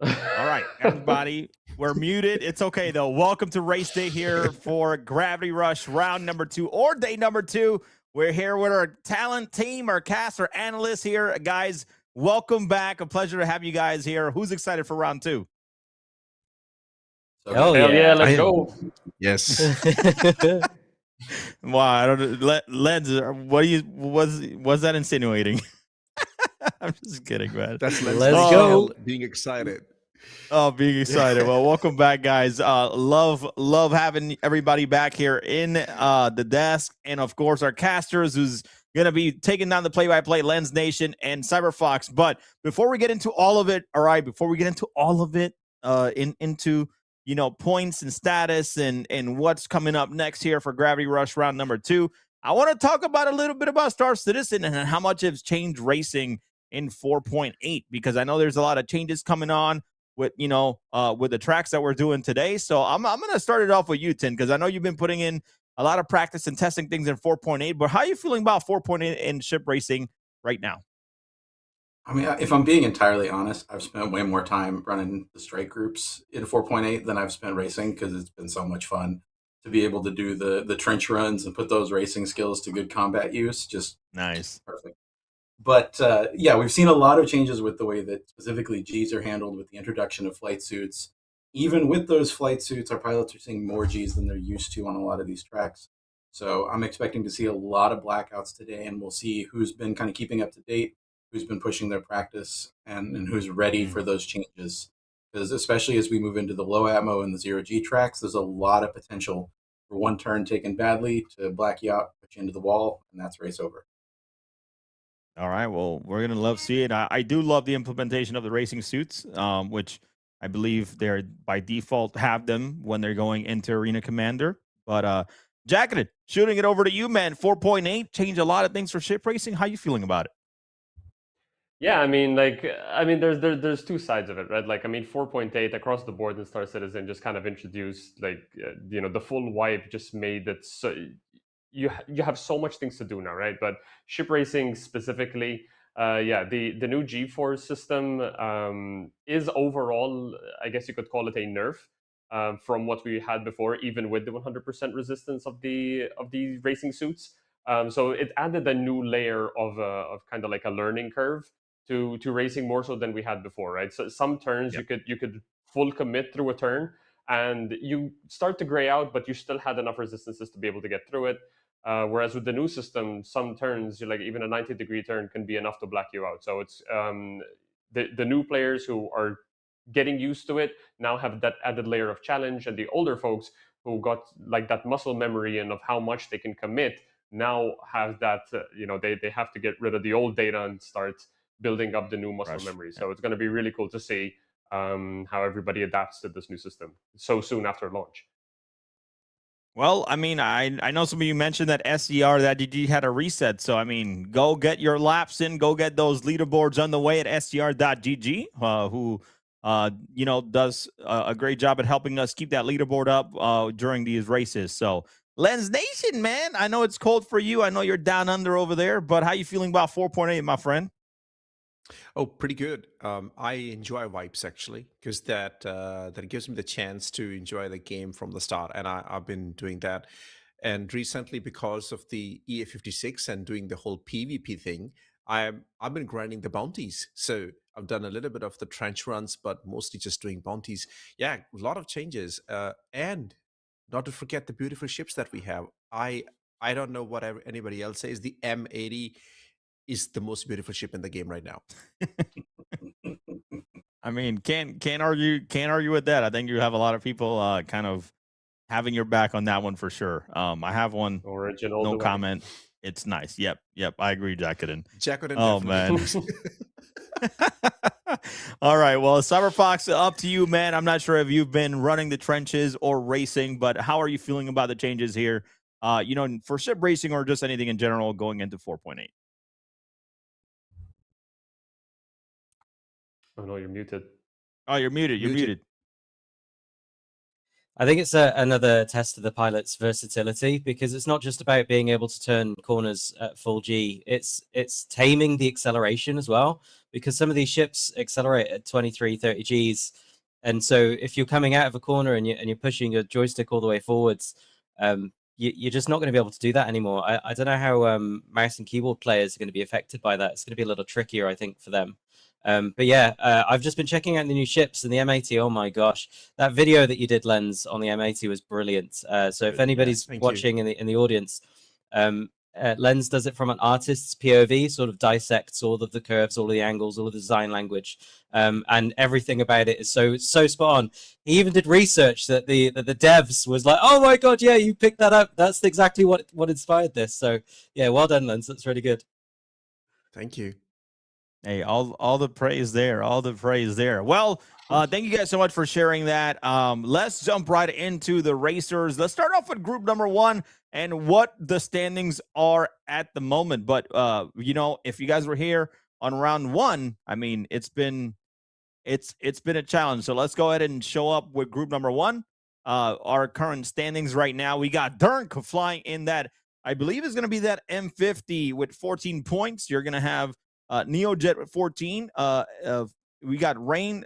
All right, everybody, we're muted. It's okay though. Welcome to race day here for Gravity Rush round number 2 or day number 2. We're here with our talent team, our cast, our analysts here, guys. Welcome back. A pleasure to have you guys here. Who's excited for round 2? So Hell Hell yeah, let's I am. go. Yes. Wow, I don't know. Lens, what do you was that insinuating? I'm just kidding, man. That's Let's Lens go. being excited. Oh, being excited. Well, welcome back, guys. Love having everybody back here in the desk, and of course our casters, who's gonna be taking down the play-by-play Lens Nation and Cyberfox. But before we get into all of it, all right, before we get into all of it, into points and status and what's coming up next here for Gravity Rush round number 2, I want to talk about a little bit about Star Citizen and how much it's changed racing in 4.8, because I know there's a lot of changes coming on with with the tracks that we're doing today. So I'm gonna start it off with you, Tin, because I know you've been putting in a lot of practice and testing things in 4.8. But how are you feeling about 4.8 in ship racing right now? I mean, if I'm being entirely honest, I've spent way more time running the strike groups in 4.8 than I've spent racing, because it's been so much fun to be able to do the trench runs and put those racing skills to good combat use. Just Nice. perfect. But yeah, we've seen a lot of changes with the way that specifically Gs are handled with the introduction of flight suits. Even with those flight suits, our pilots are seeing more Gs than they're used to on a lot of these tracks. So I'm expecting to see a lot of blackouts today, and we'll see who's been kind of keeping up to date, who's been pushing their practice, and who's ready for those changes. Because especially as we move into the low atmo and the zero G tracks, there's a lot of potential for one turn taken badly to black you out, put you into the wall, and that's race over. All right. Well, we're gonna love to see it. I do love the implementation of the racing suits, which I believe they're by default have them when they're going into Arena Commander. But Jacketed, shooting it over to you, man. 4.8 changed a lot of things for ship racing. How you feeling about it? Yeah, there's two sides of it, right? Like, I mean, 4.8 across the board in Star Citizen just kind of introduced, like, the full wipe just made it so you have so much things to do now, right? But ship racing specifically, yeah, the new G-force system is overall, I guess you could call it a nerf from what we had before, even with the 100% resistance of the racing suits. So it added a new layer of kind of like a learning curve to racing, more so than we had before, right? So some turns you could full commit through a turn and you start to gray out, but you still had enough resistances to be able to get through it. Whereas with the new system, some turns, like even a 90-degree turn can be enough to black you out. So it's the new players who are getting used to it now have that added layer of challenge, and the older folks who got like that muscle memory and of how much they can commit now have that they have to get rid of the old data and start building up the new muscle memory. So it's going to be really cool to see how everybody adapts to this new system so soon after launch. Well, I mean, I know some of you mentioned that SDR, that DG had a reset. So, I mean, go get your laps in, go get those leaderboards on the way at SDR.gg, who, does a great job at helping us keep that leaderboard up during these races. So, Lens Nation, man, I know it's cold for you. I know you're down under over there, but how you feeling about 4.8, my friend? Oh, pretty good. I enjoy wipes actually, because that gives me the chance to enjoy the game from the start, and I've been doing that. And recently, because of the EA56 and doing the whole PvP thing, I've been grinding the bounties. So I've done a little bit of the trench runs, but mostly just doing bounties. Yeah, a lot of changes, and not to forget the beautiful ships that we have. I don't know what anybody else says. The M80 is the most beautiful ship in the game right now. I mean, can't argue with that. I think you have a lot of people kind of having your back on that one for sure. I have one. Original. No comment. It's nice. Yep. I agree, Jacketin. Jacketin, oh man. All right. Well, Cyberfox, up to you, man. I'm not sure if you've been running the trenches or racing, but how are you feeling about the changes here? For ship racing or just anything in general going into 4.8. Oh no, you're muted. Oh, you're muted. You're muted. I think it's another test of the pilot's versatility, because it's not just about being able to turn corners at full G. It's taming the acceleration as well, because some of these ships accelerate at 23, 30 Gs. And so if you're coming out of a corner and you're pushing your joystick all the way forwards, you're just not going to be able to do that anymore. I don't know how mouse and keyboard players are going to be affected by that. It's going to be a little trickier, I think, for them. But yeah, I've just been checking out the new ships and the M80. Oh my gosh, that video that you did, Lens, on the M80 was brilliant. So if anybody's watching in the audience, Lens does it from an artist's POV, sort of dissects all of the curves, all of the angles, all of the design language, and everything about it is so spot on. He even did research that the devs was like, oh my god, yeah, you picked that up. That's exactly what inspired this. So yeah, well done, Lens. That's really good. Thank you. Hey, all the praise there, all the praise there. Well, thank you guys so much for sharing that. Let's jump right into the racers. Let's start off with group number 1 and what the standings are at the moment. But you know, if you guys were here on round 1, I mean, it's been a challenge. So let's go ahead and show up with group number 1. Our current standings right now, we got Dirk flying in that, I believe is going to be that M50 with 14 points. You're going to have Neojet with 14. We got Rain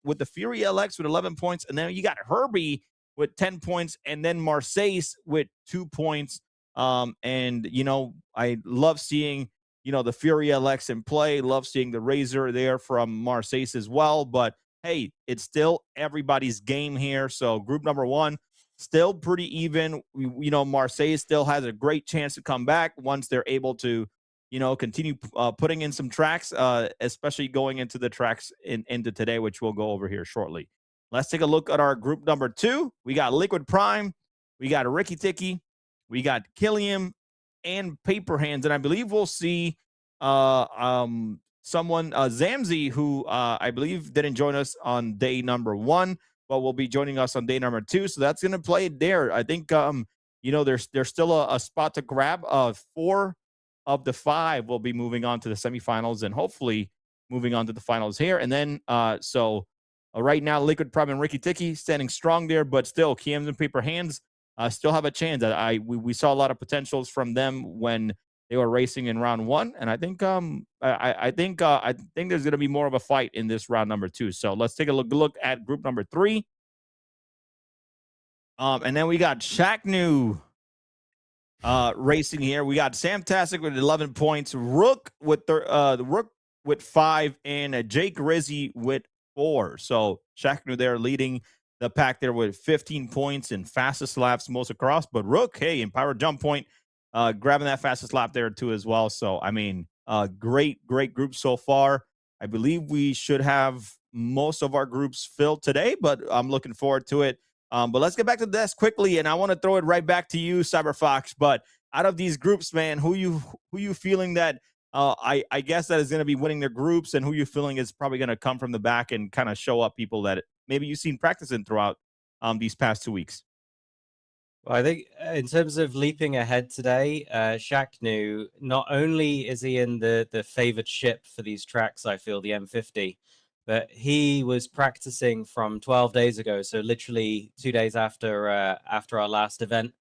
with the Fury LX with 11 points. And then you got Herbie with 10 points. And then Marseille with 2 points. And, you know, I love seeing, you know, the Fury LX in play. Love seeing the Razor there from Marseille as well. But, hey, it's still everybody's game here. So group number 1, still pretty even. You know, Marseille still has a great chance to come back once they're able to, you know, continue putting in some tracks, especially going into the tracks into today, which we'll go over here shortly. Let's take a look at our group number 2. We got Liquid Prime, we got Ricky Ticky, we got Killiam, and Paper Hands. And I believe we'll see someone, Zamzi, who I believe didn't join us on day number 1, but will be joining us on day number 2. So that's going to play there. I think, you know, there's still a spot to grab. 4 of the 5 will be moving on to the semifinals and hopefully moving on to the finals here. And then, right now, Liquid Prime and Ricky Ticky standing strong there, but still, Kiams and Paper Hands still have a chance. We saw a lot of potentials from them when they were racing in round 1, and I think I think there's going to be more of a fight in this round number 2. So let's take a look at group number 3. And then we got Shaq New racing here. We got Sam Tastic with 11 points, Rook with the Rook with 5, and Jake Rizzi with 4. So Shaq there leading the pack there with 15 points and fastest laps most across. But Rook, hey, and Pyro Jump Point grabbing that fastest lap there too as well. So I mean, great group so far. I believe we should have most of our groups filled today, but I'm looking forward to it. But let's get back to the desk quickly, and I want to throw it right back to you, Cyberfox. But out of these groups, man, who you feeling that I guess that is going to be winning their groups, and who you feeling is probably going to come from the back and kind of show up people that maybe you've seen practicing throughout these past 2 weeks? Well, I think in terms of leaping ahead today, Shaq New, not only is he in the favored ship for these tracks, I feel, the M50, but he was practicing from 12 days ago, so literally 2 days after our last event.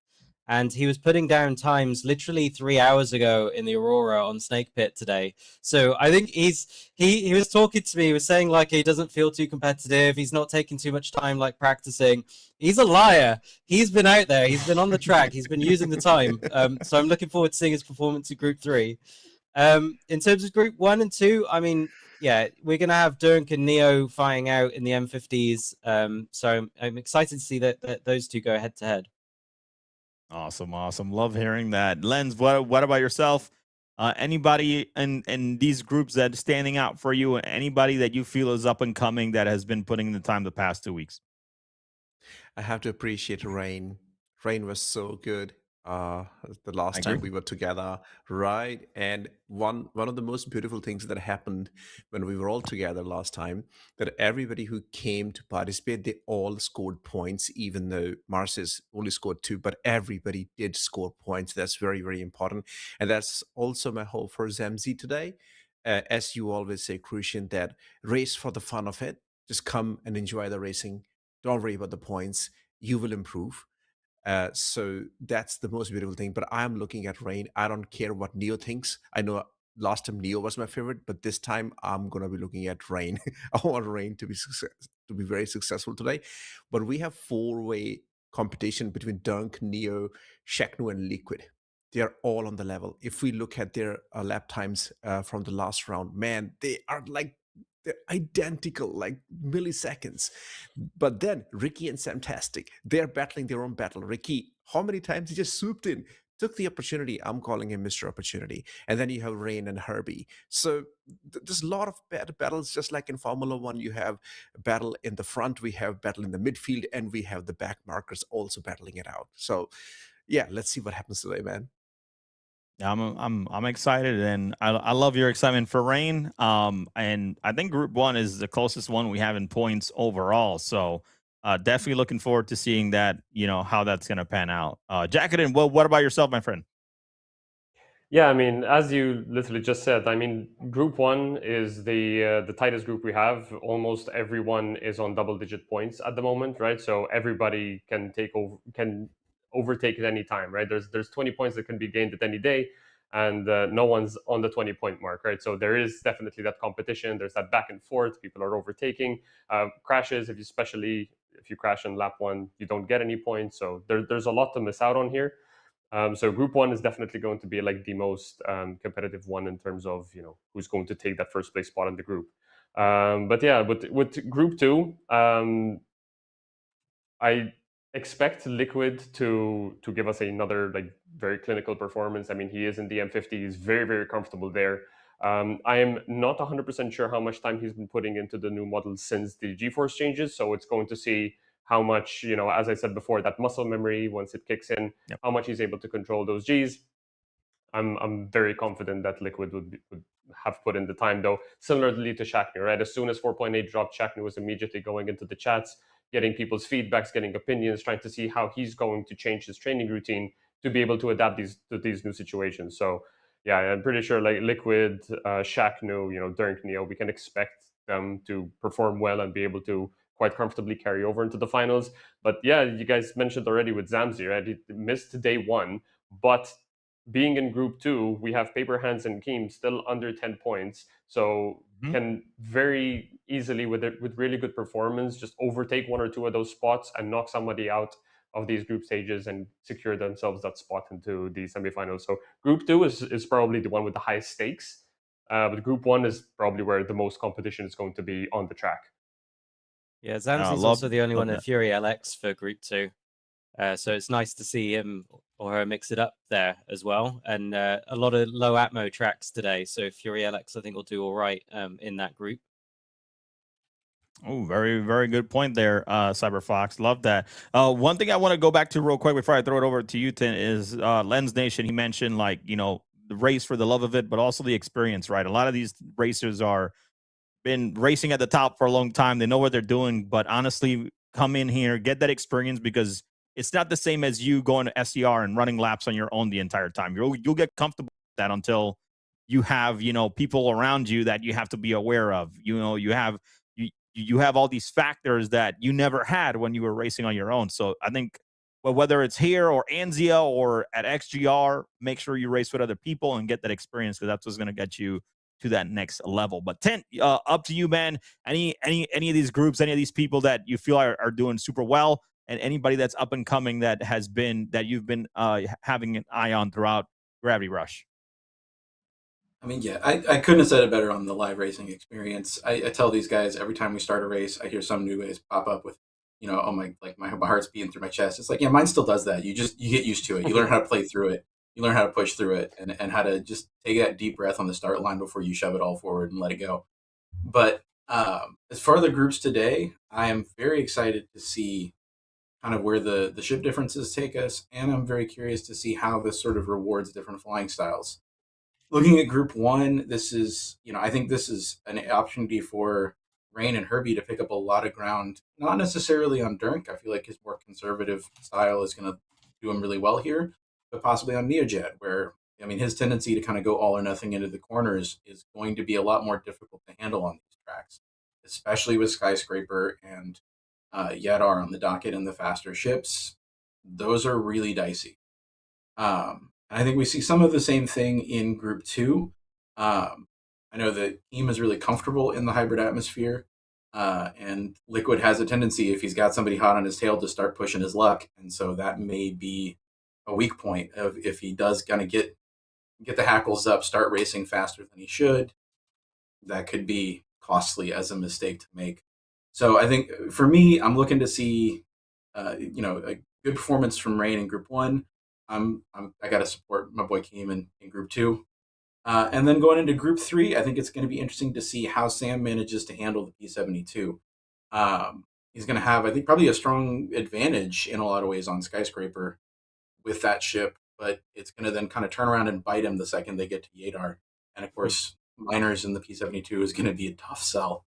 And he was putting down times literally 3 hours ago in the Aurora on Snake Pit today. So I think he was talking to me, he was saying like he doesn't feel too competitive, he's not taking too much time like practicing. He's a liar. He's been out there, he's been on the track, he's been using the time. So I'm looking forward to seeing his performance in Group 3. In terms of Group 1 and 2, I mean, yeah, we're going to have Dunk and Neo fighting out in the M50s. So I'm excited to see that those two go head to head. Awesome. Love hearing that. Lens, what about yourself? Anybody in these groups that is standing out for you? Anybody that you feel is up and coming that has been putting in the time the past 2 weeks? I have to appreciate Rain. Rain was so good. The last time we were together, right? And one of the most beautiful things that happened when we were all together last time, that everybody who came to participate, they all scored points, even though Marcis only scored 2, but everybody did score points. That's very, very important. And that's also my hope for Zamzi today. As you always say, Crucian, that race for the fun of it. Just come and enjoy the racing. Don't worry about the points. you will improve. So that's the most beautiful thing. But I'm looking at Rain. I don't care what Neo thinks. I know last time Neo was my favorite, but this time I'm gonna be looking at Rain. I want Rain to be very successful today. But we have four-way competition between Dunk, Neo, Shaknu, and Liquid. They are all on the level. If we look at their lap times from the last round, man, they are like they're identical, like milliseconds. But then Ricky and Samtastic, they're battling their own battle. Ricky, how many times he just swooped in, took the opportunity. I'm calling him Mr. Opportunity. And then you have Rain and Herbie. So there's a lot of battles, just like in Formula One. You have battle in the front, we have battle in the midfield, and we have the back markers also battling it out. So yeah, let's see what happens today, man. I'm excited, and I love your excitement for Rain. And I think Group 1 is the closest one we have in points overall. So definitely looking forward to seeing that, how that's going to pan out. Jacketin, well, what about yourself, my friend? Yeah, I mean, as you literally just said, I mean, Group 1 is the tightest group we have. Almost everyone is on double-digit points at the moment, right? So everybody can overtake at any time, right? There's 20 points that can be gained at any day, and no one's on the 20-point mark, right? So there is definitely that competition. There's that back and forth. People are overtaking. Crashes, especially if you crash on lap 1, you don't get any points. So there's a lot to miss out on here. So Group 1 is definitely going to be like the most competitive one in terms of who's going to take that first place spot in the group. But yeah, with Group 2, I expect Liquid to give us another like very clinical performance. I mean, he is in the M50. He's very, very comfortable there. I am not 100% sure how much time he's been putting into the new model since the GeForce changes. So it's going to see how much, as I said before, that muscle memory, once it kicks in, how much he's able to control those Gs. I'm very confident that Liquid would have put in the time, though. Similarly to Shaknu, right? As soon as 4.8 dropped, Shaknu was immediately going into the chats, getting people's feedbacks, getting opinions, trying to see how he's going to change his training routine to be able to adapt to these new situations. So yeah, I'm pretty sure like Liquid, Shaknu, Dunk, Neo, we can expect them to perform well and be able to quite comfortably carry over into the finals. But yeah, you guys mentioned already with Zamzi, right? He missed day 1, but being in Group 2, we have Paper Hands and Keem still under 10 points. So can very easily, with really good performance, just overtake 1 or 2 of those spots and knock somebody out of these group stages and secure themselves that spot into the semifinals. So Group 2 is probably the one with the highest stakes. But Group 1 is probably where the most competition is going to be on the track. Yeah, Zamzi's also the only one in Fury LX for Group 2. So it's nice to see him or her mix it up there as well. And a lot of low atmo tracks today. So Fury LX, I think, will do all right in that group. Oh, very, very good point there, Cyberfox. Love that. One thing I want to go back to real quick before I throw it over to you, Tin, is Lens Nation. He mentioned, the race for the love of it, but also the experience, right? A lot of these racers are been racing at the top for a long time. They know what they're doing, but honestly, come in here, get that experience, because it's not the same as you going to SCR and running laps on your own the entire time. You'll get comfortable with that until you have, people around you that you have to be aware of. You have all these factors that you never had when you were racing on your own. So I think, well, whether it's here or Anzia or at XGR, make sure you race with other people and get that experience, because that's what's going to get you to that next level. But Tent, up to you, man. Any of these groups, any of these people that you feel are doing super well, and anybody that's up and coming that you've been having an eye on throughout Gravity Rush. I mean, yeah, I couldn't have said it better on the live racing experience. I tell these guys every time we start a race, I hear some new guys pop up with, my heart's beating through my chest. It's like, yeah, mine still does that. You get used to it. You learn how to play through it. You learn how to push through it, and how to just take that deep breath on the start line before you shove it all forward and let it go. But as far as the groups today, I am very excited to see kind of where the ship differences take us, and I'm very curious to see how this sort of rewards different flying styles. Looking at Group 1, this is, I think this is an opportunity for Rain and Herbie to pick up a lot of ground, not necessarily on Dunk. I feel like his more conservative style is going to do him really well here, but possibly on Neojet, where, his tendency to kind of go all or nothing into the corners is going to be a lot more difficult to handle on these tracks, especially with Skyscraper and yet are on the docket and the faster ships, those are really dicey. And I think we see some of the same thing in Group 2. I know the team is really comfortable in the hybrid atmosphere, and Liquid has a tendency, if he's got somebody hot on his tail, to start pushing his luck. And so that may be a weak point of if he does kind of get the hackles up, start racing faster than he should, that could be costly as a mistake to make. So I think for me, I'm looking to see, a good performance from Rain in Group 1. I got to support my boy Keem in Group 2. And then going into Group 3, I think it's going to be interesting to see how Sam manages to handle the P-72. He's going to have, I think, probably a strong advantage in a lot of ways on Skyscraper with that ship, but it's going to then kind of turn around and bite him the second they get to Yadar. And of course, miners in the P-72 is going to be a tough sell.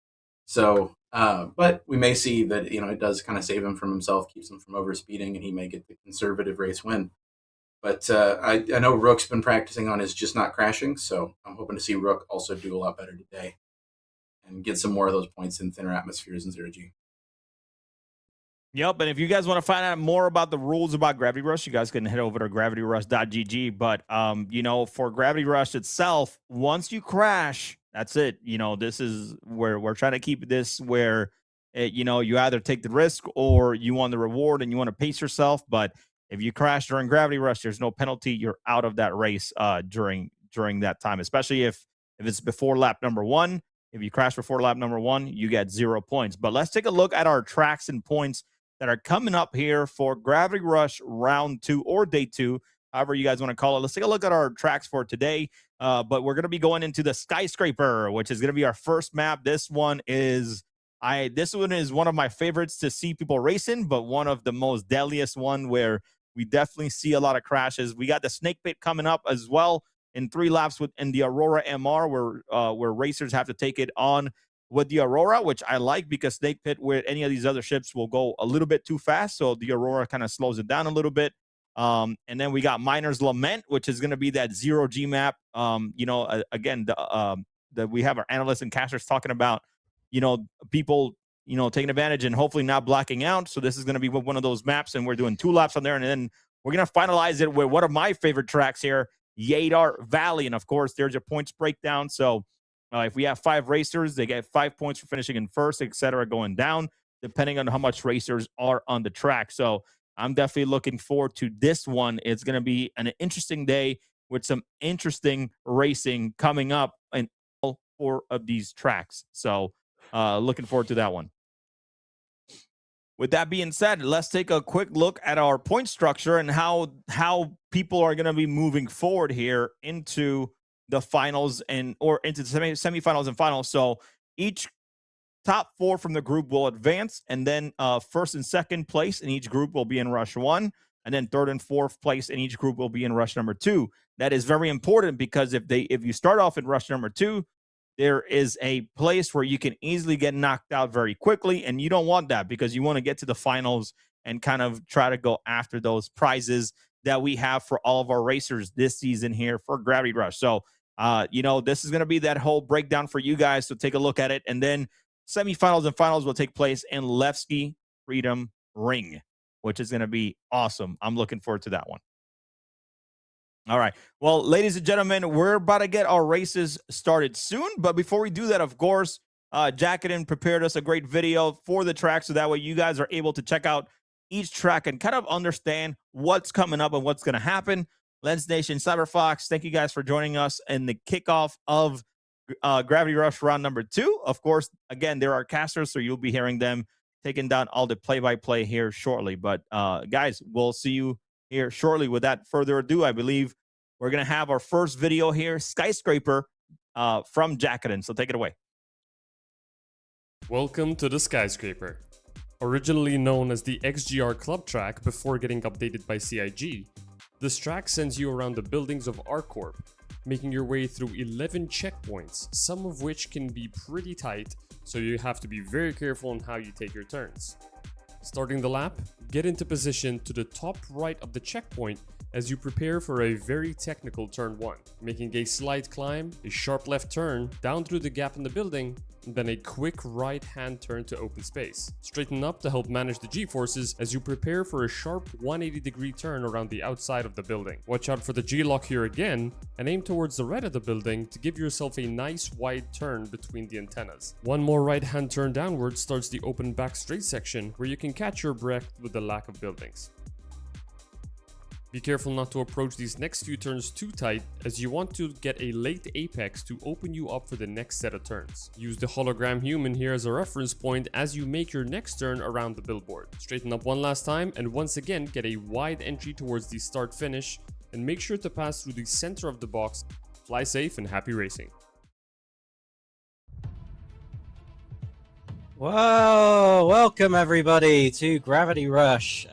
So, but we may see that, it does kind of save him from himself, keeps him from overspeeding, and he may get the conservative race win. But I know Rook's been practicing on his just not crashing, so I'm hoping to see Rook also do a lot better today and get some more of those points in thinner atmospheres in 0G. Yep, and if you guys want to find out more about the rules about Gravity Rush, you guys can head over to gravityrush.gg. But, for Gravity Rush itself, once you crash, that's it. This is where we're trying to keep this where, you either take the risk or you want the reward and you want to pace yourself. But if you crash during Gravity Rush, there's no penalty. You're out of that race during that time, especially if it's before lap number 1. If you crash before lap number 1, you get 0 points. But let's take a look at our tracks and points that are coming up here for Gravity Rush round 2 or day 2, however you guys want to call it. Let's take a look at our tracks for today. But we're going to be going into the Skyscraper, which is going to be our first map. This one is one of my favorites to see people racing, but one of the most deadliest one where we definitely see a lot of crashes. We got the Snake Pit coming up as well in 3 laps in the Aurora MR, where racers have to take it on with the Aurora, which I like because Snake Pit with any of these other ships will go a little bit too fast. So the Aurora kind of slows it down a little bit. And then we got Miner's Lament, which is going to be that 0G map. Again, we have our analysts and casters talking about, people, taking advantage and hopefully not blacking out. So this is going to be one of those maps, and we're doing 2 laps on there. And then we're going to finalize it with one of my favorite tracks here, Yadar Valley. And of course, there's your points breakdown. So if we have 5 racers, they get 5 points for finishing in first, etc., going down, depending on how much racers are on the track. So I'm definitely looking forward to this one. It's going to be an interesting day with some interesting racing coming up in all 4 of these tracks. So looking forward to that one. With that being said, let's take a quick look at our point structure and how people are going to be moving forward here into the finals or into the semifinals and finals. So each top 4 from the group will advance, and then first and second place in each group will be in rush 1, and then third and fourth place in each group will be in rush number 2. That is very important because if you start off in rush number 2, there is a place where you can easily get knocked out very quickly, and you don't want that because you want to get to the finals and kind of try to go after those prizes that we have for all of our racers this season here for Gravity Rush. So this is going to be that whole breakdown for you guys. So take a look at it. And then semifinals and finals will take place in Levski Freedom Ring, which is going to be awesome. I'm looking forward to that one. All right. Well, ladies and gentlemen, we're about to get our races started soon. But before we do that, of course, Jacqueline prepared us a great video for the track. So that way you guys are able to check out each track and kind of understand what's coming up and what's going to happen. Lens Nation, Cyberfox, thank you guys for joining us in the kickoff of Gravity Rush round number 2. Of course, again, there are casters, so you'll be hearing them taking down all the play-by-play here shortly. But guys, we'll see you here shortly. Without further ado, I believe we're going to have our first video here, Skyscraper, from Jacqueline. So take it away. Welcome to the Skyscraper. Originally known as the XGR Club track before getting updated by CIG, this track sends you around the buildings of ArcCorp, making your way through 11 checkpoints, some of which can be pretty tight, so you have to be very careful on how you take your turns. Starting the lap, get into position to the top right of the checkpoint as you prepare for a very technical turn 1, making a slight climb, a sharp left turn, down through the gap in the building, then a quick right-hand turn to open space. Straighten up to help manage the G-forces as you prepare for a sharp 180-degree turn around the outside of the building. Watch out for the G-lock here again, and aim towards the right of the building to give yourself a nice wide turn between the antennas. One more right-hand turn downwards starts the open back straight section, where you can catch your breath with the lack of buildings. Be careful not to approach these next few turns too tight, as you want to get a late apex to open you up for the next set of turns. Use the hologram human here as a reference point as you make your next turn around the billboard. Straighten up one last time and once again get a wide entry towards the start finish, and make sure to pass through the center of the box. Fly safe and happy racing. Whoa! Welcome everybody to Gravity Rush.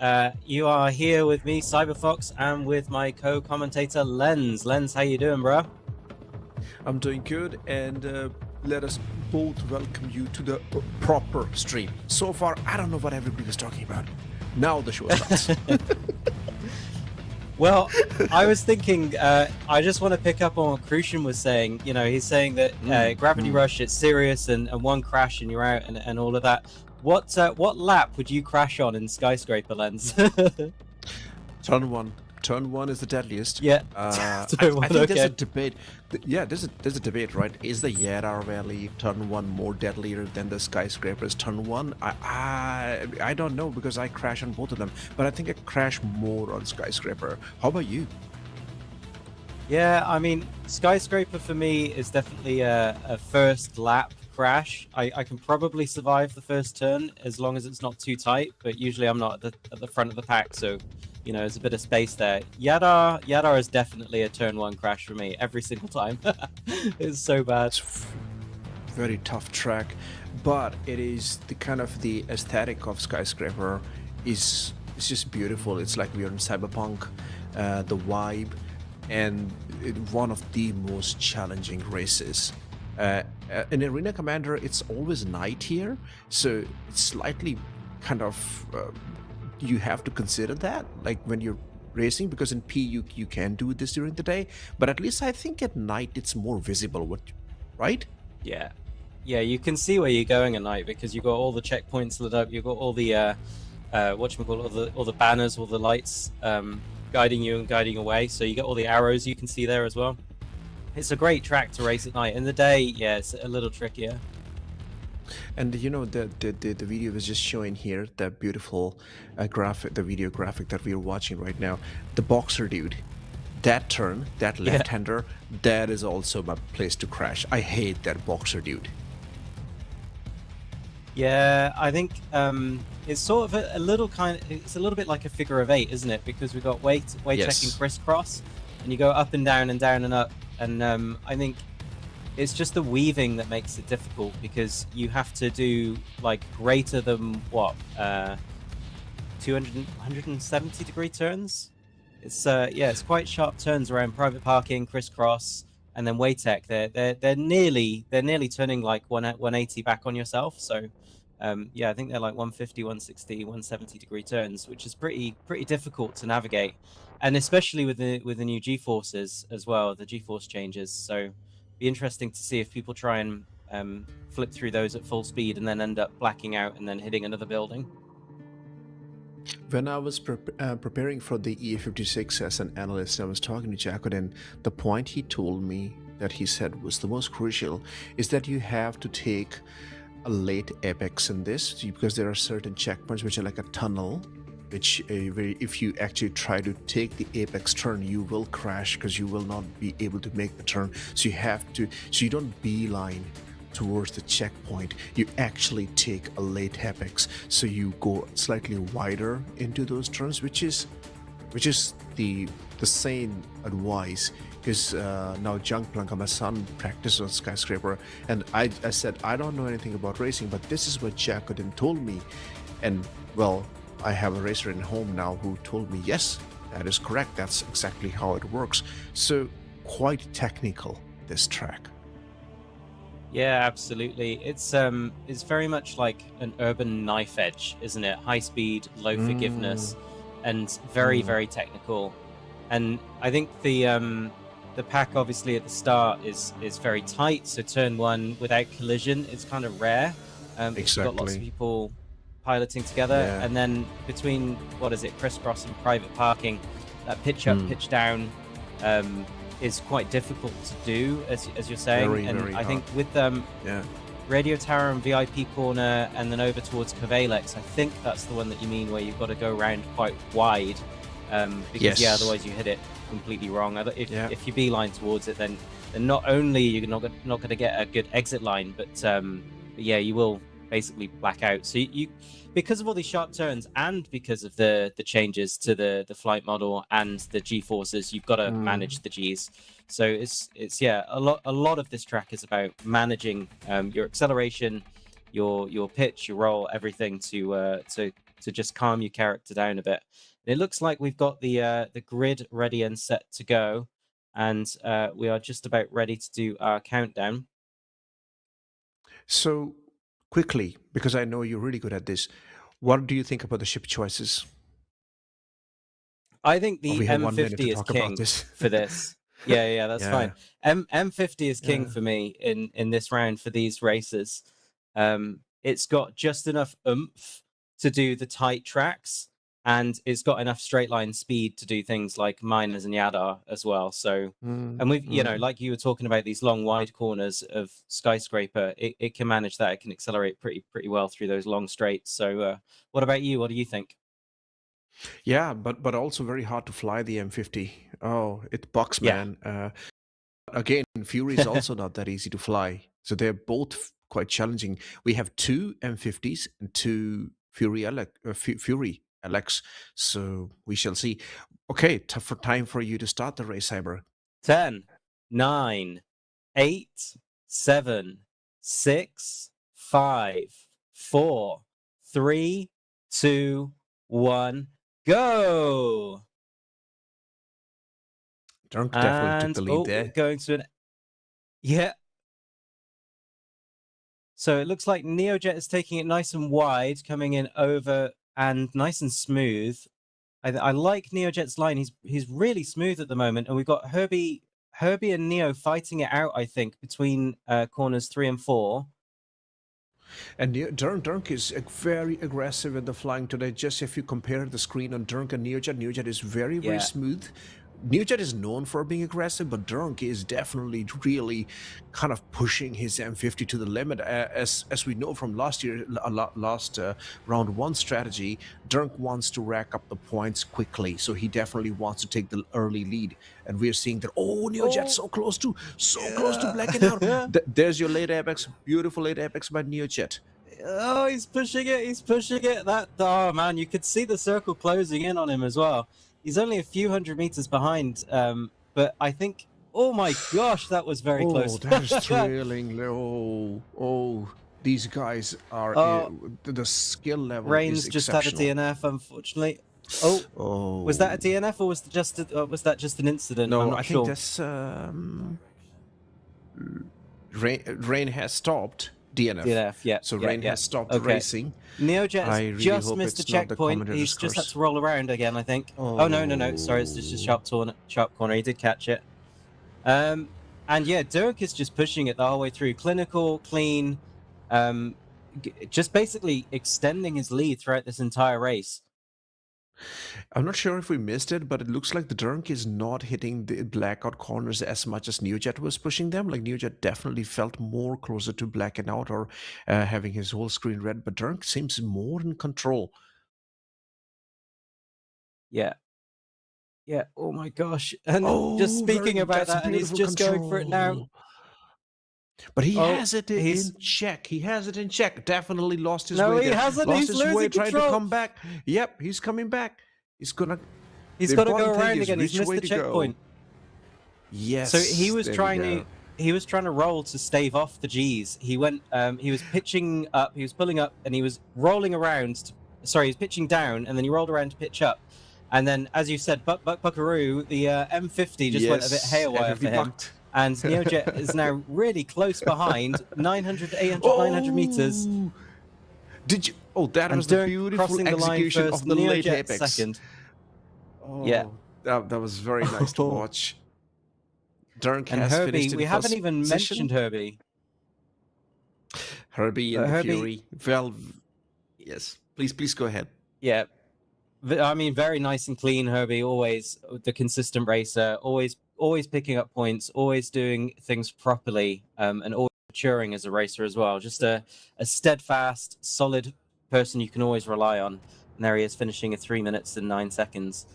You are here with me, Cyberfox, and with my co-commentator Lens. Lens, how you doing, bro? I'm doing good, and let us both welcome you to the proper stream. So far, I don't know what everybody was talking about. Now the show starts. Well, I was thinking, I just want to pick up on what Crucian was saying. You know, he's saying that Gravity Rush, it's serious, and one crash and you're out, and all of that. What lap would you crash on in Skyscraper, Lens? Turn one. Turn one is the deadliest. Yeah. I Turn one, think there's a okay. debate. Yeah, there's a debate, right? Is the Yarra Valley turn one more deadlier than the Skyscraper's turn one? I don't know, because I crash on both of them, but I think I crash more on Skyscraper. How about you? Yeah, I mean, Skyscraper for me is definitely a first lap crash. I can probably survive the first turn as long as it's not too tight, but usually I'm not at the front of the pack, so you know, there's a bit of space there. Yadar is definitely a turn one crash for me every single time. It's so bad. It's very tough track, but it is the kind of the aesthetic of Skyscraper is it's just beautiful. It's like we are in Cyberpunk, the vibe, and one of the most challenging races. In Arena Commander, it's always night here, so it's slightly kind of you have to consider that, like when you're racing, because in P you can do this during the day, but at least I think at night it's more visible. Right? Yeah, you can see where you're going at night because you've got all the checkpoints lit up. You've got all the all the banners, all the lights guiding you and guiding away. So you get all the arrows you can see there as well. It's a great track to race at night. In the day, yeah, it's a little trickier. And you know, the video was just showing here the beautiful graphic, the video graphic that we are watching right now. The boxer dude, that turn, that left-hander, that is also my place to crash. I hate that boxer dude. Yeah, I think it's sort of a little it's a little bit like a figure of eight, isn't it? Because we've got weight checking crisscross, and you go up and down and down and up, and I think it's just the weaving that makes it difficult, because you have to do like greater than what 170 degree turns. It's it's quite sharp turns around private parking, crisscross, and then Waytech. They're nearly turning like 180 back on yourself. So I think they're like 150, 160, 170 degree turns, which is pretty difficult to navigate, and especially with the new G-forces as well, the G-force changes. So be interesting to see if people try and flip through those at full speed and then end up blacking out and then hitting another building. When I was preparing for the EA56 as an analyst, I was talking to Jacod, and the point he told me that he said was the most crucial is that you have to take a late apex in this, because there are certain checkpoints which are like a tunnel, which if you actually try to take the apex turn, you will crash because you will not be able to make the turn. So you don't beeline towards the checkpoint, you actually take a late apex, so you go slightly wider into those turns, which is the sane advice, because now Junkplunk, my son, practiced on Skyscraper, and I said I don't know anything about racing, but this is what Jacodin told me, and well, I have a racer in home now who told me yes, that is correct, that's exactly how it works. So quite technical, this track. Yeah, absolutely. It's very much like an urban knife edge, isn't it? High speed, low forgiveness, and very technical. And I think the the pack obviously at the start is very tight. So turn one without collision is kind of rare. You've got lots of people piloting together, and then between crisscross and private parking, that pitch up, pitch down is quite difficult to do, as you're saying. Very I think with Radio Tower and VIP corner, and then over towards Cavalex, I think that's the one that you mean, where you've got to go around quite wide, because otherwise you hit it completely wrong. If you beeline towards it, then not only you're not going to get a good exit line, but you will basically black out. So you because of all these sharp turns, and because of the changes to the flight model and the G forces, you've got to manage the Gs. So it's a lot of this track is about managing your acceleration, your pitch, your roll, everything to just calm your character down a bit. It looks like we've got the grid ready and set to go, and we are just about ready to do our countdown. So quickly, because I know you're really good at this, what do you think about the ship choices? I think the M50 is king for this. Yeah, that's fine. M50 is king for me in this round for these races. It's got just enough oomph to do the tight tracks, and it's got enough straight line speed to do things like Miners and Yadar as well. So, and we've, like you were talking about these long wide corners of Skyscraper, it can manage that. It can accelerate pretty well through those long straights. So, what about you? What do you think? Yeah, but also very hard to fly the M50. Oh, it bucks, man. Again, Fury is also not that easy to fly. So they're both quite challenging. We have 2 M50s and 2 Fury LX. So we shall see. Okay, time for you to start the race, Sabre. 10, 9, 8, 7, 6, 5, 4, 3, 2, 1, go! Drunk definitely took the lead there. Going to an... So it looks like Neojet is taking it nice and wide, coming in over and nice and smooth. I like Neojet's line. He's really smooth at the moment, and we've got Herbie and Neo fighting it out, I think, between corners 3 and 4. And Dunk is very aggressive in the flying today. Just if you compare the screen on Dunk and Neojet is very, very smooth. Neojet is known for being aggressive, but Dunk is definitely really kind of pushing his M50 to the limit. As we know from last round 1 strategy, Dunk wants to rack up the points quickly, so he definitely wants to take the early lead. And we are seeing that, Neojet so close to blacking out. There's your late apex, beautiful late apex by Neojet. Oh, he's pushing it. Oh man, you could see the circle closing in on him as well. He's only a few hundred meters behind, but I think, oh my gosh, that was very close. That is thrilling. These guys are, the skill level Reigns is just had a DNF, unfortunately. Was that a DNF or was that just an incident? No, I think that's, Rain has stopped. DNF, yeah. So Rain has stopped racing. Neojet has just missed a checkpoint. He's just had to roll around again, I think. Oh no. Sorry, it's just a sharp corner. He did catch it. And yeah, Dirk is just pushing it the whole way through. Clinical, clean, just basically extending his lead throughout this entire race. I'm not sure if we missed it, but it looks like the Dunk is not hitting the blackout corners as much as Neojet was pushing them. Like Neojet definitely felt more closer to blacking out or having his whole screen red, but Dunk seems more in control. Yeah. Oh my gosh! And just speaking about that, and he's just going for it now. But he has it in check. He has it in check. Definitely lost his way. No, he hasn't. Lost he's his losing way, control. trying to come back. Yep, he's coming back. He's got to go around again. He's missed the checkpoint. Yes. So he was trying to roll to stave off the Gs. He went. He was pitching up. He was pulling up, and he was rolling around. He was pitching down, and then he rolled around to pitch up. And then, as you said, Buckaroo, the M50 just went a bit haywire for him. And Neojet is now really close behind, 900, 800, 900 meters. Did you? Oh, that was the beautiful execution of the late apex. Second. That was very nice to watch. Dirk And has Herbie, finished in we haven't first even position. mentioned Herbie. Herbie and the Herbie- Fury. Well, yes. Please go ahead. Yeah, I mean, very nice and clean, Herbie. Always the consistent racer. Always picking up points. Always doing things properly. And always maturing as a racer as well. Just a steadfast, solid person you can always rely on. And there he is, finishing at 3 minutes and 9 seconds.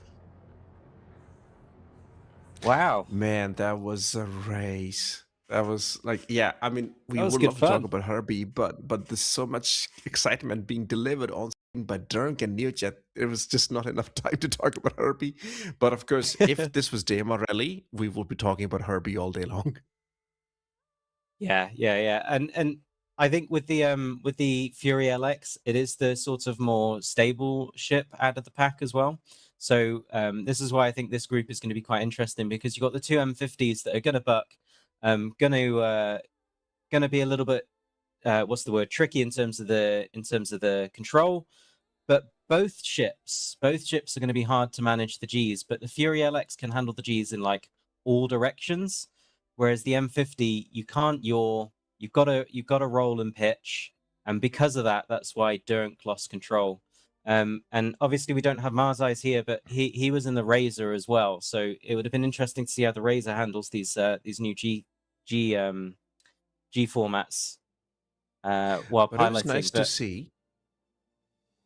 Wow. Man, that was a race. That was like, yeah, I mean, we That was would good love to talk fun. about Herbie, but there's so much excitement being delivered on screen by Dirk and Neojet. It was just not enough time to talk about Herbie. But of course, if this was Dema Rally, we will be talking about Herbie all day long. Yeah. And I think with the Fury LX, it is the sort of more stable ship out of the pack as well. So this is why I think this group is going to be quite interesting, because you've got the two M50s that are going to buck, going to be a little bit tricky in terms of the control. But both ships are going to be hard to manage the Gs. But the Fury LX can handle the Gs in like all directions, whereas the M50 you can't yaw. You've got to roll and pitch, and because of that, that's why Dirk lost control. And obviously we don't have Marzai's here, but he was in the Razor as well, so it would have been interesting to see how the Razor handles these new G formats while But piloting. it was nice to see.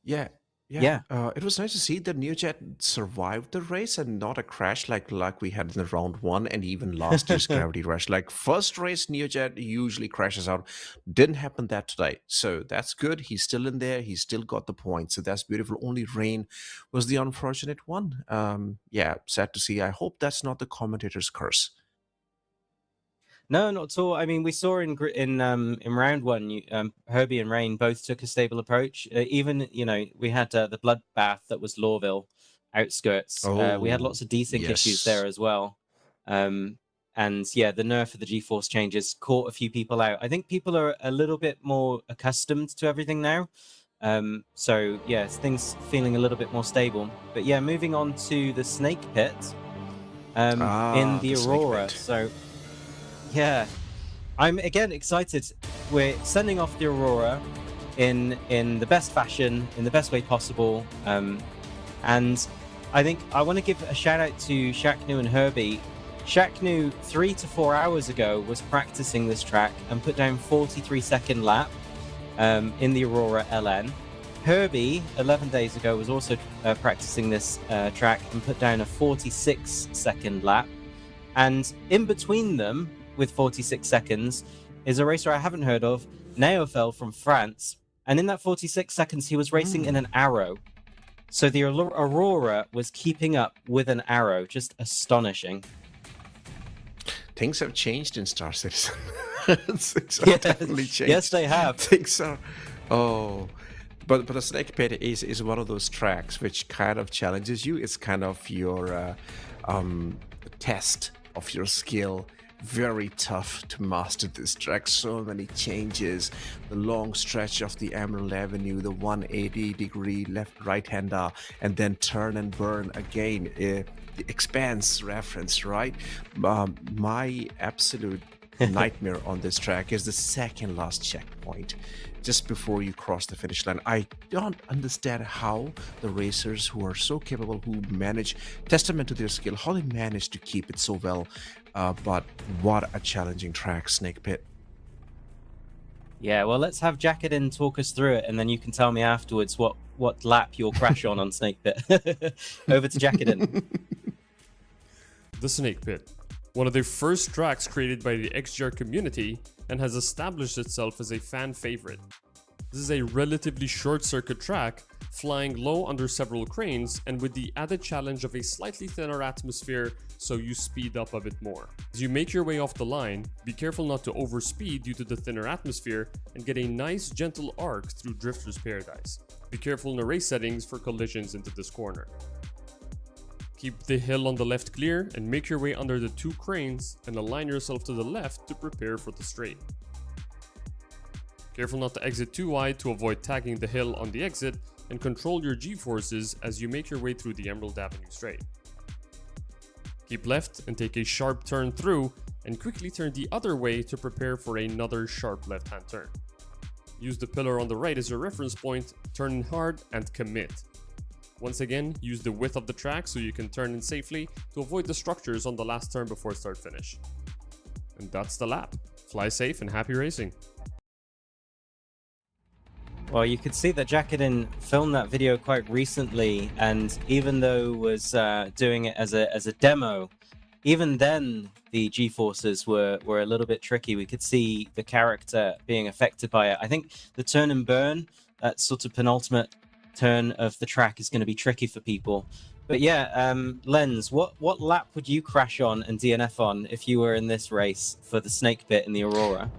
Yeah. It was nice to see that Neojet survived the race and not a crash like we had in the round one and even last year's Gravity Rush. Like first race, Neojet usually crashes out. Didn't happen that today. So that's good. He's still in there. He's still got the points. So that's beautiful. Only rain was the unfortunate one. Yeah, sad to see. I hope that's not the commentator's curse. No, not at all. I mean, we saw in round one, Herbie and Rain both took a stable approach. Even we had the bloodbath that was Lorville Outskirts. We had lots of desync issues there as well. And yeah, the nerf of the G-force changes caught a few people out. I think people are a little bit more accustomed to everything now. So yeah, things feeling a little bit more stable. But yeah, moving on to the Snake Pit in the Aurora. So. Yeah, I'm again excited. We're sending off the Aurora in the best fashion, in the best way possible. And I think I want to give a shout out to Shaknu and Herbie. Shaknu 3 to 4 hours ago was practicing this track and put down 43-second lap in the Aurora LN. Herbie 11 days ago was also practicing this track and put down a 46-second lap. And in between them, with 46 seconds, is a racer I haven't heard of, Neofel from France. And in that 46 seconds, he was racing in an Arrow. So the Aurora was keeping up with an Arrow. Just astonishing. Things have changed in Star Citizen. Things have definitely changed. Yes, they have. Things are... Oh... But the Snake Pit is one of those tracks which kind of challenges you. It's kind of your test of your skill. Very tough to master this track. So many changes. The long stretch of the Emerald Avenue, the 180-degree right-hander, and then turn and burn again. The Expanse reference, right? My absolute nightmare on this track is the second last checkpoint, just before you cross the finish line. I don't understand how the racers who are so capable, who manage, testament to their skill, how they manage to keep it so well. But what a challenging track, Snake Pit. Yeah, well, let's have Jackedin talk us through it, and then you can tell me afterwards what lap you'll crash on Snake Pit. Over to Jackedin. The Snake Pit, one of the first tracks created by the XGR community and has established itself as a fan favorite. This is a relatively short circuit track, flying low under several cranes and with the added challenge of a slightly thinner atmosphere, so you speed up a bit more. As you make your way off the line, be careful not to overspeed due to the thinner atmosphere and get a nice gentle arc through Drifter's Paradise. Be careful in the race settings for collisions into this corner. Keep the hill on the left clear and make your way under the two cranes and align yourself to the left to prepare for the straight. Careful not to exit too wide to avoid tagging the hill on the exit, and control your G-forces as you make your way through the Emerald Avenue straight. Keep left and take a sharp turn through, and quickly turn the other way to prepare for another sharp left-hand turn. Use the pillar on the right as your reference point, turn in hard and commit. Once again, use the width of the track so you can turn in safely to avoid the structures on the last turn before start-finish. And that's the lap. Fly safe and happy racing. Well, you could see that Jacqueline filmed that video quite recently, and even though was doing it as a demo, even then the G-forces were a little bit tricky. We could see the character being affected by it. I think the turn and burn, that sort of penultimate turn of the track, is going to be tricky for people. But yeah, Lens, what lap would you crash on and DNF on if you were in this race for the snake bit in the Aurora?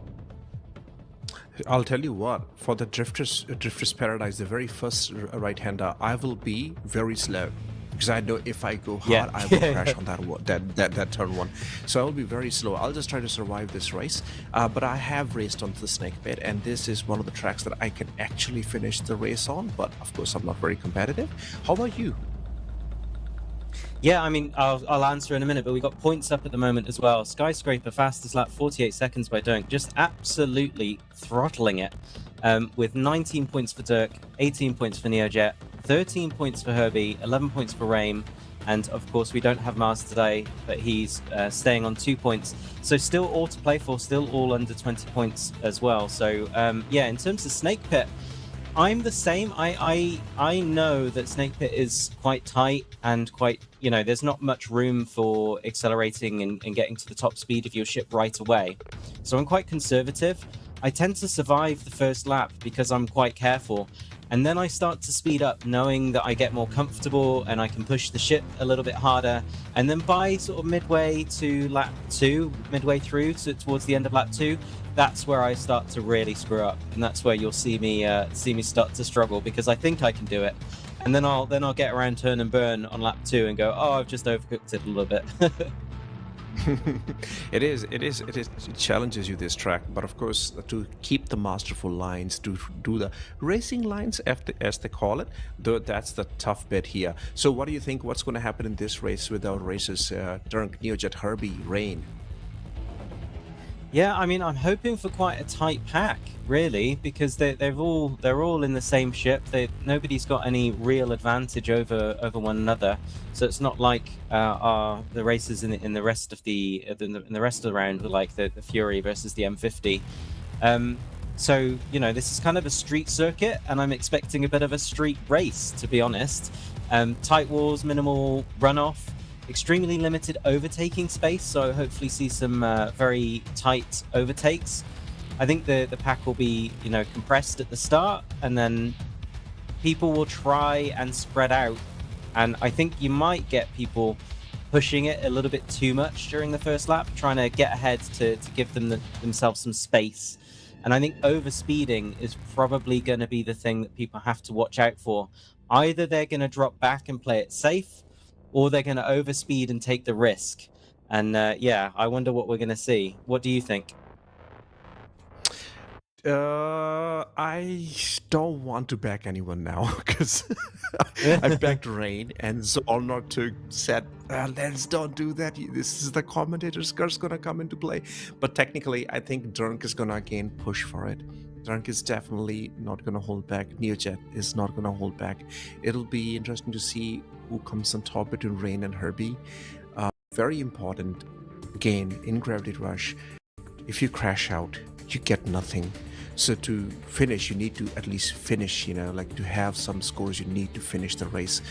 I'll tell you what, for the Drifter's Paradise, the very first right-hander, I will be very slow. Because I know if I go hard, I will crash on that turn one. So I will be very slow. I'll just try to survive this race. But I have raced onto the snake pit, and this is one of the tracks that I can actually finish the race on. But of course, I'm not very competitive. How about you? Yeah, I mean, I'll answer in a minute, but we got points up at the moment as well. Skyscraper fastest lap, 48 seconds by Dirk, just absolutely throttling it. With 19 points for Dirk, 18 points for Neojet, 13 points for Herbie, 11 points for Rame, and of course we don't have Mars today, but he's staying on 2 points. So still all to play for, still all under 20 points as well. So yeah, in terms of Snake Pit, I'm the same. I know that Snake Pit is quite tight and quite, you know, there's not much room for accelerating and getting to the top speed of your ship right away. So I'm quite conservative. I tend to survive the first lap because I'm quite careful. And then I start to speed up, knowing that I get more comfortable and I can push the ship a little bit harder. And then by sort of midway to lap 2, midway through towards the end of lap 2, that's where I start to really screw up, and that's where you'll see me start to struggle, because I think I can do it, and then I'll get around turn and burn on lap 2 and go, oh, I've just overcooked it a little bit. It challenges you, this track, but of course to keep the masterful lines, to do the racing lines as they call it, though that's the tough bit here. So what do you think, what's going to happen in this race with our racers, Dirk, Neojet, Herbie, Rain? Yeah, I mean, I'm hoping for quite a tight pack, really, because they're all in the same ship. Nobody's got any real advantage over one another. So it's not like the races in the rest of the round were like the Fury versus the M50. So you know, this is kind of a street circuit, and I'm expecting a bit of a street race, to be honest. Tight walls, minimal runoff. Extremely limited overtaking space, so hopefully see some very tight overtakes. I think the pack will be, you know, compressed at the start, and then people will try and spread out. And I think you might get people pushing it a little bit too much during the first lap, trying to get ahead to give themselves some space. And I think overspeeding is probably going to be the thing that people have to watch out for. Either they're going to drop back and play it safe, or they're going to overspeed and take the risk. And yeah, I wonder what we're going to see. What do you think? I don't want to back anyone now, because I've backed Rain, and Zolnok said, let's don't do that. This is the commentator's curse going to come into play. But technically, I think Dirk is going to again push for it. Dirk is definitely not going to hold back. Neojet is not going to hold back. It'll be interesting to see who comes on top between Rain and Herbie. Very important, again, in Gravity Rush, if you crash out, you get nothing. So to finish, you need to at least finish, you know, like to have some scores, you need to finish the race.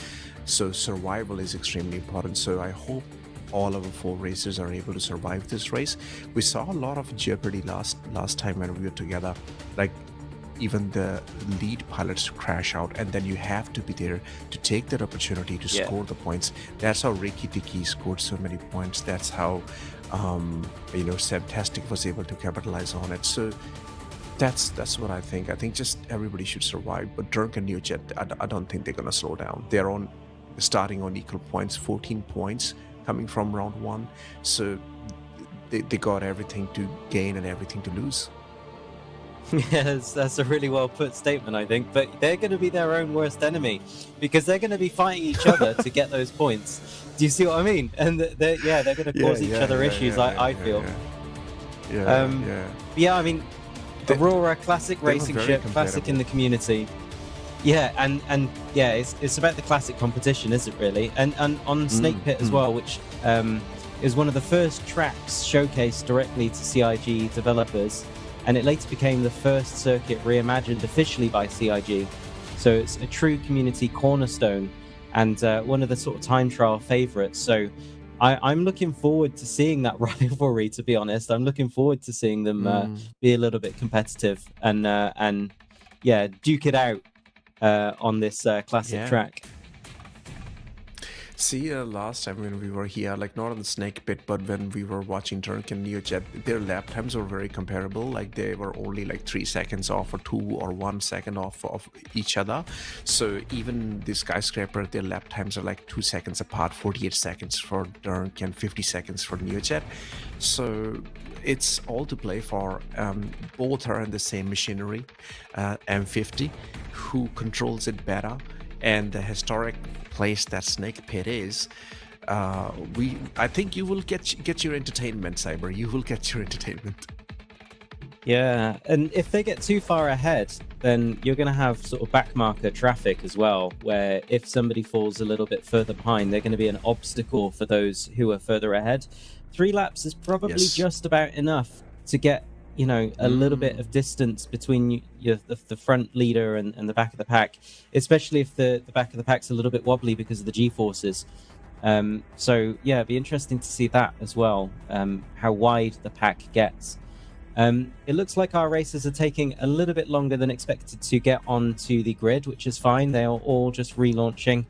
So survival is extremely important. So I hope all of our 4 racers are able to survive this race. We saw a lot of jeopardy last time when we were together, like even the lead pilots crash out, and then you have to be there to take that opportunity to score the points. That's how Ricky Dickey scored so many points. That's how you know, Sebtastic was able to capitalize on it. So that's what I think. I think just everybody should survive. But Dirk and Neojet, I don't think they're gonna slow down. They're starting on equal points, 14 points coming from round 1. So they got everything to gain and everything to lose. Yes, that's a really well put statement, I think. But they're going to be their own worst enemy because they're going to be fighting each other to get those points. Do you see what I mean? And they're going to cause each other issues. I feel. Yeah. I mean, Aurora, classic racing ship, classic in the community. Yeah, and yeah, it's about the classic competition, is it really? And on Snake Pit as well, which is one of the first tracks showcased directly to CIG developers. And it later became the first circuit reimagined officially by CIG. So it's a true community cornerstone and one of the sort of time trial favorites. So I'm looking forward to seeing that rivalry, to be honest. I'm looking forward to seeing them be a little bit competitive and duke it out on this classic track. See, last time when we were here, like not on the Snake Pit, but when we were watching Dirk and NeoJet, their lap times were very comparable. Like they were only like 3 seconds off or 2 or 1 second off of each other. So even the Skyscraper, their lap times are like 2 seconds apart, 48 seconds for Dirk and 50 seconds for NeoJet. So it's all to play for. Both are in the same machinery, M50, who controls it better. And the historic place that Snake Pit is, I think you will get your entertainment, Sabre. You will get your entertainment. Yeah, and if they get too far ahead, then you're going to have sort of backmarker traffic as well, where if somebody falls a little bit further behind, they're going to be an obstacle for those who are further ahead. 3 laps is probably just about enough to get, you know, a little bit of distance between the front leader and the back of the pack, especially if the back of the pack's a little bit wobbly because of the G-forces. So, yeah, it'd be interesting to see that as well, how wide the pack gets. It looks like our racers are taking a little bit longer than expected to get onto the grid, which is fine. They are all just relaunching.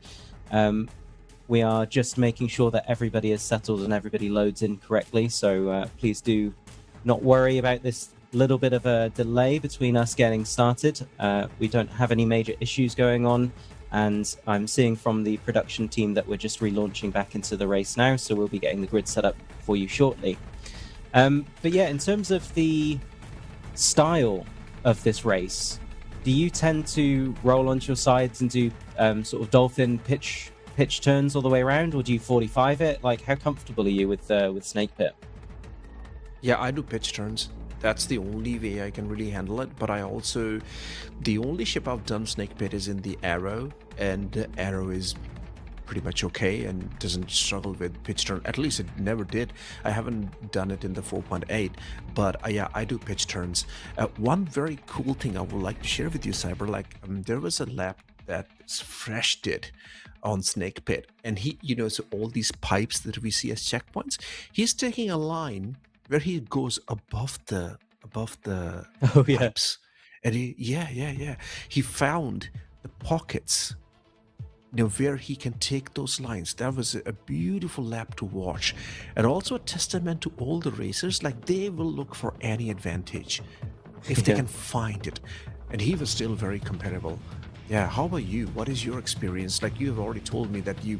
We are just making sure that everybody is settled and everybody loads in correctly. So please do not worry about this little bit of a delay between us getting started. We don't have any major issues going on. And I'm seeing from the production team that we're just relaunching back into the race now. So we'll be getting the grid set up for you shortly. But yeah, in terms of the style of this race, do you tend to roll onto your sides and do sort of dolphin pitch turns all the way around, or do you 45 it? Like, how comfortable are you with Snake Pit? Yeah, I do pitch turns. That's the only way I can really handle it. But I also, the only ship I've done Snake Pit is in the Arrow, and the Arrow is pretty much okay and doesn't struggle with pitch turn. At least it never did. I haven't done it in the 4.8, but yeah, I do pitch turns. One very cool thing I would like to share with you, Sabre, like there was a lap that Fresh did on Snake Pit, and he, you know, so all these pipes that we see as checkpoints, he's taking a line where he goes above the pipes, and he found the pockets, you know, where he can take those lines. That was a beautiful lap to watch, and also a testament to all the racers. Like, they will look for any advantage if they can find it, and he was still very comparable. Yeah, how about you? What is your experience? Like, you have already told me that you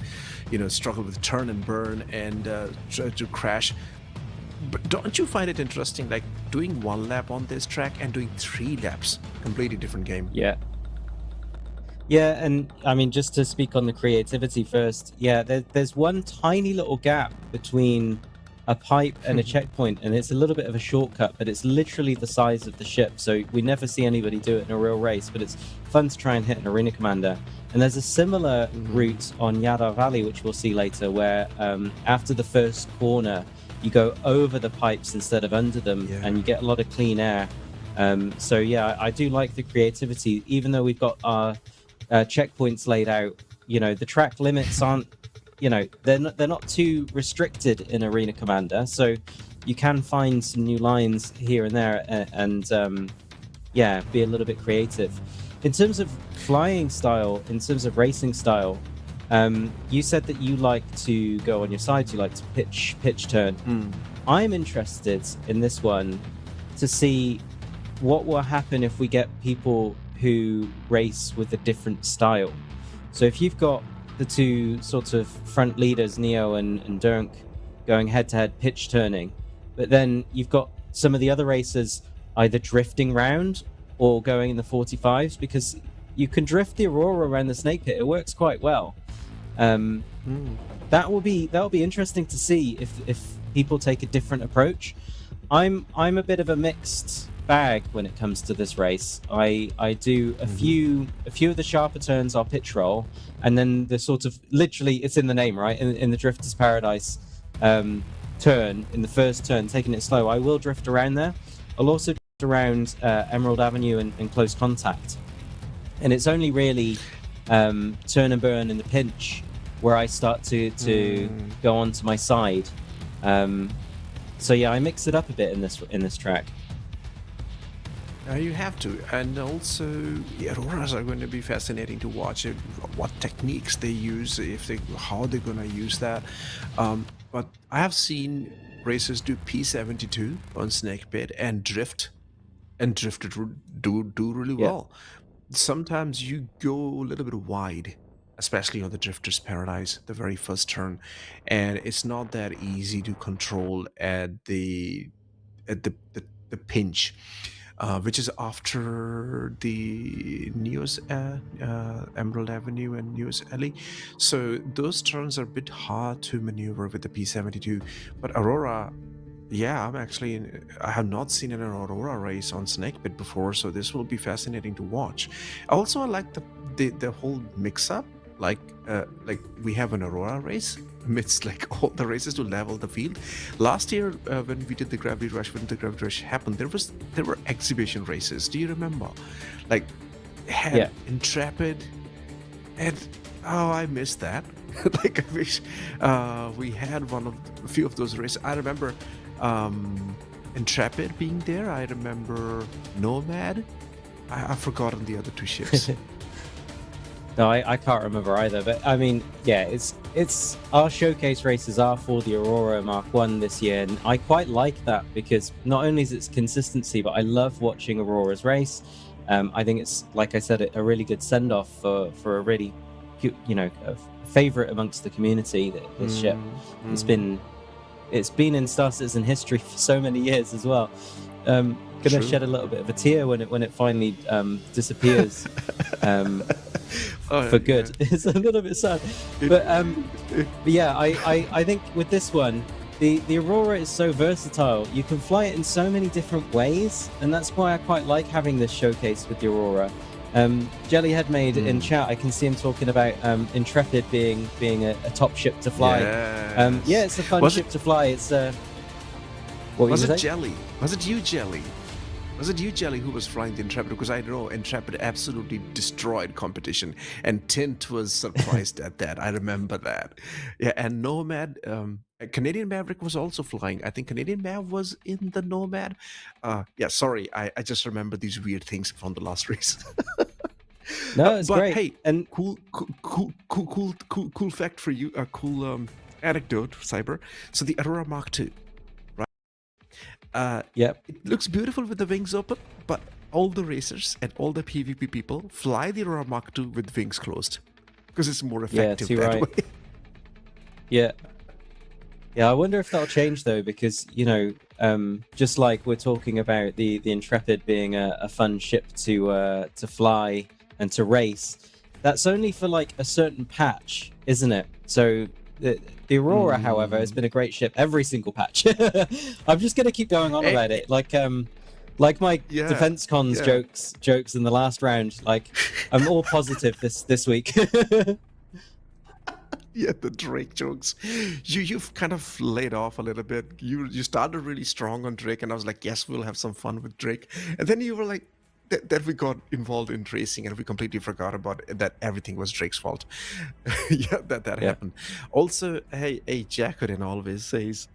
know, struggle with turn and burn and try to crash. But don't you find it interesting, like doing 1 lap on this track and doing 3 laps? Completely different game. Yeah, and I mean, just to speak on the creativity first, yeah, there's one tiny little gap between a pipe and a checkpoint, and it's a little bit of a shortcut, but it's literally the size of the ship, so we never see anybody do it in a real race, but it's fun to try and hit an arena commander. And there's a similar route on Yadar Valley, which we'll see later, where after the first corner, you go over the pipes instead of under them, and you get a lot of clean air. So yeah, I do like the creativity, even though we've got our checkpoints laid out. You know, the track limits aren't, you know, they're not too restricted in Arena Commander, so you can find some new lines here and there, and be a little bit creative. In terms of flying style, in terms of racing style, you said that you like to go on your sides, you like to pitch turn. I'm interested in this one to see what will happen if we get people who race with a different style. So if you've got the 2 sort of front leaders, Neo and Dirk, going head-to-head pitch turning, but then you've got some of the other racers either drifting round or going in the 45s, because you can drift the Aurora around the snake pit. It works quite well. That will be interesting to see if people take a different approach. I'm a bit of a mixed bag when it comes to this race. I do a few of the sharper turns are pitch roll, and then the sort of, literally, it's in the name, right? In the Drifter's Paradise turn, in the first turn, taking it slow, I will drift around there. I'll also drift around Emerald Avenue and Close Contact. And it's only really turn and burn in the pinch where I start to go onto my side. So yeah, I mix it up a bit in this track. You have to, and also the Auroras are going to be fascinating to watch. What techniques they use, how they're going to use that. But I have seen racers do P72 on Snake Pit and drift it do really well. Sometimes you go a little bit wide, especially on the Drifter's Paradise, the very first turn, and it's not that easy to control at the pinch. Which is after the Neos Emerald Avenue and Neos Alley. So those turns are a bit hard to maneuver with the P72. But Aurora, yeah, I have not seen an Aurora race on Snake Pit before, so this will be fascinating to watch. Also, I like the whole mix-up. Like we have an Aurora race amidst like all the races to level the field. Last year when we did the Gravity Rush happened, there were exhibition races. Do you remember? Like Intrepid, and I missed that. Like I wish we had a few of those races. I remember Intrepid being there. I remember Nomad. I've forgotten the other two ships. No, I can't remember either. But I mean, yeah, it's our showcase races are for the Aurora Mark I this year, and I quite like that because not only is its consistency, but I love watching Aurora's race. I think it's, like I said, a really good send off for a really, a favorite amongst the community. This ship, it's been in Star Citizen history for so many years as well. Gonna shed a little bit of a tear when it finally disappears. For good. Yeah. It's a little bit sad, but yeah, I think with this one, the Aurora is so versatile. You can fly it in so many different ways, and that's why I quite like having this showcase with the Aurora. Jellyhead made in chat, I can see him talking about Intrepid being a top ship to fly. Yes. Yeah, it's a fun ship to fly. It's what was it Jelly? Was it you, Jelly? Was it you, Jelly, who was flying the Intrepid? Because I know Intrepid absolutely destroyed competition, and Tint was surprised at that. I remember that. Yeah, and Nomad, Canadian Maverick was also flying. I think Canadian Mav was in the Nomad. Yeah, sorry, I just remember these weird things from the last race. No, it's great. Hey, and cool fact for you. A cool anecdote, Sabre. So the Aurora Mark II. It looks beautiful with the wings open, but all the racers and all the PvP people fly the Aurora Mark II with wings closed because it's more effective that way. Yeah, I wonder if that'll change though, because just like we're talking about the Intrepid being a fun ship to fly and to race, that's only for like a certain patch, isn't it? So the Aurora, however, has been a great ship every single patch. I'm just going to keep going on about it. Like my defense cons jokes in the last round. Like, I'm all positive this week. Yeah, the Drake jokes. You've kind of laid off a little bit. You started really strong on Drake, and I was like, yes, we'll have some fun with Drake. And then you were like, that we got involved in racing and we completely forgot about it, that everything was Drake's fault. that happened. Also, hey, Jacqueline always says,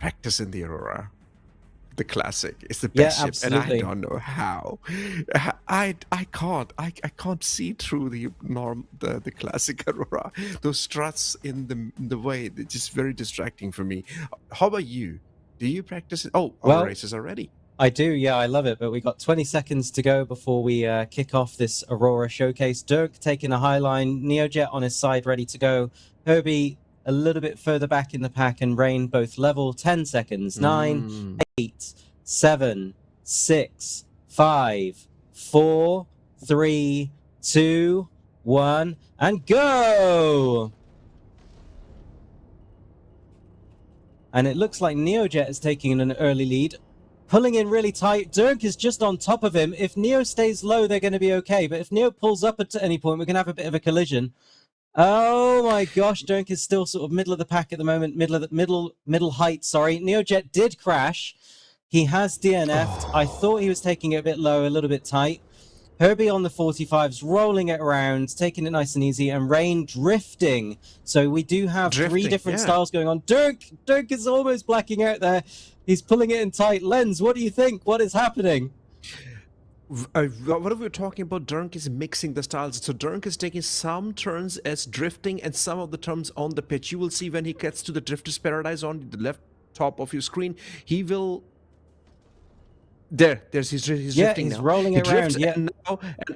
practice in the Aurora. The classic. It's the best ship, absolutely. and I don't know how. I can't see through the classic Aurora. Those struts in the way, they're just very distracting for me. How about you? Do you practice it? Oh, our races are ready. I do, yeah, I love it. But we got 20 seconds to go before we kick off this Aurora showcase. Dirk taking a high line, Neojet on his side, ready to go. Herbie a little bit further back in the pack, and Rain both level. 10 seconds. 9, 8, 7, 6, 5, 4, 3, 2, 1, and go! And it looks like Neojet is taking an early lead, pulling in really tight. Dirk is just on top of him. If Neo stays low, they're going to be okay. But if Neo pulls up at any point, we're going to have a bit of a collision. Oh my gosh, Dirk is still sort of middle of the pack at the moment, middle height, sorry. Neojet did crash. He has DNF'd. I thought he was taking it a bit low, a little bit tight. Herbie on the 45s, rolling it around, taking it nice and easy, and Rain drifting. So we do have three different styles going on. Dirk is almost blacking out there. He's pulling it in tight. Lens, what do you think? What is happening? What we were talking about, Dirk is mixing the styles. So Dirk is taking some turns as drifting and some of the turns on the pitch. You will see when he gets to the Drifter's Paradise on the left top of your screen, he will... He's drifting he's now. rolling it around. Yeah,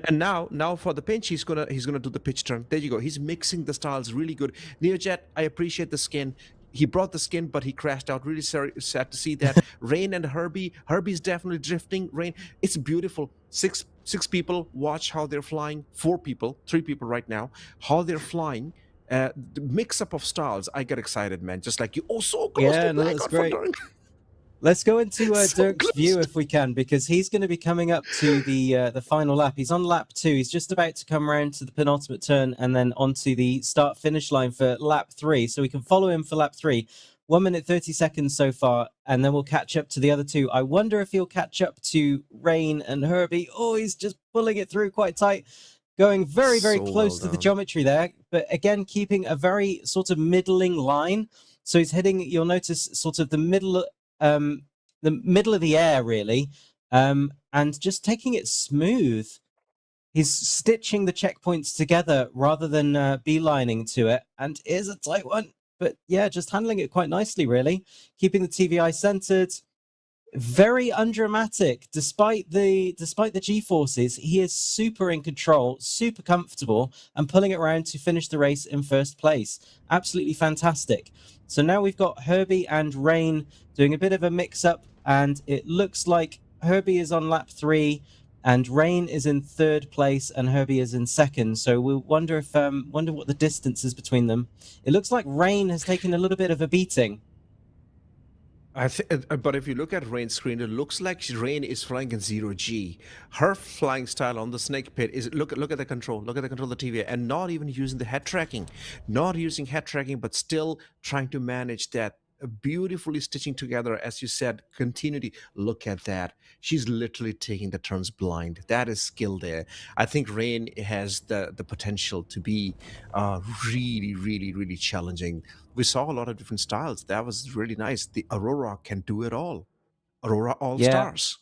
and now for the pinch, he's gonna do the pitch turn. There you go. He's mixing the styles really good. Neojet, I appreciate the skin. He brought the skin, but he crashed out. Really sad to see that. Rain and Herbie's definitely drifting. Rain, it's beautiful. Six people. Watch how they're flying. 3 people right now. How they're flying. The mix-up of styles. I get excited, man. Just like you. Oh, so close to that's great. Dirk. Let's go into So Dirk's close. view if we can, because he's going to be coming up to the final lap. He's on lap 2. He's just about to come around to the penultimate turn and then onto the start-finish line for lap 3. So we can follow him for lap 3. 1 minute 30 seconds so far, and then we'll catch up to the other 2. I wonder if he'll catch up to Rain and Herbie. Oh, he's just pulling it through quite tight. Going very, very close to the geometry there, but again, keeping a very sort of middling line. So he's hitting, you'll notice, sort of the middle of the air, really, and just taking it smooth. He's stitching the checkpoints together rather than beelining to it, and it is a tight one. But yeah, just handling it quite nicely, really. Keeping the TVI centered. Very undramatic, despite the G-forces. He is super in control, super comfortable, and pulling it around to finish the race in first place. Absolutely fantastic. So now we've got Herbie and Rain doing a bit of a mix-up, and it looks like Herbie is on lap 3, and Rain is in 3rd place, and Herbie is in 2nd. So we'll wonder if wonder what the distance is between them. It looks like Rain has taken a little bit of a beating. But if you look at Rain's screen, it looks like Rain is flying in 0G. Her flying style on the snake pit is look at the control, of the TV, and not even using the head tracking, but still trying to manage that, beautifully stitching together, as you said, continuity. Look at that. She's literally taking the turns blind. That is skill there. I think Rain has the potential to be really, really, really challenging. We saw a lot of different styles. That was really nice. The Aurora can do it all. Aurora All Stars.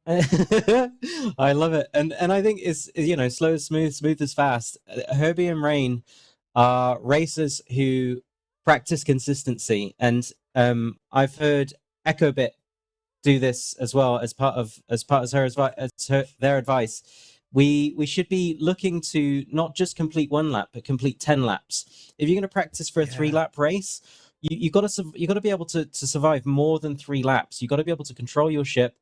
I love it. And I think it's, slow as smooth as fast. Herbie and Rain are racers who practice consistency, and I've heard EchoBit do this as well as part of their advice. We should be looking to not just complete 1 lap, but complete 10 laps. If you're going to practice for a 3-lap race, you got to be able to survive more than 3 laps. You got to be able to control your ship,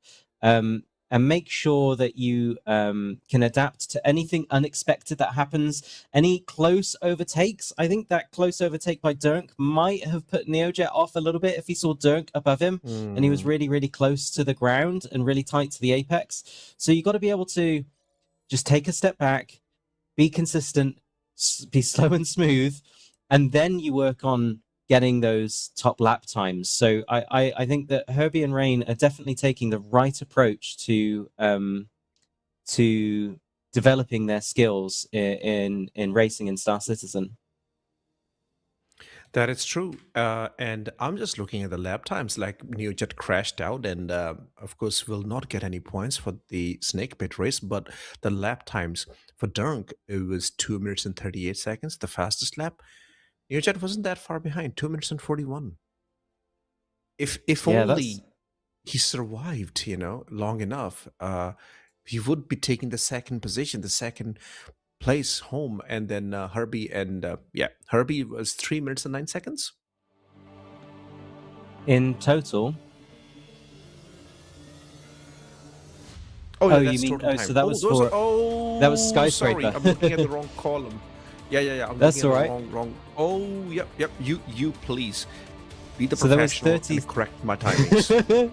and make sure that you can adapt to anything unexpected that happens. Any close overtakes. I think that close overtake by Dirk might have put Neojet off a little bit if he saw Dirk above him and he was really, really close to the ground and really tight to the apex. So you got to be able to just take a step back, be consistent, be slow and smooth, and then you work on getting those top lap times. So I think that Herbie and Rain are definitely taking the right approach to developing their skills in racing in Star Citizen. That is true. And I'm just looking at the lap times, like Neojet crashed out and of course will not get any points for the snake pit race, but the lap times for Dirk, it was 2 minutes and 38 seconds, the fastest lap. Neojet wasn't that far behind, 2 minutes and 41. If only he survived, long enough, he would be taking the 2nd position, the 2nd place home. And then Herbie was 3 minutes and 9 seconds. In total. Oh, yeah, Oh, you that's mean- total oh, time. so that was those for- are, oh, that was sorry, Skyscraper. I'm looking at the wrong column. Yeah. I'm That's looking at all the wrong. Oh, yep. You please be the So there was professional 30 and correct my timings.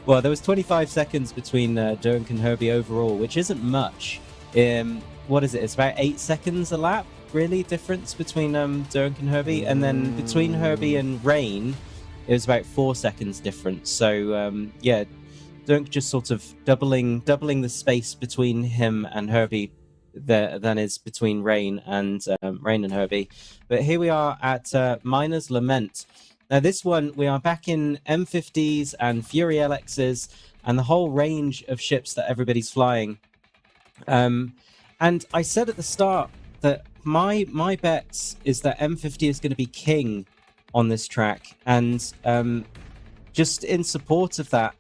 Well, there was 25 seconds between Dunk and Herbie overall, which isn't much. What is it? It's about 8 seconds a lap, really, difference between Dunk and Herbie. And then between Herbie and Rain, it was about 4 seconds difference. So, yeah, Dunk just sort of doubling the space between him and Herbie than is between Rain and Herbie. But here we are at Miner's Lament. Now, this one, we are back in M50s and Fury LXs and the whole range of ships that everybody's flying. And I said at the start that my bets is that M50 is going to be king on this track. And just in support of that,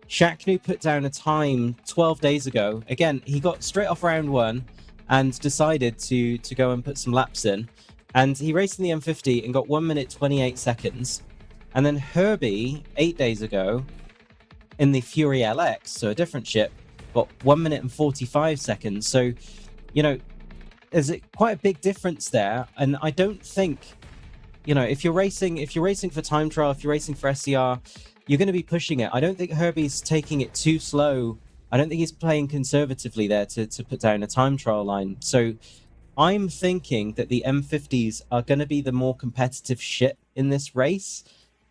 Shaknu put down a time 12 days ago. Again, he got straight off round 1 and decided to go and put some laps in. And he raced in the M50 and got 1 minute 28 seconds. And then Herbie, 8 days ago, in the Fury LX, so a different ship, got 1 minute and 45 seconds. So, you know, there's quite a big difference there. And I don't think, you know, if you're racing for time trial, if you're racing for SCR, you're going to be pushing it. I don't think Herbie's taking it too slow. I don't think he's playing conservatively there to put down a time trial line. So I'm thinking that the M50s are going to be the more competitive ship in this race.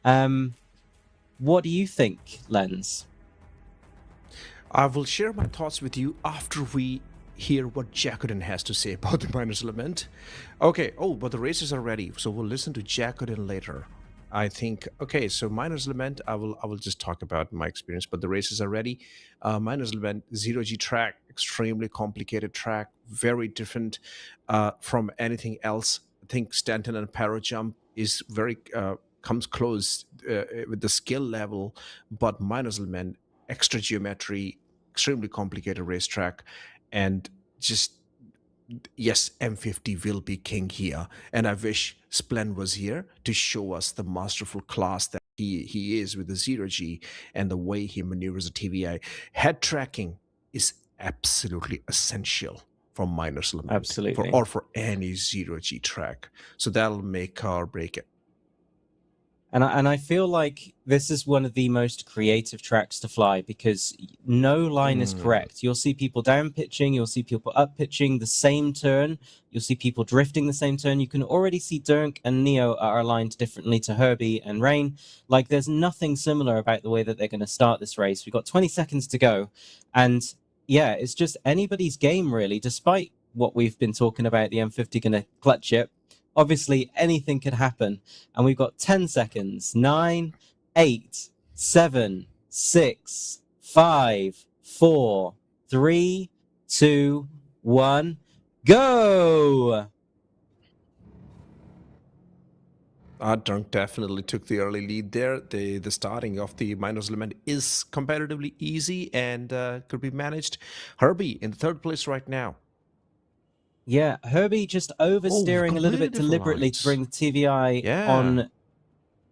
What do you think, Lens? I will share my thoughts with you after we hear what Jacodin has to say about the Miner's Lament. Okay, but the races are ready, so we'll listen to Jacodin later. I think, okay, so Miner's Lament, I will just talk about my experience, but the races are ready. Miner's Lament, 0G track, extremely complicated track, very different from anything else. I think Stanton and Pyro jump is very, comes close with the skill level, but Miner's Lament, extra geometry, extremely complicated racetrack, and just, yes, M50 will be king here. And I wish Splen was here to show us the masterful class that he is with the 0G and the way he maneuvers a TVI. Head tracking is absolutely essential for Miner's Lament. Absolutely. Or for any 0G track. So that'll make or break it. And I feel like this is one of the most creative tracks to fly because no line is correct. You'll see people down pitching, you'll see people up pitching the same turn, you'll see people drifting the same turn. You can already see Dunk and Neo are aligned differently to Herbie and Rain. Like, there's nothing similar about the way that they're going to start this race. We've got 20 seconds to go. And yeah, it's just anybody's game, really, despite what we've been talking about, the M50 going to clutch it. Obviously, anything could happen. And we've got 10 seconds. 9, 8, 7, 6, 5, 4, 3, 2, 1, go! Dunk definitely took the early lead there. The starting of the Miner's Lament is comparatively easy and could be managed. Herbie in third place right now. Yeah, Herbie just oversteering a little bit deliberately to bring the TVI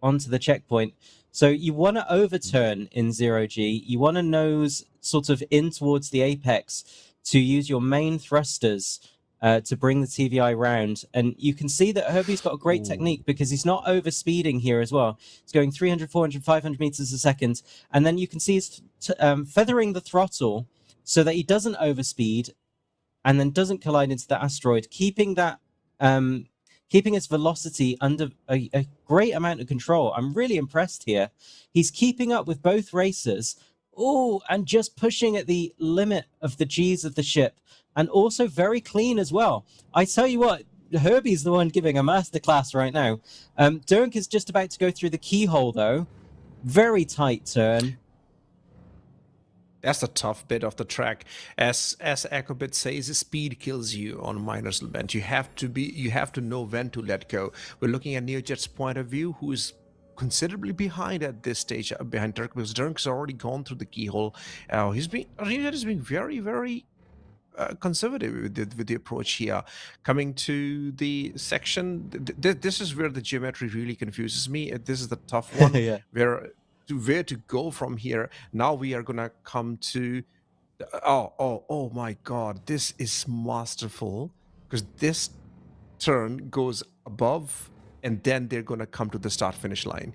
onto the checkpoint. So you want to overturn in 0G. You want to nose sort of in towards the apex to use your main thrusters to bring the TVI round. And you can see that Herbie's got a great technique because he's not overspeeding here as well. He's going 300, 400, 500 meters a second. And then you can see he's feathering the throttle so that he doesn't overspeed and then doesn't collide into the asteroid, keeping that, keeping its velocity under a great amount of control. I'm really impressed here. He's keeping up with both racers, and just pushing at the limit of the Gs of the ship, and also very clean as well. I tell you what, Herbie's the one giving a masterclass right now. Dunk is just about to go through the keyhole, though. Very tight turn. That's the tough bit of the track. As Ecobit says, speed kills you on Miner's Lament. You have to know when to let go. We're looking at NeoJet's point of view, who is considerably behind at this stage, behind Dirk, because Dirk's already gone through the keyhole. NeoJet is being very, very conservative with the approach here. Coming to the section, this is where the geometry really confuses me. This is the tough one. Yeah. Where to go from here. Now we are gonna come to Oh my God! This is masterful because this turn goes above, and then they're gonna come to the start finish line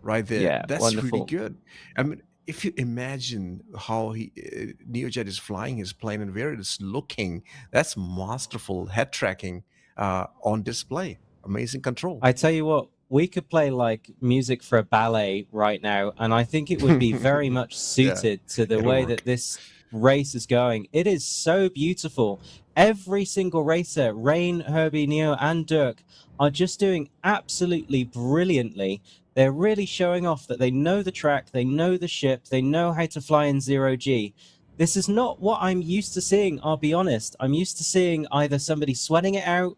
right there. Yeah, That's really wonderful. good. I mean, if you imagine how Neojet is flying his plane and where it is looking, that's masterful head tracking on display. Amazing control. I tell you what, we could play like music for a ballet right now, and I think it would be very much suited to the it'll way work. that this race is going. It is so beautiful. Every single racer, Rain, Herbie, Neo, and Dirk, are just doing absolutely brilliantly. They're really showing off that they know the track, they know the ship, they know how to fly in 0G. This is not what I'm used to seeing, I'll be honest. I'm used to seeing either somebody sweating it out,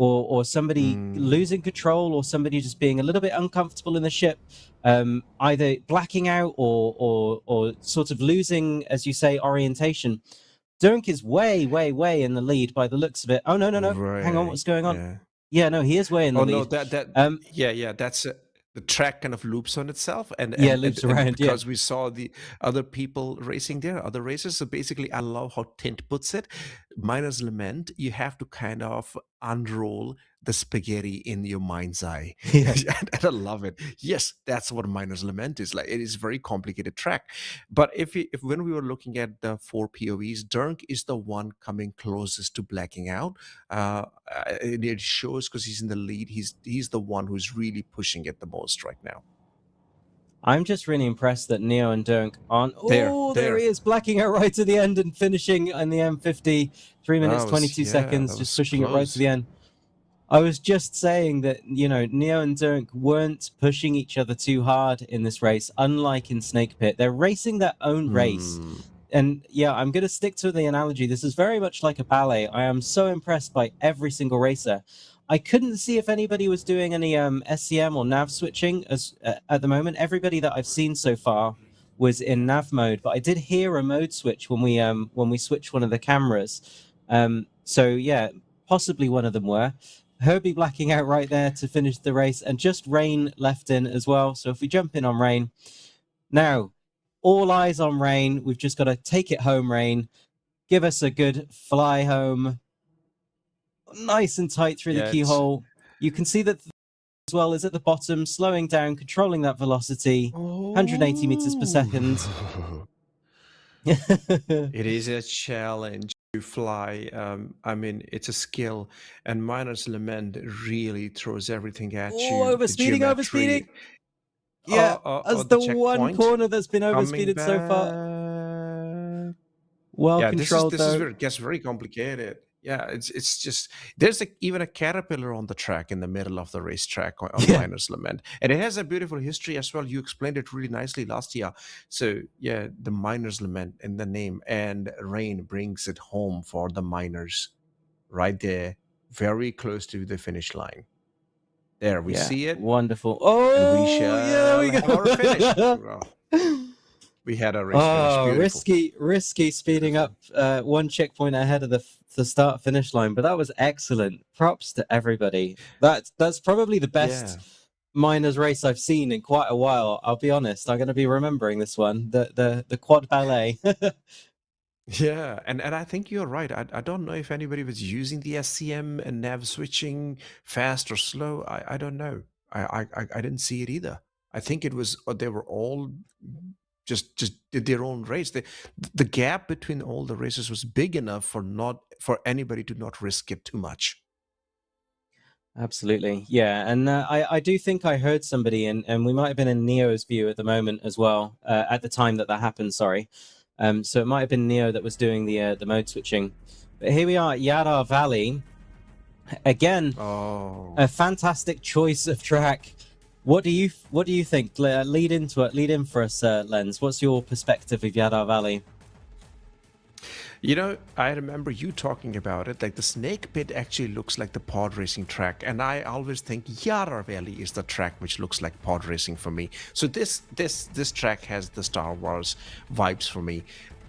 or somebody losing control, or somebody just being a little bit uncomfortable in the ship, either blacking out or sort of losing, as you say, orientation. Dunk is way in the lead by the looks of it. Oh no, hang on, what's going on? Yeah, no, he is way in the Oh lead. no, yeah, that's the track kind of loops on itself, and loops around, because we saw the other people racing there, other racers. So basically, I love how Tint puts it. Miner's Lament, you have to kind of unroll the spaghetti in your mind's eye. Yeah. And I love it. Yes, that's what Miner's Lament is like. It is a very complicated track. But if when we were looking at the 4 POVs, Dunk is the one coming closest to blacking out. And it shows because he's in the lead. He's the one who's really pushing it the most right now. I'm just really impressed that Neo and Dunk aren't. There he is, blacking out right to the end and finishing in the M50. 3 minutes, 22 seconds, just pushing it right to the end. I was just saying that, Neo and Dunk weren't pushing each other too hard in this race, unlike in Snake Pit. They're racing their own race. And yeah, I'm going to stick to the analogy. This is very much like a ballet. I am so impressed by every single racer. I couldn't see if anybody was doing any SCM or nav switching at the moment. Everybody that I've seen so far was in nav mode, but I did hear a mode switch when we switched one of the cameras. So yeah, possibly one of them were. Herbie blacking out right there to finish the race, and just Rain left in as well. So if we jump in on Rain now, all eyes on Rain. We've just got to take it home, Rain. Give us a good fly home. Nice and tight through the keyhole. You can see that as well is at the bottom, slowing down, controlling that velocity, 180 meters per second. It is a challenge to fly. I mean, it's a skill, and Miner's Lament really throws everything at you. Overspeeding. Yeah, as the one corner that's been overspeeded so far. Well controlled, this is where it gets very complicated. Yeah, it's just there's even a caterpillar on the track in the middle of the racetrack on Miner's Lament, and it has a beautiful history as well. You explained it really nicely last year. So yeah, the Miner's Lament in the name, and Rain brings it home for the miners, right there, very close to the finish line. There we see it. Wonderful. Oh, and we have our finish. We had a race finish. Risky speeding up one checkpoint ahead of the start finish line, but that was excellent. Props to everybody. That's probably the best miners race I've seen in quite a while. I'll be honest. I'm going to be remembering this one, the quad ballet. Yeah, and I think you're right. I don't know if anybody was using the SCM and nav switching fast or slow. I don't know. I didn't see it either. I think it was they were all just did their own race. The gap between all the races was big enough for anybody to not risk it too much. Absolutely, yeah, and I do think I heard somebody, and we might have been in Neo's view at the moment as well at the time that happened. Sorry. So it might have been Neo that was doing the mode switching. But here we are at Yadar Valley. Again, a fantastic choice of track. What do you think? Lead into it. Lead in for us, Lens. What's your perspective of Yadar Valley? You know, I remember you talking about it. Like the Snake Pit actually looks like the pod racing track, and I always think Yadar Valley is the track which looks like pod racing for me. So this track has the Star Wars vibes for me.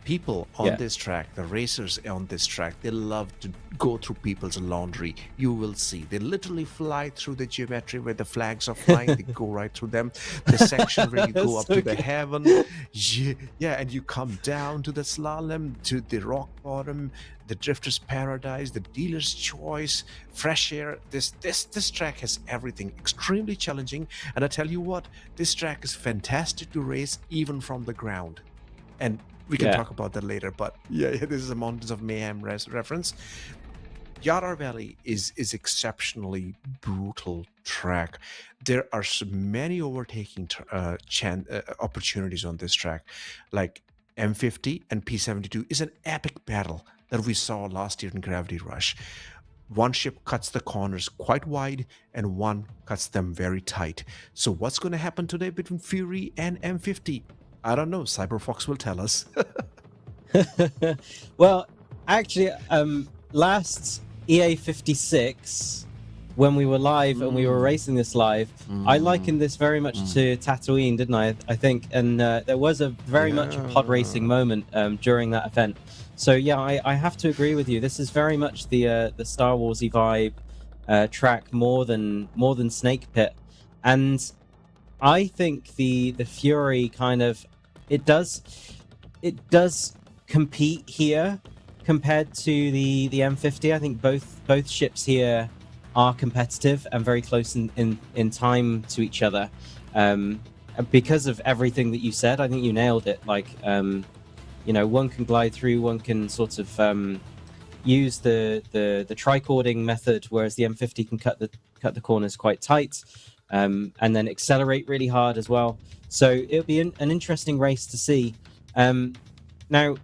People on this track, the racers on this track, they love to go through people's laundry. You will see. They literally fly through the geometry where the flags are flying. They go right through them. The section where you go up to the heaven. Yeah, and you come down to the slalom, to the rock bottom, the drifter's paradise, the dealer's choice, fresh air. This track has everything. Extremely challenging. And I tell you what, this track is fantastic to race even from the ground. And we can talk about that later, but yeah, this is a Mountains of Mayhem reference. Yadar Valley is exceptionally brutal track. There are so many overtaking opportunities on this track. Like M50 and P72 is an epic battle that we saw last year in Gravity Rush. One ship cuts the corners quite wide and one cuts them very tight. So what's going to happen today between Fury and M50? I don't know. Cyberfox will tell us. Well, actually, last EA56, when we were live and we were racing this live, I likened this very much to Tatooine, didn't I? I think, and there was a very much a pod racing moment during that event. So yeah, I have to agree with you. This is very much the Star Warsy vibe track more than Snake Pit, and I think the Fury kind of it does compete here compared to the M50. I think both ships here are competitive and very close in time to each other. Because of everything that you said, I think you nailed it. Like one can glide through, one can sort of use the tricording method, whereas the M50 can cut the corners quite tight. And then accelerate really hard as well. So it'll be an interesting race to see. Now,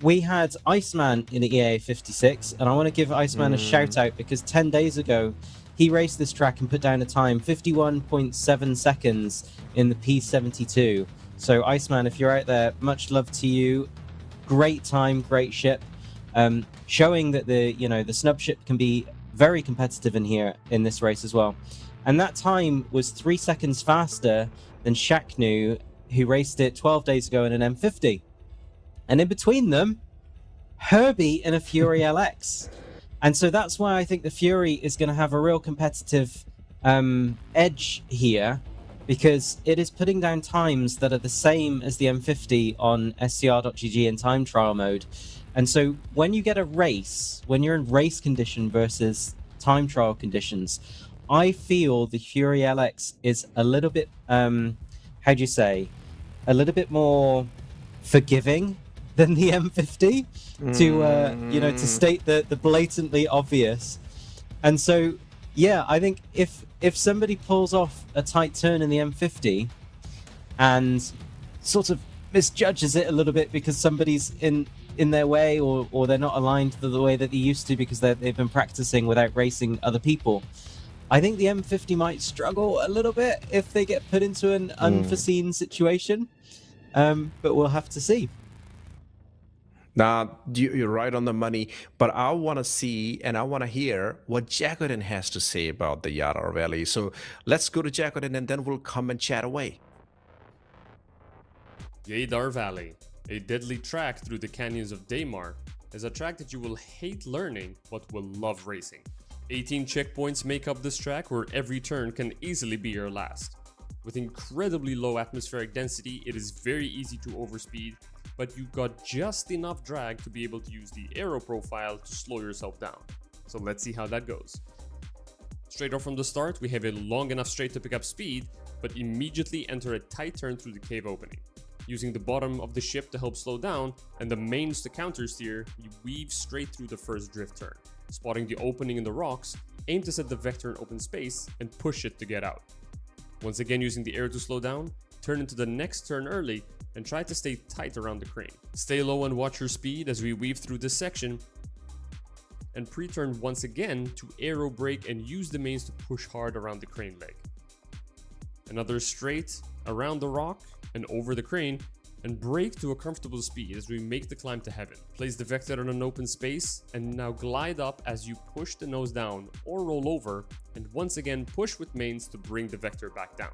we had Iceman in the EA56, and I want to give Iceman a shout out because 10 days ago, he raced this track and put down a time 51.7 seconds in the P72. So Iceman, if you're out there, much love to you. Great time, great ship. Showing that the snub ship can be very competitive in this race as well. And that time was 3 seconds faster than Shaknu, who raced it 12 days ago in an M50. And in between them, Herbie in a Fury LX. And so that's why I think the Fury is going to have a real competitive edge here, because it is putting down times that are the same as the M50 on SCR.GG in time trial mode. And so when you get a race, when you're in race condition versus time trial conditions, I feel the Fury LX is a little bit, a little bit more forgiving than the M50 to state the blatantly obvious. And so, yeah, I think if somebody pulls off a tight turn in the M50 and sort of misjudges it a little bit because somebody's in their way or they're not aligned to the way that they used to because they've been practicing without racing other people, I think the M50 might struggle a little bit if they get put into an unforeseen situation, but we'll have to see. Now, you're right on the money, but I want to see and I want to hear what Jacodin has to say about the Yadar Valley. So let's go to Jacodin and then we'll come and chat away. Yadar Valley, a deadly track through the canyons of Daymar, is a track that you will hate learning but will love racing. 18 checkpoints make up this track where every turn can easily be your last. With incredibly low atmospheric density, it is very easy to overspeed, but you've got just enough drag to be able to use the aero profile to slow yourself down. So let's see how that goes. Straight off from the start, we have a long enough straight to pick up speed, but immediately enter a tight turn through the cave opening. Using the bottom of the ship to help slow down and the mains to counter steer, you weave straight through the first drift turn. Spotting the opening in the rocks, aim to set the vector in open space and push it to get out. Once again using the air to slow down, turn into the next turn early and try to stay tight around the crane. Stay low and watch your speed as we weave through this section, and pre-turn once again to aero brake and use the mains to push hard around the crane leg. Another straight around the rock and over the crane, and brake to a comfortable speed as we make the climb to heaven. Place the vector in an open space and now glide up as you push the nose down or roll over, and once again push with mains to bring the vector back down.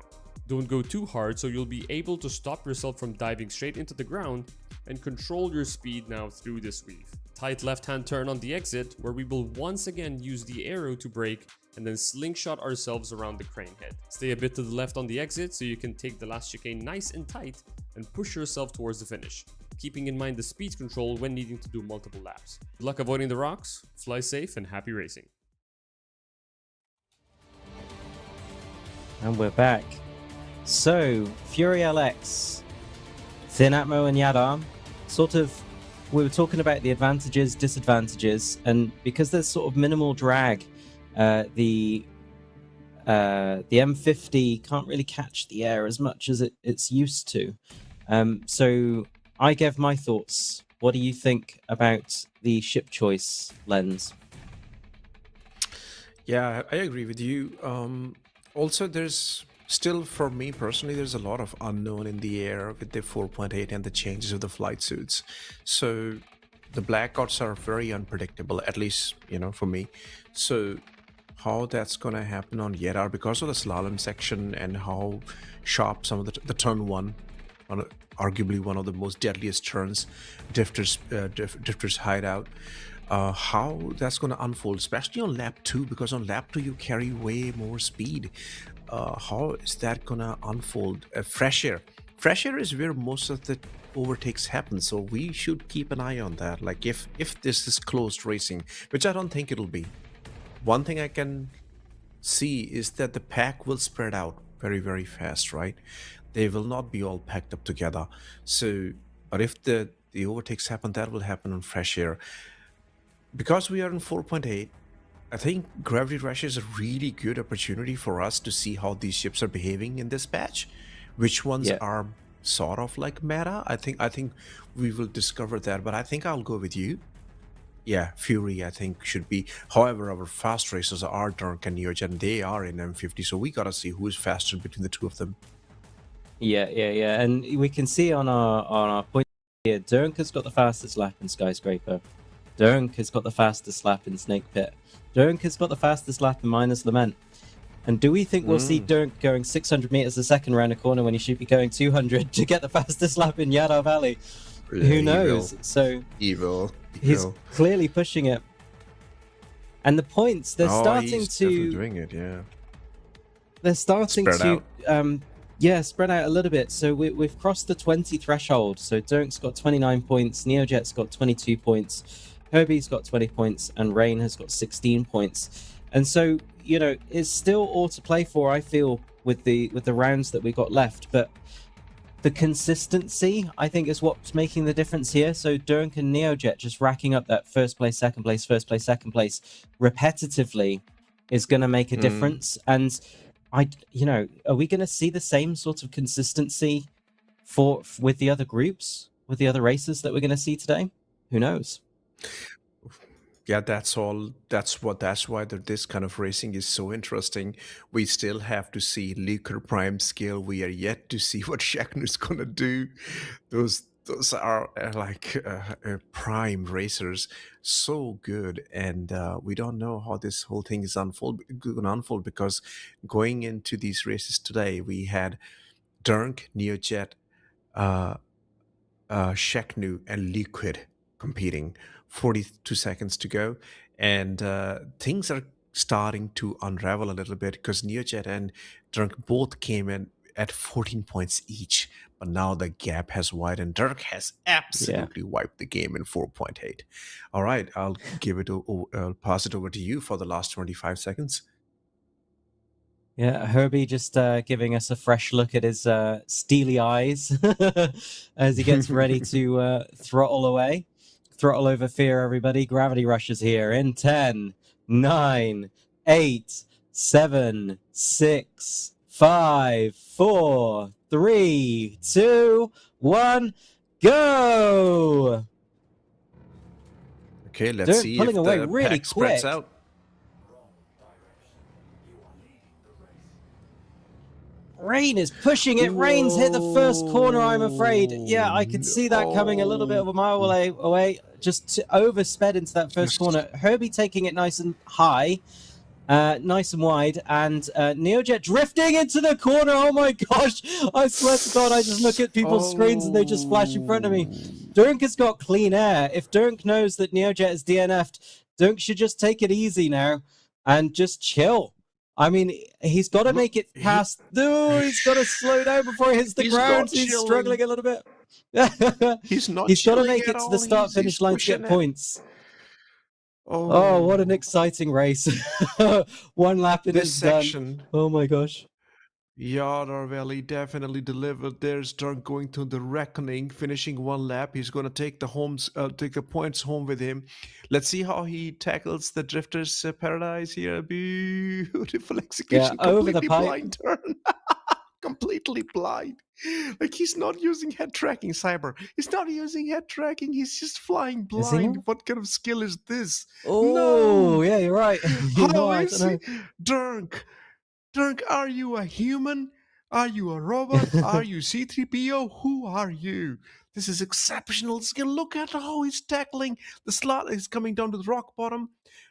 Don't go too hard, so you'll be able to stop yourself from diving straight into the ground and control your speed now through this weave. Tight left-hand turn on the exit, where we will once again use the arrow to brake and then slingshot ourselves around the crane head. Stay a bit to the left on the exit so you can take the last chicane nice and tight and push yourself towards the finish, keeping in mind the speed control when needing to do multiple laps. Good luck avoiding the rocks, fly safe, and happy racing. And we're back. So, Fury LX, Thin Atmo and Yadar, sort of, we were talking about the advantages, disadvantages, and because there's sort of minimal drag, the M50 can't really catch the air as much as it's used to. So I gave my thoughts. What do you think about the ship choice, Lens? Yeah, I agree with you. Also, there's still, for me personally, there's a lot of unknown in the air with the 4.8 and the changes of the flight suits. So the blackouts are very unpredictable, at least, for me. So how that's going to happen on Yadar because of the slalom section and how sharp some of the turn one, arguably one of the most deadliest turns, drifters hideout, how that's going to unfold, especially on lap 2, because on lap 2 you carry way more speed. How is that going to unfold? Fresh air is where most of the overtakes happen, so we should keep an eye on that. Like if this is closed racing, which I don't think it'll be, one thing I can see is that the pack will spread out very, very fast, right? They will not be all packed up together. So, but if the overtakes happen, that will happen on fresh air. Because we are in 4.8, I think Gravity Rush is a really good opportunity for us to see how these ships are behaving in this patch. Which ones are sort of like meta. I think we will discover that, but I think I'll go with you. Yeah, Fury, I think, should be. However, our fast racers are Dirk and Neogen. They are in M50, so we gotta see who is faster between the two of them. Yeah. And we can see on our point here, Dirk has got the fastest lap in Skyscraper. Dirk has got the fastest lap in Snake Pit. Dirk has got the fastest lap in Miners Lament. And do we think we'll see Dirk going 600 meters a second around a corner when he should be going 200 to get the fastest lap in Yadar Valley? Yeah, who knows? So evil. He's clearly pushing it. And the points, they're starting he's to doing it, yeah. They're starting spread out. Spread out a little bit. So we've crossed the 20 threshold. So Dirk's got 29 points, Neojet's got 22 points, Herbie's got 20 points, and Rain has got 16 points. And so, it's still all to play for, I feel, with the rounds that we got left. But the consistency, I think, is what's making the difference here. So Dirk and Neojet just racking up that first place, second place, first place, second place repetitively is going to make a difference. And are we going to see the same sort of consistency with the other groups, with the other races that we're going to see today? Who knows? Yeah, that's all. That's why this kind of racing is so interesting. We still have to see Liquor Prime scale. We are yet to see what Shaknu's gonna do. Those are prime racers, so good, and we don't know how this whole thing is gonna unfold, because going into these races today, we had Dirk, Neojet, Shaknu, and Liquid competing. 42 seconds to go, and things are starting to unravel a little bit, because Neojet and Dirk both came in at 14 points each, but now the gap has widened. Dirk has absolutely wiped the game in 4.8. All right, I'll pass it over to you for the last 25 seconds. Yeah, Herbie just giving us a fresh look at his steely eyes as he gets ready to throttle away. Throttle over fear, everybody. Gravity Rush is here in 10, 9, 8, 7, 6, 5, 4, 3, 2, 1, go! Okay, let's see pulling if away the really pack spreads quick. out. Rain is pushing it. Rain's hit the first corner, I'm afraid. Yeah, I could see that coming a little bit of a mile away. Just oversped into that first corner. Herbie taking it nice and high. nice and wide, and Neojet drifting into the corner. Oh my gosh! I swear to God, I just look at people's screens and they just flash in front of me. Dunk has got clean air. If Dunk knows that Neojet is DNF'd, Dunk should just take it easy now and just chill. I mean, he's got to make it past. He's got to slow down before he hits the ground. He's struggling a little bit. He's not. He's got to make at it to all. the start-finish line to get pushing it. points. Oh, what an exciting race. One lap and this it's section. done. Oh my gosh. Yadar Valley definitely delivered. There's Dunk going to the reckoning, finishing one lap. He's going to take the points home with him. Let's see how he tackles the Drifter's Paradise here. Beautiful execution. Yeah, over the completely pipe. blind turn. Completely blind. Like, he's not using head tracking, Sabre. He's not using head tracking. He's just flying Is he blind. not? What kind of skill is this? Oh, No. yeah, you're right. How I is don't he? Dunk, are you a human? Are you a robot? Are you C-3PO? Who are you? This is exceptional skill. Look at how he's tackling. The slot is coming down to the rock bottom.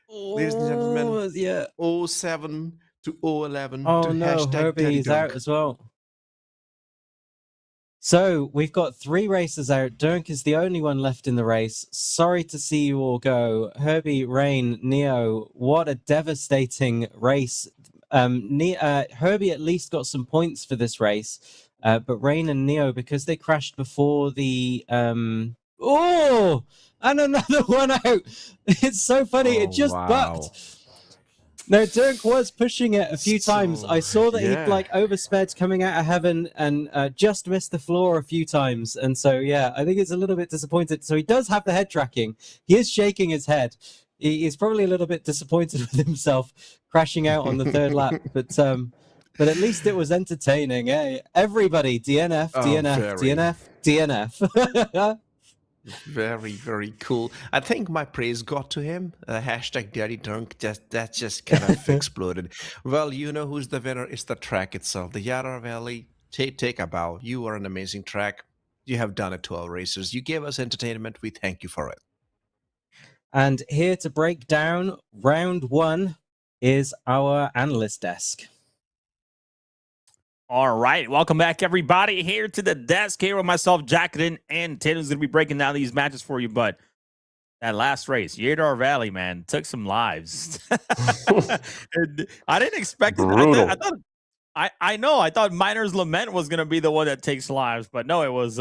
Ladies and gentlemen, yeah. 07 to 011 Oh to no, hashtag Daddy Herbie's out Dunk. as well. So we've got 3 racers out. Dunk is the only one left in the race. Sorry to see you all go. Herbie, Rain, Neo, what a devastating race. Herbie at least got some points for this race, but Rain and Neo, because they crashed before the and another one out. It's so funny. It just bucked. Now, Dunk was pushing it a few times. I saw that he'd oversped coming out of heaven and just missed the floor a few times. And so, yeah, I think it's a little bit disappointed. So he does have the head tracking. He is shaking his head. He's probably a little bit disappointed with himself crashing out on the 3rd lap. But at least it was entertaining. Eh? Everybody, DNF, DNF, DNF, DNF. Very, very cool. I think my praise got to him. Hashtag Daddy Dunk, that just kind of exploded. Well, you know who's the winner? It's the track itself. The Yadar Valley, take a bow. You are an amazing track. You have done it to our racers. You gave us entertainment. We thank you for it. And here to break down round 1 is our analyst desk. All right, welcome back, everybody, here to the desk here with myself, Jacqueline, and Tatum's going to be breaking down these matches for you. But that last race, Yadar Valley, man, took some lives. I didn't expect it. I know. I thought Miner's Lament was going to be the one that takes lives, but no, it was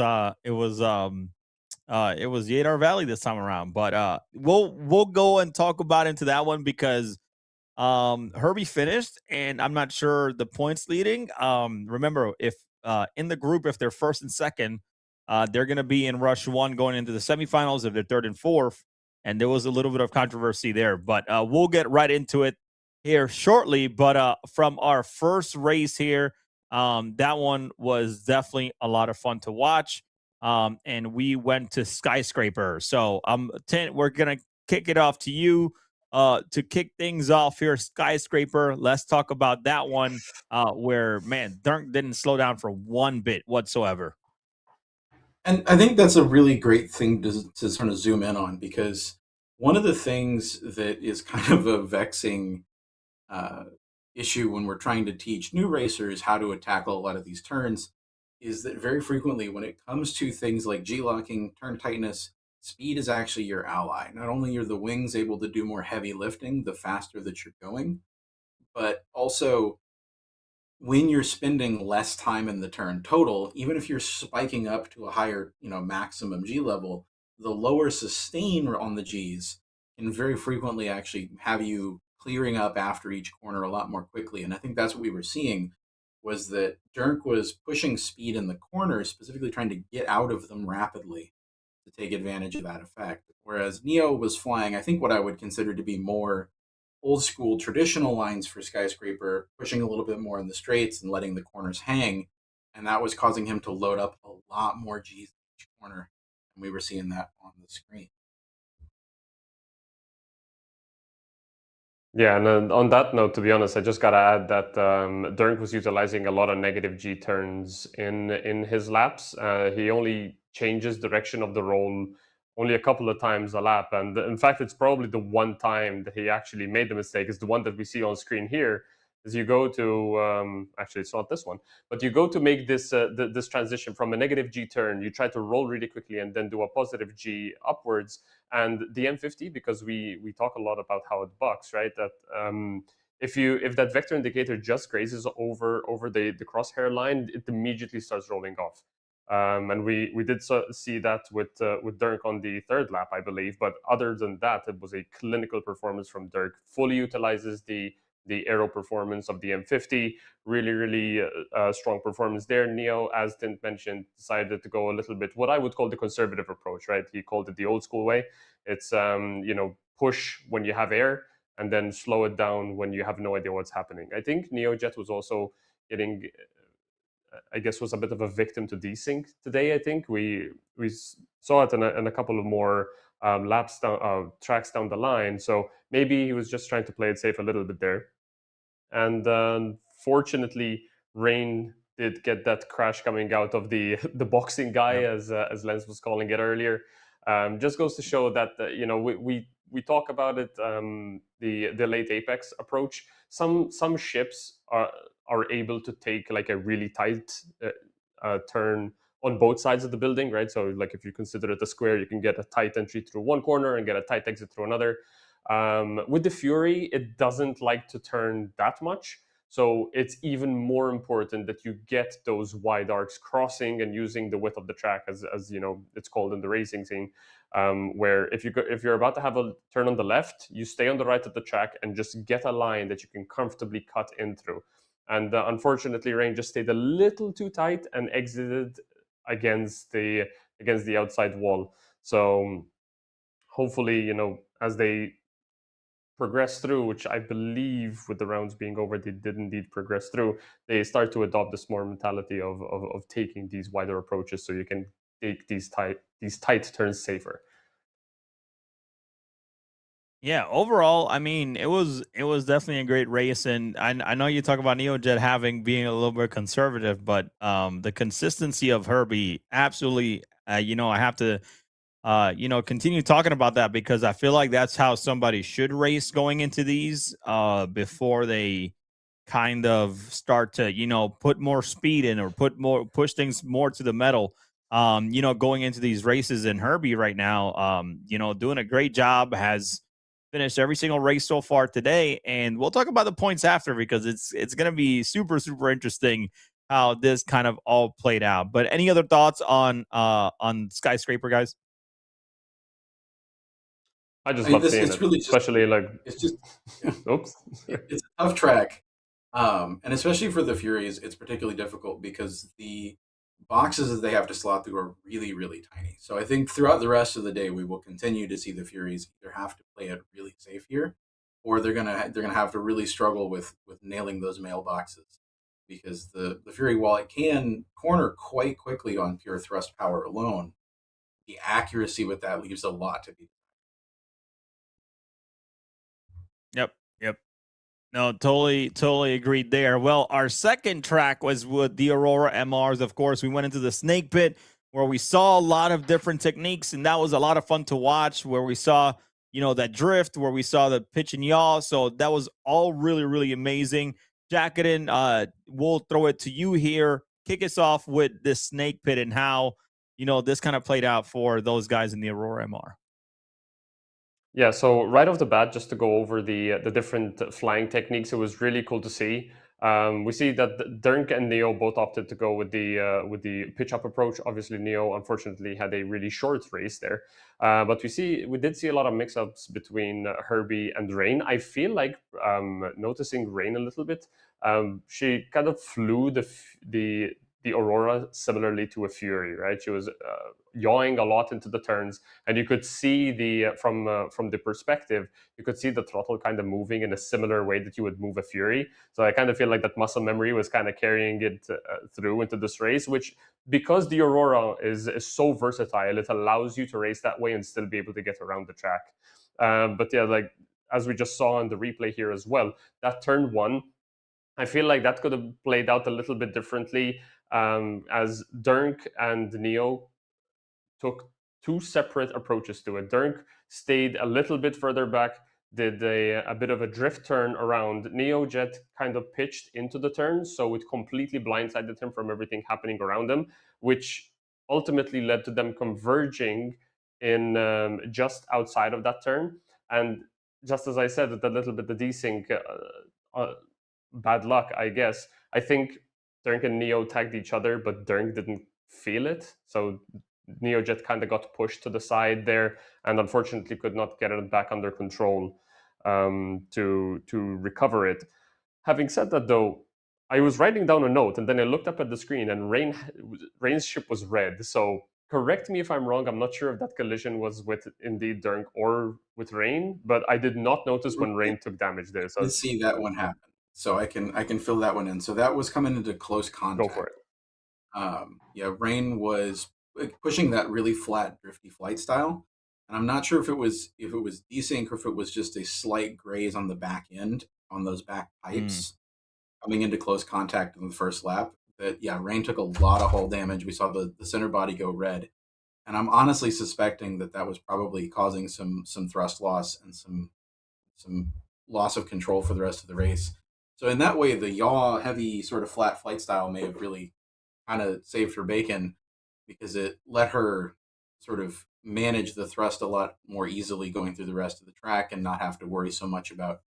Yadar Valley this time around. But we'll go and talk about into that one because Herbie finished, and I'm not sure the points leading. Remember, if in the group, if they're 1st and 2nd, they're going to be in rush 1 going into the semifinals. If they're 3rd and 4th, and there was a little bit of controversy there, but we'll get right into it here shortly. But from our first race here, that one was definitely a lot of fun to watch. And we went to Skyscraper. So we're going to kick it off to you. To kick things off here, Skyscraper, let's talk about that one where, man, Dunk didn't slow down for one bit whatsoever. And I think that's a really great thing to sort of zoom in on, because one of the things that is kind of a vexing issue when we're trying to teach new racers how to tackle a lot of these turns is that very frequently when it comes to things like G-locking, turn tightness, speed is actually your ally. Not only are the wings able to do more heavy lifting the faster that you're going, but also when you're spending less time in the turn total, even if you're spiking up to a higher, maximum G level, the lower sustain on the Gs can very frequently actually have you clearing up after each corner a lot more quickly. And I think that's what we were seeing, was that Dunk was pushing speed in the corners, specifically trying to get out of them rapidly to take advantage of that effect. Whereas Neo was flying, I think, what I would consider to be more old school traditional lines for Skyscraper, pushing a little bit more in the straights and letting the corners hang. And that was causing him to load up a lot more Gs in each corner. And we were seeing that on the screen. Yeah, and on that note, to be honest, I just got to add that Dunk was utilizing a lot of negative G turns in his laps. He only changes direction of the roll only a couple of times a lap. And in fact, it's probably the one time that he actually made the mistake is the one that we see on screen here. As you go to, actually, it's not this one, but you go to make this this transition from a negative G turn. You try to roll really quickly and then do a positive G upwards. And the M50, because we talk a lot about how it bucks, right? That if that vector indicator just grazes over the crosshair line, it immediately starts rolling off. And we did see that with Dirk on the third lap, I believe. But other than that, it was a clinical performance from Dirk. Fully utilizes the aero performance of the M50. Really strong performance there. Neo, as Tint mentioned, decided to go a little bit what I would call the conservative approach, right? He called it the old school way. It's push when you have air and then slow it down when you have no idea what's happening. I think NeoJet was also getting, I guess, was a bit of a victim to desync today. I think we saw it in a couple of more laps down, tracks down the line. So maybe he was just trying to play it safe a little bit there. And fortunately, Rain did get that crash coming out of the boxing guy, as Lens was calling it earlier. Just goes to show that we talk about it, the late apex approach. Some ships are able to take like a really tight turn on both sides of the building, right? So like if you consider it a square, you can get a tight entry through one corner and get a tight exit through another. With the Fury, it doesn't like to turn that much. So it's even more important that you get those wide arcs crossing and using the width of the track, as you know, it's called in the racing scene, where if you're about to have a turn on the left, you stay on the right of the track and just get a line that you can comfortably cut in through. And unfortunately, Rain just stayed a little too tight and exited against the outside wall. So hopefully, as they progress through, which I believe with the rounds being over, they did indeed progress through, they start to adopt this more mentality of taking these wider approaches so you can take these tight turns safer. Yeah, overall, I mean, it was definitely a great race, and I know you talk about NeoJet being a little bit conservative, but the consistency of Herbie, absolutely, I have to continue talking about that because I feel like that's how somebody should race going into these before they kind of start to, put more speed in or push things more to the metal. Going into these races, and Herbie right now, doing a great job, has finished every single race so far today, and we'll talk about the points after because it's going to be super interesting how this kind of all played out. But any other thoughts on Skyscraper, guys? I just love seeing it, really especially it's just yeah. Oops. It's a tough track, and especially for the Furies, it's particularly difficult because the boxes that they have to slot through are really tiny. So I think throughout the rest of the day, we will continue to see the Furies either have to play it really safe here, or they're gonna have to really struggle with nailing those mailboxes, because the Fury, while it can corner quite quickly on pure thrust power alone, the accuracy with that leaves a lot to be. Yep. No, totally agreed there. Well, our second track was with the Aurora MRs. Of course, we went into the snake pit where we saw a lot of different techniques, and that was a lot of fun to watch, where we saw, that drift, where we saw the pitch and yaw. So that was all really amazing. Jacketin, we'll throw it to you here. Kick us off with this snake pit and how, this kind of played out for those guys in the Aurora MR. Yeah, so right off the bat, just to go over the different flying techniques, it was really cool to see. We see that Dirk and Neo both opted to go with the pitch up approach. Obviously, Neo unfortunately had a really short race there, but we did see a lot of mix-ups between Herbie and Rain. I feel like noticing Rain a little bit. She kind of flew the Aurora similarly to a Fury, right? She was yawing a lot into the turns, and you could see from the perspective, you could see the throttle kind of moving in a similar way that you would move a Fury. So I kind of feel like that muscle memory was kind of carrying it through into this race, which, because the Aurora is so versatile, it allows you to race that way and still be able to get around the track. But yeah, like as we just saw in the replay here as well, that turn one, I feel like that could have played out a little bit differently, as Dirk and Neo took two separate approaches to it. Dirk stayed a little bit further back, did a bit of a drift turn around. NeoJet kind of pitched into the turn, so it completely blindsided him from everything happening around him, which ultimately led to them converging in just outside of that turn. And just as I said, with a little bit the desync, bad luck, I guess. I think Dirk and Neo tagged each other, but Dirk didn't feel it. So NeoJet kind of got pushed to the side there, and unfortunately could not get it back under control to recover it. Having said that, though, I was writing down a note, and then I looked up at the screen, and Rain's ship was red. So correct me if I'm wrong. I'm not sure if that collision was with indeed Dirk or with Rain, but I did not notice when Rain took damage there. So I see that one happen. So I can fill that one in. So that was coming into close contact. Go for it. Yeah, Rain was pushing that really flat, drifty flight style, and I'm not sure if it was desync or if it was just a slight graze on the back end on those back pipes coming into close contact in the first lap. But yeah, Rain took a lot of hull damage. We saw the center body go red, and I'm honestly suspecting that was probably causing some thrust loss and some loss of control for the rest of the race. So in that way, the yaw heavy sort of flat flight style may have really kind of saved her bacon, because it let her sort of manage the thrust a lot more easily going through the rest of the track and not have to worry so much about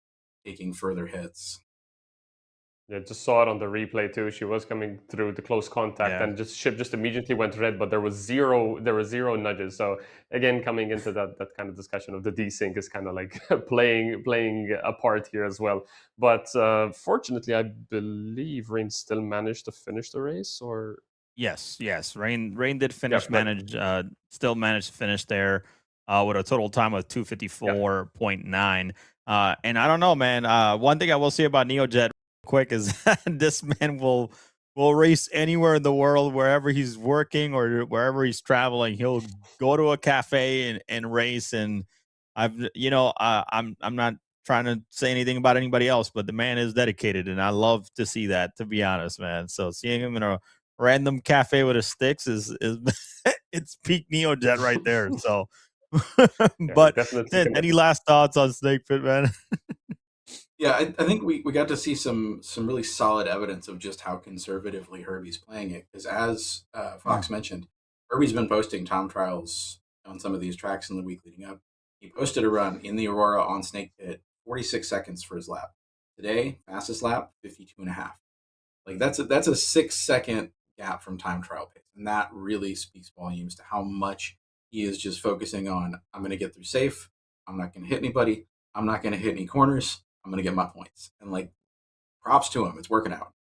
taking further hits. Yeah, just saw it on the replay too. She was coming through the close contact, and ship just immediately went red, but there were zero nudges. So again, coming into that kind of discussion of the desync is kind of like playing a part here as well. But fortunately, I believe Rain still managed to finish the race, or yes, Rain did finish, still managed to finish there with a total time of 2:54.9. And I don't know, man. One thing I will say about NeoJet quick is this man will race anywhere in the world, wherever he's working or wherever he's traveling. He'll go to a cafe and race. And I'm not trying to say anything about anybody else, but the man is dedicated, and I love to see that, to be honest, man. So seeing him in a random cafe with his sticks is it's peak NeoJet right there. So but then, any last thoughts on Snake Pit, man? Yeah, I think we got to see some really solid evidence of just how conservatively Herbie's playing it. Because as Fox mentioned, Herbie's been posting time trials on some of these tracks in the week leading up. He posted a run in the Aurora on Snake Pit, 46 seconds for his lap. Today, fastest lap, 52.5. Like that's a 6-second gap from time trial pace, and that really speaks volumes to how much he is just focusing on, I'm going to get through safe. I'm not going to hit anybody. I'm not going to hit any corners. I'm going to get my points. And like, props to him. It's working out.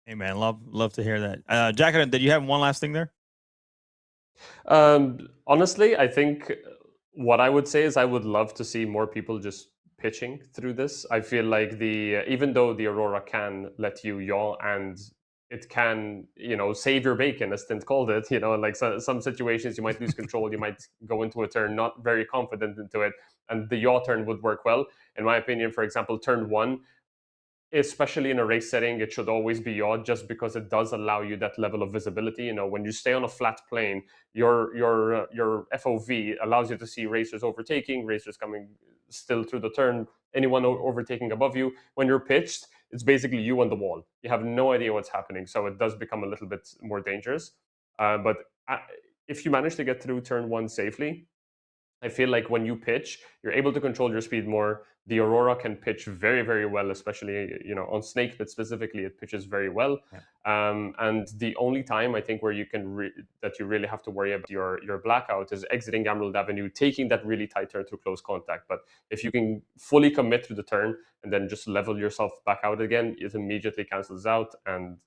Hey, man, love to hear that. Jacqueline, did you have one last thing there? Honestly, I think what I would say is I would love to see more people just pitching through this. I feel like even though the Aurora can let you yaw and it can, save your bacon, as Stint called it, like some situations you might lose control, you might go into a turn not very confident into it, and the yaw turn would work well. In my opinion, for example, turn 1, especially in a race setting, it should always be yaw, just because it does allow you that level of visibility. When you stay on a flat plane, your FOV allows you to see racers overtaking, racers coming still through the turn, anyone overtaking above you. When you're pitched, it's basically you on the wall. You have no idea what's happening, so it does become a little bit more dangerous. But if you manage to get through turn 1 safely, I feel like when you pitch, you're able to control your speed more. The Aurora can pitch very, very well, especially on Snake Pit specifically, it pitches very well. Yeah. And the only time I think where you can that you really have to worry about your blackout is exiting Emerald Avenue, taking that really tight turn through close contact. But if you can fully commit to the turn and then just level yourself back out again, it immediately cancels out. And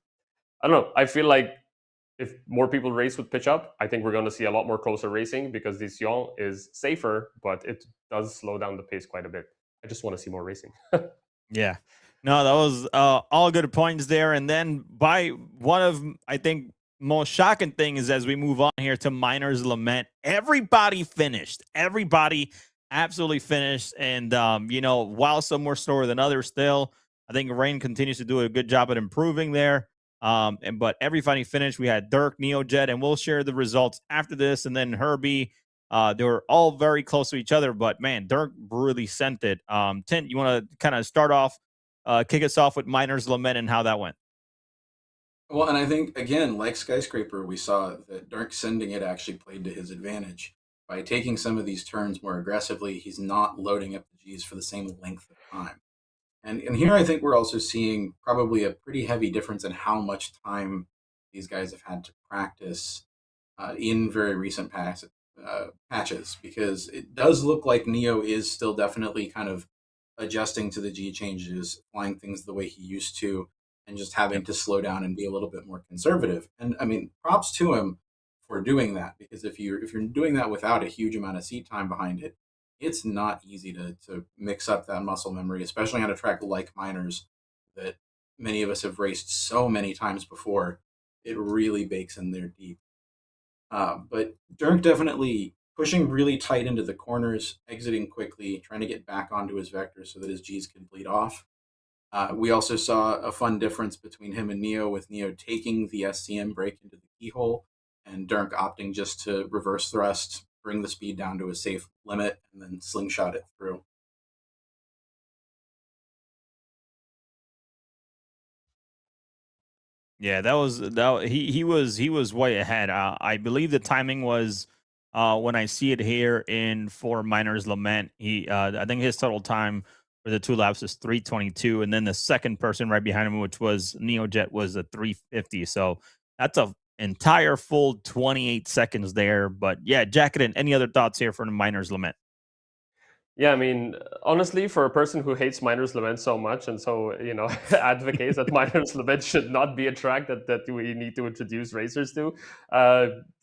I don't know, I feel like if more people race with pitch up, I think we're going to see a lot more closer racing, because this yaw is safer, but it does slow down the pace quite a bit. I just want to see more racing. Yeah. No, that was all good points there. And then by one of, I think, most shocking thing is, as we move on here to Miner's Lament, everybody finished. Everybody absolutely finished. And, while some were slower than others still, I think Rain continues to do a good job at improving there. But every fight he finished, we had Dirk, Neojet, and we'll share the results after this. And then Herbie, they were all very close to each other, but man, Dirk really sent it. Tint, you want to kind of start off, kick us off with Miner's Lament and how that went? Well, and I think, again, like Skyscraper, we saw that Dirk sending it actually played to his advantage. By taking some of these turns more aggressively, he's not loading up the Gs for the same length of time. And here I think we're also seeing probably a pretty heavy difference in how much time these guys have had to practice in very recent patches, because it does look like Neo is still definitely kind of adjusting to the G changes, flying things the way he used to, and just having to slow down and be a little bit more conservative. And I mean, props to him for doing that, because if you're doing that without a huge amount of seat time behind it, it's not easy to mix up that muscle memory, especially on a track like Miners that many of us have raced so many times before. It really bakes in there deep. But Dirk definitely pushing really tight into the corners, exiting quickly, trying to get back onto his vector so that his Gs can bleed off. We also saw a fun difference between him and Neo, with Neo taking the SCM break into the keyhole and Dirk opting just to reverse thrust, bring the speed down to a safe limit, and then slingshot it through. Yeah, he was way ahead. I believe the timing was when I see it here in for Miner's Lament. I think his total time for the 2 laps is 3:22, and then the second person right behind him, which was Neojet, was a 3:50. So that's a entire full 28 seconds there. But yeah, Jacketin, any other thoughts here for the Miner's Lament? Yeah, I mean, honestly, for a person who hates Miner's Lament so much and so, advocates that Miner's Lament should not be a track that we need to introduce racers to,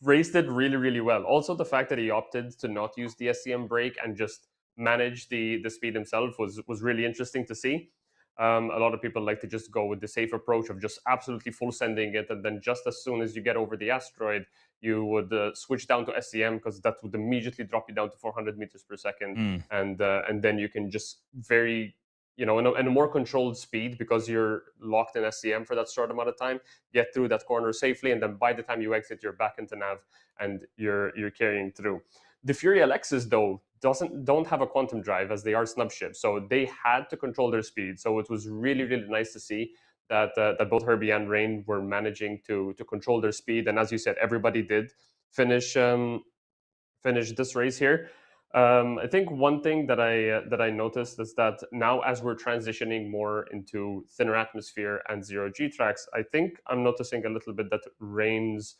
raced it really, really well. Also, the fact that he opted to not use the SCM brake and just manage the speed himself was really interesting to see. A lot of people like to just go with the safe approach of just absolutely full sending it, and then just as soon as you get over the asteroid, you would switch down to SCM, because that would immediately drop you down to 400 meters per second, and then you can just very, in a more controlled speed, because you're locked in SCM for that short amount of time, get through that corner safely, and then by the time you exit, you're back into nav and you're carrying through. The Fury LXs, though, don't have a quantum drive, as they are snub ships, so they had to control their speed. So it was really, really nice to see that both Herbie and Rain were managing to control their speed. And as you said, everybody did finish this race here. I think one thing that I noticed is that now, as we're transitioning more into thinner atmosphere and zero G tracks, I think I'm noticing a little bit that Rain's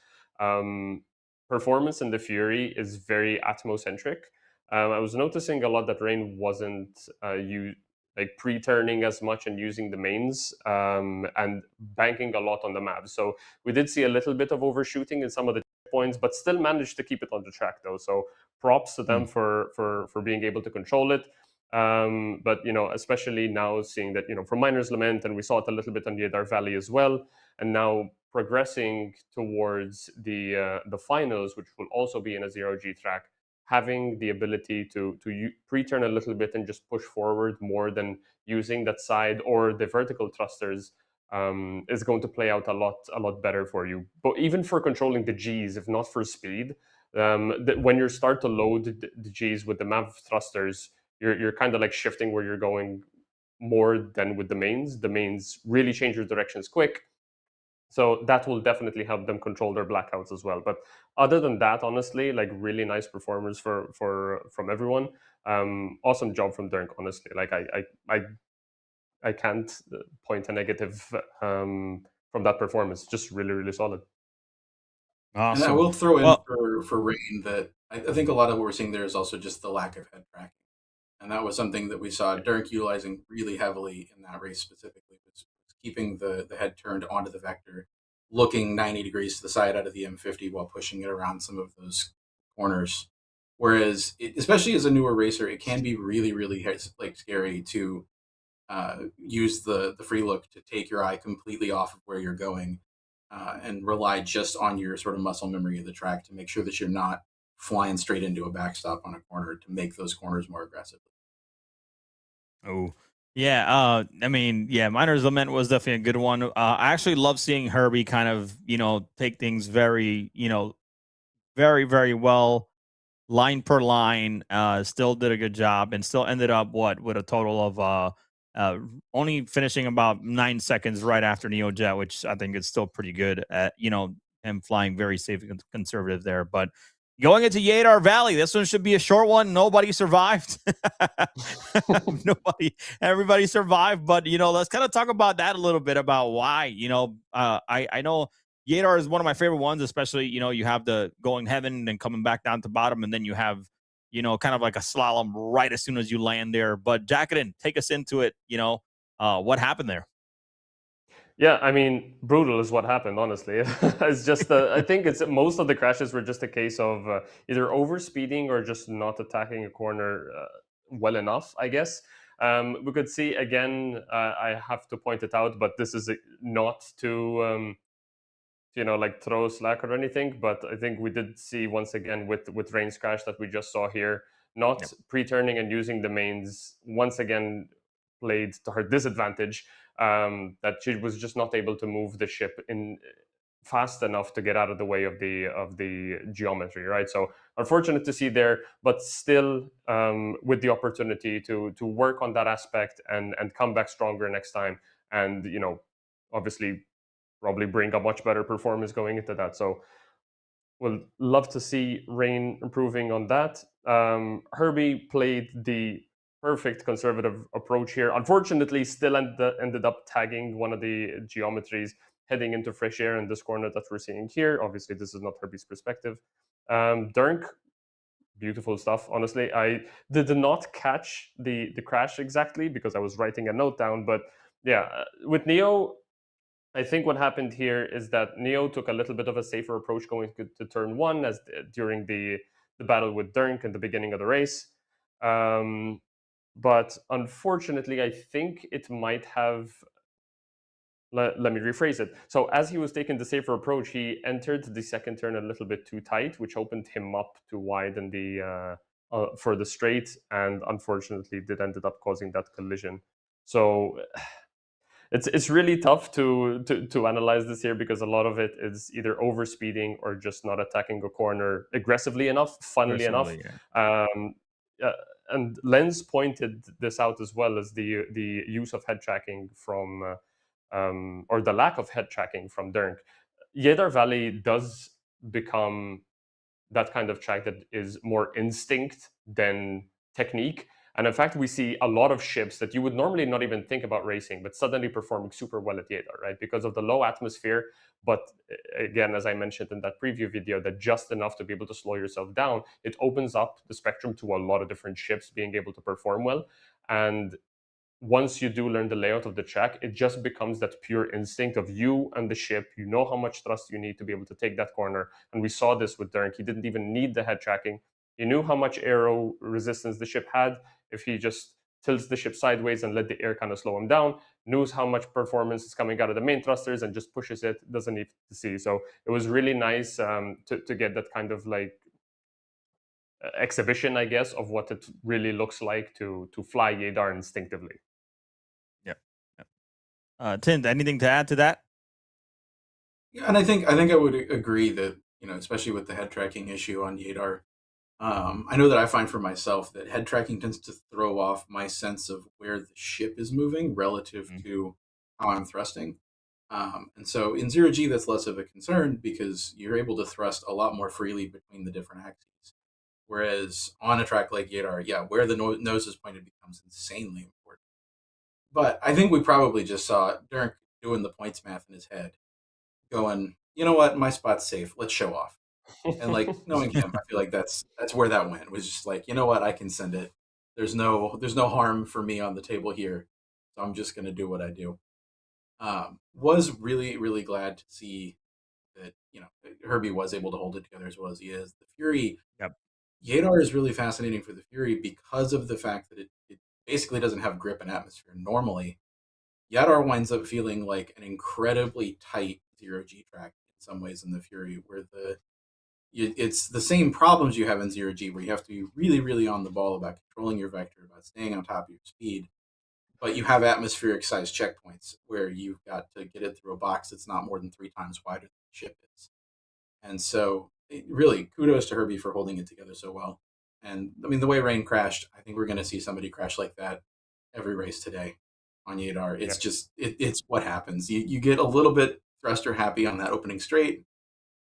performance in the Fury is very atmocentric. I was noticing a lot that Rain wasn't pre-turning as much and using the mains, and banking a lot on the map. So we did see a little bit of overshooting in some of the points, but still managed to keep it on the track, though. So props to them for being able to control it. But especially now seeing that for Miner's Lament, and we saw it a little bit on the Adar Valley as well, and now progressing towards the finals, which will also be in a zero G track, having the ability to pre-turn a little bit and just push forward more than using that side or the vertical thrusters is going to play out a lot better for you. But even for controlling the Gs, if not for speed, when you start to load the Gs with the MAV thrusters, you're kind of like shifting where you're going more than with the mains. The mains really change your directions quick. So that will definitely help them control their blackouts as well. But other than that, honestly, like really nice performers from everyone. Awesome job from Dirk, honestly. Like I can't point a negative from that performance. Just really, really solid. Awesome. And I will throw in for Rain that I think a lot of what we're seeing there is also just the lack of head tracking. And that was something that we saw Dirk utilizing really heavily in that race specifically, was keeping the head turned onto the vector, looking 90 degrees to the side out of the M50 while pushing it around some of those corners. Whereas, especially as a newer racer, it can be really, really scary to use the free look to take your eye completely off of where you're going and rely just on your sort of muscle memory of the track to make sure that you're not flying straight into a backstop on a corner to make those corners more aggressive. Oh, Yeah, I mean, yeah, Miner's Lament was definitely a good one. I actually love seeing Herbie kind of, take things very, very, very well, line per line. Still did a good job and still ended up with a total of only finishing about 9 seconds right after Neojet, which I think is still pretty good at, him flying very safe and conservative there. But going into Yadar Valley, this one should be a short one. Nobody survived. Everybody survived. But let's kind of talk about that a little bit about why. I know Yadar is one of my favorite ones, especially you have the going heaven and then coming back down to bottom, and then you have kind of like a slalom right as soon as you land there. But Jacqueline, take us into it. What happened there? Yeah, I mean, brutal is what happened. Honestly, it's just I think it's most of the crashes were just a case of either overspeeding or just not attacking a corner well enough, I guess. We could see again. I have to point it out, but this is not to like throw slack or anything. But I think we did see once again with Rain's crash that we just saw here, not pre-turning and using the mains once again played to her disadvantage. That she was just not able to move the ship in fast enough to get out of the way of the geometry, right? So unfortunate to see there, but still with the opportunity to work on that aspect and come back stronger next time, and obviously probably bring a much better performance going into that. So we'll love to see Rain improving on that. Herbie played the perfect conservative approach here. Unfortunately, still ended up tagging one of the geometries heading into fresh air in this corner that we're seeing here. Obviously, this is not Herbie's perspective. Durnk, beautiful stuff. Honestly, I did not catch the crash exactly because I was writing a note down. But yeah, with Neo, I think what happened here is that Neo took a little bit of a safer approach going to turn one, as during the battle with Durnk in the beginning of the race. But unfortunately, I think it might have. Let me rephrase it. So as he was taking the safer approach, he entered the second turn a little bit too tight, which opened him up to widen the for the straight, and unfortunately, did ended up causing that collision. So it's really tough to analyze this here because a lot of it is either overspeeding or just not attacking a corner aggressively enough, funnily enough. And Lenz pointed this out as well, as the use of head tracking from or the lack of head tracking from Durnk. Yadar Valley does become that kind of track that is more instinct than technique. And in fact, we see a lot of ships that you would normally not even think about racing, but suddenly performing super well at Yadar, right? Because of the low atmosphere. But again, as I mentioned in that preview video, that just enough to be able to slow yourself down, it opens up the spectrum to a lot of different ships being able to perform well. And once you do learn the layout of the track, it just becomes that pure instinct of you and the ship. You know how much thrust you need to be able to take that corner. And we saw this with Durnk. He didn't even need the head tracking. He knew how much aero resistance the ship had. If he just tilts the ship sideways and let the air kind of slow him down, knows how much performance is coming out of the main thrusters and just pushes it, doesn't need to see. So it was really nice to get that kind of like exhibition, I guess, of what it really looks like to fly Yadar instinctively. Tint, anything to add to that? Yeah, and I think I would agree that especially with the head tracking issue on Yadar, I know that I find for myself that head tracking tends to throw off my sense of where the ship is moving relative to how I'm thrusting. And so in 0G, that's less of a concern because you're able to thrust a lot more freely between the different axes. Whereas on a track like Yadar, where the nose is pointed becomes insanely important. But I think we probably just saw Dirk doing the points math in his head, going, you know what, my spot's safe. Let's show off. And like knowing him, I feel like that's where that went. Was just like, you know what, I can send it. There's no harm for me on the table here, so I'm just gonna do what I do. Was really really glad to see that Herbie was able to hold it together as well as he is. The Fury, Yadar is really fascinating for the Fury because of the fact that it basically doesn't have grip and atmosphere normally. Yadar winds up feeling like an incredibly tight 0G track in some ways in the Fury, where it's the same problems you have in 0G, where you have to be really, really on the ball about controlling your vector, about staying on top of your speed. but you have atmospheric size checkpoints where you've got to get it through a box that's not more than 3 times wider than the ship is. And so, really, kudos to Herbie for holding it together so well. And I mean, the way Rain crashed, I think we're going to see somebody crash like that every race today on Yadar. It's just, it's what happens. You get a little bit thruster happy on that opening straight.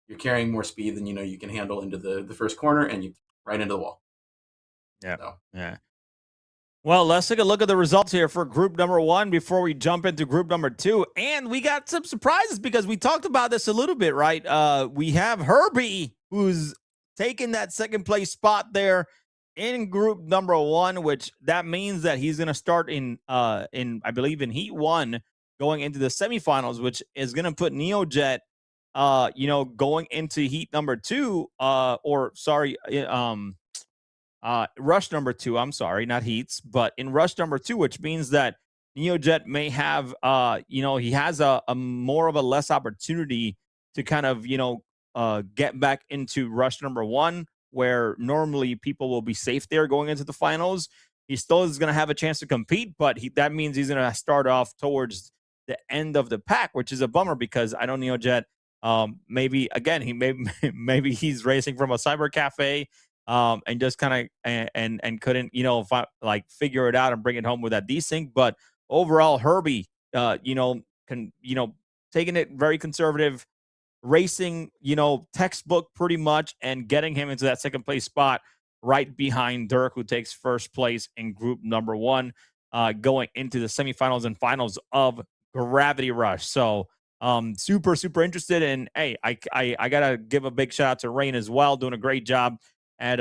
You're carrying more speed than you can handle into the first corner, and you right into the wall. Yeah. So. Yeah. Well, let's take a look at the results here for group number 1 before we jump into group number 2. And we got some surprises because we talked about this a little bit, right? We have Herbie, who's taking that second place spot there in group number 1, which that means that he's going to start in I believe in heat 1 going into the semifinals, which is going to put NeoJet going into heat number 2 rush number 2, I'm sorry, not heats, but in rush number 2, which means that NeoJet may have, he has a more of a less opportunity to kind of, get back into rush number 1, where normally people will be safe there going into the finals. He still is going to have a chance to compete, but that means he's going to start off towards the end of the pack, which is a bummer because I know NeoJet, maybe again, maybe he's racing from a cyber cafe, and just kind of and couldn't figure it out and bring it home with that desync. But overall, Herbie, taking it very conservative, racing, textbook pretty much, and getting him into that second place spot right behind Dirk, who takes first place in group number 1, going into the semifinals and finals of Gravity Rush. So super interested. And hey, I gotta give a big shout out to Rain as well, doing a great job at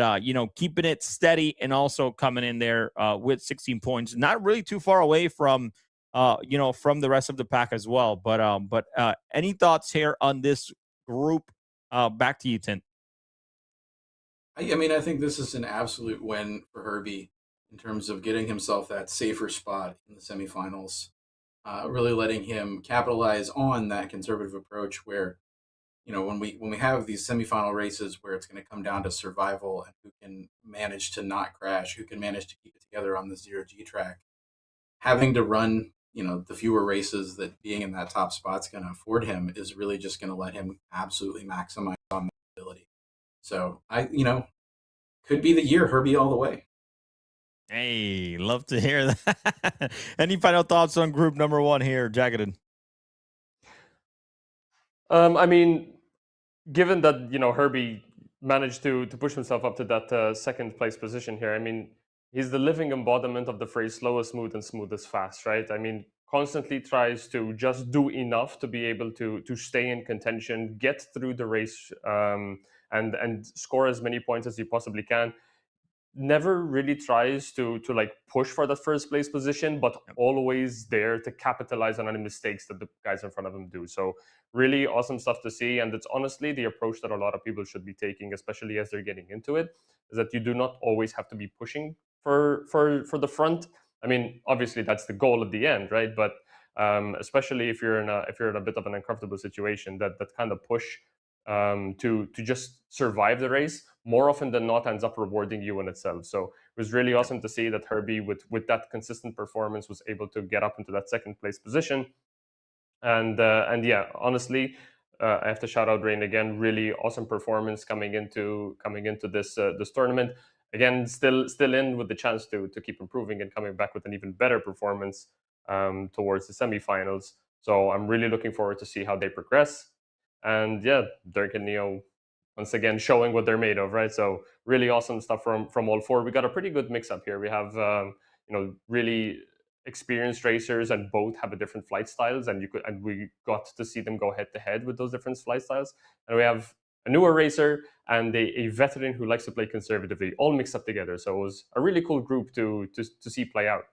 keeping it steady and also coming in there with 16 points, not really too far away from from the rest of the pack as well. But any thoughts here on this group? Back to you, Tint. I mean, I think this is an absolute win for Herbie in terms of getting himself that safer spot in the semifinals, really letting him capitalize on that conservative approach where, when we have these semifinal races where it's going to come down to survival and who can manage to not crash, who can manage to keep it together on the 0G track, having to run, the fewer races that being in that top spot's going to afford him is really just going to let him absolutely maximize on that ability. So could be the year Herbie all the way. Hey, love to hear that. Any final thoughts on group number 1 here, Jacketed? I mean, given that Herbie managed to push himself up to that second place position here, I mean, he's the living embodiment of the phrase "slow is smooth and smooth is fast," right? I mean, constantly tries to just do enough to be able to stay in contention, get through the race, and score as many points as he possibly can. Never really tries to push for that first place position, but always there to capitalize on any mistakes that the guys in front of him do. So really awesome stuff to see. And it's honestly the approach that a lot of people should be taking, especially as they're getting into it, is that you do not always have to be pushing for the front. I mean, obviously that's the goal at the end, right? But especially if you're in a bit of an uncomfortable situation, that kind of push to just survive the race more often than not ends up rewarding you in itself. So it was really awesome to see that Herbie, with that consistent performance, was able to get up into that second place position. And yeah, honestly, I have to shout out Rain again. Really awesome performance coming into this tournament. Again, still in with the chance to keep improving and coming back with an even better performance towards the semifinals. So I'm really looking forward to see how they progress. And yeah, Dirk and Neo once again showing what they're made of, right? So really awesome stuff from all 4. We got a pretty good mix up here. We have really experienced racers, and both have a different flight styles, and we got to see them go head to head with those different flight styles. And we have a newer racer and a veteran who likes to play conservatively, all mixed up together. So it was a really cool group to see play out.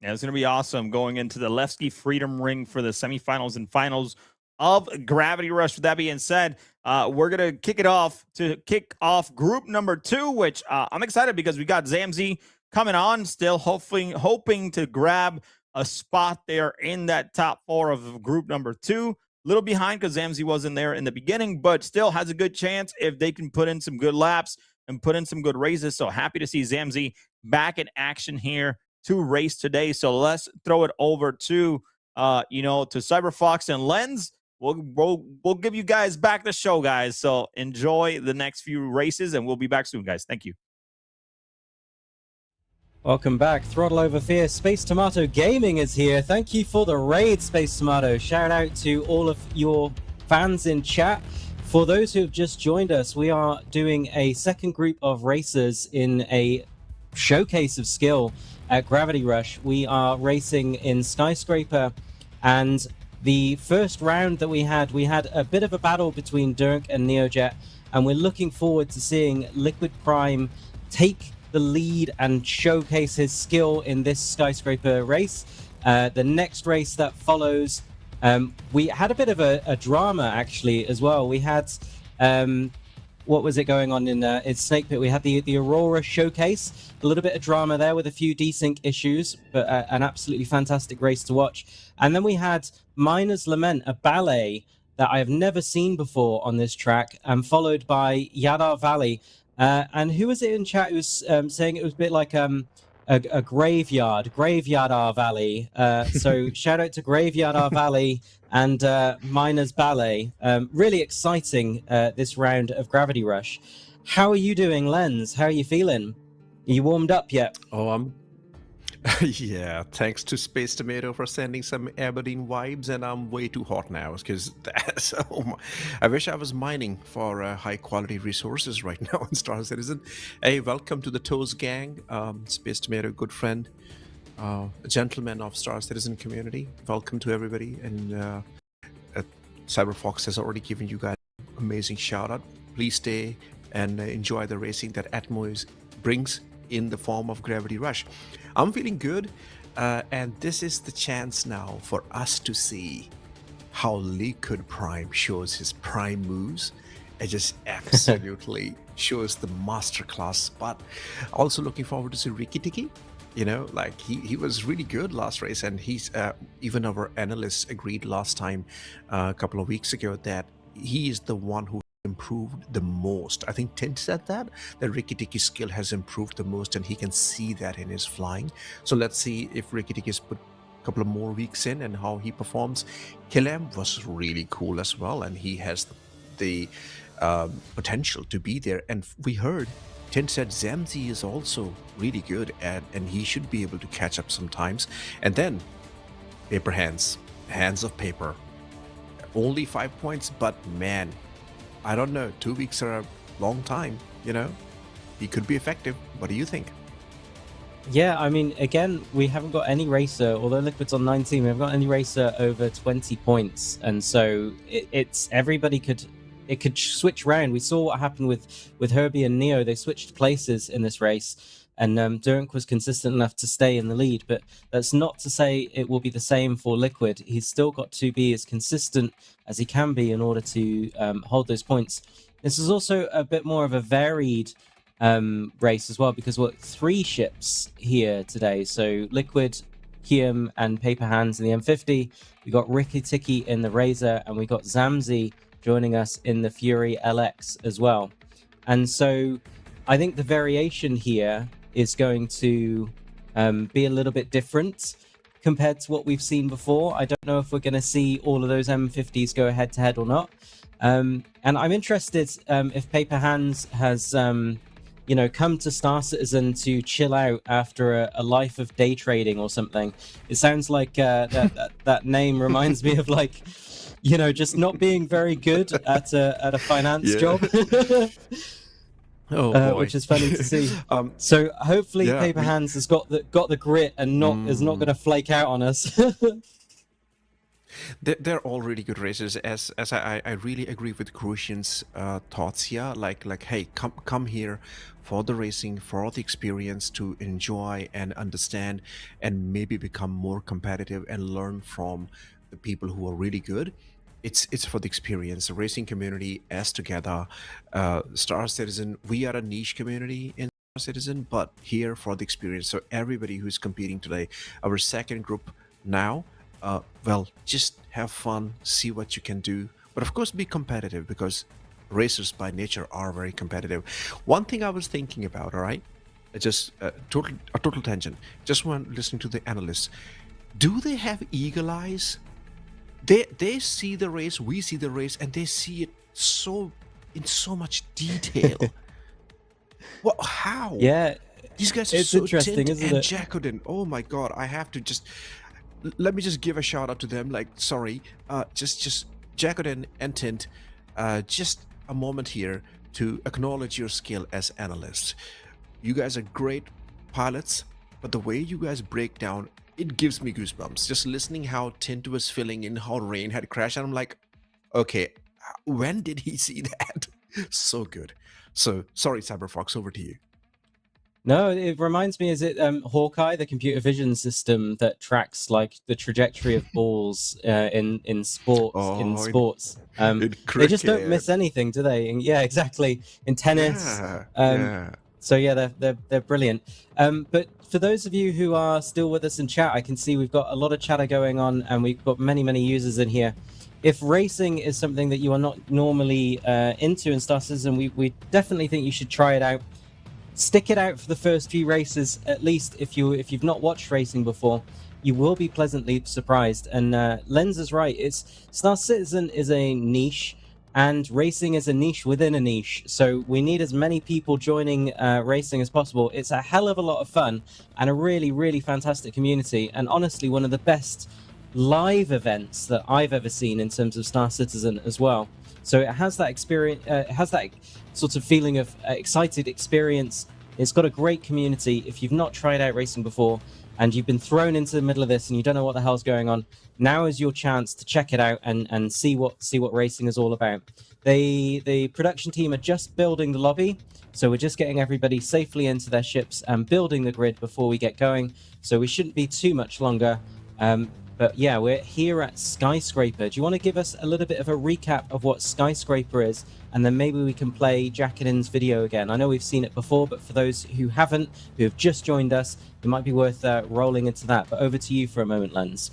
Yeah, it's going to be awesome going into the Levski Freedom Ring for the semifinals and finals of Gravity Rush. With that being said, we're going to kick off group number 2, which I'm excited because we got Zamzi coming on, still hoping to grab a spot there in that top 4 of group number 2. A little behind because Zamzi wasn't there in the beginning, but still has a good chance if they can put in some good laps and put in some good races. So happy to see Zamzi back in action here to race today. So let's throw it over to to CyberFox and Lens. We'll give you guys back the show, guys. So enjoy the next few races, and we'll be back soon, guys. Thank you. Welcome back. Throttle Over Fear. Space Tomato Gaming is here. Thank you for the raid, Space Tomato. Shout out to all of your fans in chat. For those who have just joined us, we are doing a second group of racers in a showcase of skill at Gravity Rush. We are racing in Skyscraper, and the first round that we had a bit of a battle between Dirk and Neojet, and we're looking forward to seeing Liquid Prime take the lead and showcase his skill in this Skyscraper race. The next race that follows, we had a bit of a drama actually as well. We had what was it going on in Snake Pit? We had the Aurora showcase, a little bit of drama there with a few desync issues, but an absolutely fantastic race to watch. And then we had Miner's Lament, a ballet that I have never seen before on this track, and followed by Yadar Valley. And who was it in chat who was saying it was a bit like a graveyard our Valley. So shout out to Graveyard our Valley and Miners Ballet. Really exciting this round of Gravity Rush. How are you doing, Lens? How are you feeling? Are you warmed up yet? Oh, yeah, thanks to Space Tomato for sending some Aberdeen vibes, and I'm way too hot now because that's. I wish I was mining for high quality resources right now in Star Citizen. Hey, welcome to the Toes Gang, Space Tomato, good friend, a gentleman of Star Citizen community. Welcome to everybody, and CyberFox has already given you guys an amazing shout out. Please stay and enjoy the racing that Atmos brings in the form of Gravity Rush. I'm feeling good, and this is the chance now for us to see how Liquid Prime shows his prime moves. It just absolutely shows the masterclass. But also looking forward to see Ricky Tiki. You know, like he was really good last race, and he's even our analysts agreed last time a couple of weeks ago that he is the one who improved the most. I think Tint said that Ricky Tiki's skill has improved the most, and he can see that in his flying. So let's see if Ricky Tiki's put a couple of more weeks in and how he performs. Killam was really cool as well, and he has the potential to be there. And we heard Tint said Zamzi is also really good, and he should be able to catch up sometimes. And then Paper Hands of Paper, only 5 points, but man, I don't know, 2 weeks are a long time, you know? He could be effective. What do you think? Yeah, I mean, again, we haven't got any racer, although Liquid's on 19, we haven't got any racer over 20 points. And so it's everybody could switch around. We saw what happened with Herbie and Neo. They switched places in this race. And Durk was consistent enough to stay in the lead, but that's not to say it will be the same for Liquid. He's still got to be as consistent as he can be in order to hold those points. This is also a bit more of a varied race as well, because we're 3 ships here today. So Liquid, Kiem, and Paper Hands in the M50. We got Ricky Tiki in the Razor, and we got Zamzi joining us in the Fury LX as well. And so I think the variation here is going to be a little bit different compared to what we've seen before. I don't know if we're going to see all of those M50s go head to head or not. And I'm interested if Paper Hands has, come to Star Citizen to chill out after a life of day trading or something. It sounds like that name reminds me of like, just not being very good at a finance job. Which is funny to see. So hopefully, Paper Hands has got the grit and is not going to flake out on us. They're all really good racers. As I really agree with Crucian's thoughts here. Like, hey, come here for the racing, for the experience, to enjoy and understand, and maybe become more competitive and learn from the people who are really good. It's for the experience. The racing community as together, Star Citizen, we are a niche community in Star Citizen, but here for the experience. So everybody who's competing today, our second group now, just have fun, see what you can do, but of course be competitive, because racers by nature are very competitive. One thing I was thinking about, all right, just a total tangent. Just when listening to the analysts, do they have eagle eyes? They see the race, we see the race, and they see it in so much detail. What? How? Yeah, These guys are it's so interesting, Tint isn't and it? Jacodin. Oh my god! I have to just let me just give a shout out to them. Like, sorry, just Jacodin and Tint. Just a moment here to acknowledge your skill as analysts. You guys are great pilots, but the way you guys break down, it gives me goosebumps. Just listening how Tint was filling in, how Rain had crashed, and I'm like, okay, when did he see that? So good. So sorry, Cyberfox, over to you. No, it reminds me, is it Hawkeye, the computer vision system that tracks like the trajectory of balls in sports. They just don't miss anything, do they? And yeah, exactly. In tennis. Yeah. So yeah, they're brilliant. But for those of you who are still with us in chat, I can see we've got a lot of chatter going on, and we've got many users in here. If racing is something that you are not normally into in Star Citizen, we definitely think you should try it out. Stick it out for the first few races, at least if you've not watched racing before. You will be pleasantly surprised. And Lenz is right. Star Citizen is a niche, and racing is a niche within a niche. So we need as many people joining racing as possible. It's a hell of a lot of fun and a really fantastic community. And honestly, one of the best live events that I've ever seen in terms of Star Citizen as well. So it has that experience, it has that sort of feeling of excited experience. It's got a great community. If you've not tried out racing before and you've been thrown into the middle of this and you don't know what the hell's going on, now is your chance to check it out and see what racing is all about. The production team are just building the lobby, so we're just getting everybody safely into their ships and building the grid before we get going. So we shouldn't be too much longer. But yeah, we're here at Skyscraper. Do you want to give us a little bit of a recap of what Skyscraper is? And then maybe we can play Jacodin's video again. I know we've seen it before, but for those who haven't, who have just joined us, it might be worth rolling into that. But over to you for a moment, Lenz.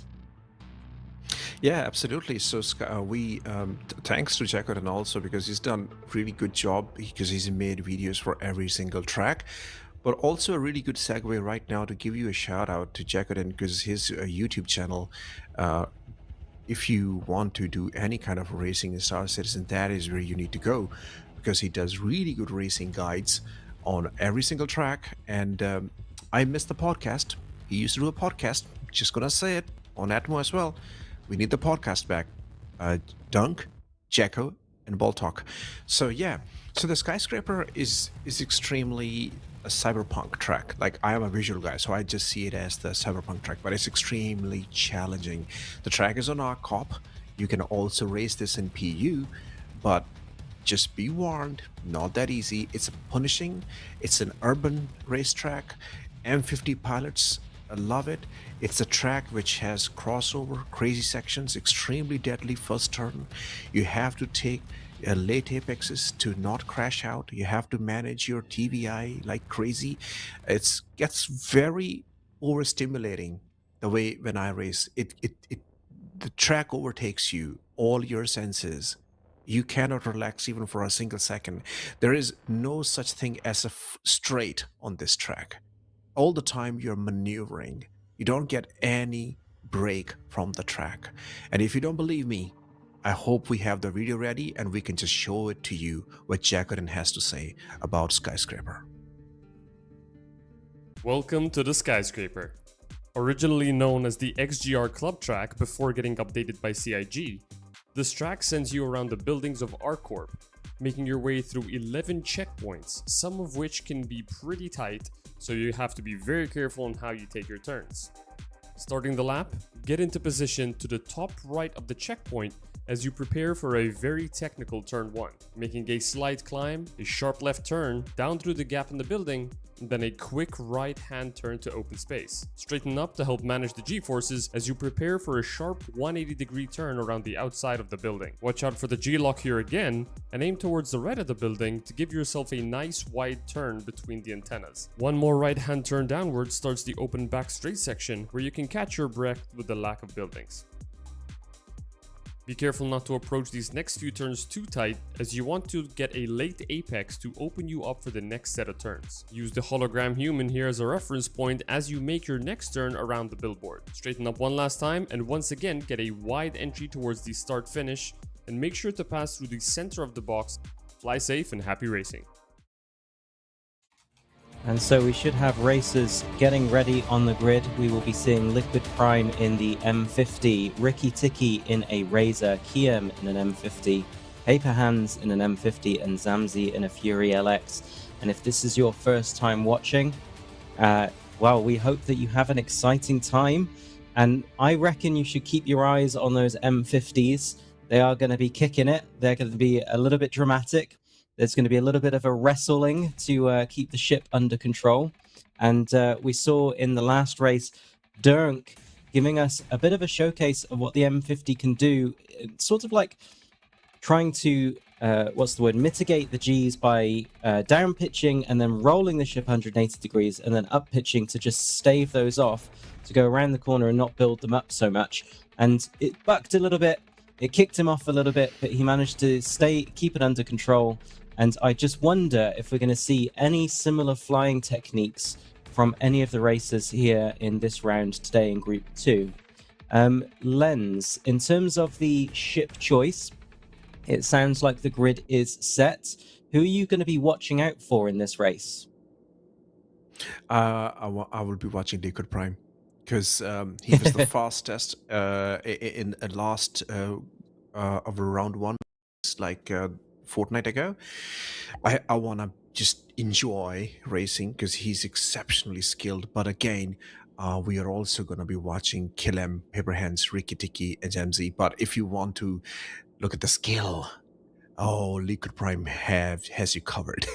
Yeah, absolutely. So we thanks to Jacodin also, because he's done a really good job, because he's made videos for every single track. But also a really good segue right now to give you a shout out to Jacodin, because his YouTube channel, if you want to do any kind of racing in Star Citizen, that is where you need to go, because he does really good racing guides on every single track. And I missed the podcast. He used to do a podcast, just gonna say it, on Atmo as well. We need the podcast back. Dunk, Jacko, and Ball Talk. So yeah, so the Skyscraper is extremely a cyberpunk track. Like, I am a visual guy, so I just see it as the cyberpunk track, but it's extremely challenging. The track is on ArcCop. You can also race this in PU, but just be warned, not that easy. It's punishing. It's an urban racetrack. M50 pilots love it. It's a track which has crossover, crazy sections, extremely deadly first turn. You have to take late apexes to not crash out. You have to manage your TVI like crazy. It gets very overstimulating the way when I race. The track overtakes you, all your senses. You cannot relax even for a single second. There is no such thing as a straight on this track. All the time you're maneuvering. You don't get any break from the track. And if you don't believe me, I hope we have the video ready and we can just show it to you what Jacodin has to say about Skyscraper. Welcome to the Skyscraper. Originally known as the XGR Club track before getting updated by CIG, this track sends you around the buildings of ArcCorp, making your way through 11 checkpoints, some of which can be pretty tight, so you have to be very careful on how you take your turns. Starting the lap, get into position to the top right of the checkpoint as you prepare for a very technical turn 1, making a slight climb, a sharp left turn down through the gap in the building, and then a quick right hand turn to open space. Straighten up to help manage the G-forces as you prepare for a sharp 180-degree turn around the outside of the building. Watch out for the G-lock here again, and aim towards the right of the building to give yourself a nice wide turn between the antennas. One more right hand turn downward starts the open back straight section where you can catch your breath with the lack of buildings. Be careful not to approach these next few turns too tight, as you want to get a late apex to open you up for the next set of turns. Use the hologram human here as a reference point as you make your next turn around the billboard. Straighten up one last time and once again get a wide entry towards the start finish, and make sure to pass through the center of the box. Fly safe and happy racing. And so we should have racers getting ready on the grid. We will be seeing Liquid Prime in the M50, Ricky Tiki in a Razor, Kiem in an M50, Paper Hands in an M50, and Zamzi in a Fury LX. And if this is your first time watching, well, we hope that you have an exciting time. And I reckon you should keep your eyes on those M50s. They are going to be kicking it. They're going to be a little bit dramatic. There's going to be a little bit of a wrestling to keep the ship under control. And we saw in the last race, Dirk giving us a bit of a showcase of what the M50 can do. It's sort of like trying to, mitigate the Gs by down pitching and then rolling the ship 180 degrees and then up pitching to just stave those off, to go around the corner and not build them up so much. And it bucked a little bit. It kicked him off a little bit, but he managed to keep it under control. And I just wonder if we're going to see any similar flying techniques from any of the racers here in this round today in Group 2. Lens, in terms of the ship choice, it sounds like the grid is set. Who are you going to be watching out for in this race? I will be watching Liquid Prime, because he was the fastest in last of round 1, like fortnight ago. I want to just enjoy racing because he's exceptionally skilled. But again, we are also going to be watching Kilem, Paperhands, Ricky Tiki, and Jamzi. But if you want to look at the skill, Liquid Prime has you covered.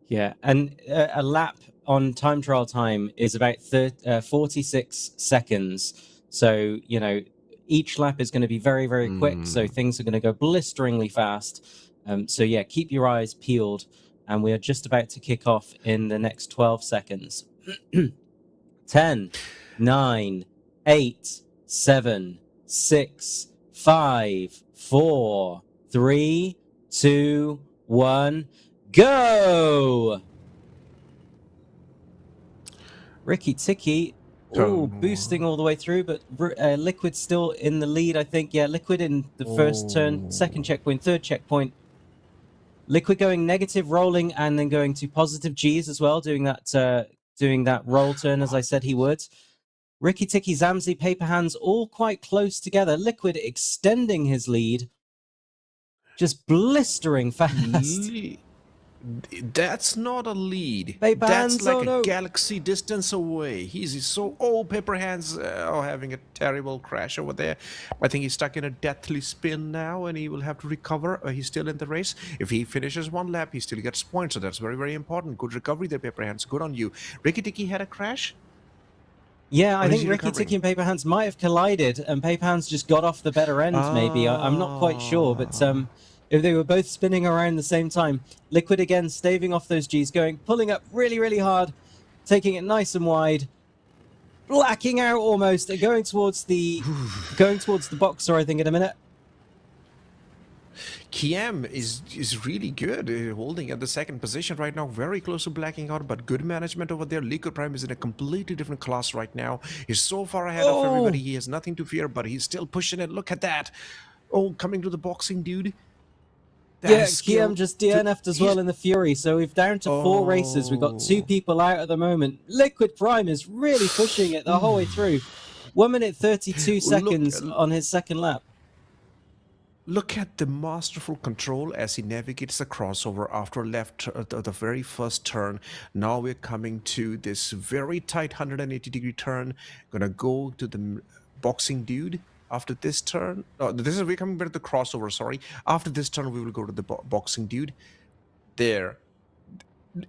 Yeah, and a lap on time trial time is about 46 seconds. So, you know, each lap is going to be very, very quick. So things are going to go blisteringly fast. So yeah, keep your eyes peeled. And we are just about to kick off in the next 12 seconds. 10, 9, 8, 7, 6, 5, 4, 3, 2, 1, go! Ricky Tiki, boosting all the way through, but Liquid still in the lead, I think. Yeah, Liquid in the first turn, second checkpoint, third checkpoint. Liquid going negative, rolling, and then going to positive Gs as well, doing that roll turn as I said he would. Ricky Tiki, Zamzi, Paper Hands, all quite close together. Liquid extending his lead, just blistering fast. That's not a lead. Paper That's Hands, like a galaxy distance away. He's so Paper Hands having a terrible crash over there. I think he's stuck in a deathly spin now, and he will have to recover. He's still in the race. If he finishes one lap, he still gets points. So that's very, very important. Good recovery there, Paper Hands. Good on you. Ricky Tiki had a crash. Yeah, I think Ricky Tiki and Paper Hands might have collided, and Paper Hands just got off the better end. Maybe I'm not quite sure, but if they were both spinning around the same time, Liquid again staving off those Gs, pulling up really, really hard, taking it nice and wide, blacking out almost, and going towards the boxer, I think, in a minute. Kiem is really good, holding at the second position right now, very close to blacking out, but good management over there. Liquid Prime is in a completely different class right now. He's so far ahead of everybody, he has nothing to fear, but he's still pushing it. Look at that. Coming to the boxing, dude. Yeah, Kiem just DNF'd as well in the Fury, so we've down to 4 races. We've got 2 people out at the moment. Liquid Prime is really pushing it the whole way through. 1 minute 32 seconds on his second lap. Look at the masterful control as he navigates the crossover after left the very first turn. Now we're coming to this very tight 180-degree turn. Gonna go to the boxing dude. After this turn, we're coming back to the crossover, sorry. After this turn, we will go to the boxing dude. There.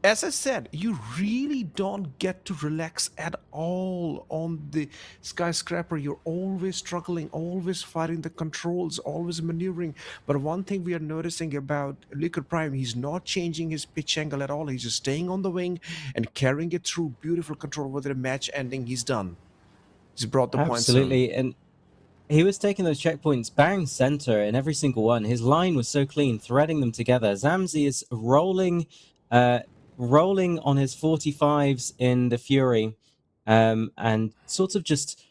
As I said, you really don't get to relax at all on the skyscraper. You're always struggling, always fighting the controls, always maneuvering. But one thing we are noticing about Liquid Prime, he's not changing his pitch angle at all. He's just staying on the wing and carrying it through. Beautiful control over the match ending. He's done. He's brought the points. Absolutely. And he was taking those checkpoints bang center in every single one. His line was so clean, threading them together. Zamzi is rolling on his 45s in the Fury, and sort of just,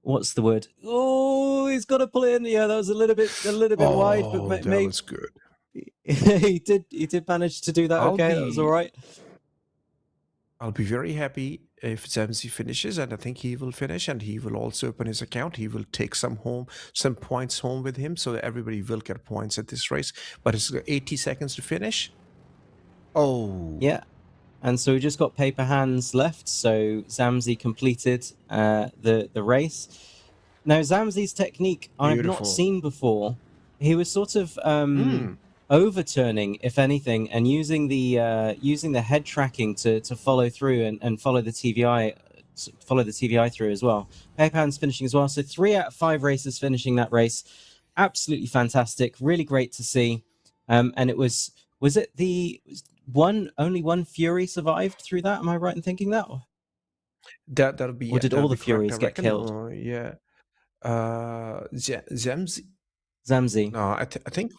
what's the word? Oh, he's got to pull in. Yeah, that was a little bit wide, but that maybe was good. he did manage to do that. Okay, that was all right. I'll be very happy if Zamzi finishes, and I think he will finish, and he will also open his account. He will take some points home with him, so that everybody will get points at this race. But it's 80 seconds to finish. Oh, Yeah. And so we just got paper hands left. So Zamzi completed the race. Now Zamzi's technique I've not beautiful. seen before. He was sort of overturning, if anything, and using the head tracking to follow through and follow the TVI through as well. Paper hands finishing as well. So 3 out of 5 races finishing that race. Absolutely fantastic. Really great to see. And it was it the only one Fury survived through that? Am I right in thinking that? That'll be. Or did all the Furies get killed? Yeah. Zamzi. Zamzi. No, I think.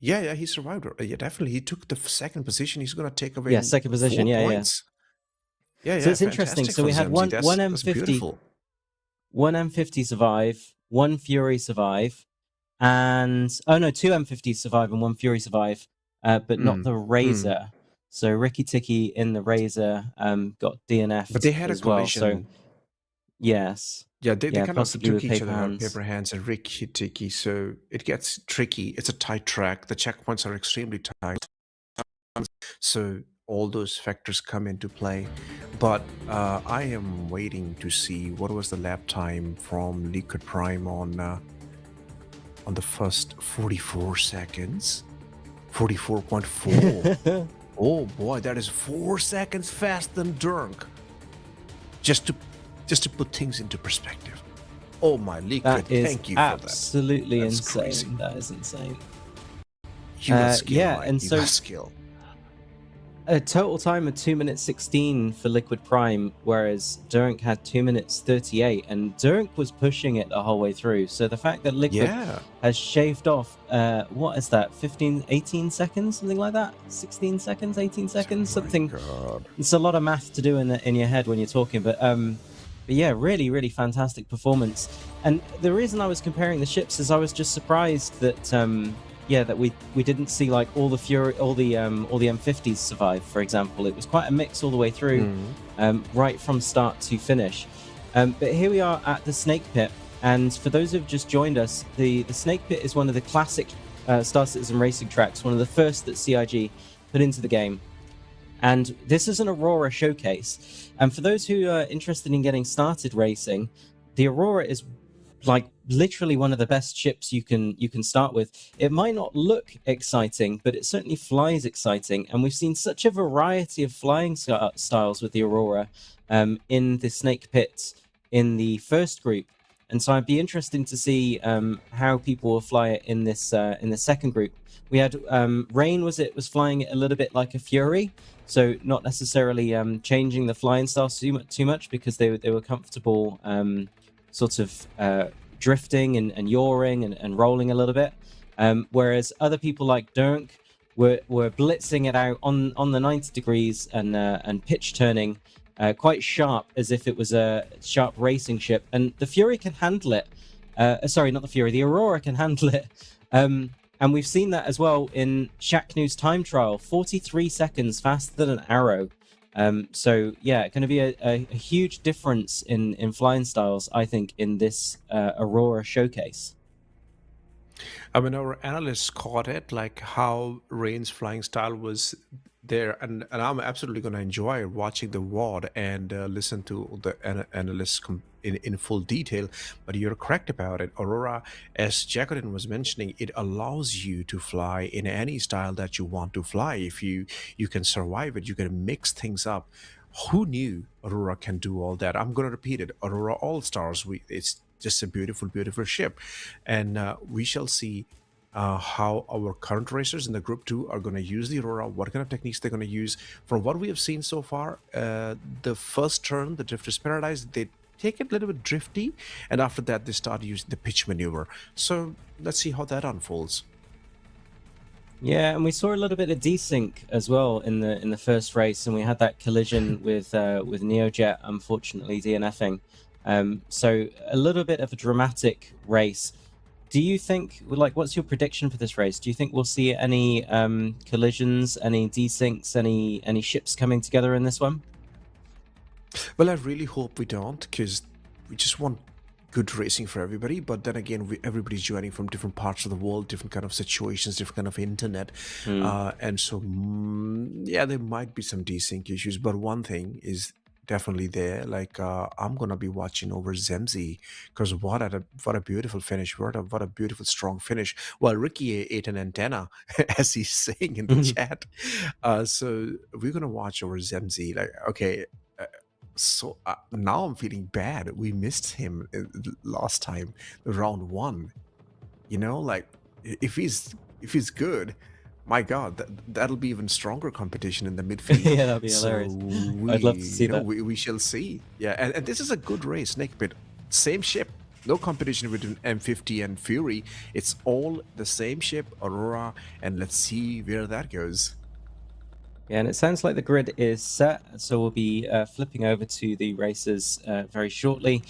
Yeah, he survived. Yeah, definitely. He took the second position. He's gonna take away. Second position. 4 points. Yeah. So it's interesting. So we had one M50, one M50 survive, one Fury survive, and 2 M50s survive and one Fury survive, but not the Razor. So Ricky Ticky in the Razor got DNF, but they had a collision. Well, so yes. Yeah, they kind of took each other hands. paper hands and Ricky Ticky, so it gets tricky. It's a tight track. The checkpoints are extremely tight. So all those factors come into play. But I am waiting to see what was the lap time from Liquid Prime on the first 44 seconds. 44.4. Oh boy, that is 4 seconds faster than Dirk. Just to put things into perspective. Oh my Liquid, thank you for that. Absolutely insane. Crazy. That is insane. You got skill, yeah, Mike. and you so got skill. A total time of 2 minutes 16 for Liquid Prime, whereas Durk had 2 minutes 38, and Durk was pushing it the whole way through. So the fact that Liquid has shaved off, what is that, 15, 18 seconds, something like that? 16 seconds, 18 seconds, something. God. It's a lot of math to do in your head when you're talking, but yeah, really, really fantastic performance. And the reason I was comparing the ships is I was just surprised that that we didn't see like all the M50s survive, for example. It was quite a mix all the way through, right from start to finish. But here we are at the Snake Pit, and for those who've just joined us, the Snake Pit is one of the classic Star Citizen racing tracks, one of the first that CIG put into the game. And this is an Aurora showcase. And for those who are interested in getting started racing, the Aurora is like literally one of the best ships you can start with. It might not look exciting, but it certainly flies exciting. And we've seen such a variety of flying styles with the Aurora in the Snake Pit in the first group. And so I'd be interested to see how people will fly it in this in the second group. We had Rain was flying it a little bit like a Fury, so not necessarily changing the flying style too much because they were comfortable sort of drifting and yawing and rolling a little bit. Whereas other people like Dirk were blitzing it out on the 90 degrees and pitch turning quite sharp, as if it was a sharp racing ship. And the Fury can handle it. Sorry, not the Fury. The Aurora can handle it. And we've seen that as well in Shaknu's time trial, 43 seconds faster than an Arrow. So yeah, going to be a huge difference in flying styles, I think, in this Aurora showcase. I mean, our analysts caught it, like how Rain's flying style was there, and I'm absolutely going to enjoy watching the WOD and listen to the analysts in full detail. But you're correct about it. Aurora, as Jacqueline was mentioning, it allows you to fly in any style that you want to fly. If you can survive it, you can mix things up. Who knew Aurora can do all that? I'm going to repeat it. Aurora All-Stars, it's just a beautiful, beautiful ship. And we shall see how our current racers in the Group 2 are going to use the Aurora, what kind of techniques they're going to use. From what we have seen so far, the first turn, the Drifter's Paradise, they take it a little bit drifty, and after that they start using the pitch maneuver. So let's see how that unfolds. Yeah, and we saw a little bit of desync as well in the first race, and we had that collision with Neojet, unfortunately DNFing. So a little bit of a dramatic race. Do you think, like, what's your prediction for this race? Do you think we'll see any collisions, any desyncs, any ships coming together in this one? Well, I really hope we don't, because we just want good racing for everybody. But then again, everybody's joining from different parts of the world, different kind of situations, different kind of internet. And so, yeah, there might be some desync issues. But one thing is definitely there. Like, I'm going to be watching over Zemzi, because what a beautiful finish. What a beautiful, strong finish. Well, Ricky ate an antenna, as he's saying in the chat. So we're going to watch over Zemzi. Like, okay. So now I'm feeling bad. We missed him last time, round 1. You know, like if he's good, my God, that'll be even stronger competition in the midfield. Yeah, that'd be hilarious. I'd love to see that. We shall see. Yeah, and this is a good race, Nick. But same ship, no competition between M50 and Fury. It's all the same ship, Aurora, and let's see where that goes. Yeah, and it sounds like the grid is set, so we'll be flipping over to the races very shortly.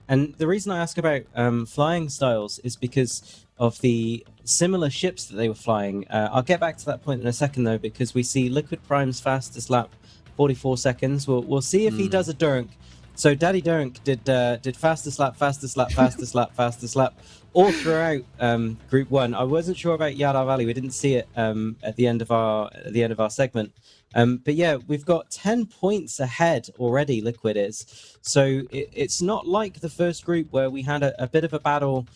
And the reason I ask about flying styles is because of the similar ships that they were flying. I'll get back to that point in a second, though, because we see Liquid Prime's fastest lap, 44 seconds. We'll see if he does a Dunk. So Daddy Dunk did fastest lap, fastest lap, fastest lap, fastest lap, all throughout Group 1. I wasn't sure about Yada Valley. We didn't see it at the end of our segment. But yeah, we've got 10 points ahead already, Liquid is. So it's not like the first group where we had a bit of a battle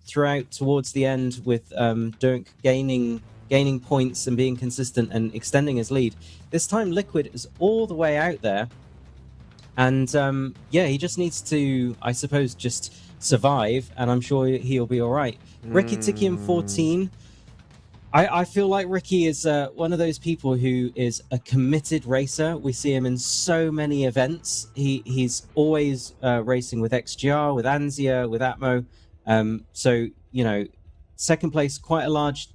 throughout towards the end with Dunk gaining points and being consistent and extending his lead. This time Liquid is all the way out there. And yeah, he just needs to, I suppose, just survive, and I'm sure he'll be all right. Ricky Tiki in 14. I feel like Ricky is one of those people who is a committed racer. We see him in so many events. He's always racing with XGR, with Anzia, with Atmo. So, you know, second place, quite a large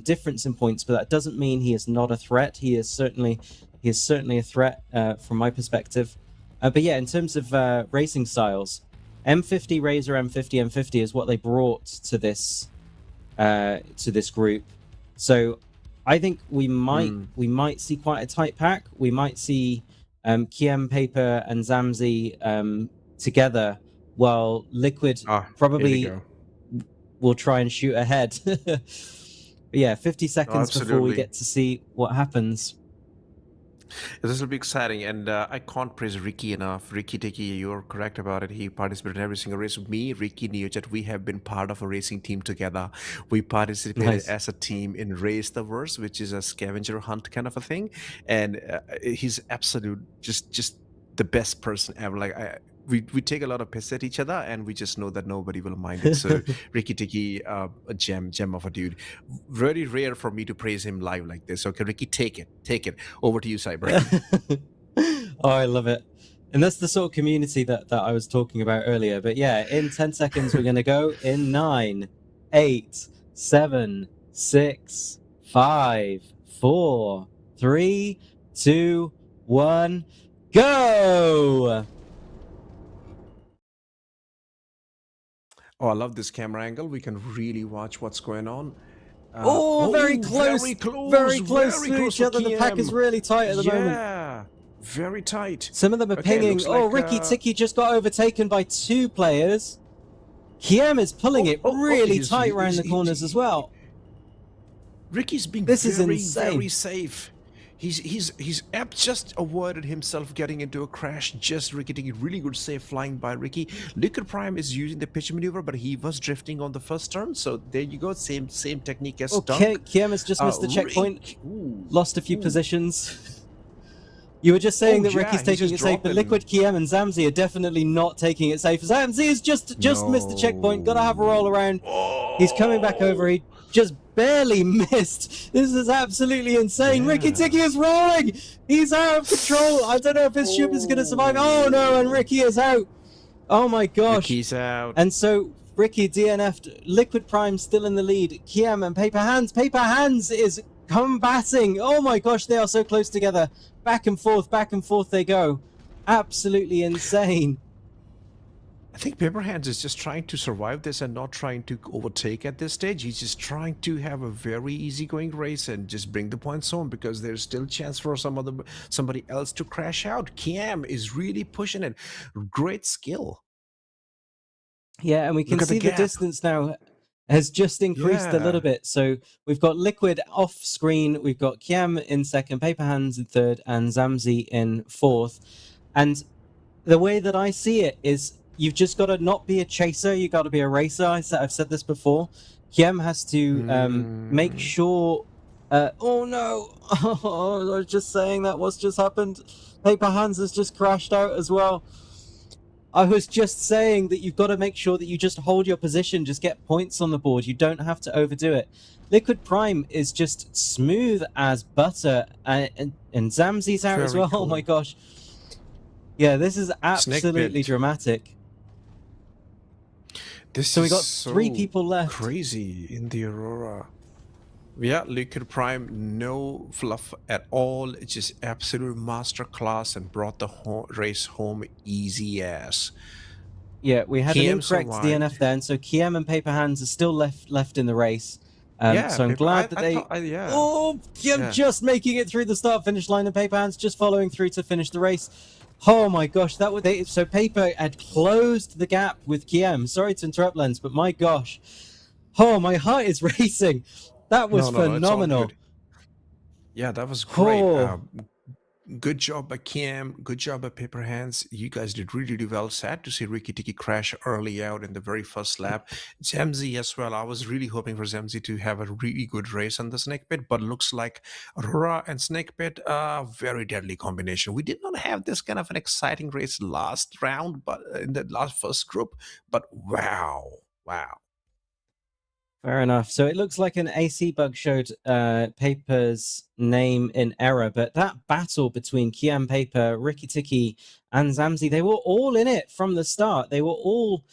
difference in points, but that doesn't mean he is not a threat. He is certainly a threat from my perspective. But yeah, in terms of racing styles, M50 Razor M50 is what they brought to this group. So I think we might see quite a tight pack. We might see Kiem, Paper, and Zamzi together, while Liquid probably will try and shoot ahead. But yeah, 50 seconds before we get to see what happens. This will be exciting, and I can't praise Ricky enough. Ricky Tiki, you're correct about it. He participated in every single race. Me, Ricky, Neojet, we have been part of a racing team together. We participated as a team in Race the Verse, which is a scavenger hunt kind of a thing. And he's absolute, just the best person ever. Like, we take a lot of piss at each other, and we just know that nobody will mind it. So Ricky Tiki, a gem of a dude. Very rare for me to praise him live like this. Okay, Ricky, take it. Over to you, Sabre. Oh, I love it. And that's the sort of community that I was talking about earlier. But yeah, in 10 seconds, we're going to go in 9, 8, 7, 6, 5, 4, 3, 2, 1, go! Oh, I love this camera angle. We can really watch what's going on. Very close to each other. The pack is really tight at the moment. Yeah, very tight. Some of them are pinging. Oh, like, Ricky Tiki just got overtaken by 2 players. Kiem is pulling it really tight around the corners as well. Ricky's being very safe. He's just avoided himself getting into a crash. Just Ricky taking really good safe flying by Ricky. Liquid Prime is using the pitch maneuver, but he was drifting on the first turn. So there you go, same technique as Dunk. Kiem has just missed the checkpoint. Lost a few positions. You were just saying that Ricky's taking it safe, but Liquid, Kiem, and Zamzi are definitely not taking it safe. Zamzi has just missed the checkpoint. Gotta have a roll around. He's coming back over. He just barely missed. This is absolutely insane. Yeah. Ricky Tiki is rolling. He's out of control. I don't know if his ship is going to survive. Oh no, and Ricky is out. Oh my gosh. Ricky's out. And so Ricky DNF'd, Liquid Prime still in the lead. Kiem and Paper Hands. Paper Hands is combating. Oh my gosh, they are so close together. Back and forth they go. Absolutely insane. I think Paper Hands is just trying to survive this and not trying to overtake at this stage. He's just trying to have a very easygoing race and just bring the points home, because there's still a chance for somebody else to crash out. Kiem is really pushing it. Great skill. Yeah, and we can see the distance now has just increased a little bit. So we've got Liquid off screen, we've got Kiem in second, Paper Hands in third, and Zamzi in fourth. And the way that I see it is you've just got to not be a chaser, you got to be a racer. I've said this before. Kiem has to make sure... oh no! Oh, I was just saying that. What's just happened? Paper Hands has just crashed out as well. I was just saying that you've got to make sure that you just hold your position, just get points on the board. You don't have to overdo it. Liquid Prime is just smooth as butter, and Zamzi's out as well. Cool. Oh my gosh. Yeah, this is absolutely dramatic. So we got 3 people left. Crazy in the Aurora. Yeah, Liquid Prime, no fluff at all. It's just absolute masterclass and brought the race home easy as. Yeah, we had an incorrect DNF then, so Kiem and Paper Hands are still left in the race. So I'm glad that they... Oh, Kiem just making it through the start-finish line, and Paper Hands just following through to finish the race. Oh my gosh, that would so Paper had closed the gap with Kiem. Sorry to interrupt, Lens, but my gosh. Oh, my heart is racing. That was phenomenal. Yeah, that was great. Good job by Kiem. Good job by Paper Hands. You guys did really, really well. Sad to see Ricky Tiki crash early out in the very first lap. Zamzi as well. I was really hoping for Zamzi to have a really good race on the Snake Pit, but looks like Aurora and Snake Pit, very deadly combination. We did not have this kind of an exciting race last round, but in the first group. But wow. Fair enough. So it looks like an AC bug showed Paper's name in error, but that battle between Kiem, Paper, Ricky Tiki, and Zamzi, they were all in it from the start. They were all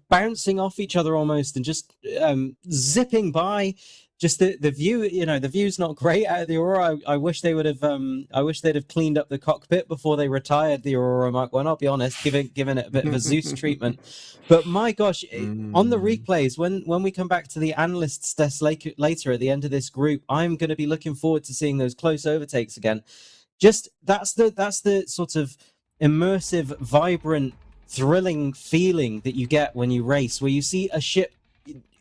bouncing off each other almost and just zipping by. Just the view, the view's not great out of the Aurora. I wish they would have. I wish they'd have cleaned up the cockpit before they retired the Aurora Mark 1. I'll be honest, giving it a bit of a Zeus treatment. But my gosh, on the replays, when we come back to the analysts' desk later at the end of this group, I'm going to be looking forward to seeing those close overtakes again. Just that's the sort of immersive, vibrant, thrilling feeling that you get when you race, where you see a ship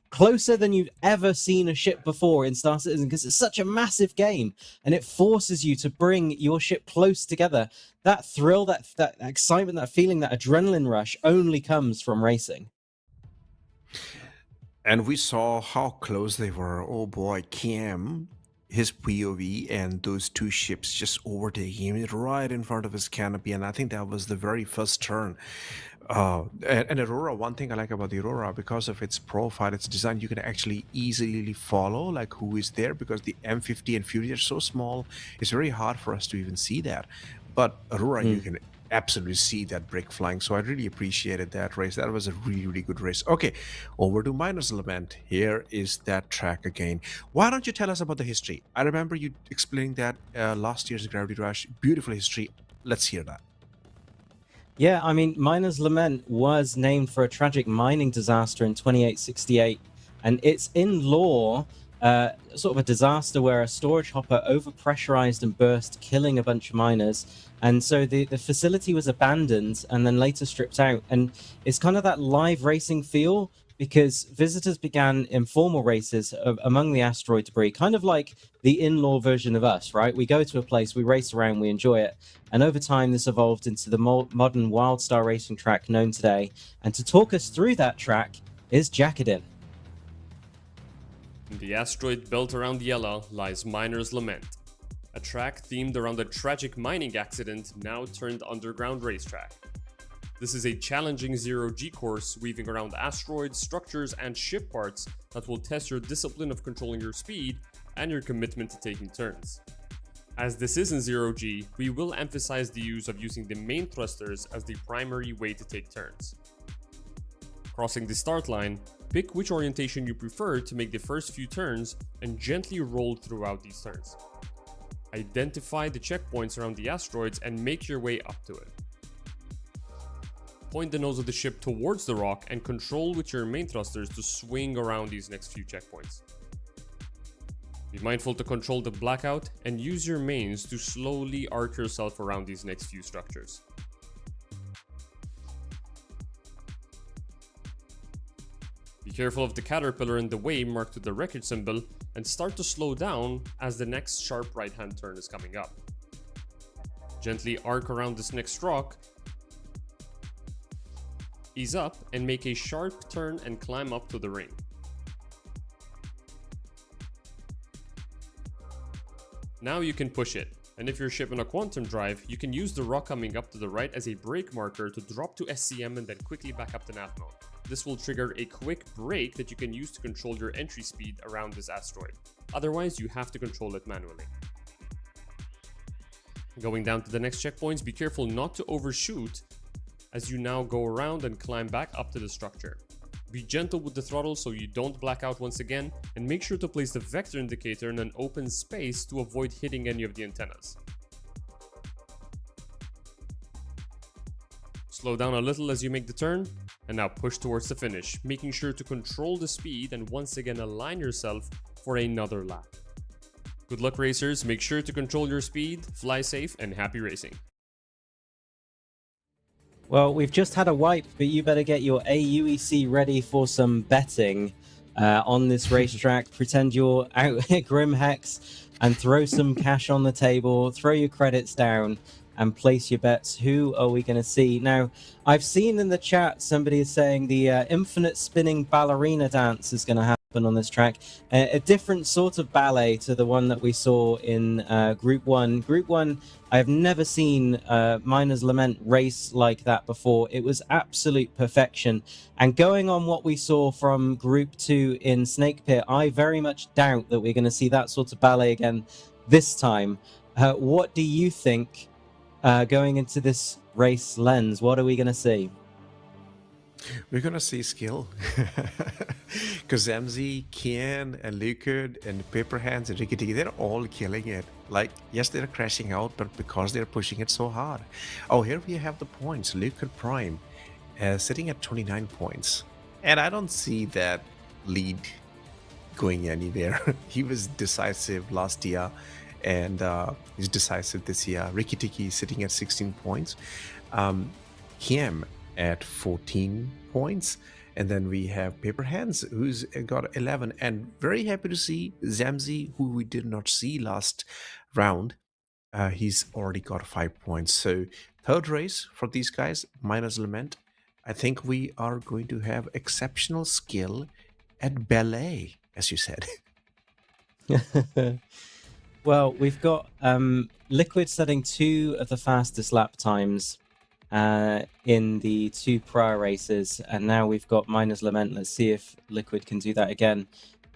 closer than you've ever seen a ship before in Star Citizen, because it's such a massive game and it forces you to bring your ship close together. That thrill, that excitement, that feeling, that adrenaline rush only comes from racing. And we saw how close they were. Oh boy, Kiem, his POV, and those 2 ships just overtaking him right in front of his canopy, and I think that was the very first turn. And Aurora, one thing I like about the Aurora, because of its profile, its design, you can actually easily follow like who is there, because the M50 and Fury are so small, it's very hard for us to even see that. But Aurora, you can absolutely see that brick flying, so I really appreciated that race. That was a really, really good race. Okay, over to Miner's Lament. Here is that track again. Why don't you tell us about the history? I remember you explaining that last year's Gravity Rush. Beautiful history. Let's hear that. Yeah, I mean, Miner's Lament was named for a tragic mining disaster in 2868, and it's in lore sort of a disaster where a storage hopper overpressurized and burst, killing a bunch of miners. And so the facility was abandoned and then later stripped out. And it's kind of that live racing feel, because visitors began informal races among the asteroid debris, kind of like the in-law version of us, right? We go to a place, we race around, we enjoy it. And over time, this evolved into the modern Wildstar racing track known today. And to talk us through that track is Jackadin. In the asteroid belt around Yella lies Miner's Lament, a track themed around a tragic mining accident now turned underground racetrack. This is a challenging zero-G course weaving around asteroids, structures, and ship parts that will test your discipline of controlling your speed and your commitment to taking turns. As this is in 0G, we will emphasize the use of using the main thrusters as the primary way to take turns. Crossing the start line, pick which orientation you prefer to make the first few turns and gently roll throughout these turns. Identify the checkpoints around the asteroids and make your way up to it. Point the nose of the ship towards the rock and control with your main thrusters to swing around these next few checkpoints. Be mindful to control the blackout and use your mains to slowly arc yourself around these next few structures. Be careful of the caterpillar in the way marked with the wreckage symbol and start to slow down as the next sharp right-hand turn is coming up. Gently arc around this next rock, ease up and make a sharp turn and climb up to the ring. Now you can push it, and if you're shipping a quantum drive, you can use the rock coming up to the right as a brake marker to drop to SCM and then quickly back up to nav mode. This will trigger a quick brake that you can use to control your entry speed around this asteroid. Otherwise, you have to control it manually. Going down to the next checkpoints, be careful not to overshoot as you now go around and climb back up to the structure. Be gentle with the throttle so you don't black out once again, and make sure to place the vector indicator in an open space to avoid hitting any of the antennas. Slow down a little as you make the turn, and now push towards the finish, making sure to control the speed and once again align yourself for another lap. Good luck racers, make sure to control your speed, fly safe, and happy racing. Well, we've just had a wipe, but you better get your AUEC ready for some betting on this racetrack. Pretend you're out at Grim Hex and throw some cash on the table, throw your credits down, and place your bets. Who are we going to see? Now, I've seen in the chat somebody is saying the infinite spinning ballerina dance is going to happen on this track. A different sort of ballet to the one that we saw in Group 1. Group 1, I have never seen Miner's Lament race like that before. It was absolute perfection. And going on what we saw from Group 2 in Snake Pit, I very much doubt that we're going to see that sort of ballet again this time. What do you think going into this race, Lens? What are we going to see? We're going to see skill. Because MZ, Kian, and Liquid, and Paperhands, and Ricky D, they're all killing it. Like, yes, they're crashing out, but because they're pushing it so hard. Oh, here we have the points. Liquid Prime sitting at 29 points. And I don't see that lead going anywhere. He was decisive last year, and he's decisive this year. Ricky Tiki sitting at 16 points. Kiam at 14 points. And then we have Paperhands, who's got 11. And very happy to see Zamzi, who we did not see last round. He's already got 5 points. So third race for these guys, Miner's Lament. I think we are going to have exceptional skill at ballet, as you said. Well, we've got Liquid setting 2 of the fastest lap times in the 2 prior races, and now we've got Miner's Lament. Let's see if Liquid can do that again.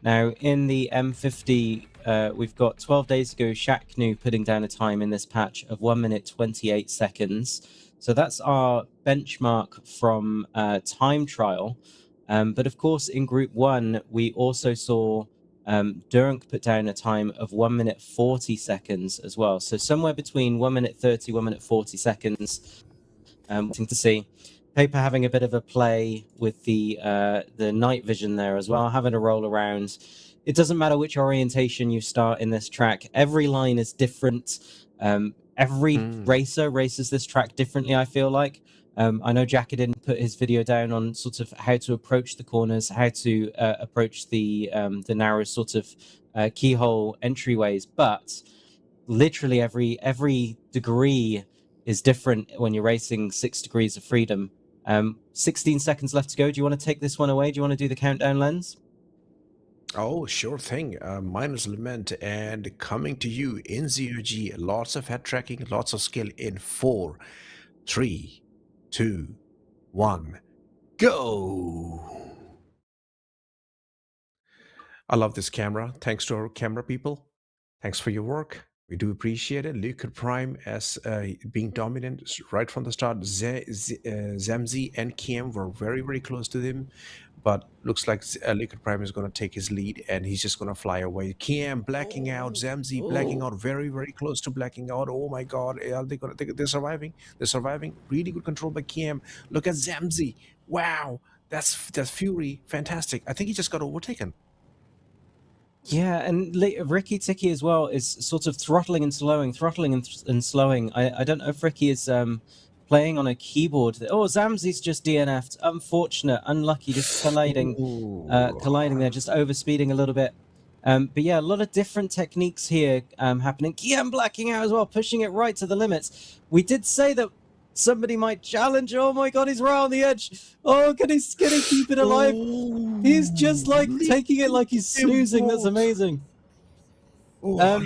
Now, in the M50, we've got 12 days ago, Shaknu putting down a time in this patch of 1 minute 28 seconds. So that's our benchmark from time trial. But of course, in Group 1, we also saw Durunk put down a time of 1 minute 40 seconds as well. So somewhere between 1 minute 30, 1 minute 40 seconds. Wanting to see Paper having a bit of a play with the night vision there as well, having a roll around. It doesn't matter which orientation you start in this track. Every line is different. Every racer races this track differently, I feel like. I know Jackie didn't put his video down on sort of how to approach the corners, how to approach the narrow sort of keyhole entryways, but literally every degree is different when you're racing 6 degrees of freedom. 16 seconds left to go. Do you want to take this one away? Do you want to do the countdown, Lens? Oh, sure thing. Miner's Lament, and coming to you in ZOG. Lots of head tracking, lots of skill in 4, 3, 2, 1, go! I love this camera. Thanks to our camera people. Thanks for your work. We do appreciate it. Liquid Prime as being dominant right from the start. Zamzi and Kiem were very, very close to him, but looks like Liquid Prime is going to take his lead and he's just going to fly away. Kiem blacking out, Zamzi blacking out, very, very close to blacking out. Oh my God, are they going to? They're surviving. They're surviving. Really good control by Kiem. Look at Zamzi. Wow, that's Fury. Fantastic. I think he just got overtaken. Yeah, and Ricky Tiki as well is sort of throttling and slowing, and slowing. I don't know if Ricky is playing on a keyboard. Oh, Zamzi's just DNF'd. Unfortunate, unlucky, just colliding there, just overspeeding a little bit. But yeah, a lot of different techniques here happening. Kiem blacking out as well, pushing it right to the limits. We did say that somebody might challenge. Oh my God, he's right on the edge. Oh, can he keep it alive? He's just like taking it like he's snoozing. That's amazing. So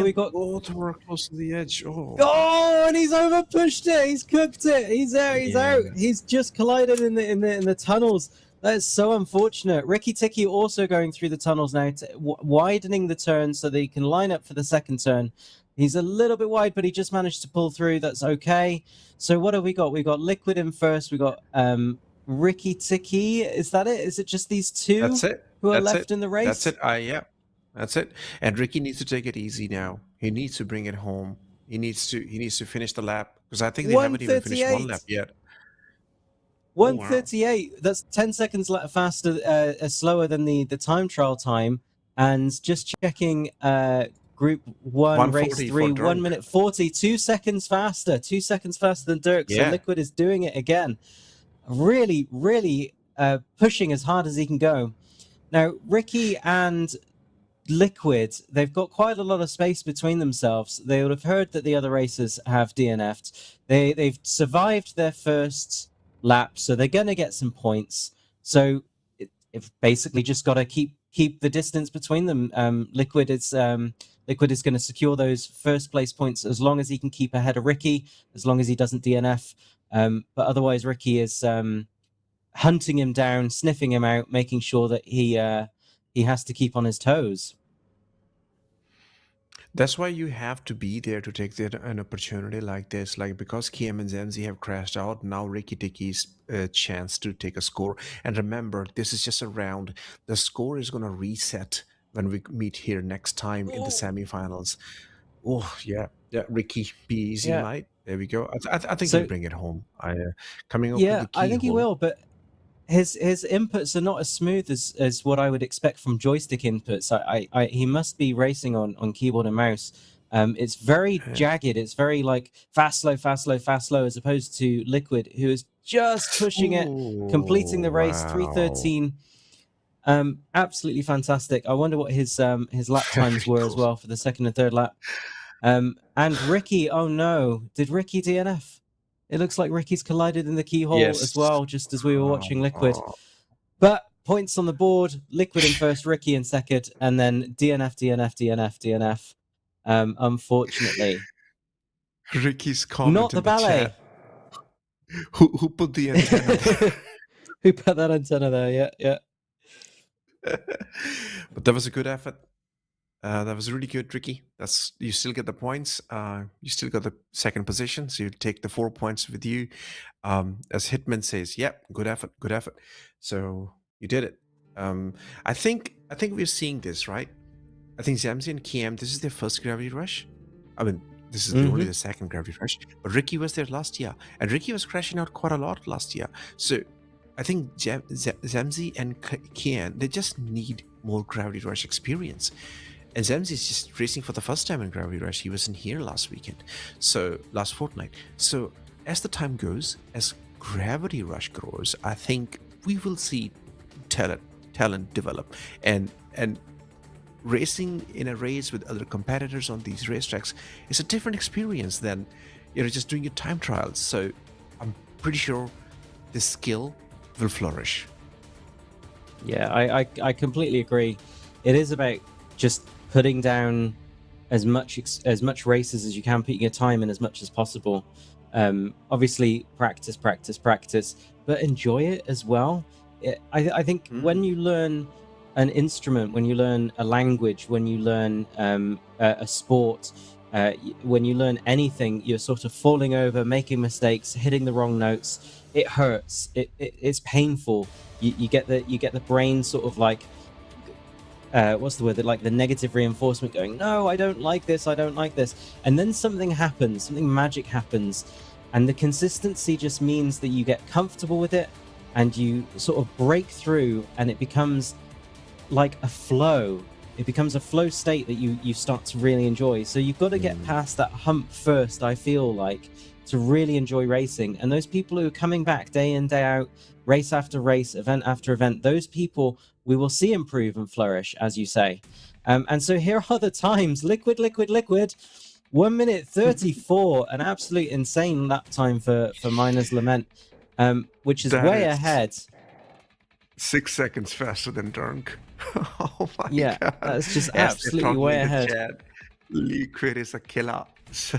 we got both were close to the edge. Oh, and he's over pushed it. He's cooked it. He's out. He's out. He's just collided in the tunnels. That is so unfortunate. Ricky Tiki also going through the tunnels now, widening the turn so that he can line up for the second turn. He's a little bit wide, but he just managed to pull through. That's okay. So what have we got? We got Liquid in first. We got Ricky Tiki. Is that it? Is it just these two who are left in the race? That's it. Yeah, that's it. And Ricky needs to take it easy now. He needs to bring it home. He needs to finish the lap because I think they haven't even finished one lap yet. 1:38. Wow. That's 10 seconds faster, slower than the time trial time. And just checking. Group 1, race 3, 1 minute 40, 2 seconds faster. 2 seconds faster than Dirk. So Liquid is doing it again. Really, really pushing as hard as he can go. Now, Ricky and Liquid, they've got quite a lot of space between themselves. They would have heard that the other racers have DNF'd. They've survived their first lap, so they're going to get some points. So it's basically just got to keep the distance between them. Liquid is going to secure those first place points as long as he can keep ahead of Ricky, as long as he doesn't DNF. But otherwise, Ricky is hunting him down, sniffing him out, making sure that he has to keep on his toes. That's why you have to be there to take an opportunity like this. Like because Kiem and Zamzi have crashed out, now Ricky Tiki's chance to take a score. And remember, this is just a round. The score is going to reset when we meet here next time in the semifinals. Ricky, be easy, mate. There we go. I think he'll bring it home. Coming up with the key I think he will, but his inputs are not as smooth as what I would expect from joystick inputs. He must be racing on keyboard and mouse. It's very jagged. It's very like fast, slow, fast, slow, fast, slow, as opposed to Liquid, who is just pushing it, completing the race, 3:13. Absolutely fantastic. I wonder what his lap times were as well for the second and third lap. And Ricky, oh no, did Ricky DNF? It looks like Ricky's collided in the keyhole as well, just as we were watching Liquid. But points on the board, Liquid in first, Ricky in second, and then DNF. Unfortunately. Ricky's comment not the ballet. Chat. Who put the antenna there? Who put that antenna there? Yeah. But that was a good effort. That was really good, Ricky. You still get the points. You still got the second position, so you take the 4 points with you. As Hitman says, good effort. So you did it. I think we're seeing this, right? I think Zamzi and Kiem, this is their first Gravity Rush. I mean, this is only the second Gravity Rush. But Ricky was there last year, and Ricky was crashing out quite a lot last year. So I think Zamzi and Kiem, they just need more Gravity Rush experience. And Zamzi is just racing for the first time in Gravity Rush. He wasn't here last fortnight. So as the time goes, as Gravity Rush grows, I think we will see talent develop. And racing in a race with other competitors on these racetracks is a different experience than just doing your time trials. So I'm pretty sure the skill will flourish. Yeah, I completely agree. It is about just putting down as much races as you can, putting your time in as much as possible. Obviously, practice, but enjoy it as well. I think when you learn an instrument, when you learn a language, when you learn a sport, when you learn anything, you're sort of falling over, making mistakes, hitting the wrong notes. It hurts. It's painful. You get the brain sort of like, what's the word? Like the negative reinforcement going, no, I don't like this. I don't like this. And then something happens, something magic happens. And the consistency just means that you get comfortable with it and you sort of break through, and it becomes like a flow. It becomes a flow state that you start to really enjoy. So you've got to get past that hump first, I feel like, to really enjoy racing. And those people who are coming back day in, day out, race after race, event after event, those people we will see improve and flourish, as you say. And so here are the times. Liquid. 1 minute 34, an absolute insane lap time for Miner's Lament, which is way ahead. 6 seconds faster than Dunk. Oh my god. That's just absolutely way ahead. Chat, Liquid is a killer. So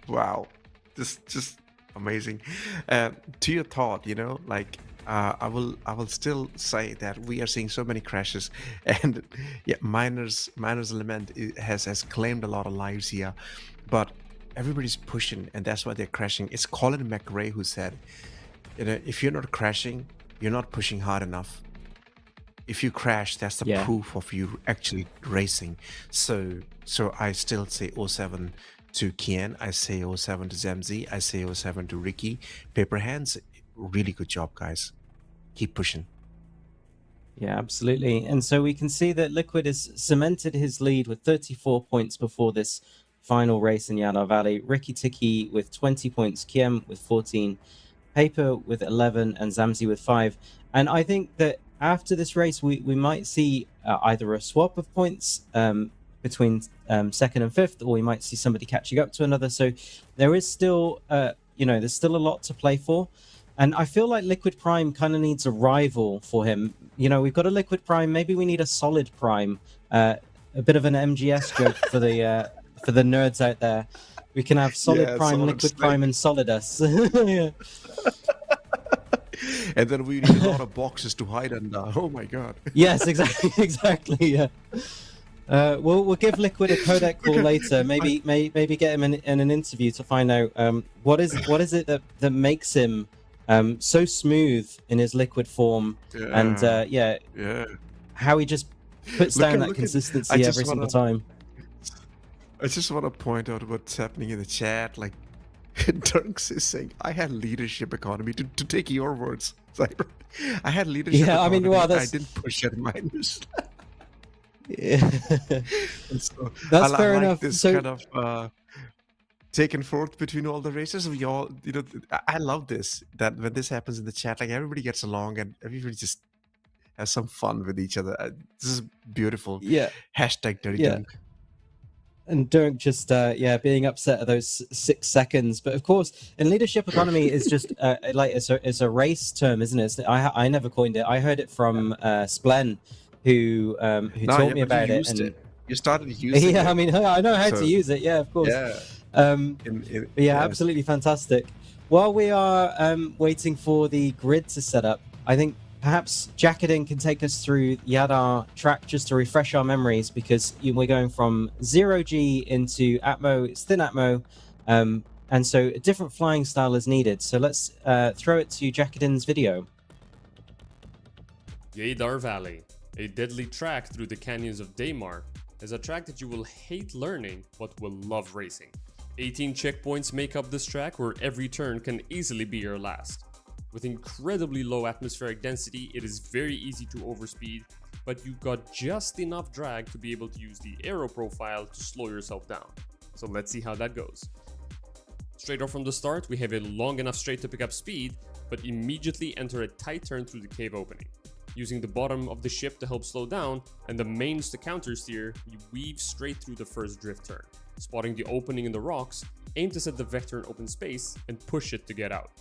wow. Just amazing. To your thought, like I will still say that we are seeing so many crashes, and Miner's Lament has claimed a lot of lives here, but everybody's pushing, and that's why they're crashing. It's Colin McRae who said, if you're not crashing, you're not pushing hard enough. If you crash, that's the proof of you actually racing. So I still say 07 to Kian, I say 07 to Zemzi, I say 07 to Ricky. Paper Hands, really good job, guys. Keep pushing. Yeah, absolutely. And so we can see that Liquid has cemented his lead with 34 points before this final race in Yadar Valley. Ricky Tiki with 20 points, Kiem with 14, Paper with 11, and Zamzi with 5. And I think that after this race, we might see either a swap of points between second and fifth, or we might see somebody catching up to another. So there is still, there's still a lot to play for. And I feel like Liquid Prime kind of needs a rival for him. We've got a Liquid Prime. Maybe we need a Solid Prime. A bit of an MGS joke for the nerds out there. We can have Solid Prime, Liquid Prime, and Solidus. Yeah. And then we need a lot of boxes to hide under. Oh my god. Yes, exactly. Yeah. We'll give Liquid a codec call later. Maybe get him in an interview to find out what is it that makes him so smooth in his liquid form, and how he just puts down that consistency every single time. I just want to point out what's happening in the chat. Like, Dunks is saying, I had leadership economy, to take your words. I had leadership economy. I didn't push at minus. Yeah. So That's fair enough. This so, kind of take and forth between all the races. We all, I love this, that when this happens in the chat, like everybody gets along and everybody just has some fun with each other. This is beautiful. Yeah. Hashtag Dirty Dunk. And Dunk just being upset at those 6 seconds. But of course, in leadership economy is just it's a race term, isn't it? I never coined it. I heard it from Splen, who taught me about it. And you started using it. Yeah, I mean, I know how to use it. Yeah, of course. Yeah. Absolutely fantastic. While we are waiting for the grid to set up, I think perhaps Jacketing can take us through Yadar track just to refresh our memories, because we're going from 0G into Atmo, it's thin Atmo, and so a different flying style is needed. So let's throw it to Jacketing's video. Yadar Valley, a deadly track through the canyons of Daymar, is a track that you will hate learning but will love racing. 18 checkpoints make up this track, where every turn can easily be your last. With incredibly low atmospheric density, it is very easy to overspeed, but you've got just enough drag to be able to use the aero profile to slow yourself down. So let's see how that goes. Straight off from the start, we have a long enough straight to pick up speed, but immediately enter a tight turn through the cave opening. Using the bottom of the ship to help slow down, and the mains to counter steer, you weave straight through the first drift turn. Spotting the opening in the rocks, aim to set the vector in open space, and push it to get out.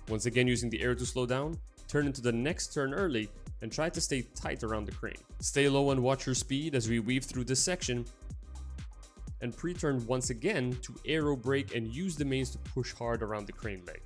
Once again, using the air to slow down, turn into the next turn early, and try to stay tight around the crane. Stay low and watch your speed as we weave through this section, and pre-turn once again to aero brake and use the mains to push hard around the crane leg.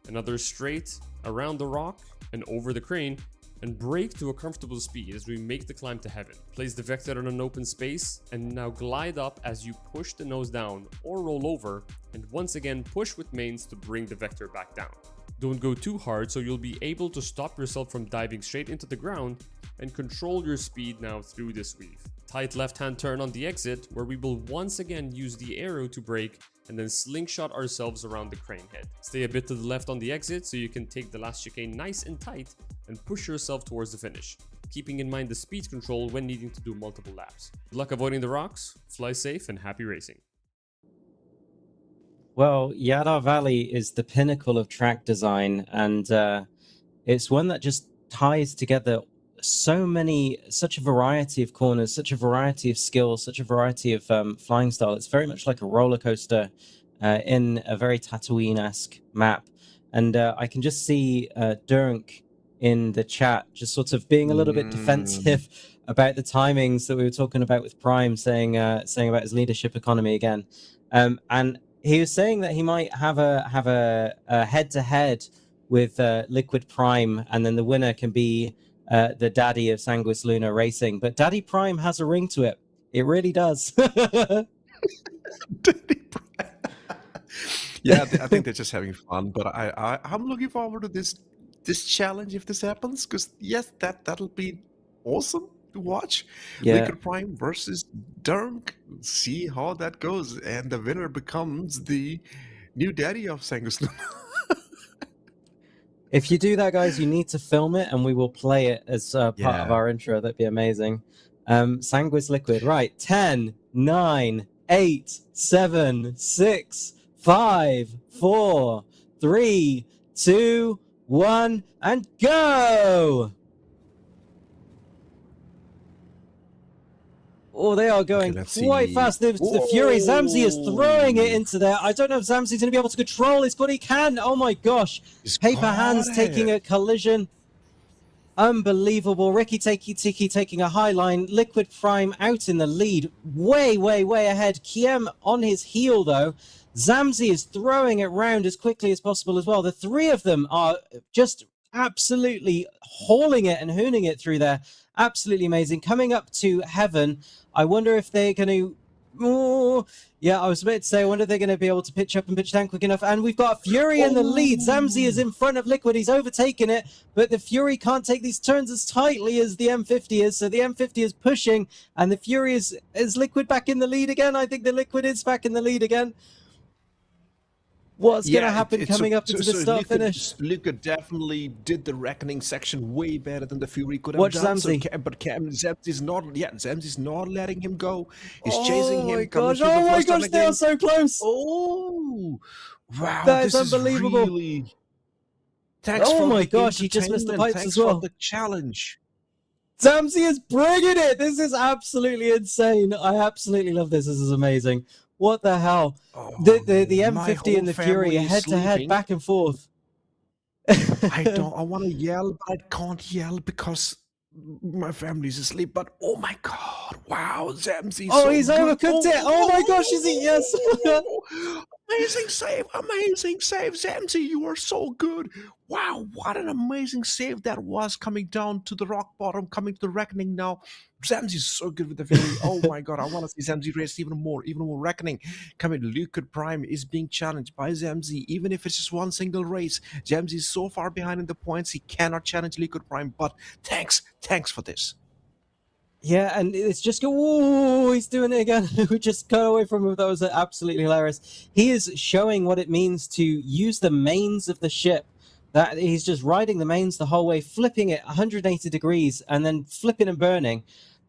Another straight around the rock and over the crane, and brake to a comfortable speed as we make the climb to heaven. Place the vector in an open space and now glide up as you push the nose down or roll over, and once again push with mains to bring the vector back down. Don't go too hard so you'll be able to stop yourself from diving straight into the ground, and control your speed now through this weave. Tight left hand turn on the exit, where we will once again use the arrow to brake and then slingshot ourselves around the crane head. Stay a bit to the left on the exit so you can take the last chicane nice and tight and push yourself towards the finish, keeping in mind the speed control when needing to do multiple laps. Good luck avoiding the rocks, fly safe, and happy racing. Well, Yadar Valley is the pinnacle of track design, and it's one that just ties together such a variety of corners, such a variety of skills, such a variety of flying style. It's very much like a roller coaster in a very Tatooine-esque map. And I can just see Durk in the chat just sort of being a little bit defensive about the timings that we were talking about with Prime, saying about his leadership economy again. And he was saying that he might have a head-to-head with Liquid Prime, and then the winner can be the daddy of Sanguis Luna Racing. But Daddy Prime has a ring to it. It really does. Daddy Prime. Yeah, I think they're just having fun. But I'm looking forward to this challenge if this happens, because yes, that'll be awesome to watch. Yeah. Liquid Prime versus Durk. See how that goes, and the winner becomes the new daddy of Sanguis Luna. If you do that, guys, you need to film it, and we will play it as part of our intro. That'd be amazing. Sanguis Liquid, right? 10, 9, 8, 7, 6, 5, 4, 3, 2, 1, and go! Oh, they are going quite fast. The Fury, Zamzi is throwing it into there. I don't know if Zamzi's going to be able to control it, but he can. Oh my gosh. Paper Hands taking a collision. Unbelievable. Ricky Tiki taking a high line. Liquid Prime out in the lead. Way, way, way ahead. Kiem on his heel, though. Zamzi is throwing it round as quickly as possible as well. The three of them are just absolutely hauling it and hooning it through there. Absolutely amazing. Coming up to heaven. I wonder if they're going to... yeah, I was about to say, I wonder if they're going to be able to pitch up and pitch down quick enough. And we've got Fury in the lead. Zamzi is in front of Liquid. He's overtaken it, but the Fury can't take these turns as tightly as the M50 is. So the M50 is pushing, and the Fury is Liquid back in the lead again. I think the Liquid is back in the lead again. What's going to happen coming up into the start-finish? Liquid definitely did the reckoning section way better than the Fury could have Watch done. Zamzi. But Zamzi's not letting him go. He's chasing him. Oh my gosh, they are so close. Oh, wow. That is unbelievable. Really... Thanks oh for my the gosh, he just missed the pipes Thanks as well. For the challenge. Zamzi is bringing it. This is absolutely insane. I absolutely love this. This is amazing. What the hell? Oh, the M50 and the Fury head to head, back and forth. I want to yell, but I can't yell because my family's asleep. But oh my god! Wow, Zamzi! Oh, he's overcooked it! Oh my gosh, is he? Yes. Amazing save, Zamzi! You are so good. Wow, what an amazing save that was, coming down to the rock bottom, coming to the reckoning now. Zamzi's so good with the Fury. Oh my god, I want to see Zamzi race even more reckoning. Coming, Liquid Prime is being challenged by Zamzi, even if it's just one single race. Zamzi is so far behind in the points, he cannot challenge Liquid Prime, but thanks for this. Yeah, and it's just oh, he's doing it again. We just got away from him. That was absolutely hilarious. He is showing what it means to use the mains of the ship. That he's just riding the mains the whole way, flipping it 180 degrees, and then flipping and burning.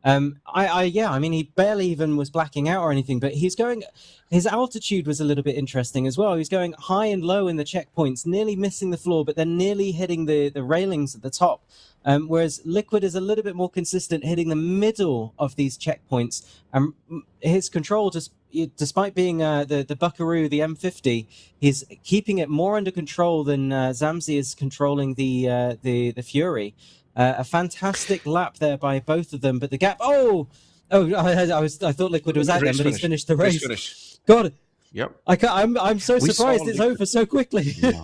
I mean, he barely even was blacking out or anything, but he's going. His altitude was a little bit interesting as well. He was going high and low in the checkpoints, nearly missing the floor, but then nearly hitting the railings at the top. Whereas Liquid is a little bit more consistent, hitting the middle of these checkpoints. His control, despite being the Buckaroo, the M50, he's keeping it more under control than Zamzi is controlling the Fury. A fantastic lap there by both of them, but the gap. I thought Liquid was at them, but he's finished the race. God, yep. I'm so surprised it's over so quickly. Yeah.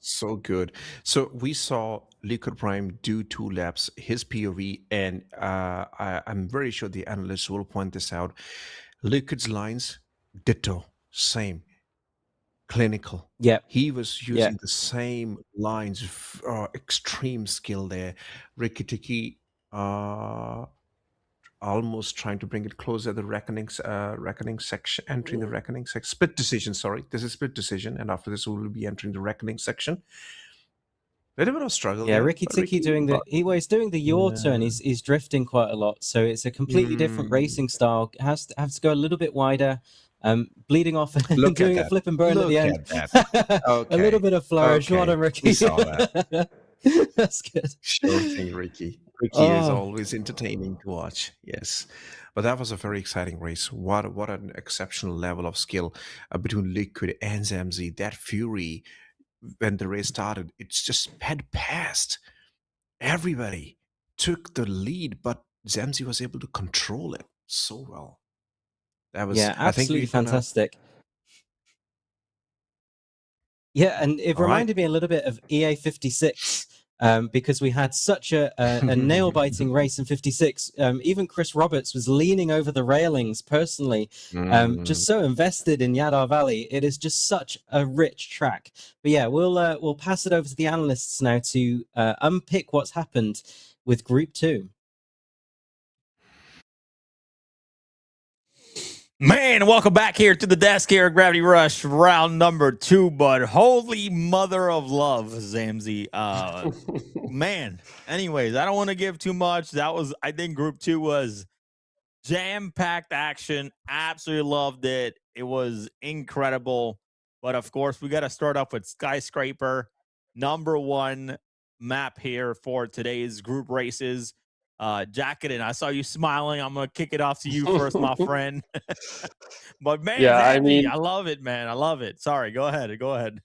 So good. So we saw Liquid Prime do 2 laps, his POV, and I'm very sure the analysts will point this out. Liquid's lines, ditto, same, clinical. Yeah, He was yeah, using the same lines, extreme skill there. Ricky Tiki, almost trying to bring it closer. The reckoning section, entering the reckoning section. Split decision. Sorry, this is split decision, and after this, we will be entering the reckoning section. Little bit of struggle yeah. there, Ricky but Tiki doing but he's doing the yaw turn. yeah. He's drifting quite a lot, so it's a completely different Mm, racing style. Has to go a little bit wider. Bleeding off and look at doing a that. flip and burn at the Look end. at that. A little Okay. bit of flourish. Well Okay. done, We Ricky. saw that. That's good. Sure thing, Ricky. Ricky is Oh, always entertaining to watch. Yes. But that was a very exciting race. What an exceptional level of skill between Liquid and Zamzi. That Fury, when the race started, it's just sped past everybody. Took the lead, but Zamzi was able to control it so well. That was, yeah, I think we're absolutely gonna, fantastic. Yeah, and it all right. reminded me a little bit of EA 56 because we had such a nail-biting race in 56. Even Chris Roberts was leaning over the railings personally, Mm. just so invested in Yadar Valley. It is just such a rich track. But yeah, we'll pass it over to the analysts now to unpick what's happened with Group 2. Man, welcome back here to the desk here at Gravity Rush, round number 2. But holy mother of love, Zamzi. Man, anyways, I don't want to give too much. That was, I think Group 2 was jam-packed action. Absolutely loved it. It was incredible. But of course, we got to start off with Skyscraper, number 1 map here for today's group races. Jacket, and I saw you smiling. I'm gonna kick it off to you first, my friend. But man, Yeah, I Zandy, mean, I love it, man. I love it. Sorry, go ahead. Go ahead.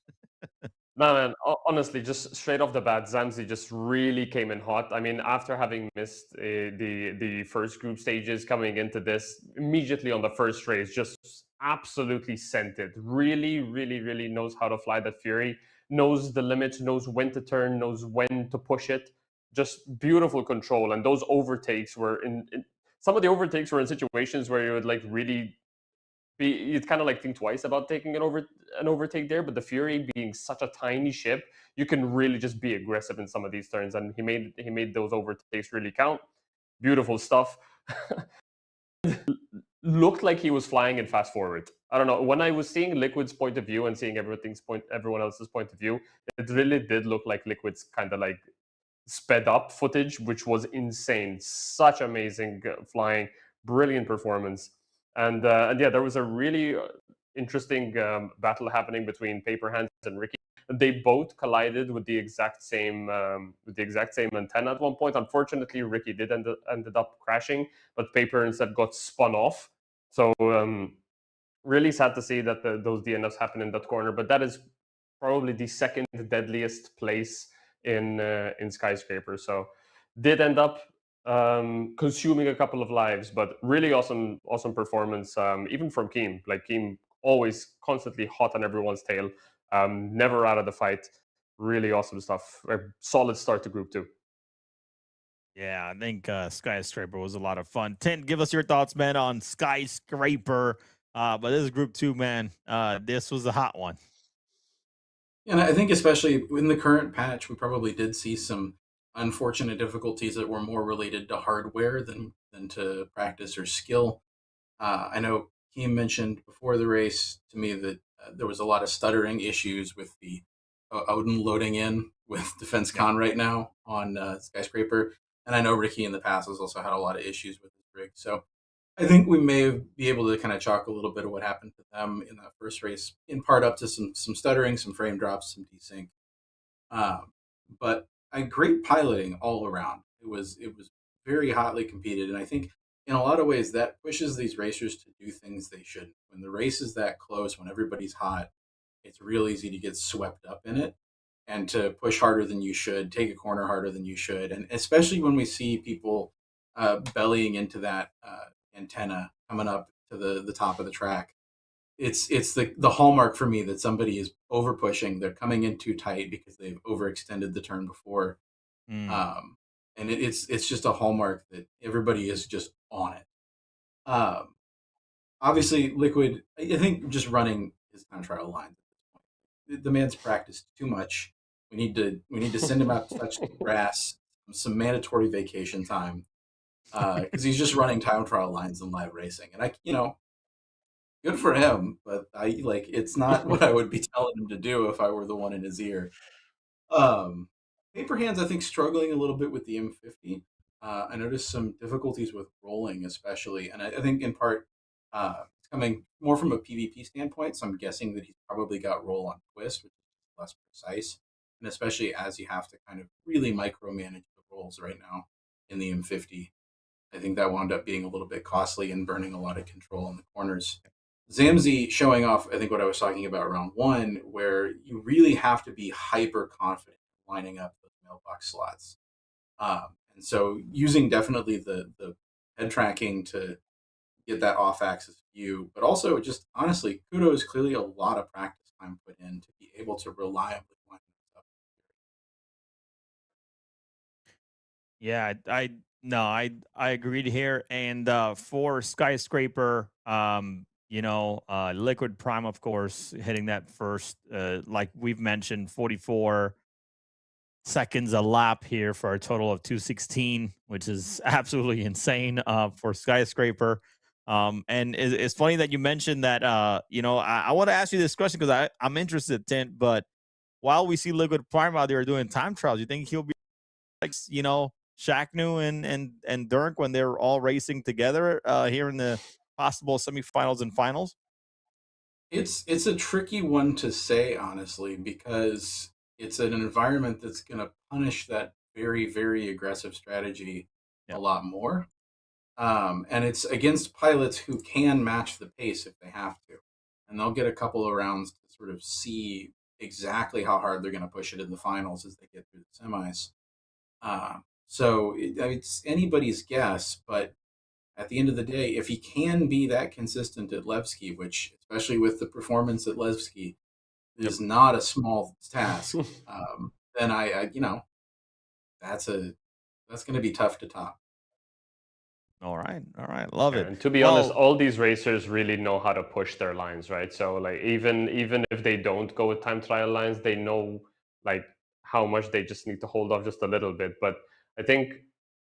no, man, honestly, just straight off the bat, Zamzi just really came in hot. I mean, after having missed the first group stages coming into this, immediately on the first race, just absolutely sent it. Really, really, really knows how to fly that Fury, knows the limits, knows when to turn, knows when to push it. Just beautiful control. And those overtakes were in some of the overtakes were in situations where you would like really you'd kind of like think twice about taking an overtake there. But the Fury being such a tiny ship, you can really just be aggressive in some of these turns, and he made those overtakes really count. Beautiful stuff. Looked like he was flying in fast forward. I don't know. When I was seeing Liquid's point of view and seeing everyone else's point of view, it really did look like Liquid's kind of like sped up footage, which was insane. Such amazing flying, brilliant performance, and yeah, there was a really interesting battle happening between Paper Hands and Ricky. They both collided with the exact same antenna at one point. Unfortunately, Ricky ended up crashing, but Paper instead got spun off. So really sad to see that those DNFs happen in that corner. But that is probably the second deadliest place in Skyscraper. So did end up consuming a couple of lives, but really awesome performance, even from Keem. Like Keem, always constantly hot on everyone's tail, never out of the fight. Really awesome stuff. A solid start to Group 2. Yeah, I think Skyscraper was a lot of fun. Tint, give us your thoughts, man, on Skyscraper. But this is Group 2, man. This was a hot one. And I think especially in the current patch, we probably did see some unfortunate difficulties that were more related to hardware than to practice or skill. I know Keem mentioned before the race to me that there was a lot of stuttering issues with the Odin loading in with Defense Con right now on Skyscraper. And I know Ricky in the past has also had a lot of issues with his rig. So I think we may be able to kind of chalk a little bit of what happened to them in that first race, in part up to some stuttering, some frame drops, some desync. But a great piloting all around. It was very hotly competed, and I think in a lot of ways that pushes these racers to do things they shouldn't. When the race is that close, when everybody's hot, it's real easy to get swept up in it and to push harder than you should, take a corner harder than you should, and especially when we see people bellying into that antenna coming up to the top of the track. it's the hallmark for me that somebody is over pushing. They're coming in too tight because they've overextended the turn before. And it's just a hallmark that everybody is just on it. Obviously, Liquid, I think just running his time trial lines at this point. The man's practiced too much. We need to send him out to touch the grass, some mandatory vacation time, because he's just running time trial lines in live racing. And good for him, but it's not what I would be telling him to do if I were the one in his ear. Paper Hands, I think, struggling a little bit with the M50. I noticed some difficulties with rolling, especially, and I think in part it's coming more from a PvP standpoint. So I'm guessing that he's probably got roll on twist, which is less precise, and especially as you have to kind of really micromanage the rolls right now in the M50. I think that wound up being a little bit costly and burning a lot of control in the corners. Zamzi showing off, I think, what I was talking about round one, where you really have to be hyper confident lining up those mailbox slots. And so using definitely the head tracking to get that off-axis view, but also just honestly, kudos, clearly a lot of practice time put in to be able to reliably line this up. Yeah, I agreed here. And for Skyscraper, Liquid Prime, of course, hitting that first, like we've mentioned, 44 seconds a lap here for a total of 216, which is absolutely insane for Skyscraper. And it's funny that you mentioned that. I want to ask you this question because I'm interested, Tint. But while we see Liquid Prime out there doing time trials, you think he'll be like Shacknu and Dirk when they're all racing together here in the possible semifinals and finals? It's a tricky one to say, honestly, because it's an environment that's going to punish that very, very aggressive strategy a lot more. And it's against pilots who can match the pace if they have to. And they'll get a couple of rounds to sort of see exactly how hard they're going to push it in the finals as they get through the semis. It's anybody's guess, but at the end of the day, if he can be that consistent at Levski, which, especially with the performance at Levski, is not a small task, then that's going to be tough to top. All right, love it. And to be honest, all these racers really know how to push their lines, right? So like even if they don't go with time trial lines, they know like how much they just need to hold off just a little bit. But I think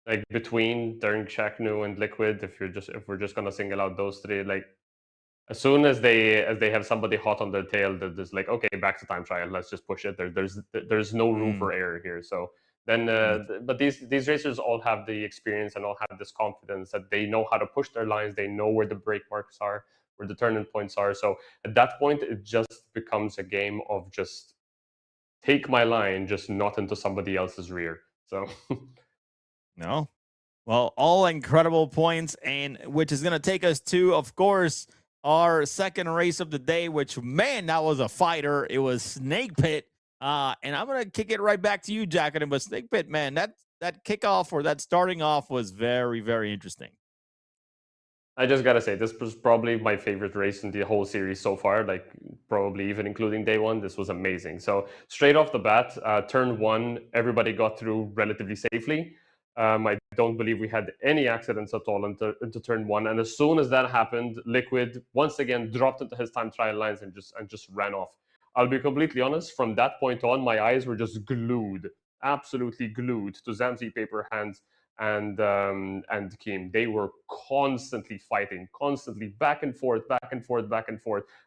like between Dirk, Shacknu, and Liquid, if we're just gonna single out those three, like as soon as they have somebody hot on their tail, that is like, okay, back to time trial, let's just push it. There's no room for error here. So then, but these racers all have the experience and all have this confidence that they know how to push their lines. They know where the brake marks are, where the turning points are. So at that point, it just becomes a game of just take my line, just not into somebody else's rear. So no. Well, all incredible points, and which is going to take us to, of course, our second race of the day, which, man, that was a fighter. It was Snake Pit. And I'm going to kick it right back to you, Jacqueline. But Snake Pit, man, that kickoff or that starting off was very, very interesting. I just got to say, this was probably my favorite race in the whole series so far, like probably even including day one. This was amazing. So straight off the bat, turn one, everybody got through relatively safely. I don't believe we had any accidents at all into turn one. And as soon as that happened, Liquid once again dropped into his time trial lines and just ran off. I'll be completely honest, from that point on, my eyes were just glued, absolutely glued to Zamzi, Paper Hands, and Kim. They were constantly fighting, constantly back and forth.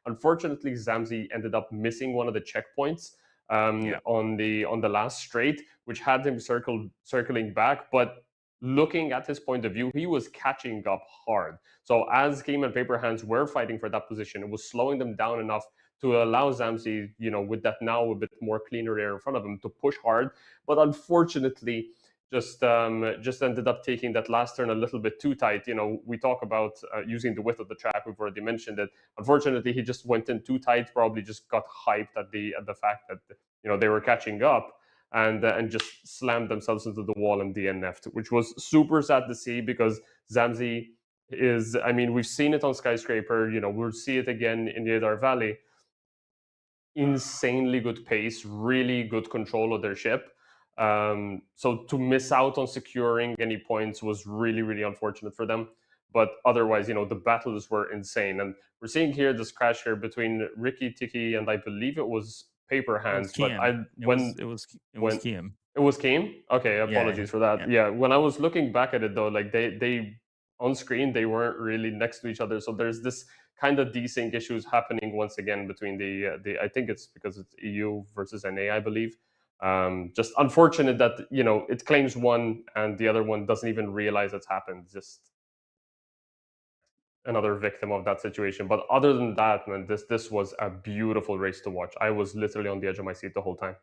Unfortunately, Zamzi ended up missing one of the checkpoints on the last straight, which had him circling back. But looking at his point of view, he was catching up hard. So as Kim and Paper Hands were fighting for that position, it was slowing them down enough to allow Zamzi, with that now a bit more cleaner air in front of him, to push hard. But unfortunately, just ended up taking that last turn a little bit too tight. We talk about using the width of the track. We've already mentioned it. Unfortunately, he just went in too tight. Probably just got hyped at the fact that they were catching up, and just slammed themselves into the wall and DNF'd, which was super sad to see because Zamzi is, I mean, we've seen it on Skyscraper, we'll see it again in the Adar Valley. Insanely good pace, really good control of their ship. So to miss out on securing any points was really, really unfortunate for them. But otherwise, the battles were insane. And we're seeing here this crash here between Ricky Tiki and I believe it was Paper It was Hands. But Kiam. It was Kiam. it was Keem? Okay, apologies for that. Yeah, when I was looking back at it though, like they on screen they weren't really next to each other. So there's this kind of desync issues happening once again between the I think it's because it's EU versus NA, I believe. Just unfortunate that it claims one and the other one doesn't even realize it's happened. Just another victim of that situation. But other than that, man, this was a beautiful race to watch. I was literally on the edge of my seat the whole time.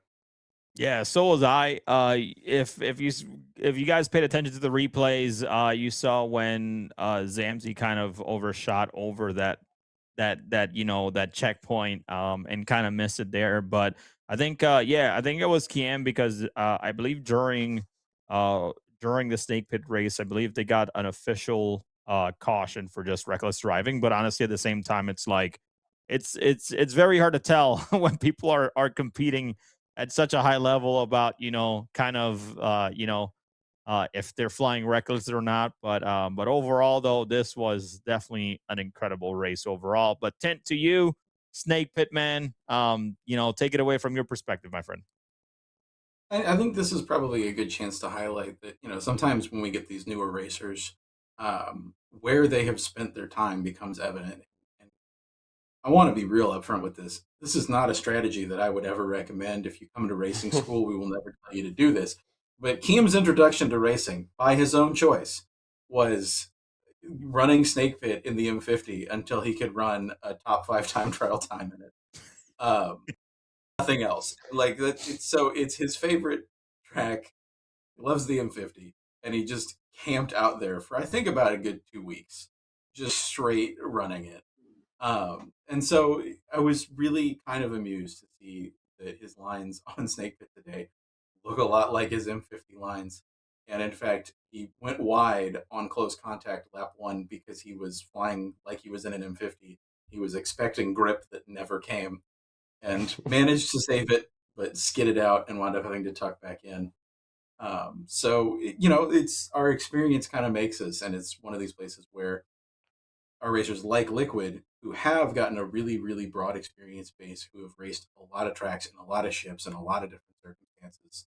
Yeah, so was I. If you guys paid attention to the replays, you saw when Zamzi kind of overshot over that checkpoint and kind of missed it there. But I think I think it was Kiam because I believe during the snake pit race, I believe they got an official caution for just reckless driving. But honestly, at the same time, it's like it's very hard to tell when people are competing at such a high level about kind of if they're flying reckless or not. But overall, though, this was definitely an incredible race overall. But Tent, to you, Snake Pitman, take it away from your perspective, my friend. I think this is probably a good chance to highlight that, sometimes when we get these newer racers, where they have spent their time becomes evident. And I want to be real upfront with this. This is not a strategy that I would ever recommend. If you come to racing school, we will never tell you to do this. But Keem's introduction to racing, by his own choice, was running Snake Pit in the M50 until he could run a top 5 time trial time in it. Nothing else. Like that. It's his favorite track. He loves the M50, and he just camped out there for I think about a good 2 weeks, just straight running it. And so I was really kind of amused to see that his lines on Snake Pit today look a lot like his M50 lines. And in fact, he went wide on close contact lap 1 because he was flying like he was in an M50. He was expecting grip that never came and managed to save it, but skidded out and wound up having to tuck back in. It's our experience kind of makes us, and it's one of these places where our racers like Liquid, who have gotten a really, really broad experience base, who have raced a lot of tracks and a lot of ships and a lot of different circumstances,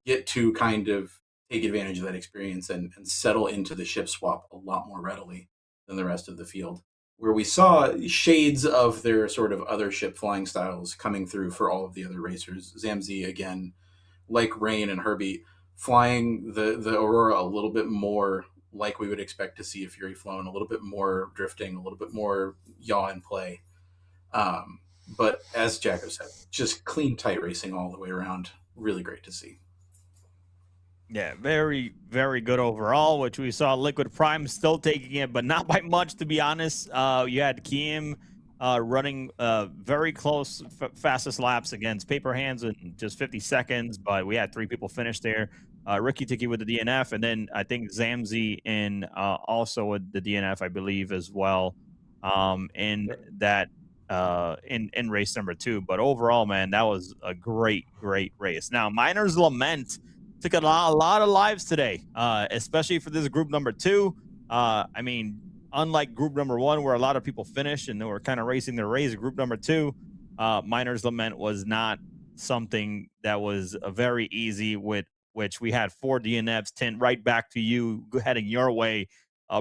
get to kind of take advantage of that experience and settle into the ship swap a lot more readily than the rest of the field, where we saw shades of their sort of other ship flying styles coming through for all of the other racers. Zamzi, again, like Rain and Herbie, flying the Aurora a little bit more like we would expect to see a Fury flown, a little bit more drifting, a little bit more yaw and play. But as Jacko said, just clean, tight racing all the way around. Really great to see. Yeah, very, very good overall, which we saw Liquid Prime still taking it, but not by much, to be honest. You had Keem running very close, fastest laps against Paper Hands in just 50 seconds, but we had 3 people finish there. Ricky Tiki with the DNF, and then I think Zamzi in also with the DNF, I believe, as well, in that in race number 2. But overall, man, that was a great, great race. Now, Miner's Lament took a lot of lives today, especially for this group number 2. I mean, unlike group number 1, where a lot of people finished and they were kind of racing their race, group number 2, Miner's Lament was not something that was very easy, with which we had 4 DNFs, 10 right back to you, heading your way.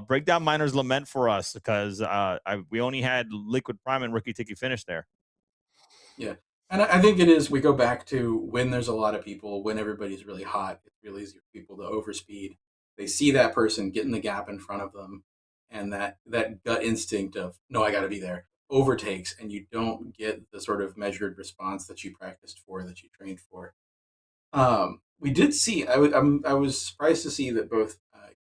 Break down Miner's Lament for us, because we only had Liquid Prime and Ricky Tiki finish there. Yeah. And I think it is, we go back to when there's a lot of people, when everybody's really hot, it's really easy for people to overspeed. They see that person get in the gap in front of them, and that gut instinct of, no, I got to be there, overtakes, and you don't get the sort of measured response that you practiced for, that you trained for. We did see, I was surprised to see that both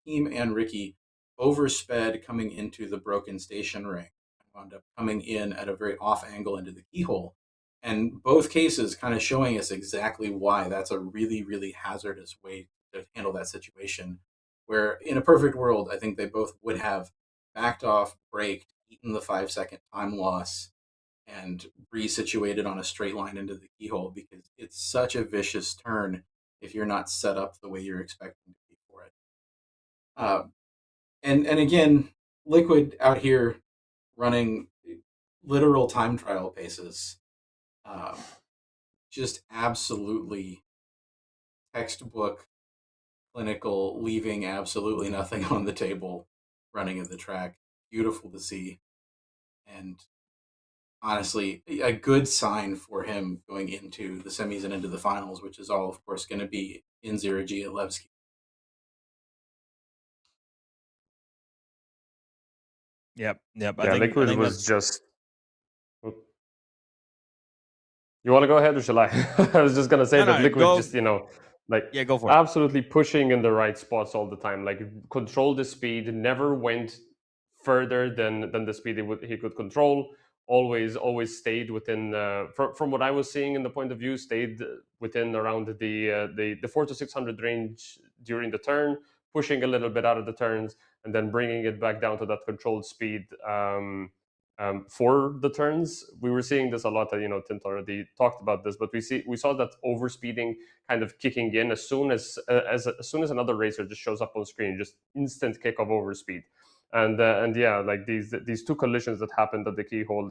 Keem and Ricky oversped coming into the broken station ring, wound up coming in at a very off angle into the keyhole. And both cases kind of showing us exactly why that's a really, really hazardous way to handle that situation. Where in a perfect world, I think they both would have backed off, braked, eaten the 5-second time loss, and resituated on a straight line into the keyhole, because it's such a vicious turn if you're not set up the way you're expecting to be for it. And again, Liquid out here running literal time trial paces, just absolutely textbook clinical, leaving absolutely nothing on the table, running at the track. Beautiful to see, and honestly, a good sign for him going into the semis and into the finals, which is all, of course, going to be in 0G at Levski. Yep. Yeah, I Liquid think was that's just. You want to go ahead or shall I? I was just gonna say that no. Liquid Go. just like Yeah, go for it. absolutely pushing in the right spots all the time. Like controlled the speed, never went further than the speed he could control. Always stayed within. From what I was seeing in the point of view, stayed within around the 400 to 600 range during the turn, pushing a little bit out of the turns, and then bringing it back down to that controlled speed. For the turns, we were seeing this a lot. Tint already talked about this, but we saw that overspeeding kind of kicking in as soon as another racer just shows up on screen, just instant kick of overspeed, and yeah, like these two collisions that happened at the keyhole,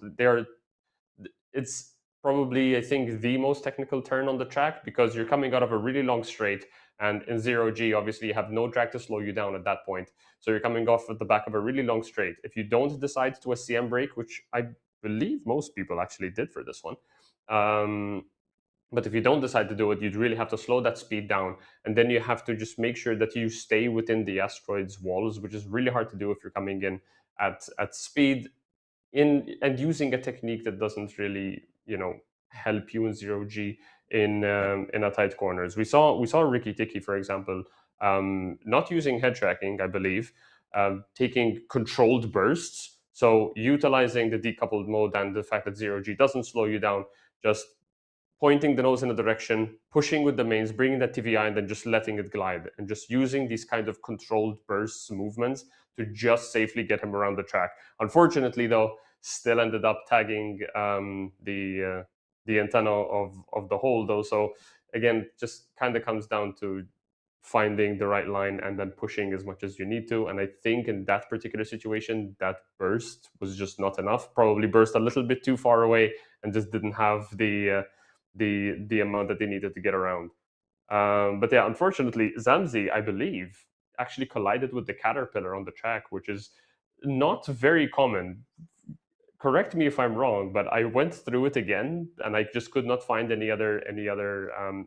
it's probably, I think, the most technical turn on the track, because you're coming out of a really long straight, and in 0G, obviously, you have no drag to slow you down at that point. So you're coming off at the back of a really long straight. If you don't decide to SCM brake, which I believe most people actually did for this one, but if you don't decide to do it, you'd really have to slow that speed down, and then you have to just make sure that you stay within the asteroid's walls, which is really hard to do if you're coming in at speed and using a technique that doesn't really help you in 0G in a tight corners. We saw Ricky Tiki, for example, not using head tracking, I believe, taking controlled bursts, so utilizing the decoupled mode and the fact that 0G doesn't slow you down, just pointing the nose in a direction, pushing with the mains, bringing that TVI, and then just letting it glide, and just using these kind of controlled bursts movements to just safely get him around the track. Unfortunately, though, still ended up tagging the antenna of the hole, though. So again, just kind of comes down to finding the right line and then pushing as much as you need to. And I think in that particular situation, that burst was just not enough. Probably burst a little bit too far away and just didn't have the amount that they needed to get around. But yeah, unfortunately, Zamzi, I believe, actually collided with the Caterpillar on the track, which is not very common. Correct me if I'm wrong, but I went through it again and I just could not find any other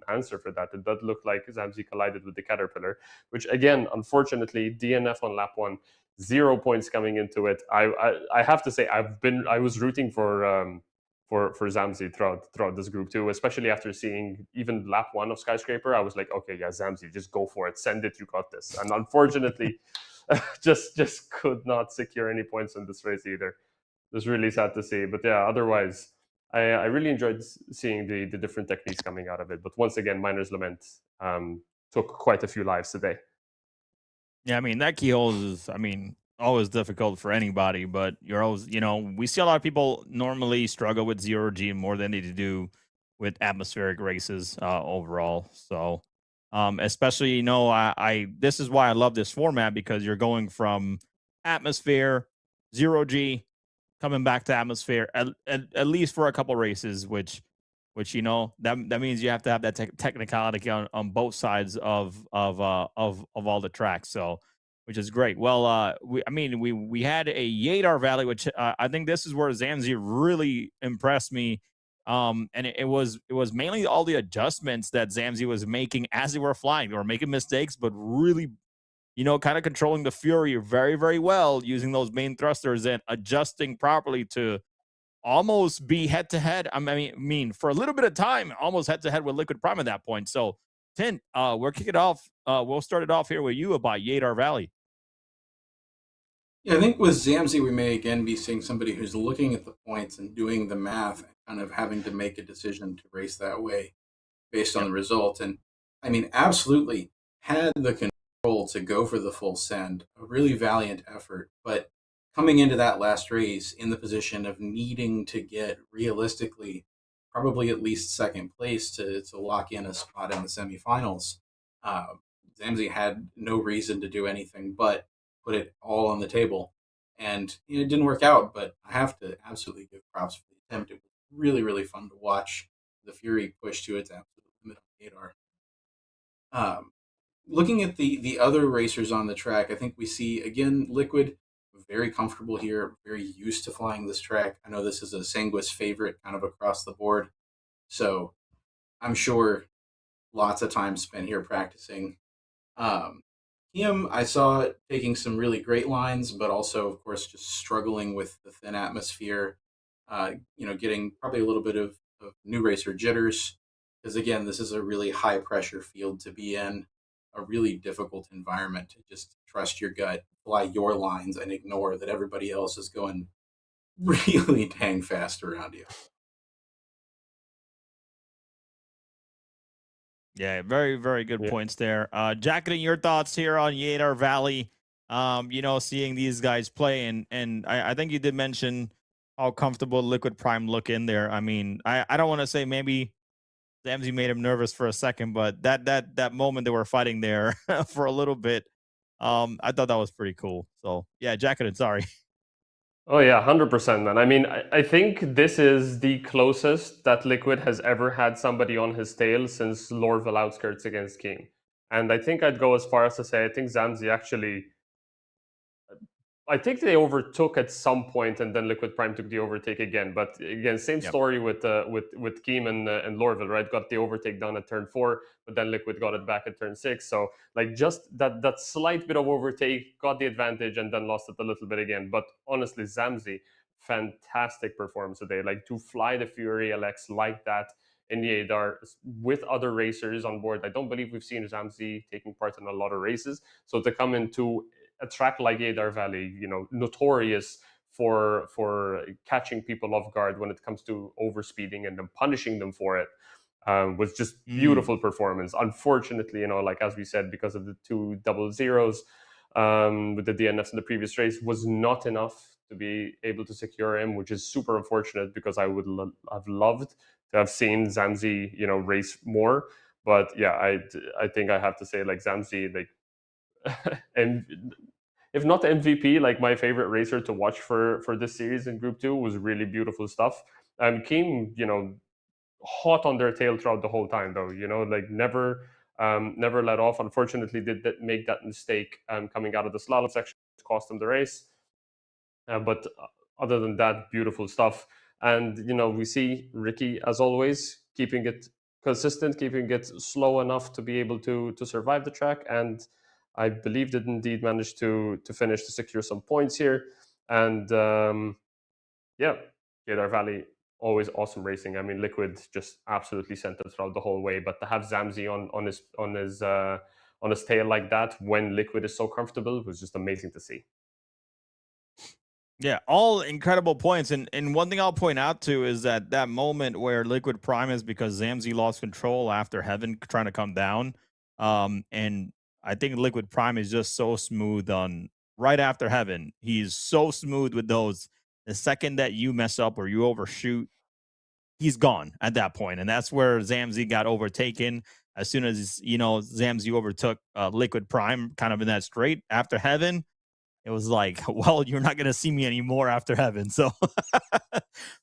answer for that. It does look like Zamzi collided with the Caterpillar, which again, unfortunately, DNF on lap 1, 0 points coming into it. I have to say I was rooting for Zamzi throughout this group too, especially after seeing even lap 1 of Skyscraper. I was like, okay, yeah, Zamzi, just go for it, send it, you got this. And unfortunately, just could not secure any points in this race either. It was really sad to see, but yeah, otherwise, I really enjoyed seeing the different techniques coming out of it. But once again, Miner's Lament took quite a few lives today. Yeah, I mean, that keyhole is, always difficult for anybody, but you're always, we see a lot of people normally struggle with 0G more than they do with atmospheric races overall. So, especially, I this is why I love this format, because you're going from atmosphere, 0G, coming back to atmosphere at least for a couple races, which that means you have to have that technicality on both sides of all the tracks. So, which is great. Well, we had a Yadar Valley, which I think this is where Zamzi really impressed me. And it was mainly all the adjustments that Zamzi was making as they were flying. They were making mistakes, but really, kind of controlling the Fury very, very well, using those main thrusters and adjusting properly to almost be head to head. I mean, for a little bit of time, almost head to head with Liquid Prime at that point. So, Tint, we'll kick it off. We'll start it off here with you about Yadar Valley. Yeah, I think with Zamzi, we may again be seeing somebody who's looking at the points and doing the math and kind of having to make a decision to race that way based on the result. And I mean, absolutely had the control to go for the full send, a really valiant effort, but coming into that last race in the position of needing to get realistically probably at least second place to lock in a spot in the semifinals. Zamzi had no reason to do anything but put it all on the table. And it didn't work out, but I have to absolutely give props for the attempt. It was really, really fun to watch the Fury push to its absolute limit on Adar. Looking at the other racers on the track, I think we see, again, Liquid very comfortable here, very used to flying this track. I know this is a Sanguis favorite kind of across the board. So I'm sure lots of time spent here practicing. Him, I saw taking some really great lines, but also, of course, just struggling with the thin atmosphere, getting probably a little bit of new racer jitters. Because again, this is a really high pressure field to be in, a really difficult environment to just trust your gut, fly your lines, and ignore that everybody else is going really dang fast around you. Yeah, very, very good points there. Jacketing, your thoughts here on Adar Valley, seeing these guys play, and I think you did mention how comfortable Liquid Prime look in there. I mean, I don't want to say maybe Zamzi made him nervous for a second, but that moment they were fighting there for a little bit, I thought that was pretty cool. So yeah, Jacketing, sorry. Oh yeah, 100%, man. I mean, I think this is the closest that Liquid has ever had somebody on his tail since Lorville Outskirts against King. And I think I'd go as far as to say I think Zamzi actually, I think they overtook at some point, and then Liquid Prime took the overtake again. But again, same story with Keem and Lorville, right? Got the overtake done at turn 4, but then Liquid got it back at turn 6. So like just that slight bit of overtake, got the advantage, and then lost it a little bit again. But honestly, Zamzi, fantastic performance today. Like to fly the Fury LX like that in the Adar with other racers on board. I don't believe we've seen Zamzi taking part in a lot of races. So to come into a track like Adar Valley, notorious for catching people off guard when it comes to overspeeding and then punishing them for it, was just beautiful performance. Unfortunately, like as we said, because of the 2 double zeros with the DNFs in the previous race, was not enough to be able to secure him, which is super unfortunate because I would have loved to have seen Zamzi, race more. But yeah, I think I have to say, like, Zamzi, like, and if not MVP, like my favorite racer to watch for this series in Group 2, was really beautiful stuff. Came, hot on their tail throughout the whole time, though. Like never let off. Unfortunately, did make that mistake coming out of the slalom section, which cost them the race. But other than that, beautiful stuff. And we see Ricky, as always, keeping it consistent, keeping it slow enough to be able to survive the track. And I believe did indeed manage to finish, to secure some points here. And Adar Valley, always awesome racing. I mean, Liquid just absolutely sent it throughout the whole way. But to have Zamzi on his tail like that when Liquid is so comfortable was just amazing to see. Yeah, all incredible points. And one thing I'll point out too is that moment where Liquid Prime is because Zamzi lost control after Heaven trying to come down. And I think Liquid Prime is just so smooth on right after Heaven. He's so smooth with those. The second that you mess up or you overshoot, he's gone at that point. And that's where Zamzi got overtaken. As soon as, Zamzi overtook Liquid Prime kind of in that straight after Heaven, it was like, well, you're not going to see me anymore after Heaven. So,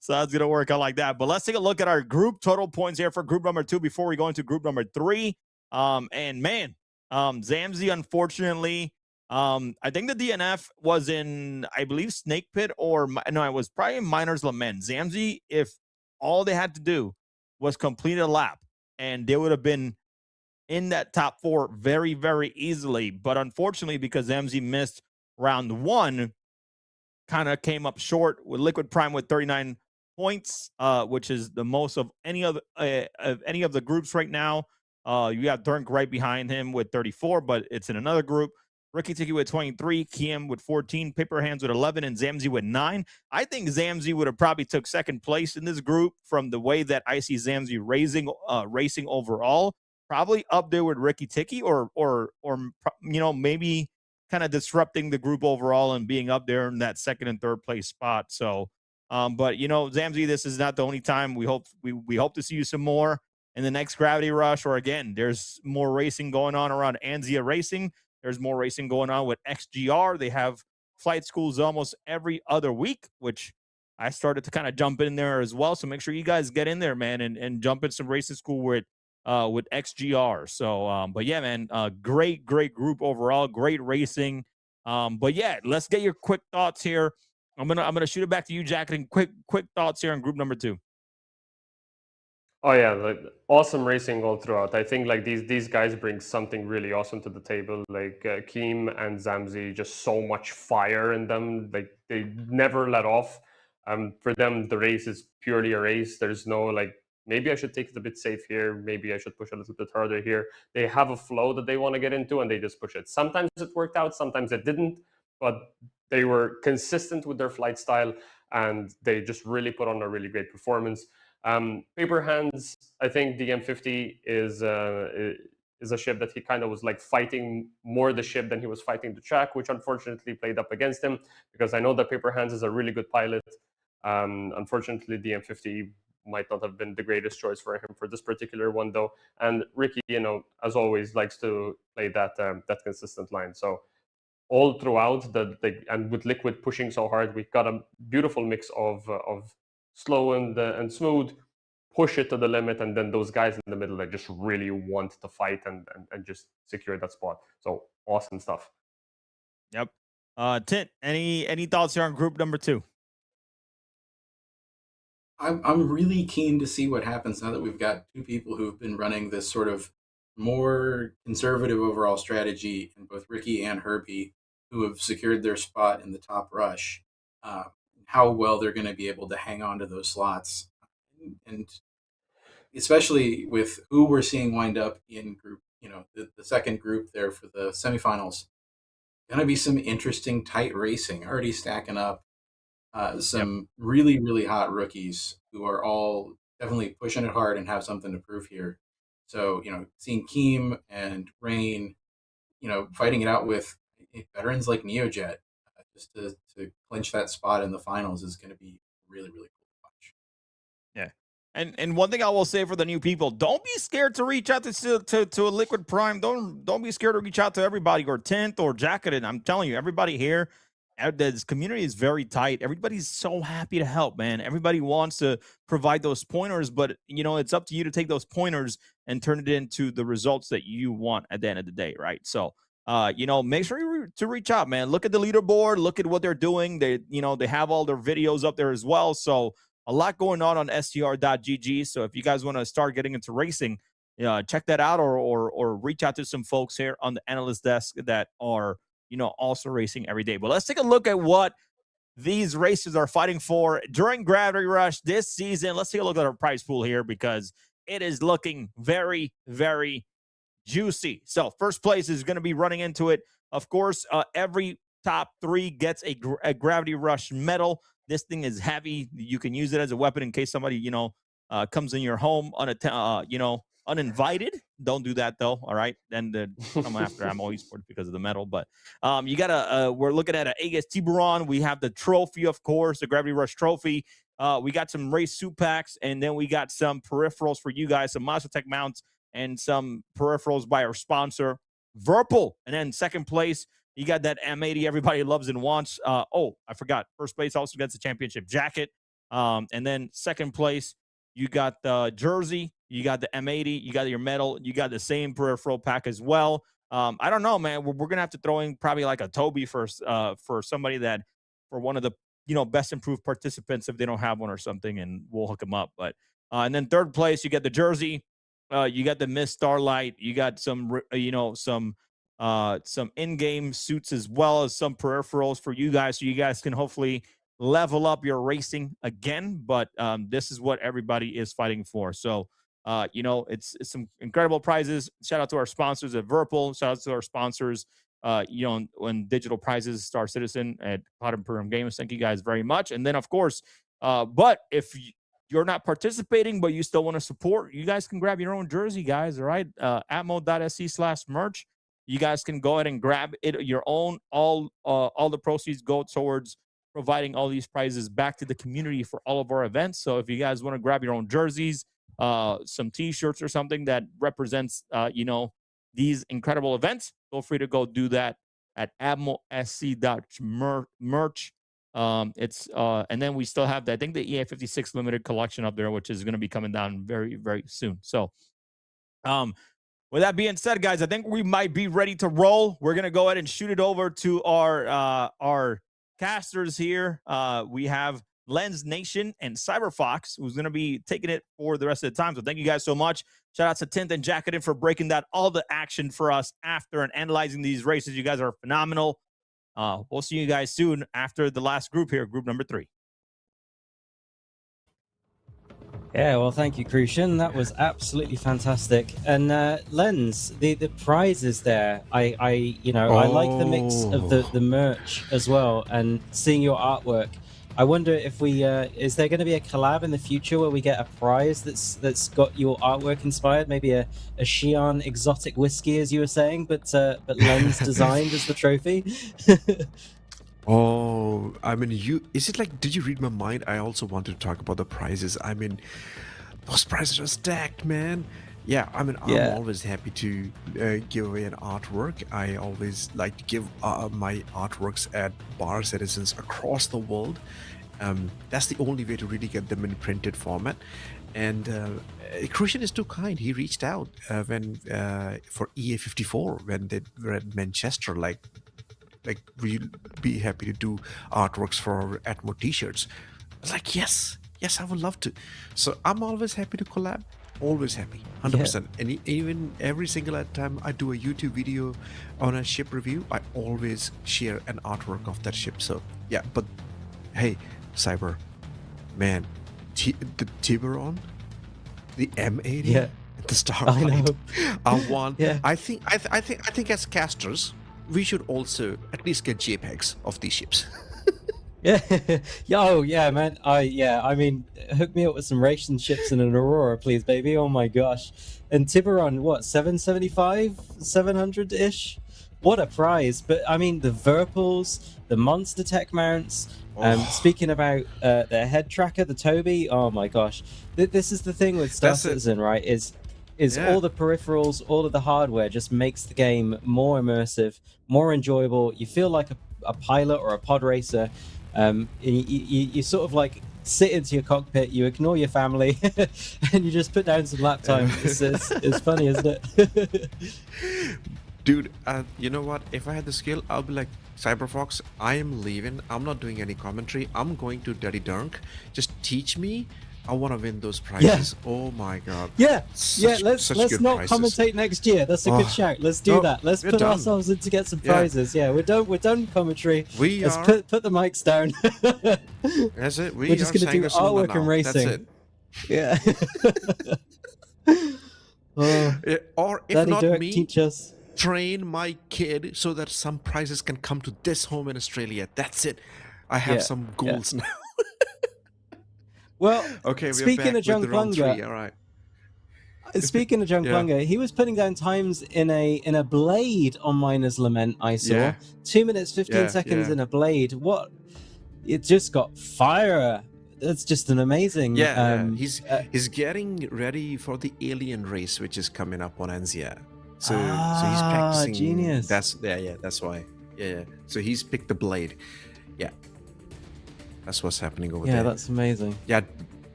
so that's going to work out like that. But let's take a look at our group total points here for group number 2 before we go into group number 3. And man, Zamzi, unfortunately, I think the DNF was in, I believe, Snake Pit, or no, it was probably in Miner's Lament. Zamzi, if all they had to do was complete a lap, and they would have been in that top 4 very, very easily. But unfortunately, because Zamzi missed round 1, kind of came up short with Liquid Prime with 39 points, which is the most of any of the groups right now. You have Durnk right behind him with 34, but it's in another group. Ricky Tiki with 23, Kiem with 14, Paper Hands with 11, and Zamzi with 9. I think Zamzi would have probably took second place in this group from the way that I see Zamzi racing overall. Probably up there with Ricky Tiki, or maybe kind of disrupting the group overall and being up there in that second and third place spot. So, but you know, Zamzi, this is not the only time. We hope to see you some more in the next Gravity Rush, or again, there's more racing going on around Anzia Racing. There's more racing going on with XGR. They have flight schools almost every other week, which I started to kind of jump in there as well. So make sure you guys get in there, man, and jump in some racing school with XGR. So, but yeah, man, great group overall, great racing. But yeah, let's get your quick thoughts here. I'm gonna shoot it back to you, Jack, and quick thoughts here on group number 2. Oh yeah, like awesome racing all throughout. I think like these guys bring something really awesome to the table. Like Keem and Zamzi, just so much fire in them. Like they never let off. For them, the race is purely a race. There's no like, maybe I should take it a bit safe here. Maybe I should push a little bit harder here. They have a flow that they want to get into, and they just push it. Sometimes it worked out, sometimes it didn't, but they were consistent with their flight style, and they just really put on a really great performance. Paper Hands, I think the M50 is a ship that he kind of was like fighting more the ship than he was fighting the track, which unfortunately played up against him, because I know that Paper Hands is a really good pilot. Unfortunately, the M50 might not have been the greatest choice for him for this particular one, though. And Ricky, you know, as always, likes to play that consistent line. So all throughout and with Liquid pushing so hard, we got a beautiful mix of slow and smooth, push it to the limit, and then those guys in the middle that just really want to fight and just secure that spot. So awesome stuff. Yep. Tint, any thoughts here on group number 2? I'm really keen to see what happens now that we've got two people who've been running this sort of more conservative overall strategy, and both Ricky and Herbie, who have secured their spot in the top rush. How well they're going to be able to hang on to those slots, and especially with who we're seeing wind up in group, you know, the second group there for the semifinals. Going to be some interesting tight racing already stacking up. Some really, really hot rookies who are all definitely pushing it hard and have something to prove here. So, you know, seeing Keem and Rain, you know, fighting it out with veterans like Neojet, just to clinch that spot in the finals is going to be really, really cool to watch. Yeah. And one thing I will say for the new people, don't be scared to reach out to a Liquid Prime. Don't be scared to reach out to everybody, or Tint or Jacketed. I'm telling you, everybody here, this community is very tight. Everybody's so happy to help, man. Everybody wants to provide those pointers, but you know, it's up to you to take those pointers and turn it into the results that you want at the end of the day, right? So you know, make sure to reach out, man. Look at the leaderboard, look at what they're doing. They, you know, they have all their videos up there as well. So a lot going on str.gg. So if you guys want to start getting into racing, check that out, or reach out to some folks here on the analyst desk that are, you know, also racing every day. But let's take a look at what these races are fighting for during Gravity Rush this season. Let's take a look at our prize pool here, because it is looking very, very juicy. So first place is going to be running into it. Of course, every top 3 gets a Gravity Rush medal. This thing is heavy. You can use it as a weapon in case somebody, you know, comes in your home you know, uninvited. Don't do that though. All right, then come after I'm always Esports because of the medal. But you gotta. We're looking at an Aegis Tiburon. We have the trophy, of course, the Gravity Rush trophy. We got some race suit packs, and then we got some peripherals for you guys, some Tech mounts, and some peripherals by our sponsor, Verpal. And then second place, you got that M80 everybody loves and wants. Oh, I forgot. First place also gets a championship jacket. And then second place, you got the jersey, you got the M80, you got your medal, you got the same peripheral pack as well. I don't know, man. We're gonna have to throw in probably like a Toby for somebody that, for one of the, you know, best improved participants if they don't have one or something, and we'll hook them up. But and then third place, you get the jersey, you got the Miss Starlight, you got some, you know, some in-game suits as well as some peripherals for you guys, so you guys can hopefully level up your racing again. But this is what everybody is fighting for. So you know, it's some incredible prizes. Shout out to our sponsors at Verpal. Shout out to our sponsors, you know, when Digital Prizes, Star Citizen, at Pod Imperium Games. Thank you guys very much. And then of course, but if you're not participating but you still want to support, you guys can grab your own jersey, guys. All right, atmo.sc/merch. you guys can go ahead and grab it your own. All the proceeds go towards providing all these prizes back to the community for all of our events. So if you guys want to grab your own jerseys, some t-shirts or something that represents these incredible events, feel free to go do that at admiralsc.merch. It's and then we still have I think the EA56 limited collection up there, which is going to be coming down very, very soon. So with that being said, guys, I think we might be ready to roll. We're going to go ahead and shoot it over to our casters here. We have Lens Nation and Cyberfox, who's going to be taking it for the rest of the time. So thank you guys so much. Shout out to Tint and Jacketed for breaking down all the action for us after and analyzing these races. You guys are phenomenal. We'll see you guys soon after the last group here, group number 3. Yeah, well, thank you, Crucian. That was absolutely fantastic. And Lens, the prizes there, I like the mix of the merch as well, and seeing your artwork. I wonder if we is there going to be a collab in the future where we get a prize that's got your artwork inspired? Maybe a Xi'an exotic whiskey, as you were saying, but Lens designed as the trophy. Oh, I mean, is it like, did you read my mind? I also wanted to talk about the prizes. I mean, those prizes are stacked, man. Yeah, I mean, I'm always happy to give away an artwork. I always like to give my artworks at bar citizens across the world. That's the only way to really get them in printed format. And Crucian is too kind. He reached out when for EA54 when they were at Manchester, like we'll be happy to do artworks for our Atmo t-shirts. I was like, yes, I would love to. So I'm always happy to collab. Always happy, 100%. And even every single time I do a YouTube video on a ship review, I always share an artwork of that ship. So yeah, but hey, Sabre, man, the Tiburon, the M80, the Starlight. I want. Yeah. I think as casters, we should also at least get JPEGs of these ships. Yeah, man. I mean, hook me up with some racing ships and an Aurora, please, baby. Oh my gosh. And Tiburon, what, 775, 700-ish? What a prize. But I mean, the Verpals, the monster tech mounts. Speaking about the head tracker, the Toby. Oh my gosh. This is the thing with Star Citizen, right? Is all the peripherals, all of the hardware just makes the game more immersive, more enjoyable. You feel like a pilot or a pod racer. You sort of like sit into your cockpit, you ignore your family, and you just put down some lap time. It's funny, isn't it? Dude, you know what? If I had the skill, I'll be like, Cyberfox, I am leaving. I'm not doing any commentary. I'm going to Daddy Dunk. Just teach me. I want to win those prizes. Yeah. Oh my god. Let's not prizes. Commentate next year. That's a good shout. Let's do that. Let's put ourselves in to get some prizes. Yeah, we're done commentary. Let's put the mics down. That's it. We're just going to do artwork and racing. That's it. Yeah. Or if Daddy not Dirk, me, teach us. Train my kid so that some prizes can come to this home in Australia. That's it. I have some goals now. Well, okay, speaking of John Plunger, all right. Speaking of John Plunger, he was putting down times in a blade on Miner's Lament. I saw 2 minutes 15 seconds in a blade. What? It just got fire. That's just an amazing. He's getting ready for the alien race, which is coming up on Anzia. So he's practicing. Genius. That's why. So he's picked the blade. Yeah. That's what's happening over there. Yeah, that's amazing. Yeah,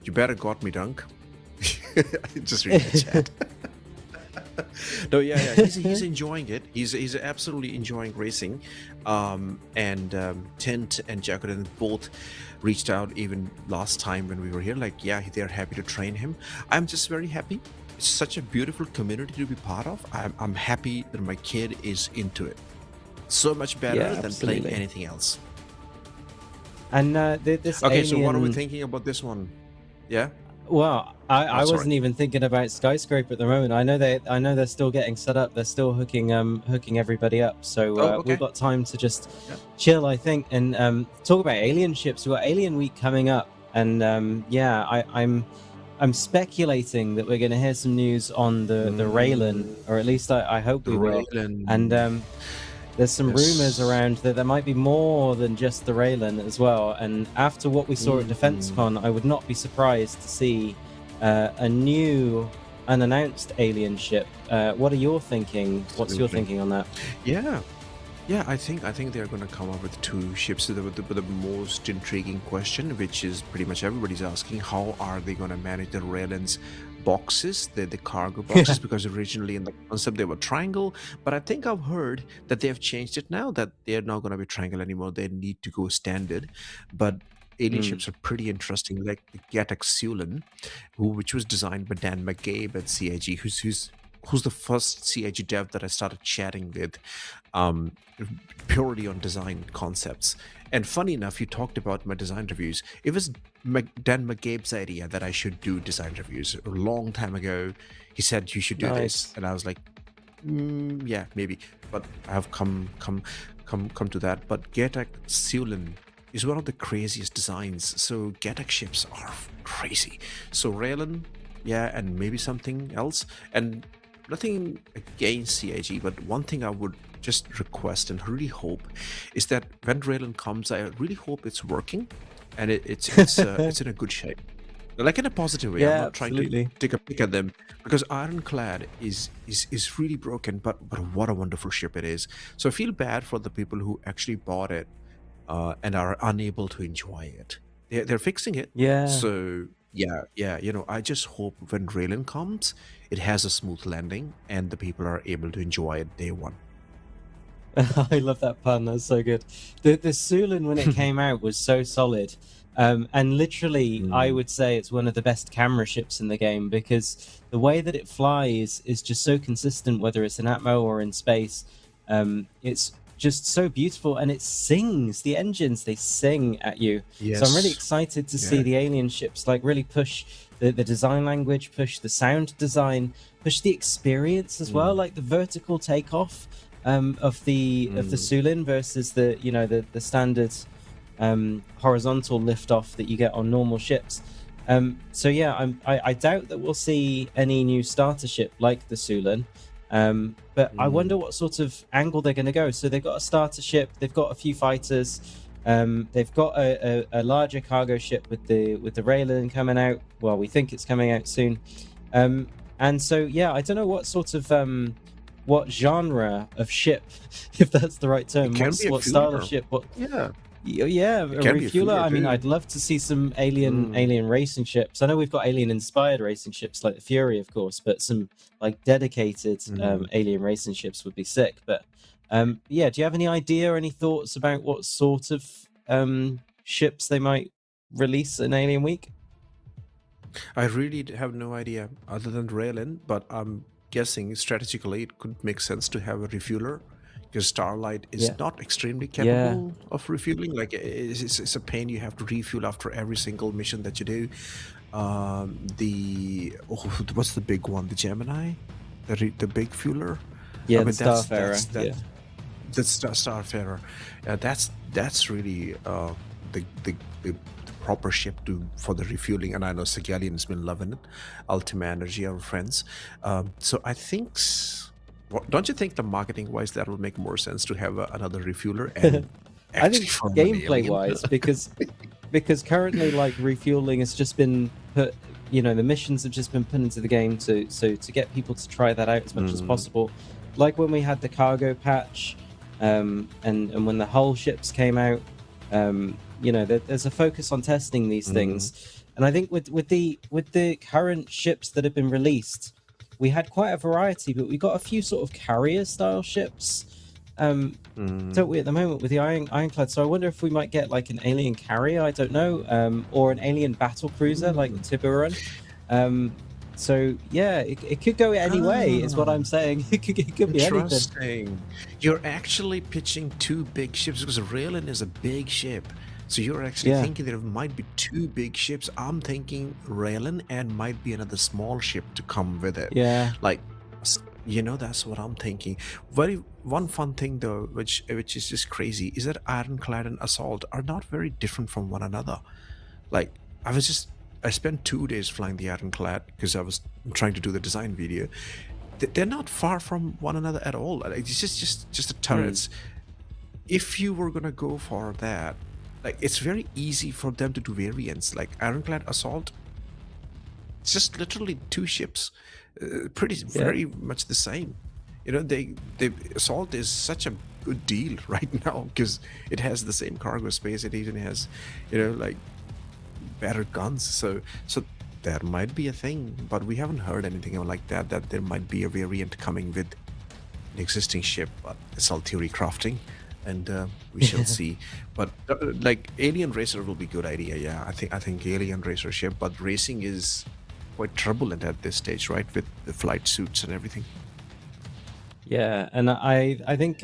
you better got me, Dunk. Just read the chat. No, he's enjoying it. He's absolutely enjoying racing. And Tint and Jacqueline both reached out even last time when we were here. Like, they're happy to train him. I'm just very happy. It's such a beautiful community to be part of. I'm happy that my kid is into it. So much better than playing anything else. And this okay, alien... so what are we thinking about this one? Yeah. Well, I wasn't even thinking about Skyscraper at the moment. I know they're still getting set up. They're still hooking everybody up. So we've got time to just chill, I think, and talk about alien ships. We've got Alien Week coming up, and I'm I'm speculating that we're going to hear some news on the Raylan, or at least I hope we will. And there's some rumors around that there might be more than just the Raylan as well. And after what we saw at DefenseCon, I would not be surprised to see a new unannounced alien ship. What are your thinking? What's your thinking on that? Yeah, I think they're going to come up with 2 ships. With the most intriguing question, which is pretty much everybody's asking, how are they going to manage the Raylan's boxes, the cargo boxes? Because originally in the concept they were triangle, but I think I've heard that they have changed it now, that they're not going to be triangle anymore. They need to go standard. But alien ships are pretty interesting, like the Getaxiulan, which was designed by Dan McGabe at CIG, who's the first CIG dev that I started chatting with, purely on design concepts. And funny enough, you talked about my design reviews. It was Dan McGabe's idea that I should do design reviews a long time ago. He said you should do this, and I was like, yeah, maybe. But I have come to that. But Getaxiulan is one of the craziest designs. So Getak ships are crazy. So Raylan, yeah, and maybe something else. And nothing against CIG, but one thing I would just request and really hope is that when Raylan comes, I really hope it's working and it's in a good shape, like in a positive way. Yeah, I'm not trying to take a pick at them, because Ironclad is really broken, but what a wonderful ship it is. So I feel bad for the people who actually bought it and are unable to enjoy it. They're fixing it. Yeah. So yeah, I just hope when Raylan comes, it has a smooth landing and the people are able to enjoy it day one. I love that pun. That's so good. The Sulin, when it came out, was so solid. And literally, I would say it's one of the best camera ships in the game, because the way that it flies is just so consistent, whether it's in Atmo or in space. It's just so beautiful, and it sings. The engines, they sing at you. Yes. So I'm really excited to see the alien ships like really push the design language, push the sound design, push the experience as well, like the vertical takeoff of the Sulin versus the standard horizontal liftoff that you get on normal ships. So yeah, I doubt that we'll see any new starter ship like the Sulin. But I wonder what sort of angle they're going to go. So they've got a starter ship, they've got a few fighters, they've got a larger cargo ship with the Raylan coming out. Well, we think it's coming out soon. And so yeah, I don't know what sort of what genre of ship, if that's the right term, what style of ship, a refueler. I mean, I'd love to see some alien racing ships. I know we've got alien inspired racing ships like the Fury, of course, but some like dedicated alien racing ships would be sick. But yeah, do you have any idea or any thoughts about what sort of ships they might release in Alien Week? I really have no idea other than Raylan, but I'm guessing strategically it could make sense to have a refueler, because Starlight is not extremely capable of refueling. Like it's a pain. You have to refuel after every single mission that you do. What's the big one? The Gemini, the big fueler. Yeah, the Starfarer. That's Starfarer. That's really the proper ship for the refueling. And I know Segalian has been loving it. Ultima Energy, our friends. So I think. Don't you think the marketing wise that will make more sense to have another refueler? And I think gameplay wise, because currently like refueling has just been put, the missions have just been put into the game to get people to try that out as much as possible. Like when we had the cargo patch, and when the hull ships came out, there's a focus on testing these things. And I think with the current ships that have been released, we had quite a variety, but we got a few sort of carrier style ships, don't we, at the moment with the Ironclad? So I wonder if we might get like an alien carrier, I don't know, or an alien battle cruiser like the Tiburon. So yeah, it could go any way, is what I'm saying. It could be anything. Interesting. You're actually pitching 2 big ships, because Raylan is a big ship. So you're actually thinking there might be 2 big ships. I'm thinking Raylan and might be another small ship to come with it. Yeah. Like, that's what I'm thinking. One fun thing though, which is just crazy, is that Ironclad and Assault are not very different from one another. Like, I was just I spent 2 days flying the Ironclad because I was trying to do the design video. They're not far from one another at all. Like, it's just the turrets. If you were gonna go for that, like, it's very easy for them to do variants. Like Ironclad Assault, it's just literally 2 ships, very much the same. You know, the Assault is such a good deal right now because it has the same cargo space. It even has, you know, like, better guns. So that might be a thing, but we haven't heard anything like that there might be a variant coming with an existing ship. But it's all theory crafting, and we shall see. But like Alien Racer will be a good idea. Yeah, I think Alien Racer ship, but racing is quite turbulent at this stage, right, with the flight suits and everything. Yeah, and I think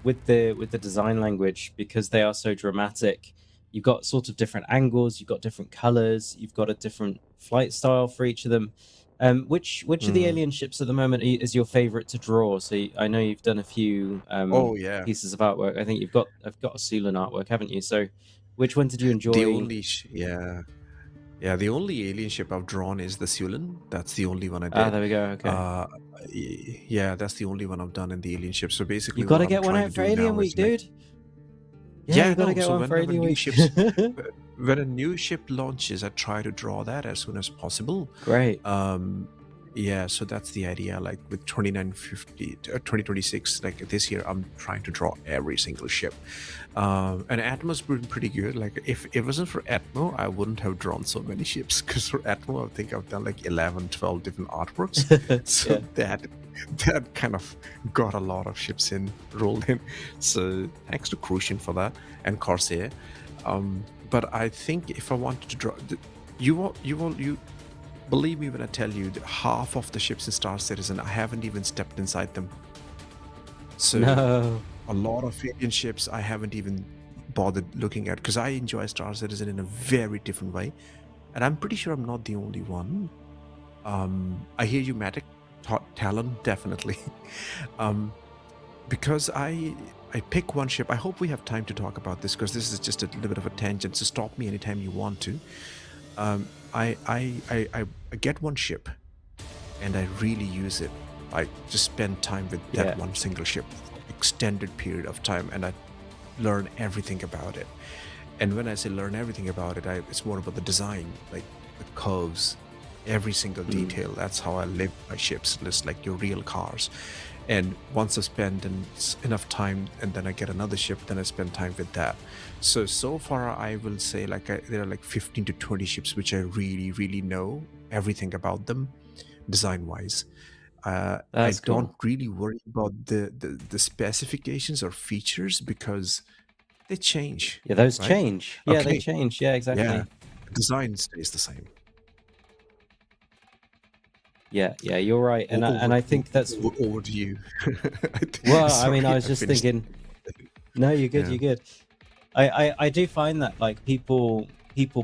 with the design language, because they are so dramatic, you've got sort of different angles, you've got different colors, you've got a different flight style for each of them. Which of the alien ships at the moment is your favorite to draw? So I know you've done a few pieces of artwork. I think I've got a Sulan artwork, haven't you? So which one did you enjoy? The only the only alien ship I've drawn is the Sulan. That's the only one I did. Ah, there we go. Okay. Yeah, that's the only one I've done in the alien ship. So basically, you got to get one out for Alien Week, dude. Yeah, you got to get one for Alien Week. When a new ship launches, I try to draw that as soon as possible. Great. Yeah, so that's the idea. Like with 2026, like this year, I'm trying to draw every single ship. And Atmo's been pretty good. Like if it wasn't for Atmo, I wouldn't have drawn so many ships, because for Atmo, I think I've done like 11, 12 different artworks. So that kind of got a lot of ships rolled in. So thanks to Crucian for that, and Corsair. But I think if I wanted to draw, you believe me when I tell you that half of the ships in Star Citizen, I haven't even stepped inside them. So a lot of alien ships I haven't even bothered looking at, because I enjoy Star Citizen in a very different way, and I'm pretty sure I'm not the only one. I hear you, Matic. Talon, definitely. Because I pick one ship. I hope we have time to talk about this, because this is just a little bit of a tangent, so stop me anytime you want to. I get one ship and I really use it. I just spend time with that one single ship for an extended period of time, and I learn everything about it. And when I say learn everything about it, it's more about the design, like the curves, every single detail. That's how I live my ships, just like your real cars. And once I spend enough time, and then I get another ship, then I spend time with that. So far, I will say there are like 15 to 20 ships which I really, really know everything about them, design-wise. I don't really worry about the specifications or features, because they change. Yeah, those change. Yeah, they change. Yeah, exactly. Yeah, design stays the same. Yeah, you're right, and I think that's over to you. Well, sorry, I mean, I was just thinking. No, you're good. You're good. I do find that like people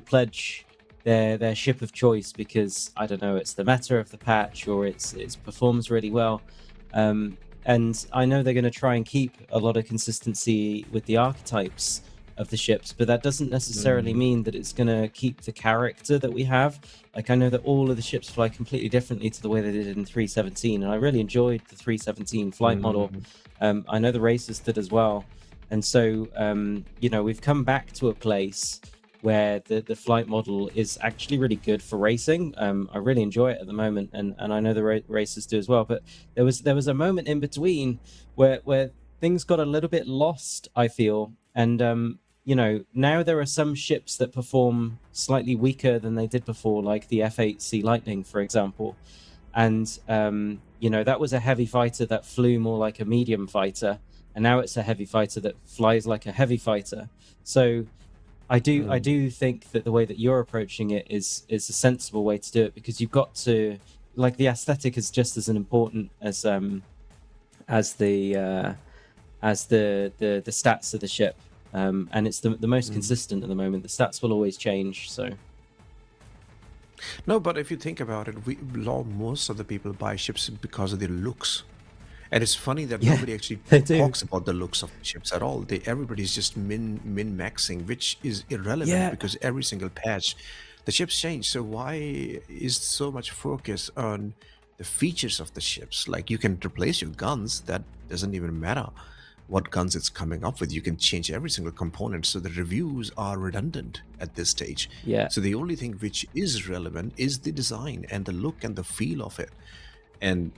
pledge their ship of choice because, I don't know, it's the meta of the patch, or it performs really well, and I know they're going to try and keep a lot of consistency with the archetypes of the ships, but that doesn't necessarily mean that it's going to keep the character that we have. Like, I know that all of the ships fly completely differently to the way they did in 317, and I really enjoyed the 317 flight model. I know the racers did as well, and so we've come back to a place where the flight model is actually really good for racing. I really enjoy it at the moment, and I know the racers do as well. But there was a moment in between where things got a little bit lost, I feel, and now there are some ships that perform slightly weaker than they did before, like the F8 Sea Lightning, for example. And, that was a heavy fighter that flew more like a medium fighter. And now it's a heavy fighter that flies like a heavy fighter. So I do think that the way that you're approaching it is a sensible way to do it, because you've got to, like, the aesthetic is just as important as the stats of the ship. And it's the most consistent at the moment. The stats will always change. So no, but if you think about it, most of the people buy ships because of their looks, and it's funny that nobody actually talks about the looks of ships at all. Everybody's just min maxing, which is irrelevant because every single patch the ships change. So why is so much focus on the features of the ships? Like, you can replace your guns, that doesn't even matter what guns it's coming up with. You can change every single component, so the reviews are redundant at this stage. Yeah. So the only thing which is relevant is the design and the look and the feel of it. And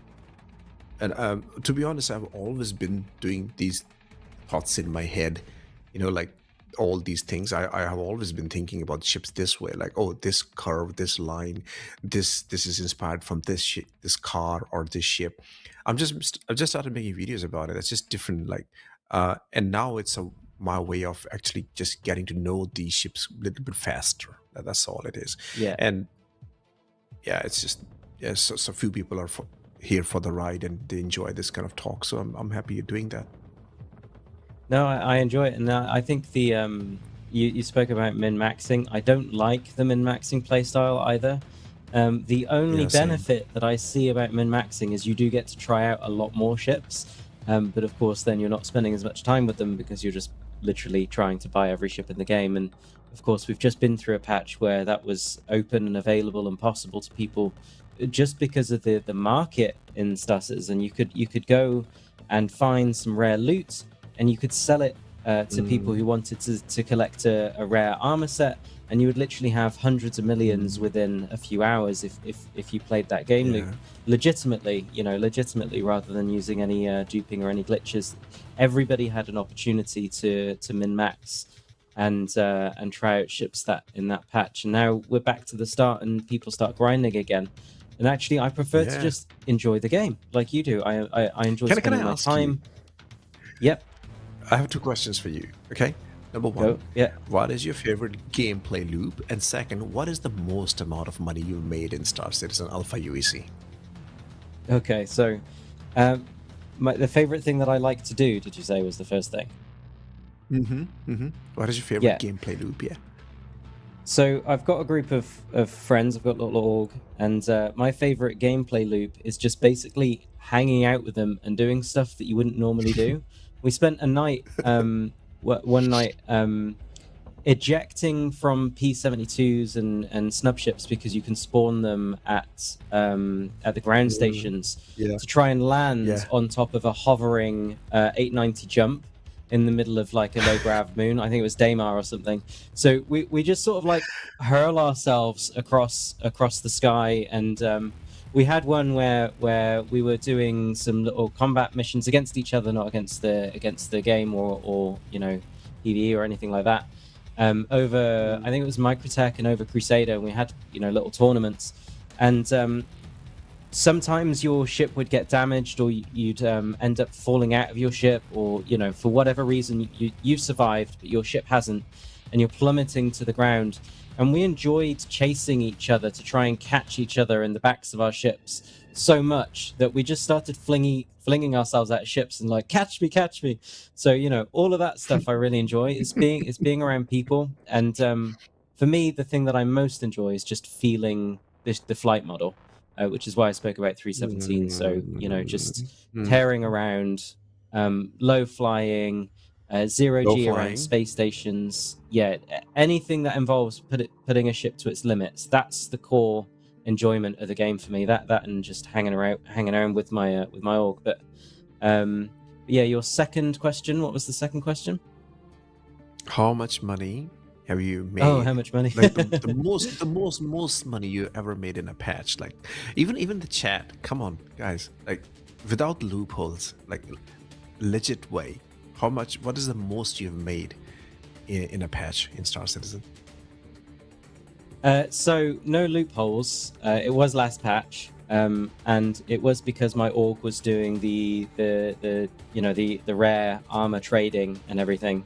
to be honest, I've always been doing these thoughts in my head, like all these things. I have always been thinking about ships this way, like, oh, this curve, this line, this is inspired from this this car or this ship. I've just started making videos about it. It's just different, like, and now it's my way of actually just getting to know these ships a little bit faster. That's all it is. Yeah. And yeah, it's just, so few people are here for the ride, and they enjoy this kind of talk. So I'm happy you're doing that. No, I enjoy it, and I think the you spoke about min-maxing. I don't like the min-maxing playstyle either. The only benefit that I see about min-maxing is you do get to try out a lot more ships, but of course then you're not spending as much time with them because you're just literally trying to buy every ship in the game. And of course we've just been through a patch where that was open and available and possible to people just because of the market in Star Citizen. You could go and find some rare loot, and you could sell it to people who wanted to collect a rare armor set, and you would literally have hundreds of millions within a few hours if you played that game legitimately, rather than using any duping or any glitches. Everybody had an opportunity to min-max and try out ships that in that patch. And now we're back to the start, and people start grinding again. And actually, I prefer to just enjoy the game like you do. I enjoy spending my time. Yep. I have two questions for you, okay? Number one, what is your favorite gameplay loop? And second, what is the most amount of money you've made in Star Citizen Alpha UEC? Okay, so the favorite thing that I like to do, did you say, was the first thing? What is your favorite gameplay loop? Yeah. So I've got a group of friends, I've got a little org, and my favorite gameplay loop is just basically hanging out with them and doing stuff that you wouldn't normally do. We spent a night, one night, ejecting from P-72s and snub ships because you can spawn them at the ground stations to try and land on top of a hovering 890 jump in the middle of like a low grav moon. I think it was Daymar or something. So we just sort of like hurl ourselves across the sky, and we had one where we were doing some little combat missions against each other, not against the game or PvE or anything like that. Over I think it was Microtech and over Crusader, and we had little tournaments, and sometimes your ship would get damaged, or you'd end up falling out of your ship, or for whatever reason you survived but your ship hasn't, and you're plummeting to the ground. And we enjoyed chasing each other to try and catch each other in the backs of our ships so much that we just started flinging ourselves out of ships and like, catch me. So all of that stuff I really enjoy. It's being around people, and for me the thing that I most enjoy is just feeling the flight model, which is why I spoke about 317. So just tearing around, low flying, zero G around space stations. Anything that involves putting a ship to its limits, that's the core enjoyment of the game for me. That and just hanging around with my org. But your second question, what was the second question? How much money have you made? Oh, how much money? Like the most money you ever made in a patch. Like even the chat, come on guys, like without loopholes, like legit way. What is the most you've made in a patch in Star Citizen? So no loopholes. It was last patch, and it was because my org was doing the rare armor trading and everything,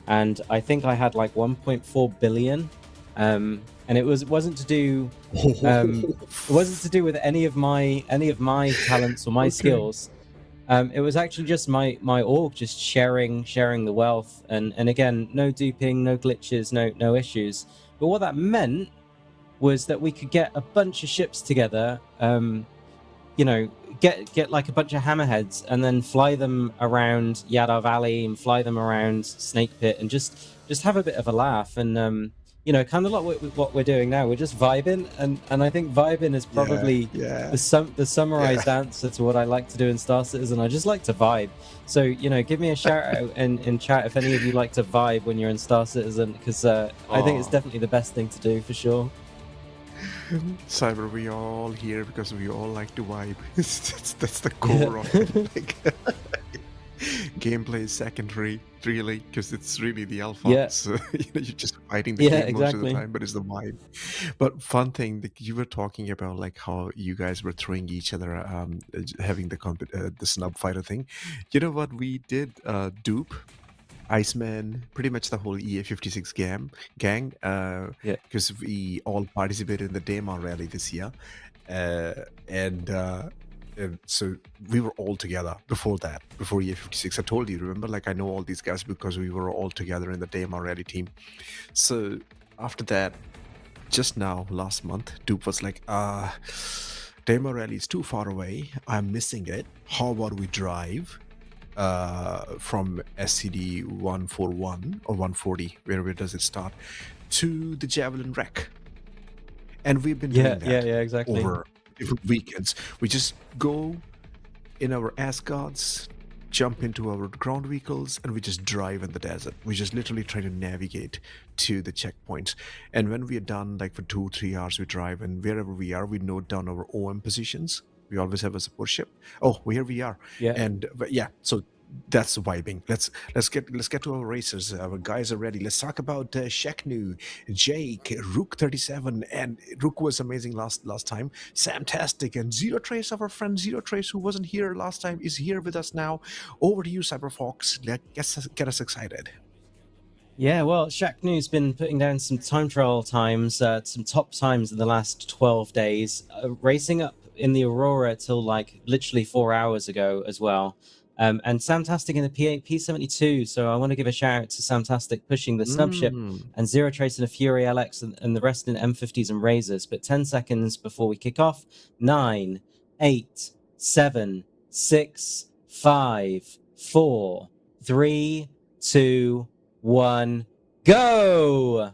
and I think I had like 1.4 billion, and it wasn't to do with any of my talents or my skills. It was actually just my org just sharing the wealth, and again, no duping, no glitches, no issues. But what that meant was that we could get a bunch of ships together, get like a bunch of hammerheads, and then fly them around Yadar Valley and fly them around Snake Pit, and just have a bit of a laugh. And you know, kind of like what we're doing now. We're just vibing, and I think vibing is probably the summarized answer to what I like to do in Star Citizen. I just like to vibe. So, you know, give me a shout out in chat if any of you like to vibe when you're in Star Citizen, because I think it's definitely the best thing to do for sure. Sabre, we are all here because we all like to vibe. That's the core of it. Like, gameplay is secondary, really, because it's really the alpha. Yeah. So you're just fighting the game most of the exactly. time, but it's the vibe. But fun thing that you were talking about, like how you guys were throwing each other, having the snub fighter thing. You know what we did? Dupe, Iceman, pretty much the whole EA56 gang, because we all participated in the Daemon rally this year, and so we were all together before EA56. I told you, remember, like I know all these guys because we were all together in the Daemon rally team. So after that, just now, last month, Dupe was like, Daemon rally is too far away, I'm missing it, how about we drive from SCD 141 or 140, where does it start, to the Javelin Wreck. And we've been doing that exactly. over different weekends. We just go in our Asgards, jump into our ground vehicles, and we just drive in the desert. We just literally try to navigate to the checkpoints. And when we are done, like for 2-3 hours, we drive, and wherever we are, we note down our OM positions. We always have a support ship. Oh, here we are. Yeah. And so that's vibing. Let's get to our racers. Our guys are ready. Let's talk about Sheknu, Jake, Rook 37, and Rook was amazing last time. Samtastic and Zero Trace, our friend Zero Trace, who wasn't here last time, is here with us now. Over to you, Cyberfox. Get us excited. Yeah, well, Sheknu's been putting down some time trial times, some top times in the last 12 days, racing up in the Aurora till like literally 4 hours ago as well. And Samtastic in the P72, so I want to give a shout out to Samtastic pushing the snub ship, and Zero Trace in a Fury LX, and the rest in M50s and Razors. But 10 seconds before we kick off. 9, 8, 7, 6, 5, 4, 3, 2, 1, go!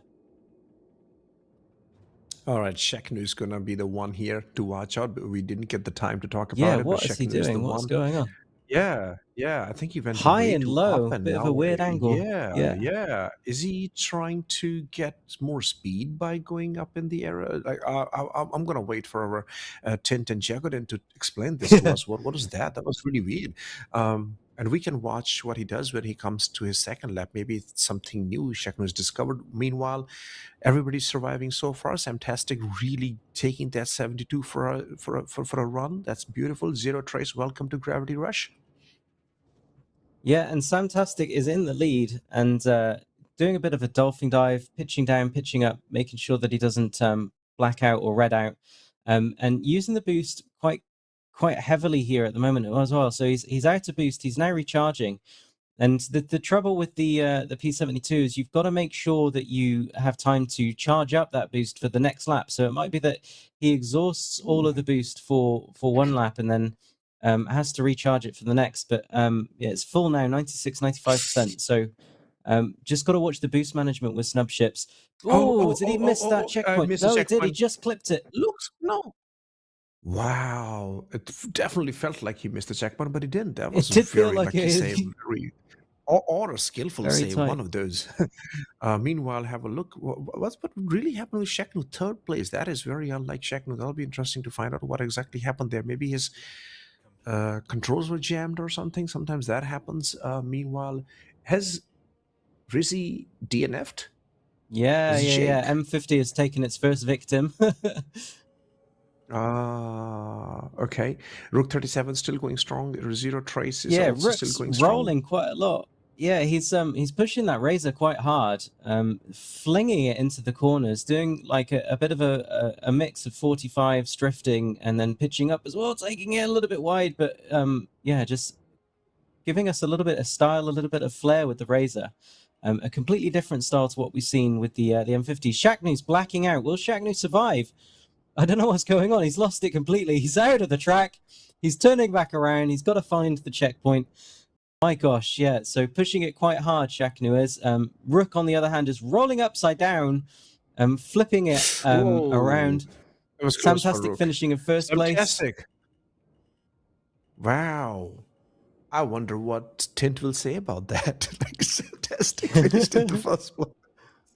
All right, Sheknu's going to be the one here to watch out, but we didn't get the time to talk about Yeah, it. what is he doing? What's going on? Yeah, I think he went high way and too low, up and bit of now, a weird angle. Yeah. Is he trying to get more speed by going up in the air? Like, I'm gonna wait for our Tint and Jagodin to explain this to us. What is that? That was really weird. And we can watch what he does when he comes to his second lap. Maybe it's something new Sheknu has discovered. Meanwhile, everybody's surviving so far. Samtastic really taking that 72 for a run. That's beautiful. Zero Trace, welcome to Gravity Rush. Yeah, and Samtastic is in the lead and doing a bit of a dolphin dive, pitching down, pitching up, making sure that he doesn't black out or red out, and using the boost quite heavily here at the moment as well. So he's out of boost. He's now recharging. And the trouble with the P72 is you've got to make sure that you have time to charge up that boost for the next lap. So it might be that he exhausts all of the boost for one lap and then has to recharge it for the next. But yeah, it's full now, 96, 95%. So just got to watch the boost management with snub ships. Did he miss that checkpoint? No, he did. He just clipped it. No. Wow, it definitely felt like he missed the checkpoint, but he didn't. That was It did very feel like lucky it. save, or a skillful Very save, tight. one of those. Meanwhile, have a look. What really happened with Sheknu? Third place. That is very unlike Sheknu. That'll be interesting to find out what exactly happened there. Maybe his controls were jammed or something. Sometimes that happens. Meanwhile, has Rizzy DNF'd? Yeah. M50 has taken its first victim. Okay. Rook 37 still going strong. Zero Trace is also Rook's still going strong. rolling quite a lot. Yeah, he's pushing that Razor quite hard, flinging it into the corners, doing like a bit of a mix of 45s drifting and then pitching up as well, taking it a little bit wide, but yeah, just giving us a little bit of style, a little bit of flair with the Razor. A completely different style to what we've seen with the M50. Sheknu's blacking out. Will Sheknu survive? I don't know what's going on. He's lost it completely. He's out of the track. He's turning back around. He's got to find the checkpoint. My gosh, yeah. So pushing it quite hard, Sheknu is. Rook, on the other hand, is rolling upside down. flipping it around. It was close for Fantastic Rook. finishing in first place. Fantastic. Wow. I wonder what Tint will say about that. Like, fantastic finished in the first place.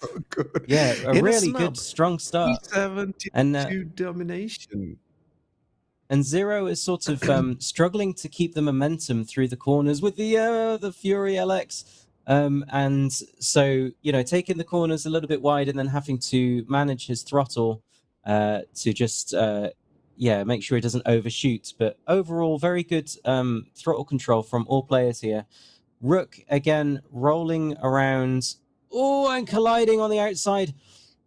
So good. Yeah, a In really snub, good, strong start. 72 And domination. And Zero is sort of struggling to keep the momentum through the corners with the Fury LX. And so, taking the corners a little bit wide and then having to manage his throttle to just, make sure he doesn't overshoot. But overall, very good throttle control from all players here. Rook, again, rolling around. Oh, and colliding on the outside.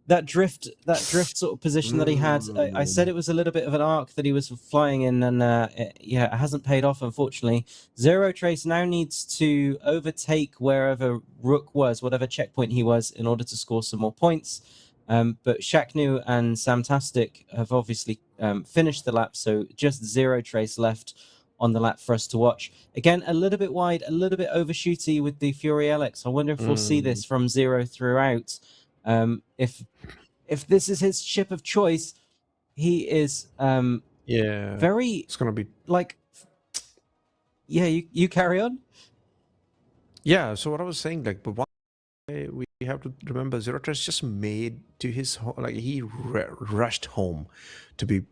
That drift sort of position that he had, I said it was a little bit of an arc that he was flying in, and it hasn't paid off, unfortunately. Zero Trace now needs to overtake wherever Rook was, whatever checkpoint he was, in order to score some more points. But Shaknu and Samtastic have obviously finished the lap, so just Zero Trace left on the lap for us to watch. Again, a little bit wide, a little bit overshooty with the Fury LX. I wonder if we'll see this from Zero throughout. If this is his ship of choice, he is very. It's gonna be You carry on. Yeah. So what I was saying, like, but one we have to remember, Zero Trace just made to his home, like he rushed home to be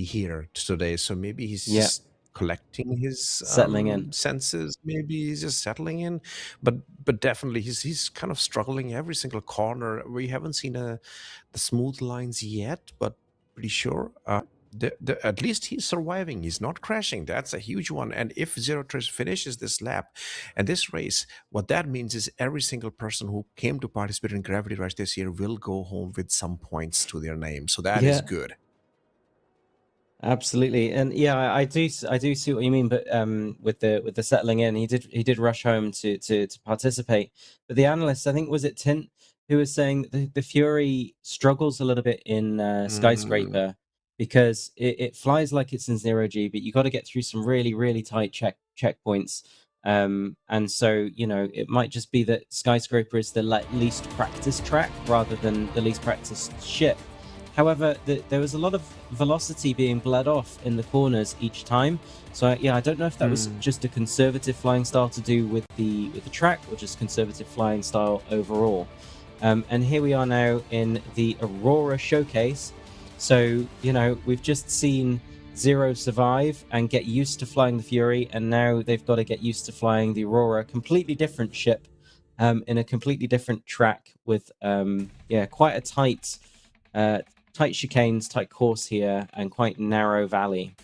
here today. So maybe he's just collecting his settling in senses. Maybe he's just settling in, but definitely he's kind of struggling every single corner. We haven't seen the smooth lines yet, but pretty sure at least he's surviving. He's not crashing. That's a huge one. And if Zero Trace finishes this lap and this race, what that means is every single person who came to participate in Gravity Rush this year will go home with some points to their name. So that is good. Absolutely, and I do see what you mean. But with the settling in, he did rush home to participate. But the analyst, I think, was it Tint, who was saying the Fury struggles a little bit in Skyscraper because it flies like it's in 0G, but you got to get through some really, really tight checkpoints. And so it might just be that Skyscraper is the least practiced track rather than the least practiced ship. However, there was a lot of velocity being bled off in the corners each time. So I don't know if that was just a conservative flying style to do with the track, or just conservative flying style overall. And here we are now in the Aurora showcase. So we've just seen Zero survive and get used to flying the Fury, and now they've got to get used to flying the Aurora, completely different ship, in a completely different track with quite a tight chicanes, tight course here, and quite narrow valley.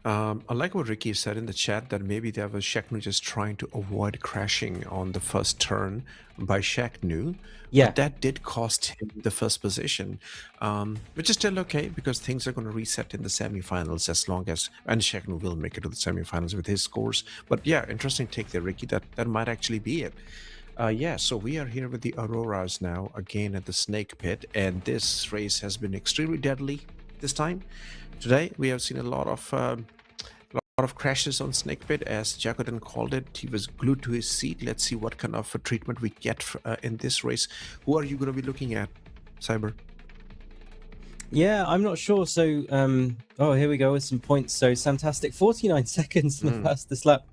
I like what Ricky said in the chat, that maybe there was Shaknu just trying to avoid crashing on the first turn by Shaknu. Yeah. But that did cost him the first position, which is still okay because things are going to reset in the semifinals and Shaknu will make it to the semifinals with his scores. But yeah, interesting take there, Ricky. That might actually be it. So we are here with the Auroras now, again at the Snake Pit, and this race has been extremely deadly this time. Today we have seen a lot of crashes on Snake Pit, as Jacoden called it. He was glued to his seat. Let's see what kind of treatment we get in this race. Who are you going to be looking at, Sabre? Yeah, I'm not sure. So, here we go with some points. So, Samtastic, 49 seconds in the fastest lap.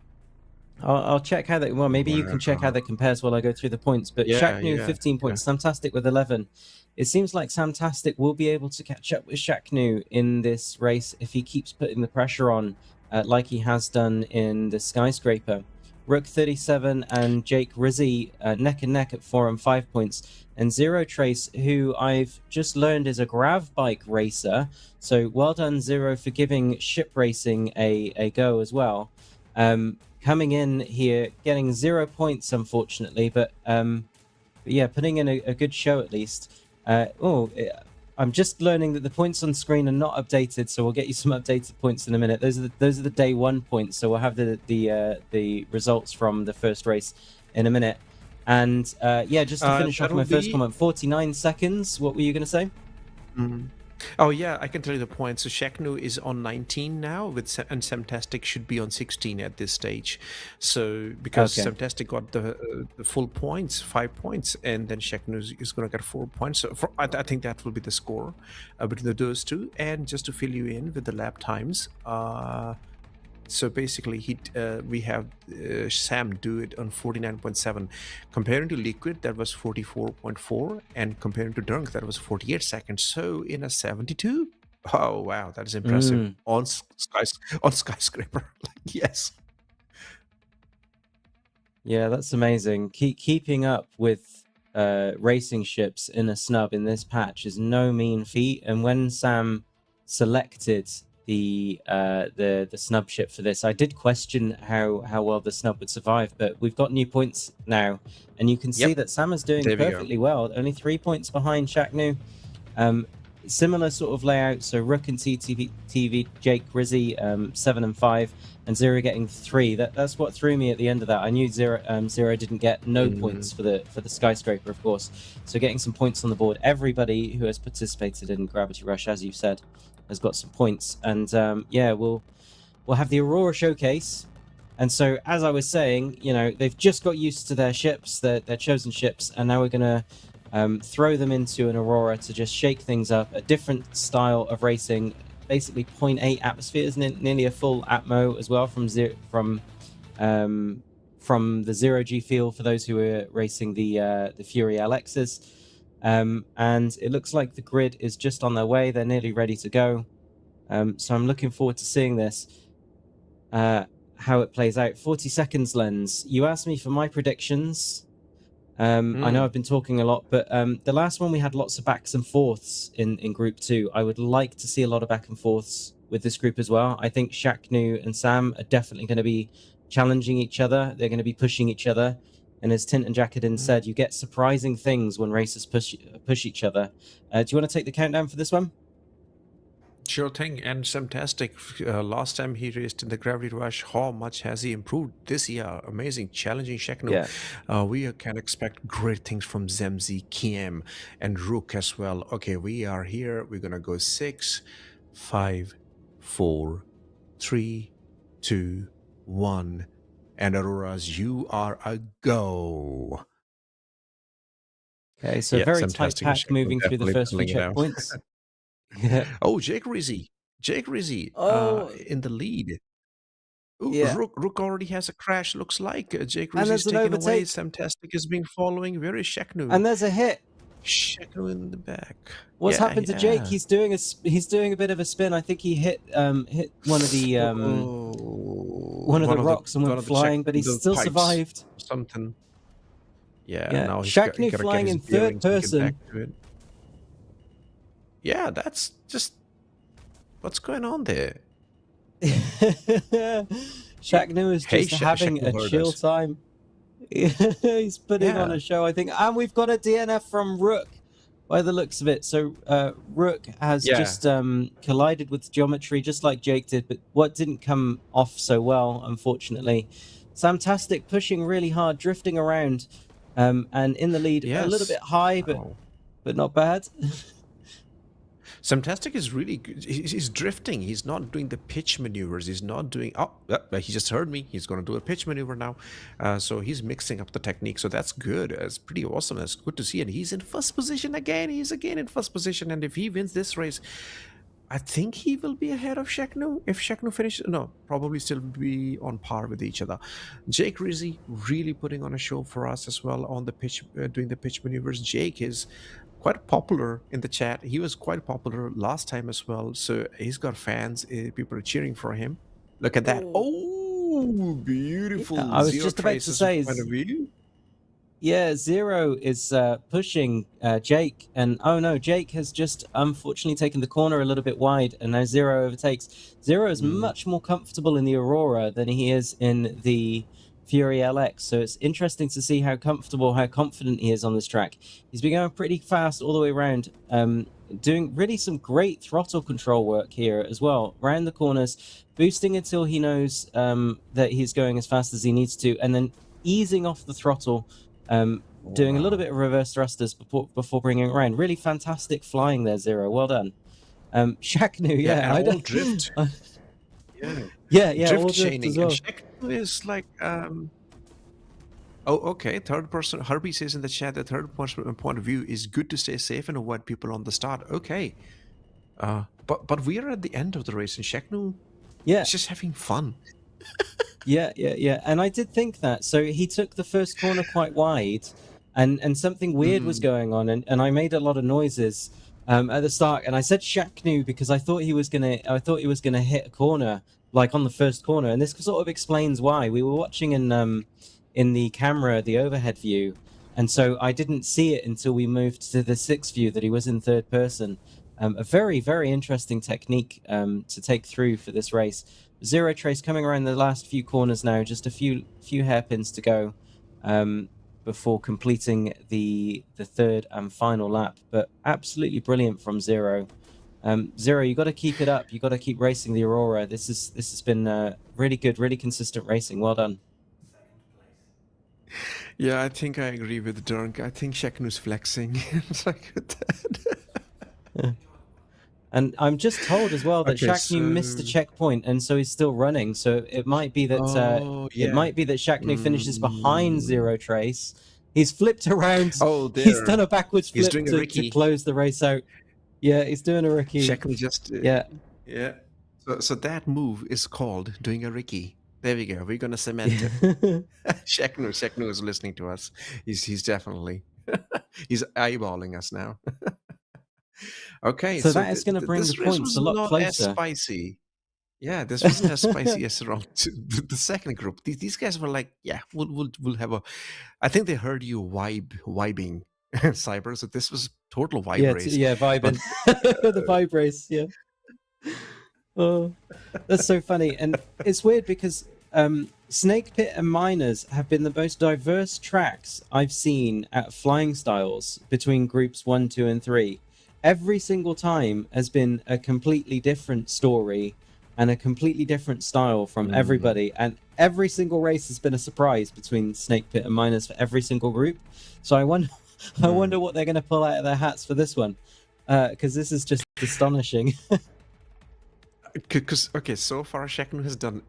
I'll check how that. Well, maybe you can check how that compares while I go through the points. But Shaknu, 15 points. Samtastic with 11. It seems like Samtastic will be able to catch up with Shaknu in this race if he keeps putting the pressure on, like he has done in the Skyscraper. Rook 37 and Jake Rizzi neck and neck at 4 and 5 points. And Zero Trace, who I've just learned is a grav bike racer. So well done, Zero, for giving ship racing a go as well. Coming in here, getting 0 points, unfortunately, but putting in a good show at least. I'm just learning that the points on screen are not updated, so we'll get you some updated points in a minute. Those are the day one points, so we'll have the results from the first race in a minute. And just to finish off my first comment, 49 seconds. What were you going to say? Oh yeah, I can tell you the point. So Shaknu is on 19 now, and Semtastic should be on 16 at this stage. So because Okay. Semtastic got the full points, 5 points, and then Shaknu is going to get 4 points. So I think that will be the score between those two. And just to fill you in with the lap times, so basically we have Sam do it on 49.7. Comparing to Liquid, that was 44.4, and comparing to Dunk, that was 48 seconds. So in a 72. Oh wow, that is impressive. On skyscraper. Like, yes. Yeah, that's amazing. Keeping up with racing ships in a snub in this patch is no mean feat. And when Sam selected the snub ship for this, I did question how well the snub would survive, but we've got new points now, and you can see that Sam is doing perfectly well. Only 3 points behind Shaknu. Similar sort of layout, so Rook and TV, Jake, Rizzy, 7 and 5, and Zero getting 3. That's what threw me at the end of that. I knew Zero didn't get no points for the skyscraper, of course. So getting some points on the board. Everybody who has participated in Gravity Rush, as you said, has got some points. And yeah, we'll have the Aurora showcase. And so, as I was saying, you know, they've just got used to their ships, their chosen ships, and now we're gonna throw them into an Aurora to just shake things up. A different style of racing, basically 0.8 atmospheres, nearly a full atmo as well from the 0G field for those who are racing the Fury LXs. And it looks like the grid is just on their way. They're nearly ready to go. So I'm looking forward to seeing this, how it plays out. 40 seconds, Lens. You asked me for my predictions. I know I've been talking a lot, but the last one we had lots of backs and forths in Group 2. I would like to see a lot of back and forths with this group as well. I think Shaknu and Sam are definitely going to be challenging each other. They're going to be pushing each other. And as Tint and Jacadin said, you get surprising things when racers push each other. Do you want to take the countdown for this one? Sure thing. And Semtastic, last time he raced in the Gravity Rush, how much has he improved this year? Amazing, challenging Shaknu. Yeah. We can expect great things from Zemzi, Kiem, and Rook as well. Okay, we are here. We're going to go 6, 5, 4, 3, 2, 1. And Auroras, you are a go. Okay, so very tight pack moving through the first few checkpoints. Yeah. Oh, Jake Rizzy in the lead. Ooh, Yeah. Rook already has a crash, looks like. Jake Rizzy's taken away. Semtastic has been following. Where is Shaknu? And there's a hit. Shaknu in the back. What's happened to Jake? He's doing a bit of a spin. I think he hit one of the rocks and went flying, but he still survived. Something. Yeah. Now Shaknu flying in third person. Yeah, that's just what's going on there. Shaknu is just having a chill time. He's putting on a show, I think. And we've got a DNF from Rook by the looks of it. So Rook has just collided with geometry just like Jake did, but what didn't come off so well, unfortunately. Samtastic pushing really hard, drifting around, and in the lead a little bit high, but not bad. Samtastic is really good. He's drifting. He's not doing the pitch maneuvers. He's not doing... Oh, he just heard me. He's going to do a pitch maneuver now. So he's mixing up the technique. So that's good. It's pretty awesome. That's good to see. And he's in first position again. He's again in first position. And if he wins this race, I think he will be ahead of Shaknu. If Shaknu finishes... No, probably still be on par with each other. Jake Rizzy really putting on a show for us as well on the pitch, doing the pitch maneuvers. Jake is... quite popular in the chat. He was quite popular last time as well. So he's got fans. People are cheering for him. Look at that. Oh, beautiful. Yeah, I was just about to say, Zero is pushing Jake. And oh no, Jake has just unfortunately taken the corner a little bit wide. And now Zero overtakes. Zero is much more comfortable in the Aurora than he is in the Fury LX, so it's interesting to see how comfortable, how confident he is on this track. He's been going pretty fast all the way around, doing really some great throttle control work here as well. Around the corners, boosting until he knows that he's going as fast as he needs to, and then easing off the throttle, doing a little bit of reverse thrusters before bringing it around. Really fantastic flying there, Zero. Well done. Shaqnu, Yeah, yeah, and I all don't. drift. Yeah, Drift all drift chaining. as well. And Shaqnu is like oh, okay. Third person. Herbie says in the chat that third person point of view is good to stay safe and avoid people on the start. Okay. But we are at the end of the race, and Shaqnu Yeah, is just having fun. yeah. And I did think that. So he took the first corner quite wide, and something weird was going on, and I made a lot of noises at the start, and I said Shaqnu because I thought he was gonna hit a corner like on the first corner, and this sort of explains why. We were watching in the camera, the overhead view, and so I didn't see it until we moved to the sixth view that he was in third person. A very, very interesting technique to take through for this race. Zero Trace coming around the last few corners now, just a few hairpins to go before completing the third and final lap. But absolutely brilliant from Zero. Zero, you got to keep it up. You got to keep racing the Aurora. This has been really good, really consistent racing. Well done. Yeah, I think I agree with Dirk. I think Shaqnu's flexing. It's like that. Yeah. And I'm just told as well that Okay, Shaqnu missed a checkpoint, and so he's still running. So it might be that it might be that Shaqnu finishes behind Zero Trace. He's flipped around. Oh, there. He's done a backwards He's flip doing a to Ricky. close the race out. Yeah, he's doing a Ricky. Shaqnu just Yeah. So that move is called doing a Ricky. There we go. We're gonna cement it. Shaqnu is listening to us. He's definitely he's eyeballing us now. Okay, So that is going to bring this the race points was a lot not closer. as spicy. Yeah, this wasn't as spicy as around the second group. These guys were like, yeah, we'll have a. I think they heard you vibing, Sabre. So this was total vibe race. Yeah, vibing. The vibe race. Yeah. Oh, that's so funny, and it's weird because Snake Pit and Miners have been the most diverse tracks I've seen at Flying Styles between groups 1, 2, and 3. Every single time has been a completely different story and a completely different style from everybody, and every single race has been a surprise between Snake Pit and Miners for every single group. So I wonder what they're going to pull out of their hats for this one, because this is just astonishing. Because okay, so far Shaqnu has done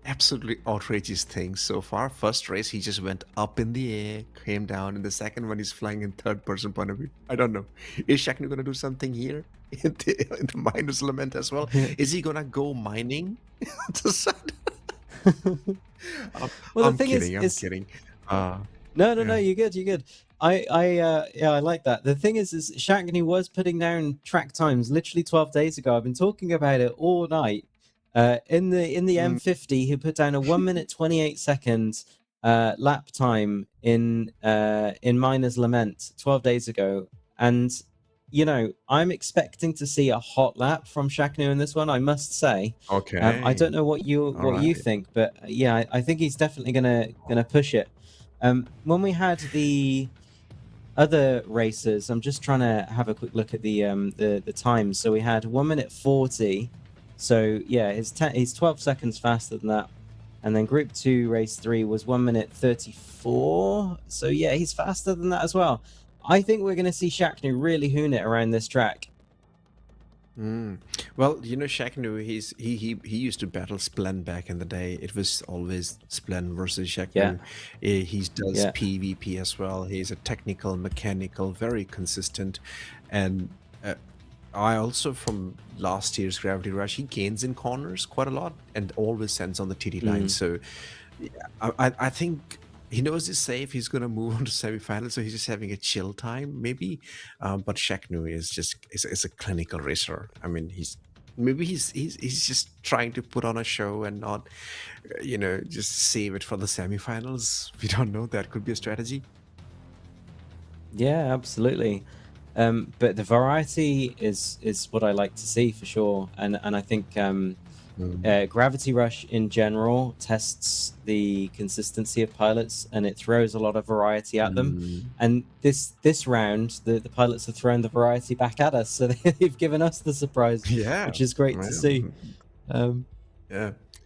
absolutely outrageous things so far. First race, he just went up in the air, came down. In the second one, he's flying in third person point of view. I don't know. Is Shaqnu gonna do something here in the Miners Lament as well? Is he gonna go mining? Well, I'm kidding. No, you're good. I like that. The thing is Shaqnu was putting down track times literally 12 days ago. I've been talking about it all night. In the M50, he put down a 1 minute 28 seconds lap time in Miners Lament 12 days ago, and you know I'm expecting to see a hot lap from Shaqnu in this one. I must say. Okay. I don't know what you think, but yeah, I think he's definitely gonna push it. When we had the other races, I'm just trying to have a quick look at the times. So we had 1 minute 40. So yeah, he's 12 seconds faster than that. And then Group 2, Race 3 was 1 minute 34. So yeah, he's faster than that as well. I think we're going to see Shaqnu really hoon it around this track. Well, you know, Shaqnu, he used to battle Splen back in the day. It was always Splen versus Shaqnu. Yeah. He does PvP as well. He's a technical, mechanical, very consistent. And I also, from last year's Gravity Rush, he gains in corners quite a lot and always sends on the TD line. So I think he knows he's safe. He's going to move on to semifinals, so he's just having a chill time, maybe. But Shaqnu is a clinical racer. I mean, he's just trying to put on a show and not, just save it for the semifinals. We don't know. That could be a strategy. Yeah, absolutely. But the variety is what I like to see for sure, and I think Gravity Rush in general tests the consistency of pilots, and it throws a lot of variety at them. And this round, the pilots have thrown the variety back at us, so they've given us the surprise, which is great to see.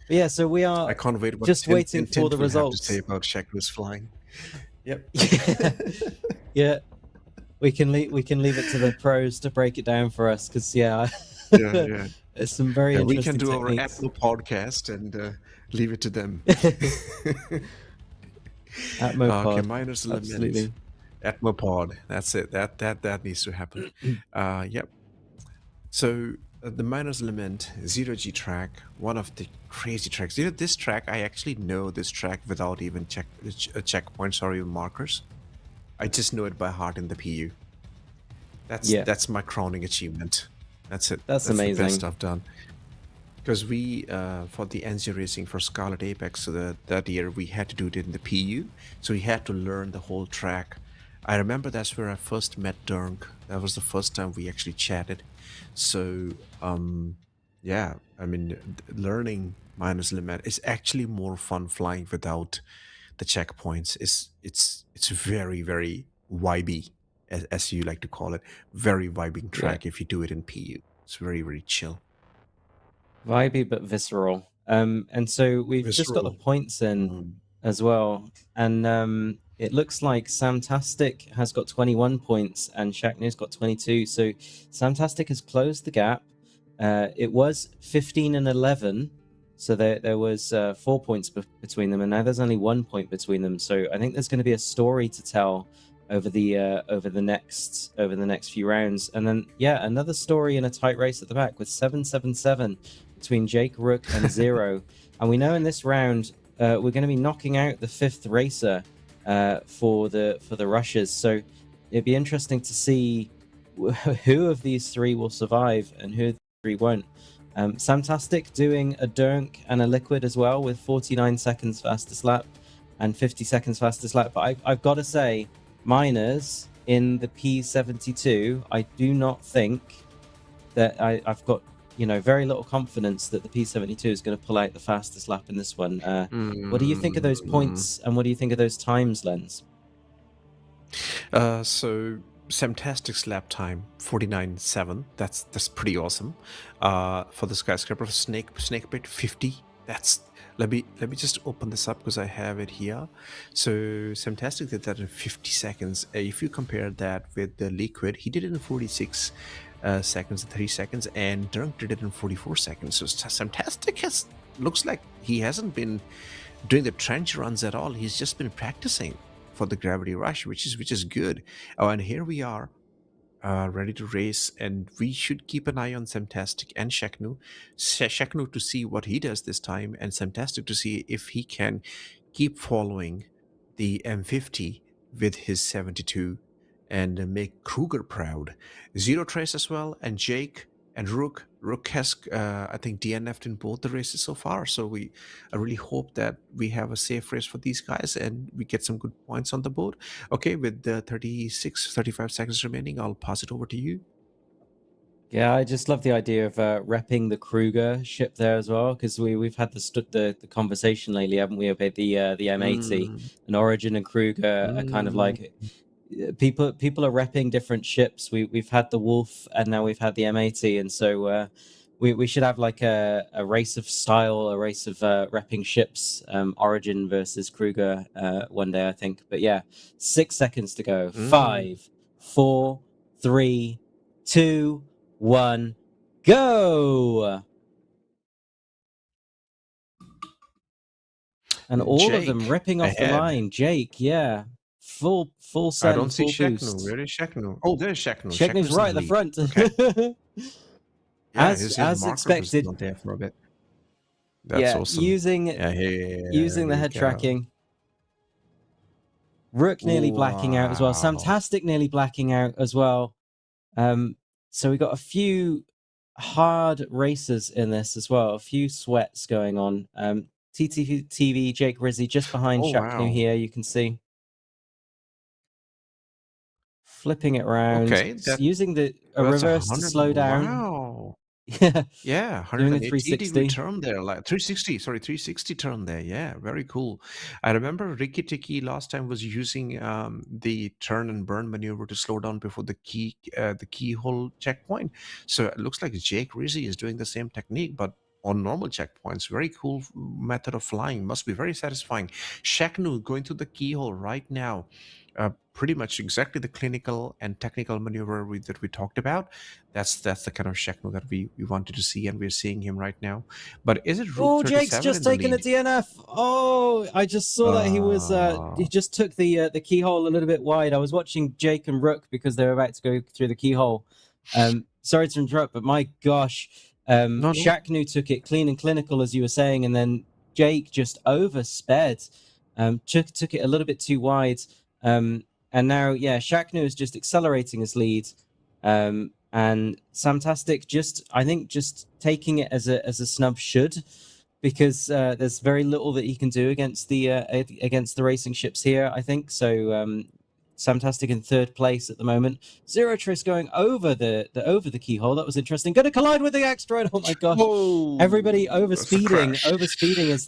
Yeah, so we are. I can't wait. Just waiting for the results. Have to say about Shaqnu's flying. Yep. Yeah. We can leave it to the pros to break it down for us, because Yeah. It's some very Yeah, we interesting can do our techniques. Atmo podcast and leave it to them. Atmo Okay, pod, minus element. absolutely. Atmo pod. That's it. That needs to happen. Yep. So the minus element 0G track, one of the crazy tracks. This track, I actually know this track without even checkpoints or even markers. I just know it by heart in the PU. That's my crowning achievement. That's it. That's the best amazing. I've done. Because we, for the NG Racing for Scarlet Apex, so that year we had to do it in the PU. So we had to learn the whole track. I remember that's where I first met Dunk. That was the first time we actually chatted. So, yeah, I mean, learning minus limit is actually more fun flying without the checkpoints. It's very, very vibey, as you like to call it. Very vibing track if you do it in PU. It's very, very chill. Vibey but visceral. And so we've just got the points in as well. And it looks like Samtastic has got 21 points and Shacknew's got 22. So Samtastic has closed the gap. It was 15 and 11. So there was 4 points between them, and now there's only 1 point between them. So I think there's going to be a story to tell over the next few rounds. And then another story in a tight race at the back with 777 between Jake, Rook, and Zero. And we know in this round we're going to be knocking out the 5th racer for the rushes. So it'd be interesting to see who of these 3 will survive and who of the 3 won't. Samtastic doing a Dunk and a Liquid as well with 49 seconds fastest lap and 50 seconds fastest lap. But I've got to say, miners in the P72, I do not think that I've got very little confidence that the P72 is going to pull out the fastest lap in this one. What do you think of those points and what do you think of those times, Lens? So Samtastic's lap time 49.7. That's pretty awesome. For the skyscraper snake bit 50. That's let me just open this up because I have it here. So Samtastic did that in 50 seconds. If you compare that with the Liquid, he did it in 46 seconds and 30 seconds, and Dunk did it in 44 seconds. So Samtastic looks like he hasn't been doing the trench runs at all. He's just been practicing for the Gravity Rush, which is good. Oh, and here we are, ready to race, and we should keep an eye on Samtastic and Shacknew to see what he does this time, and Samtastic to see if he can keep following the M50 with his 72 and make Kruger proud. Zero Trace as well, and Jake and Rook. Rook has, I think, DNF'd in both the races so far. So I really hope that we have a safe race for these guys and we get some good points on the board. Okay, with the 35 seconds remaining, I'll pass it over to you. Yeah, I just love the idea of repping the Kruger ship there as well, because we've had the conversation lately, haven't we, about the M80 and Origin and Kruger are kind of like people are repping different ships. We've had the Wolf and now we've had the M80, and so we should have like a race of style, a race of repping ships, Origin versus Kruger one day, I think. But yeah, 6 seconds to go. 5, 4, 3, 2, 1, go! And all Jake of them ripping off the line. Jake, yeah. Full send, I don't see full Shacknew. boost. Where is Shacknew? Oh, there's Shacknew. Shachnew's right at the front. Okay. Yeah, as expected. Not there for a bit. That's awesome. Using the head tracking. Rook nearly blacking out as well. Samtastic nearly blacking out as well. So we got a few hard races in this as well. A few sweats going on. TTV Jake Rizzy just behind Shacknew here. You can see. Flipping it around. Okay, using a reverse to slow down. Wow. Yeah, 180 turn there, like 360 turn there. Yeah, very cool. I remember Ricky Tiki last time was using the turn and burn maneuver to slow down before the keyhole checkpoint. So it looks like Jake Rizzi is doing the same technique, but on normal checkpoints. Very cool method of flying. Must be very satisfying. Shacknew going through the keyhole right now. pretty much exactly the clinical and technical maneuver that we talked about. That's the kind of Shekno that we wanted to see, and we're seeing him right now. But is it Rook Oh, 37 Jake's just in the taken a lead? DNF. Oh, I just saw that he just took the keyhole a little bit wide. I was watching Jake and Rook because they were about to go through the keyhole. Sorry to interrupt, but my gosh, No. Shaknu took it clean and clinical, as you were saying, and then Jake just oversped. Took it a little bit too wide. And now, yeah, Shaknu is just accelerating his lead. And Samtastic I think just taking it as a snub should, because there's very little that he can do against the racing ships here, I think. So Samtastic in third place at the moment. Zero Trace going over the keyhole. That was interesting. Going to collide with the X-Droid. Oh my gosh! Oh, Everybody that's a overspeeding. crash. Overspeeding is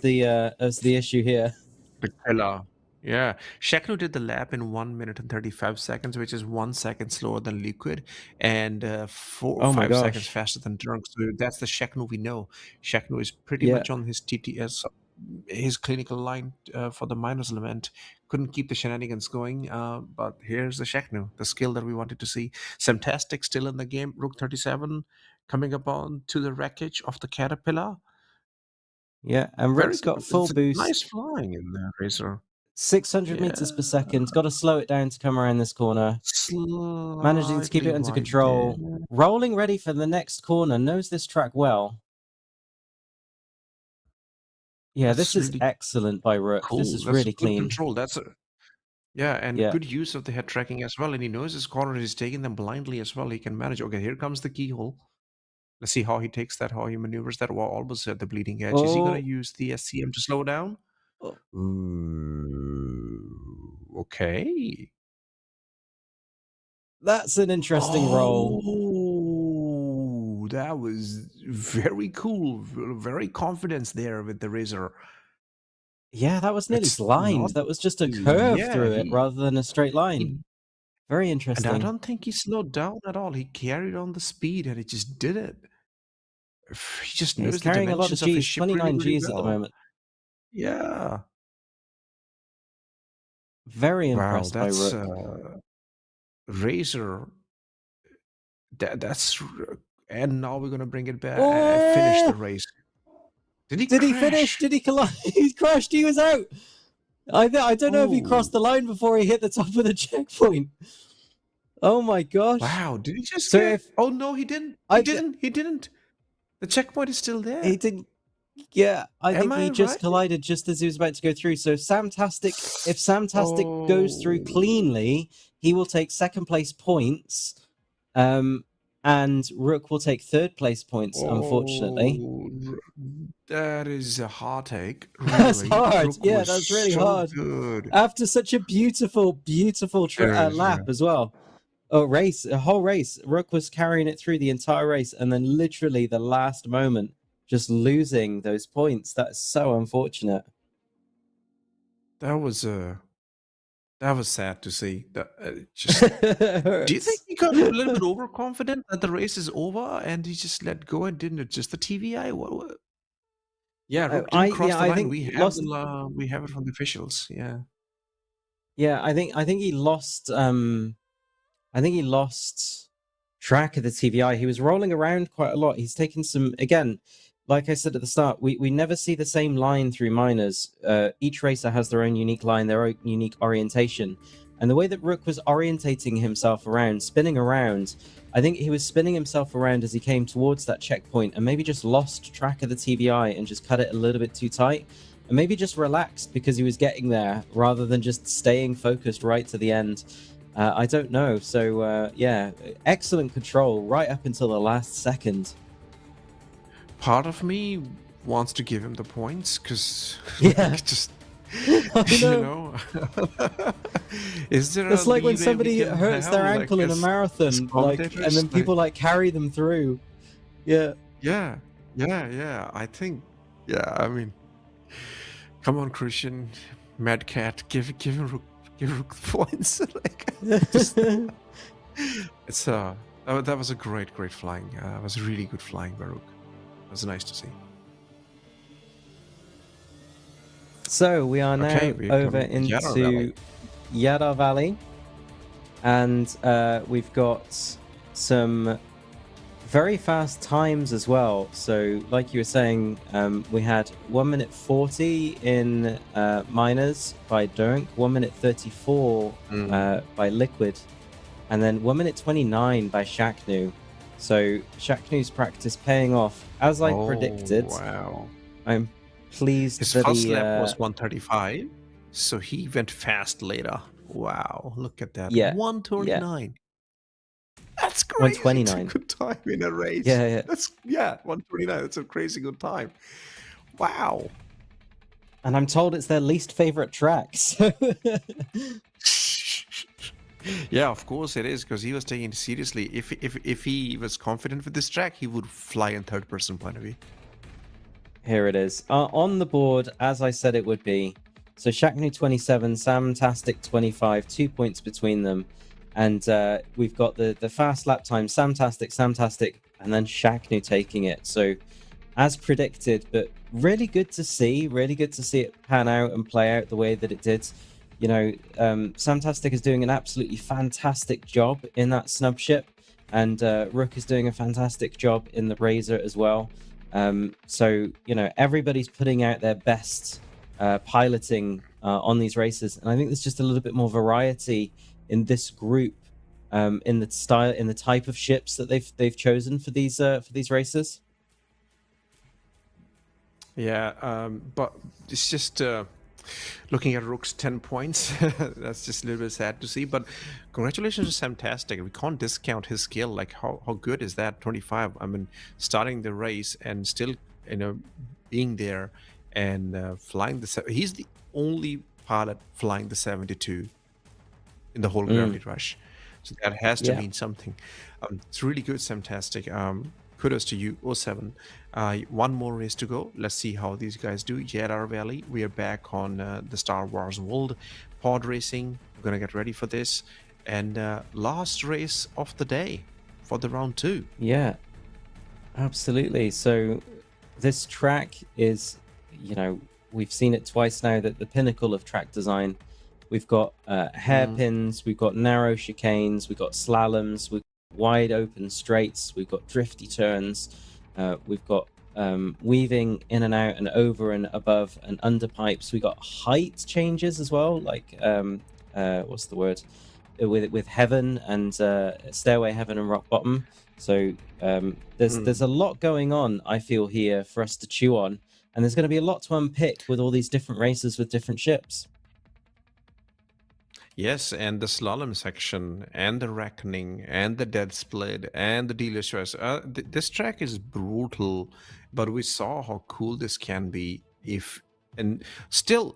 the issue here. The killer. Yeah. Sheknu did the lap in 1 minute and 35 seconds, which is 1 second slower than Liquid, and 4 or Oh my 5 seconds gosh! faster than Drunk. So that's the Sheknu we know. Sheknu is pretty Yeah. much on his TTS, his clinical line for the minors element. Couldn't keep the shenanigans going, but here's the Sheknu, the skill that we wanted to see. Samtastic still in the game. Rook 37 coming up on to the wreckage of the Caterpillar. Yeah, and Very Rook's good. got full It's a boost. nice flying in there, Razor. 600 meters per second. Got to slow it down to come around this corner. Managing to keep it under control. Rolling ready for the next corner. Knows this track well. Yeah, this is really excellent by Rook. cool. This is That's really good clean. control. And Yeah. good use of the head tracking as well. And he knows his corner. He's taking them blindly as well. He can manage. Okay, here comes the keyhole. Let's see how he takes that, how he maneuvers that. Well, almost at the bleeding edge. Is he going to use the SCM to slow down? Okay. That's an interesting roll. Oh, that was very cool. Very confidence there with the Razor. Yeah, that was nearly It's blind. not- That was just a curve Yeah, through it rather than a straight line. he- Very And interesting. I don't think he slowed down at all. He carried on the speed and he just did it. He just Yeah, knows he's the carrying a lot of dimensions of his Gs, ship 29 really, really Gs at the well. moment. Yeah. Very Wow, impressed by that's Rook. Razor. That's and now we're gonna bring it back and finish the race. Did he finish? Did he collide? He crashed. He was out. I don't know if he crossed the line before he hit the top of the checkpoint. Oh my gosh! Wow, did he just So get... if Oh no, he didn't. He didn't. The checkpoint is still there. he didn't. Yeah, I think he just right? collided just as he was about to go through. So if Samtastic goes through cleanly, he will take second place points. And Rook will take third place points, unfortunately. That is a heartache. Really. That's hard. Rook Yeah, was that's really so hard. Good. After such a beautiful lap as well. A whole race. Rook was carrying it through the entire race, and then literally the last moment, just losing those points. That's so unfortunate. That was sad to see. Do you think he got a little bit overconfident that the race is over and he just let go and didn't adjust the TVI? What? Yeah, Rook didn't cross the line. I think we have it from the officials. Yeah. Yeah, I think he lost. I think he lost track of the TVI. He was rolling around quite a lot. He's taken some, again, like I said at the start, we never see the same line through minors. Each racer has their own unique line, their own unique orientation. And the way that Rook was orientating himself around, spinning around, I think he was spinning himself around as he came towards that checkpoint and maybe just lost track of the TVI and just cut it a little bit too tight. And maybe just relaxed because he was getting there rather than just staying focused right to the end. I don't know. So, yeah, excellent control right up until the last second. Part of me wants to give him the points because just you know. Is there? It's like when somebody hurts their ankle in a marathon, like, and then people like carry them through. Yeah. I think. Yeah, I mean, come on, Christian, Mad Cat, give him Rook points. It's that was a great flying. It was really good flying by Rook. It was nice to see. So we are now over into Yadar Valley. and we've got some very fast times as well. So, like you were saying, we had 1 minute 40 in Miners by Dunk, 1 minute 34 by Liquid, and then 1 minute 29 by Shaknu. So Shaknu's practice paying off as I predicted. Wow! I'm pleased His that first he lap was 135, so he went fast later. Wow! Look at that. Yeah, 129. That's crazy. 129. It's a good time in a race. Yeah. That's 129. That's a crazy good time. Wow. And I'm told it's their least favorite track. So Yeah, of course it is, because he was taking it seriously. If he was confident with this track, he would fly in third-person point of view. here it is. On the board, as I said it would be. So Shaknu 27, Samtastic 25, 2 points between them. And we've got the fast lap time, Samtastic, and then Shaknu taking it. So as predicted, but really good to see it pan out and play out the way that it did. You know, Samtastic is doing an absolutely fantastic job in that snub ship, and Rook is doing a fantastic job in the Razor as well. So, you know, everybody's putting out their best piloting on these races, and I think there's just a little bit more variety in this group, in the style, in the type of ships that they've chosen for these races. Yeah, but it's just looking at Rook's 10 points. That's just a little bit sad to see. But congratulations to Samtastic. We can't discount his skill. Like how good is that? 25. I mean, starting the race and still, you know, being there and flying the. He's the only pilot flying the 72 in the whole Gravity Rush. So that has to mean something. It's really good, Samtastic. Kudos to you, 07. One more race to go. Let's see how these guys do. Jeddah Valley. We are back on the Star Wars world. Pod racing. We're going to get ready for this. And last race of the day for the round 2. Yeah, absolutely. So this track is, you know, we've seen it twice now, that the pinnacle of track design. We've got hairpins, we've got narrow chicanes, we've got slaloms, we've got wide open straights, we've got drifty turns, we've got weaving in and out and over and above and under pipes. We've got height changes as well, like what's the word? With Heaven and Stairway Heaven and Rock Bottom. So there's a lot going on, I feel, here for us to chew on, and there's going to be a lot to unpick with all these different races with different ships. Yes, and the slalom section, and the reckoning, and the dead split, and the dealer's choice. This track is brutal, but we saw how cool this can be and still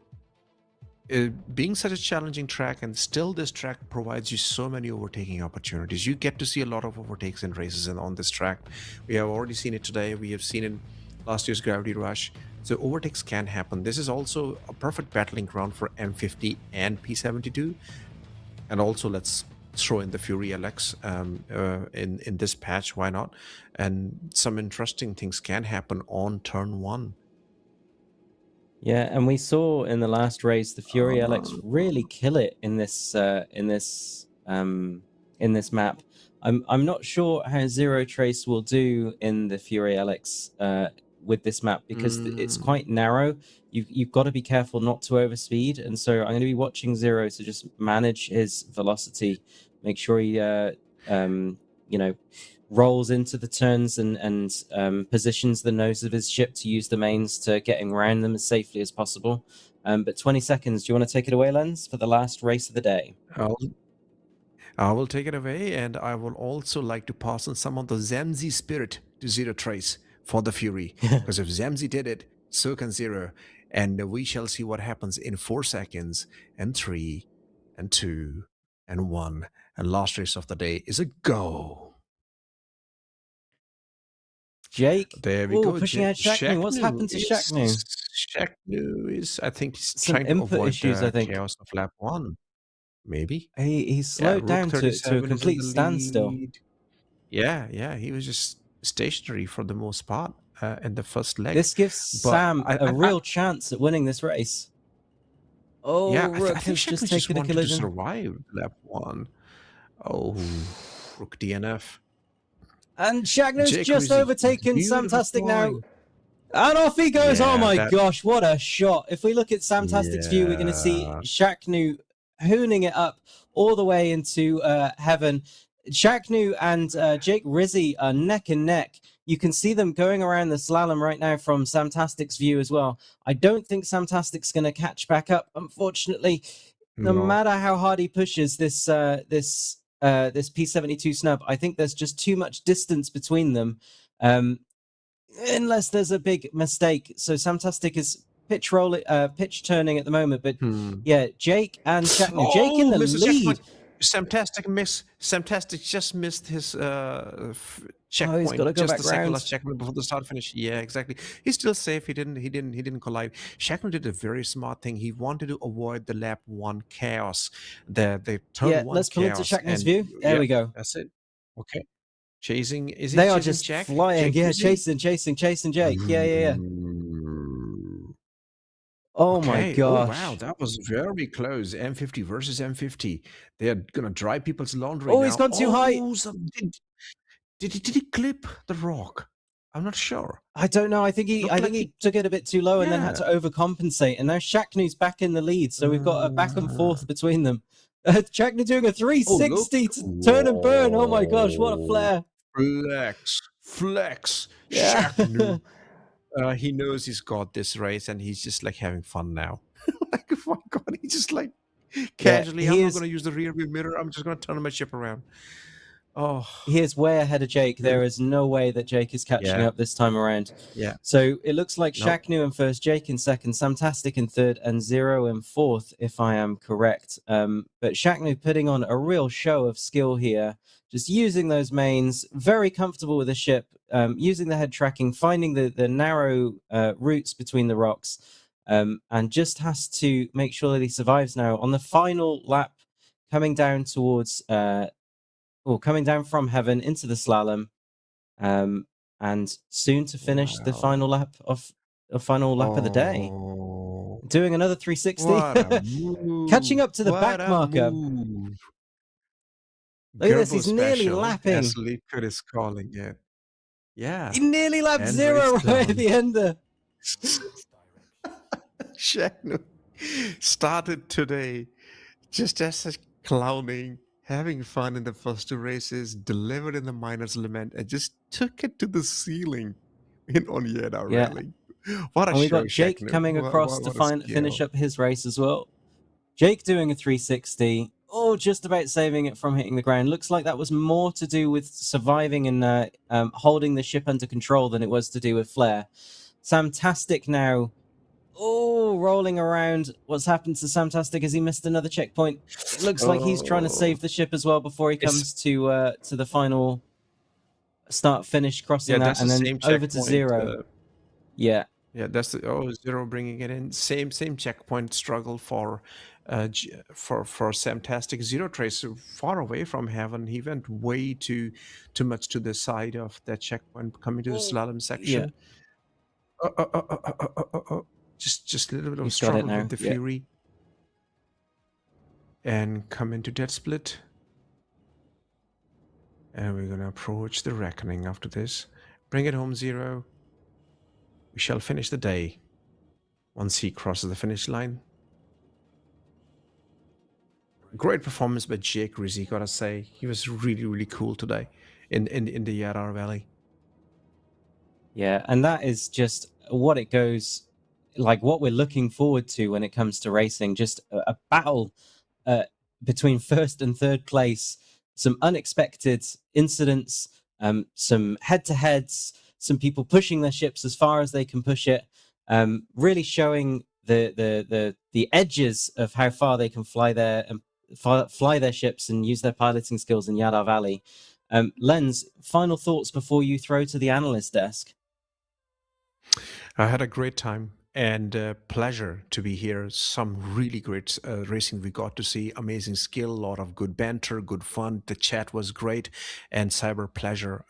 being such a challenging track, and still this track provides you so many overtaking opportunities. You get to see a lot of overtakes in races and on this track. We have already seen it today. We have seen it last year's Gravity Rush. So overtakes can happen. This is also a perfect battling ground for M50 and P72. And also let's throw in the Fury LX in this patch. Why not? And some interesting things can happen on turn 1. Yeah, and we saw in the last race the Fury LX really kill it in this map. I'm not sure how Zero Trace will do in the Fury LX with this map, because it's quite narrow. You've got to be careful not to overspeed, and so I'm going to be watching Zero to just manage his velocity, make sure he rolls into the turns and positions the nose of his ship to use the mains to getting around them as safely as possible. But 20 seconds, do you want to take it away, Lens, for the last race of the day? I will take it away, and I will also like to pass on some of the Zamzi spirit to Zero Trace for the Fury, because if Zamzi did it, so can Zero, and we shall see what happens in 4 seconds, and 3, and 2, and 1, and last race of the day is a go. Jake, there we go. Pushing out Shaknu. What's happened to Shaknu? Shaknu is, I think, he's Some trying to input avoid issues, I think. chaos of lap 1. Maybe He's slowed down to a complete standstill. Yeah, he was just stationary for the most part in the first leg. This gives Sam a real chance at winning this race. Oh, Yeah, Rook I think has Shaknu just taken a wanted collision. to survive lap 1. Oh, Rook DNF. And Shagnew's Jake just Rizzi, overtaken beautiful Samtastic now. flying. And off he goes. Oh Yeah, my that- gosh, what a shot. If we look at Samtastic's view, we're going to see Yeah. Shaknu hooning it up all the way into heaven. Shaknu and Jake Rizzi are neck and neck. You can see them going around the slalom right now from Samtastic's view as well. I don't think Samtastic's going to catch back up, unfortunately. No matter how hard he pushes this P72 snub, I think there's just too much distance between them. Unless there's a big mistake. So Samtastic is pitch turning at the moment, but yeah, Jake and Shaknu. Jake in the lead. Samtastic just missed his checkpoint. He's got to go just back the second round. last checkpoint before the start finish. Yeah, exactly. He's still safe. He didn't collide. Shaknu did a very smart thing. He wanted to avoid the lap 1 chaos. The turn 1 let's pull into chaos. Shaknu's view. There we go. That's it. Okay. Chasing. Is he They are chasing just Jack? flying. Jake Chasing Jake. Yeah. Mm. Oh my gosh. Oh wow, that was very close. M50 versus M50. They are gonna dry people's laundry. Oh, now. he's gone too high. Did he clip the rock? I'm not sure. I don't know. I think he took it a bit too low and then had to overcompensate. And now Shaknu's back in the lead, so we've got a back and forth between them. Shaknu doing a 360 to turn and burn. Oh my gosh, what a flare! Flex. Yeah. Shaknu. He knows he's got this race and he's just like having fun now. Like, oh my God, he's just like casually, I'm not going to use the rear view mirror. I'm just going to turn my ship around. Oh, he is way ahead of Jake. There is no way that Jake is catching up this time around. Yeah. So it looks like Shaknu in first, Jake in second, Samtastic in third, and Zero in fourth, if I am correct. But Shaknu putting on a real show of skill here, just using those mains, very comfortable with the ship, using the head tracking, finding the narrow routes between the rocks, and just has to make sure that he survives now. On the final lap, coming down towards... coming down from heaven into the slalom, and soon to finish the final lap of the day. Doing another 360, catching up to the back marker. Look at this, he's nearly lapping. As Liquid is calling it. Yeah. He nearly lapped Zero right at the end there. Shaknu started today just as a clowning, having fun in the first 2 races, delivered in the minors lament, and just took it to the ceiling on Yeda Rally. What a and we got Jake Shaknu. coming across to finish up his race as well. Jake doing a 360. Oh, just about saving it from hitting the ground. Looks like that was more to do with surviving and holding the ship under control than it was to do with flare. Samtastic now. Oh, rolling around. What's happened to Samtastic? Has he missed another checkpoint? It looks like he's trying to save the ship as well before he comes to the final start-finish crossing that, and then over to Zero. Yeah, that's Zero bringing it in. Same checkpoint struggle for Samtastic. Zero Trace far away from heaven. He went way too much to the side of that checkpoint coming to the slalom section. Just a little bit of struggle with the Fury. And come into dead split. And we're going to approach the reckoning after this. Bring it home, Zero. We shall finish the day once he crosses the finish line. Great performance by Jake Rizzi, gotta say. He was really, really cool today in the Yadar Valley. Yeah, and that is just what it goes... like what we're looking forward to when it comes to racing, just a battle between first and third place, some unexpected incidents, some head-to-heads, some people pushing their ships as far as they can push it, really showing the edges of how far they can fly their ships and use their piloting skills in Yadar Valley. Lens, final thoughts before you throw to the analyst desk? I had a great time. And pleasure to be here. Some really great racing we got to see. Amazing skill, a lot of good banter, good fun. The chat was great. And Sabre, pleasure.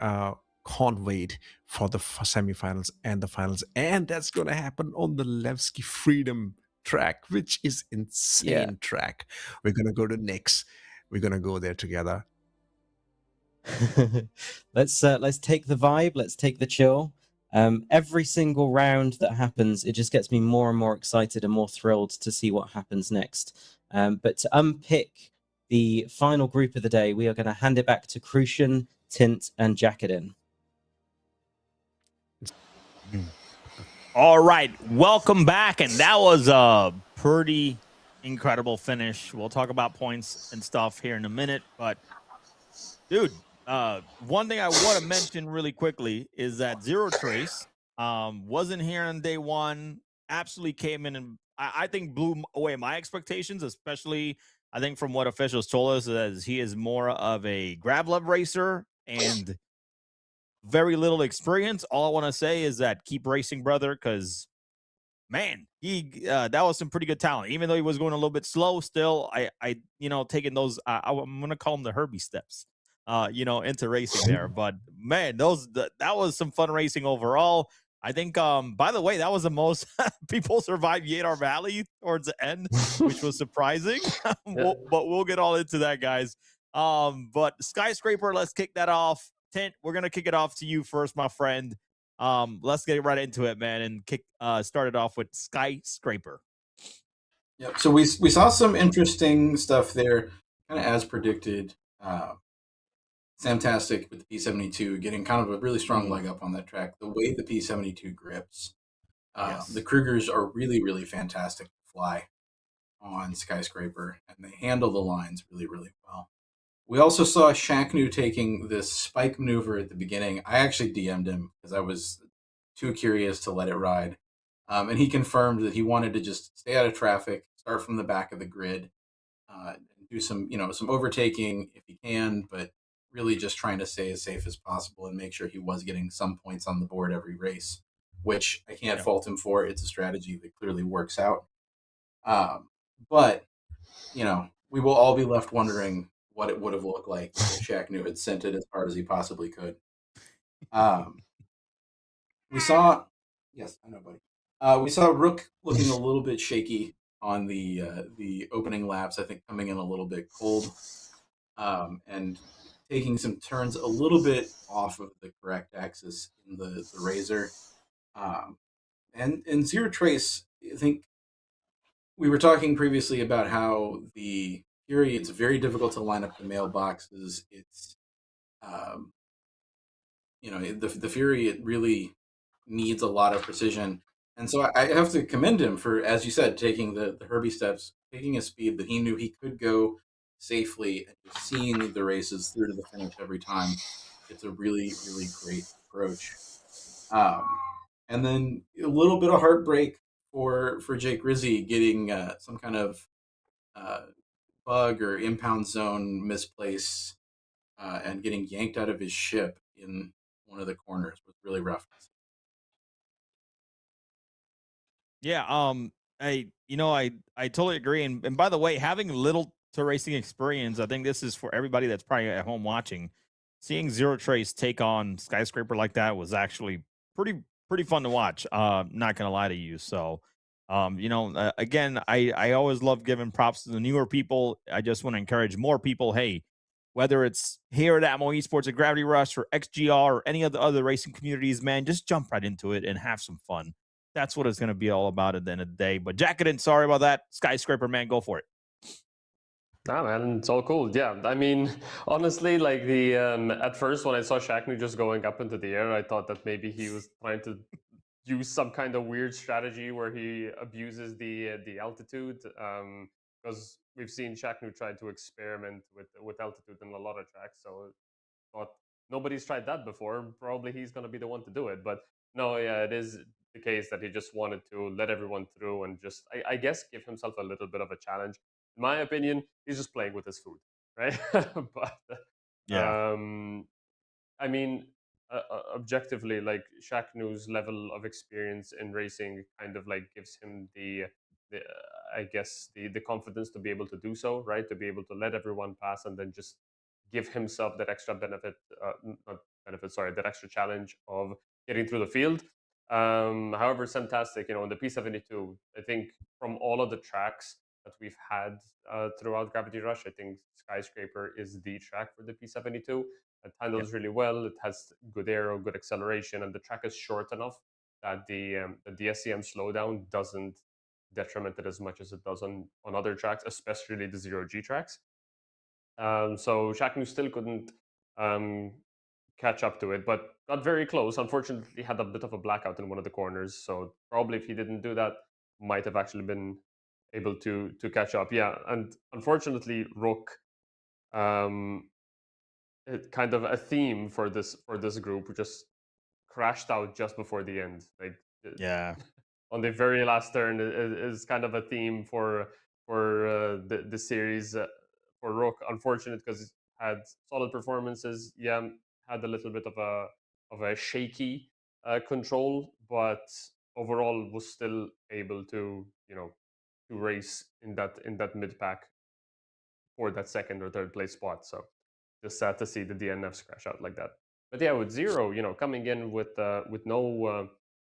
Can't wait for the semifinals and the finals. And that's going to happen on the Levski Freedom track, which is insane track. We're going to go to Nix. We're going to go there together. Let's take the vibe. Let's take the chill. Every single round that happens, it just gets me more and more excited and more thrilled to see what happens next. But to unpick the final group of the day, we are going to hand it back to Crucian, Tint, and Jacqueline. All right, welcome back, and that was a pretty incredible finish. We'll talk about points and stuff here in a minute, but dude, one thing I want to mention really quickly is that Zero Trace wasn't here on day one. Absolutely came in and I think blew away my expectations, especially I think from what officials told us is he is more of a grab love racer and very little experience. All I want to say is that keep racing, brother, because man, he that was some pretty good talent. Even though he was going a little bit slow, still, I taking those. I'm gonna call them the Herbie steps, into racing there. But man, that was some fun racing overall. I think. By the way, that was the most people survived Yadar Valley towards the end, which was surprising. But we'll get all into that, guys. But Skyscraper, let's kick that off. Tint, we're gonna kick it off to you first, my friend. Let's get right into it, man, and start it off with Skyscraper. Yep. So we saw some interesting stuff there, kind of as predicted. Fantastic with the P72 getting kind of a really strong leg up on that track. The way the P72 grips, Yes. the Krugers are really, really fantastic to fly on Skyscraper, and they handle the lines really, really well. We also saw Shaknu taking this spike maneuver at the beginning. I actually DM'd him because I was too curious to let it ride. And he confirmed that he wanted to just stay out of traffic, start from the back of the grid, do some overtaking if he can, but really just trying to stay as safe as possible and make sure he was getting some points on the board every race, which I can't fault him for. It's a strategy that clearly works out. But, we will all be left wondering what it would have looked like if Shaknu had sent it as hard as he possibly could. We saw, yes, I know, buddy. We saw Rook looking a little bit shaky on the opening laps. I think coming in a little bit cold, and taking some turns a little bit off of the correct axis in the Razor. And Zero Trace, I think we were talking previously about how the Fury, it's very difficult to line up the mailboxes. It's, the Fury, it really needs a lot of precision. And so I have to commend him for, as you said, taking the Herbie steps, taking a speed that he knew he could go safely, and just seeing the races through to the finish every time. It's a really, really great approach. And then a little bit of heartbreak for Jake Rizzi getting some kind of bug or impound zone misplace, and getting yanked out of his ship in one of the corners was really rough. Yeah, I totally agree. And by the way, having little to racing experience, I think this is for everybody that's probably at home watching. Seeing Zero Trace take on Skyscraper like that was actually pretty fun to watch. Not gonna lie to you. So, again, I always love giving props to the newer people. I just want to encourage more people. Hey, whether it's here at Atmo Esports at Gravity Rush or XGR or any of the other racing communities, man, just jump right into it and have some fun. That's what it's going to be all about at the end of the day. But Jacqueline, sorry about that. Skyscraper, man, go for it. Nah, man, it's all cool. Yeah, I mean, honestly, like at first when I saw Shaknu just going up into the air, I thought that maybe he was trying to use some kind of weird strategy where he abuses the altitude. Because we've seen Shaknu try to experiment with altitude in a lot of tracks. So I thought nobody's tried that before. Probably he's going to be the one to do it. But no, yeah, it is the case that he just wanted to let everyone through and just, I guess, give himself a little bit of a challenge. In my opinion, he's just playing with his food, right? But Yeah. I mean, objectively, like Shaknu's level of experience in racing kind of like gives him the I guess the confidence to be able to do so, right? To be able to let everyone pass and then just give himself that extra benefit, not benefit, sorry, that extra challenge of getting through the field. However, it's fantastic, in the P72. I think from all of the tracks that we've had throughout Gravity Rush, I think Skyscraper is the track for the P72. It handles really well. It has good aero, good acceleration, and the track is short enough that the SCM slowdown doesn't detriment it as much as it does on other tracks, especially the 0G tracks. So Shaknu still couldn't catch up to it, but got very close. Unfortunately, had a bit of a blackout in one of the corners. So probably if he didn't do that, might have actually been able to catch up. Yeah, and unfortunately, Rook, it kind of a theme for this group, just crashed out just before the end. Like Yeah. on the very last turn is kind of a theme for the series for Rook. Unfortunate because had solid performances. Yeah, had a little bit of a shaky control, but overall was still able to to race in that mid pack for that second or third place spot. So just sad to see the DNFs crash out like that. But yeah, with Zero, coming in with no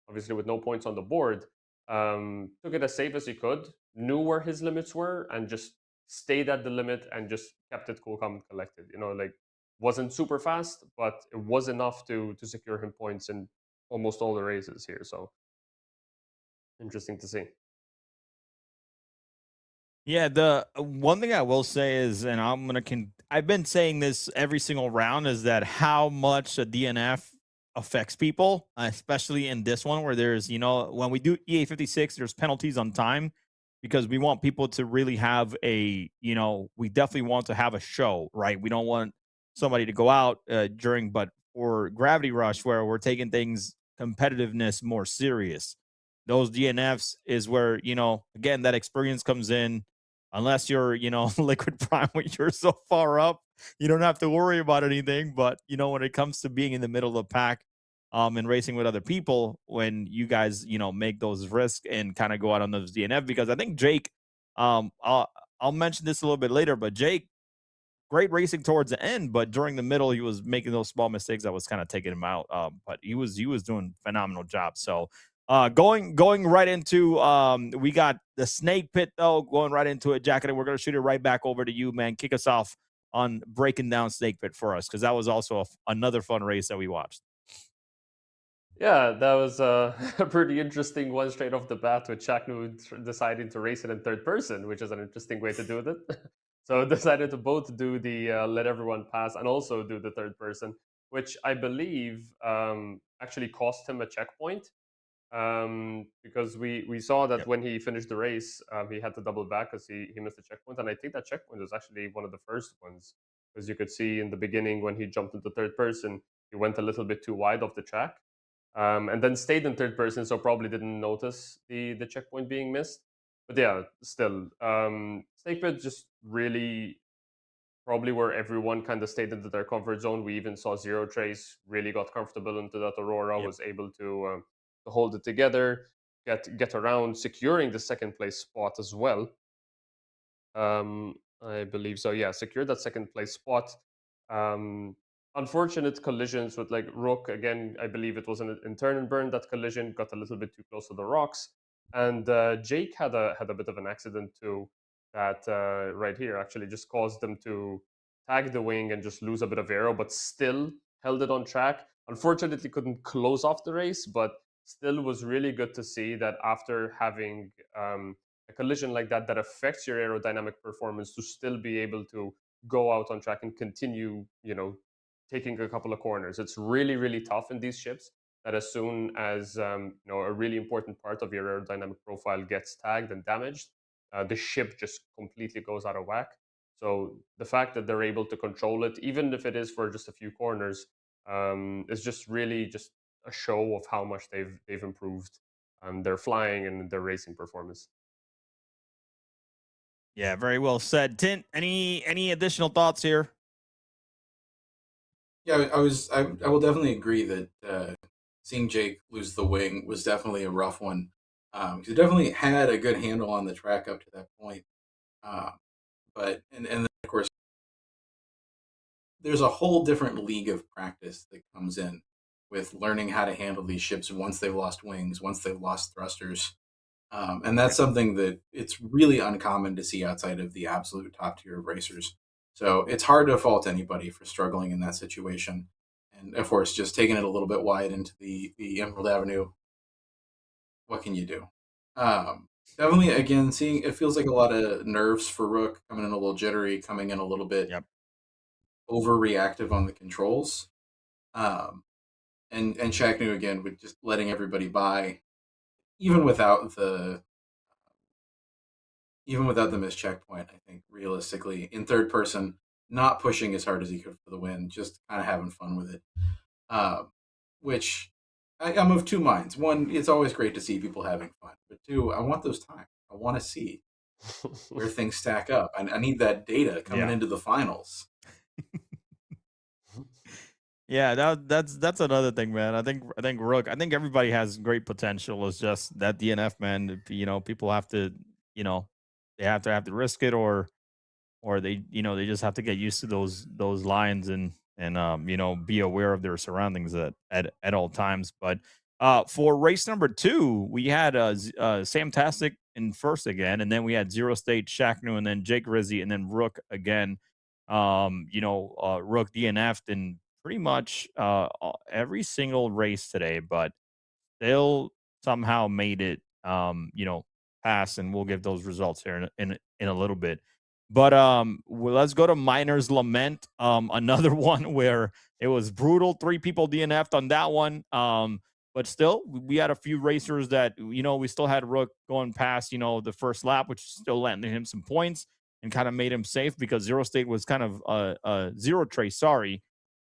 obviously with no points on the board, took it as safe as he could, knew where his limits were, and just stayed at the limit and just kept it cool, calm, and collected. Like wasn't super fast, but it was enough to secure him points in almost all the races here. So interesting to see. Yeah, the one thing I will say is, and I've been saying this every single round, is that how much a DNF affects people, especially in this one where there's, when we do EA56, there's penalties on time because we want people to really have we definitely want to have a show, right? We don't want somebody to go out but for Gravity Rush, where we're taking things competitiveness more serious, those DNFs is where, again, that experience comes in. Unless you're, Liquid Prime, when you're so far up, you don't have to worry about anything. But, when it comes to being in the middle of the pack and racing with other people, when you guys, make those risks and kind of go out on those DNF, because I think Jake, I'll mention this a little bit later, but Jake, great racing towards the end, but during the middle, he was making those small mistakes that was kind of taking him out. But he was doing a phenomenal job. So going right into we got the snake pit though, going right into it, Jacket, and we're gonna shoot it right back over to you, man. Kick us off on breaking down snake pit for us, because that was also another fun race that we watched. Yeah, that was a pretty interesting one straight off the bat, with Shaknu deciding to race it in third person, which is an interesting way to do it. So decided to both do the let everyone pass and also do the third person, which I believe actually cost him a checkpoint, because we saw that when he finished the race, he had to double back because he missed a checkpoint. And I think that checkpoint was actually one of the first ones, because you could see in the beginning when he jumped into third person, he went a little bit too wide off the track. And then stayed in third person, so probably didn't notice the checkpoint being missed. But yeah, still, Snake Pit just really probably where everyone kind of stayed into their comfort zone. We even saw Zero Trace really got comfortable into that Aurora, was able to hold it together, get around, securing the second place spot as well. I believe so. Yeah, secured that second place spot. Unfortunate collisions with like Rook again. I believe it was in turn and burn. That collision got a little bit too close to the rocks, and Jake had a bit of an accident too. That right here actually just caused them to tag the wing and just lose a bit of aero, but still held it on track. Unfortunately, couldn't close off the race, but still was really good to see that after having a collision like that affects your aerodynamic performance, to still be able to go out on track and continue, taking a couple of corners. It's really, really tough in these ships that as soon as a really important part of your aerodynamic profile gets tagged and damaged, the ship just completely goes out of whack. So the fact that they're able to control it, even if it is for just a few corners, is just really just a show of how much they've improved their flying and their racing performance. Yeah, very well said. Tint, any additional thoughts here? Yeah, I will definitely agree that seeing Jake lose the wing was definitely a rough one. He definitely had a good handle on the track up to that point. But then of course, there's a whole different league of practice that comes in with learning how to handle these ships once they've lost wings, once they've lost thrusters. And that's something that it's really uncommon to see outside of the absolute top tier of racers. So it's hard to fault anybody for struggling in that situation. And of course, just taking it a little bit wide into the Emerald Avenue, what can you do? Definitely, again, seeing it feels like a lot of nerves for Rook, coming in a little jittery, coming in a little bit Yep. overreactive on the controls. Um, and Shagnu again with just letting everybody by, even without the missed checkpoint. I think realistically, in third person, not pushing as hard as he could for the win, just kind of having fun with it. Which I'm of two minds. One, it's always great to see people having fun, but two, I want those times. I want to see where things stack up. I need that data coming into the finals. Yeah, that's another thing, man. I think Rook. I think everybody has great potential. It's just that DNF, man. You know, people have to, you know, they have to risk it, or they, you know, they just have to get used to those lines, and you know, be aware of their surroundings at all times. But for race number 2, we had Sam Tastic in first again, and then we had Zero State, Shaknu, and then Jake Rizzi, and then Rook again. You know, Rook DNF'd in pretty much every single race today, but still somehow made it, you know, pass, and we'll give those results here in a little bit. But well, let's go to Miner's Lament. Another one where it was brutal. 3 people DNF'd on that one. But still, we had a few racers that, you know, we still had Rook going past, you know, the first lap, which still landed him some points and kind of made him safe, because Zero State was kind of Zero Trace, sorry,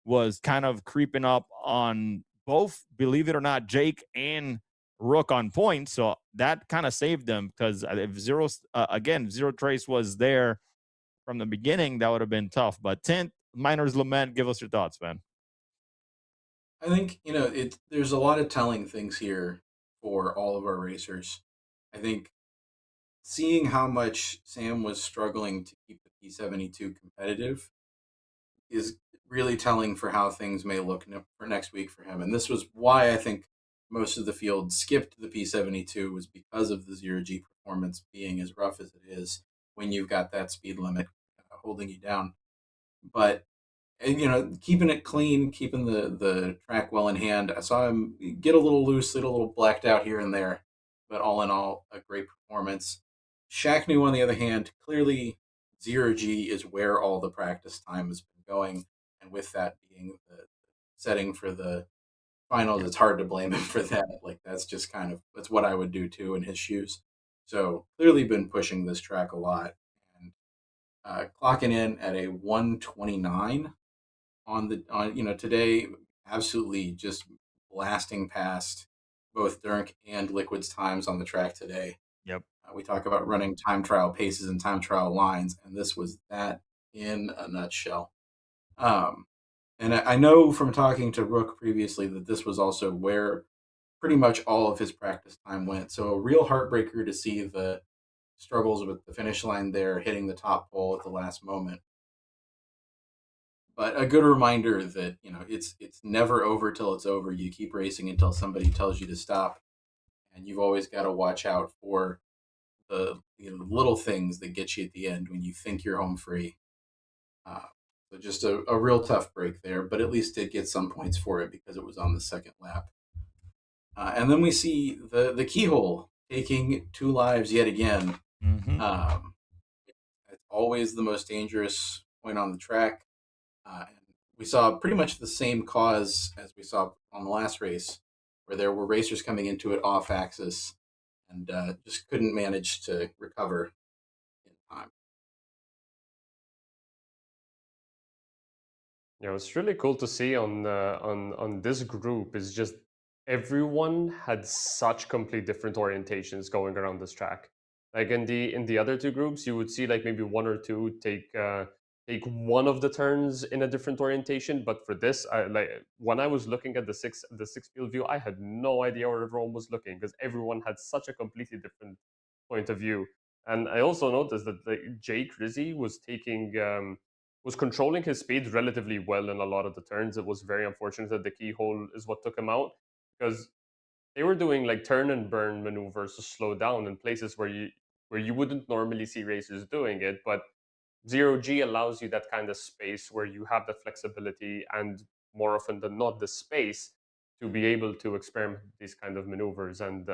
was kind of creeping up on both, believe it or not, Jake and Rook on points. So that kind of saved them, because if Zero Trace was there from the beginning, that would have been tough. But Tint, Miner's Lament, give us your thoughts, man. I think, you know, there's a lot of telling things here for all of our racers. I think seeing how much Sam was struggling to keep the P72 competitive is really telling for how things may look for next week for him. And this was why I think most of the field skipped the P72, was because of the 0G performance being as rough as it is when you've got that speed limit holding you down. But, and, you know, keeping it clean, keeping the track well in hand. I saw him get a little loose, get a little blacked out here and there, but all in all, a great performance. Shaknu, on the other hand, clearly 0G is where all the practice time has been going, and with that being the setting for the finals, it's hard to blame him for that. Like, that's just that's what I would do too in his shoes. So clearly been pushing this track a lot, and clocking in at a 129 on you know, today, absolutely just blasting past both Dirk and Liquid's times on the track today. Yep. We talk about running time trial paces and time trial lines, and this was that in a nutshell. And I know from talking to Rook previously that this was also where pretty much all of his practice time went. So a real heartbreaker to see the struggles with the finish line there, hitting the top pole at the last moment. But a good reminder that, you know, it's never over till it's over. You keep racing until somebody tells you to stop, and you've always got to watch out for the, you know, little things that get you at the end when you think you're home free. So just a real tough break there, but at least did get some points for it because it was on the second lap. And then we see the keyhole taking 2 lives yet again. It's always the most dangerous point on the track. And we saw pretty much the same cause as we saw on the last race, where there were racers coming into it off axis and just couldn't manage to recover in time. Yeah, what's really cool to see on this group is just everyone had such complete different orientations going around this track. Like in the other 2 groups, you would see like maybe 1 or 2 take one of the turns in a different orientation. But for this, like when I was looking at the six field view, I had no idea where everyone was looking, because everyone had such a completely different point of view. And I also noticed that like Jake Rizzi was controlling his speed relatively well in a lot of the turns. It was very unfortunate that the keyhole is what took him out, because they were doing like turn and burn maneuvers to slow down in places where you wouldn't normally see racers doing it. But 0G allows you that kind of space where you have the flexibility and more often than not the space to be able to experiment with these kind of maneuvers. And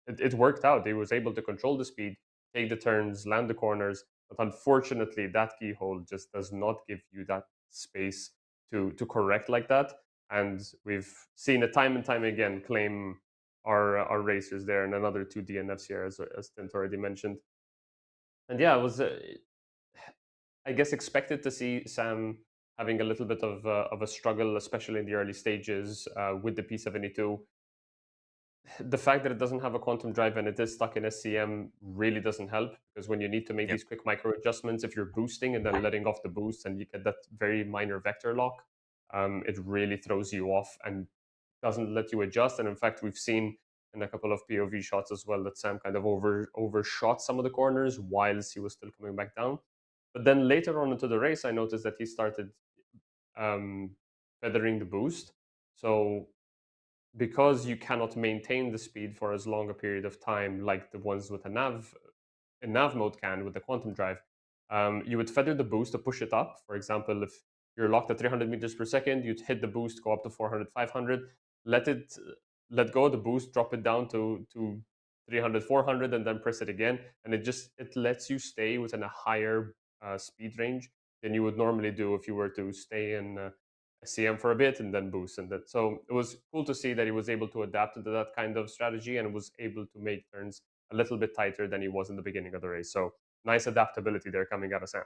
it worked out. He was able to control the speed, take the turns, land the corners. But unfortunately, that keyhole just does not give you that space to correct like that. And we've seen it time and time again claim our racers there, and another 2 DNFs here, as Tint already mentioned. And yeah, it was, I guess, expected to see Sam having a little bit of a struggle, especially in the early stages with the P72. The fact that it doesn't have a quantum drive and it is stuck in SCM really doesn't help, because when you need to make Yep. these quick micro adjustments, if you're boosting and then letting off the boost and you get that very minor vector lock, it really throws you off and doesn't let you adjust. And in fact, we've seen in a couple of POV shots as well that Sam kind of overshot some of the corners whilst he was still coming back down. But then later on into the race, I noticed that he started feathering the boost. So because you cannot maintain the speed for as long a period of time like the ones with a nav mode can with the quantum drive, you would feather the boost to push it up. For example, if you're locked at 300 meters per second, you'd hit the boost, go up to 400, 500, let go of the boost, drop it down to 300, 400, and then press it again. And it lets you stay within a higher speed range than you would normally do if you were to stay in CM for a bit and then boost. And that, so it was cool to see that he was able to adapt into that kind of strategy and was able to make turns a little bit tighter than he was in the beginning of the race. So nice adaptability there coming out of Sam.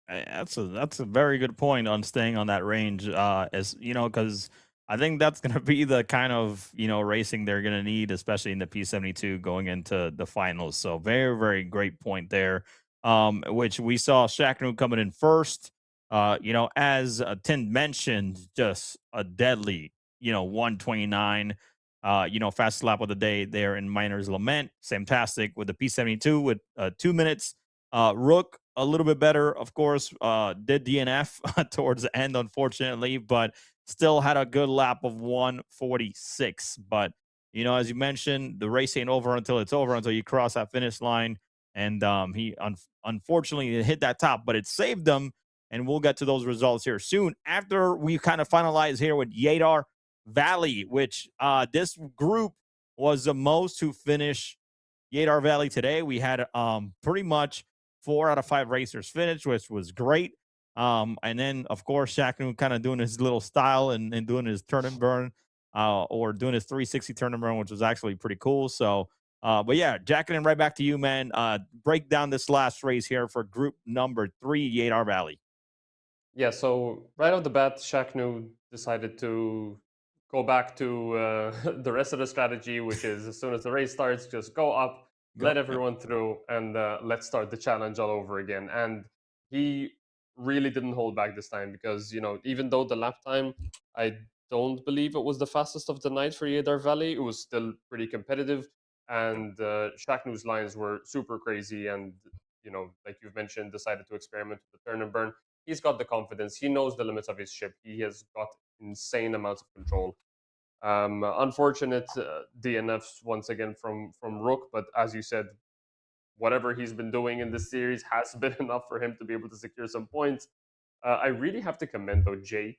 That's a very good point on staying on that range, as you know, because I think that's going to be the kind of racing they're going to need, especially in the P72 going into the finals. So very great point there. Which we saw Shacknu coming in first. As Tin mentioned, just a deadly 129. Fastest lap of the day there in Miner's Lament. Fantastic with the P72 with 2 minutes. Rook a little bit better, of course. Did DNF towards the end, unfortunately, but still had a good lap of 146. But as you mentioned, the race ain't over until it's over, until you cross that finish line. And he unfortunately hit that top, but it saved them. And we'll get to those results here soon after we kind of finalize here with Yadar Valley, which this group was the most to finish Yadar Valley today. We had pretty much 4 out of 5 racers finished, which was great. And then, of course, Shacknu kind of doing his little style and doing his turn and burn, or doing his 360 turn and burn, which was actually pretty cool. So, but yeah, Jacqueline, right back to you, man. Break down this last race here for group number 3, Yadar Valley. Yeah, so right off the bat, Shacknu decided to go back to the rest of the strategy, which is as soon as the race starts, just go up, let everyone through, and let's start the challenge all over again. And he really didn't hold back this time because, even though the lap time, I don't believe it was the fastest of the night for Yadar Valley, it was still pretty competitive. And Shacknu's lines were super crazy and, like you've mentioned, decided to experiment with the turn and burn. He's got the confidence. He knows the limits of his ship. He has got insane amounts of control. Unfortunate DNFs once again from Rook, but as you said, whatever he's been doing in this series has been enough for him to be able to secure some points. I really have to commend though. Jake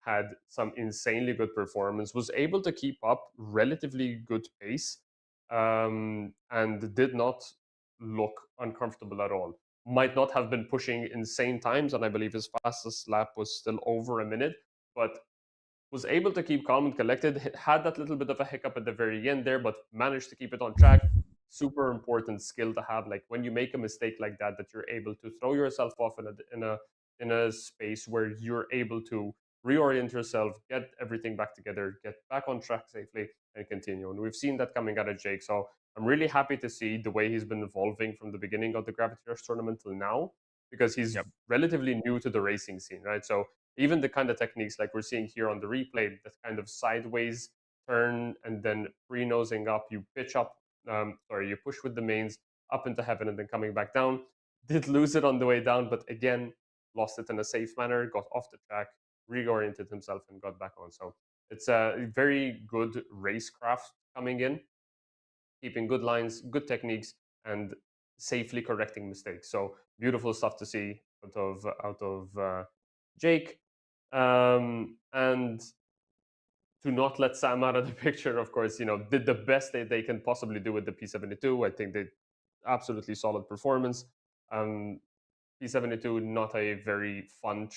had some insanely good performance, was able to keep up relatively good pace, and did not look uncomfortable at all. Might not have been pushing insane times, and I believe his fastest lap was still over a minute, but was able to keep calm and collected. Had that little bit of a hiccup at the very end there, but managed to keep it on track. Super important skill to have. Like when you make a mistake like that, that you're able to throw yourself off in a space where you're able to reorient yourself, get everything back together, get back on track safely, and continue. And we've seen that coming out of Jake. So I'm really happy to see the way he's been evolving from the beginning of the Gravity Rush tournament till now, because he's relatively new to the racing scene, right? So even the kind of techniques like we're seeing here on the replay, that kind of sideways turn and then pre-nosing up, you pitch up, you push with the mains up into heaven and then coming back down. Did lose it on the way down, but again, lost it in a safe manner, got off the track, reoriented himself and got back on. So it's a very good racecraft coming in, keeping good lines, good techniques, and safely correcting mistakes. So beautiful stuff to see out of Jake. And to not let Sam out of the picture, of course, did the best they can possibly do with the P72. I think they absolutely solid performance. P72, not a very fun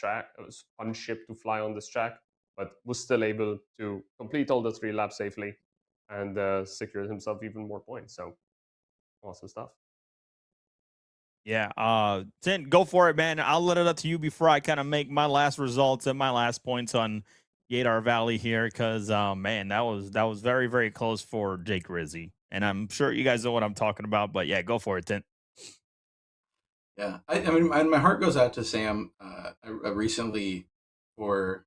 ship to fly on this track, but was still able to complete all the 3 laps safely and secure himself even more points. So awesome stuff. Yeah, Tint, go for it, man. I'll let it up to you before I kind of make my last results and my last points on Yadar Valley here, because man, that was very, very close for Jake Rizzi, and I'm sure you guys know what I'm talking about. But yeah, go for it, Tint. Yeah, I mean, my heart goes out to Sam. I recently, for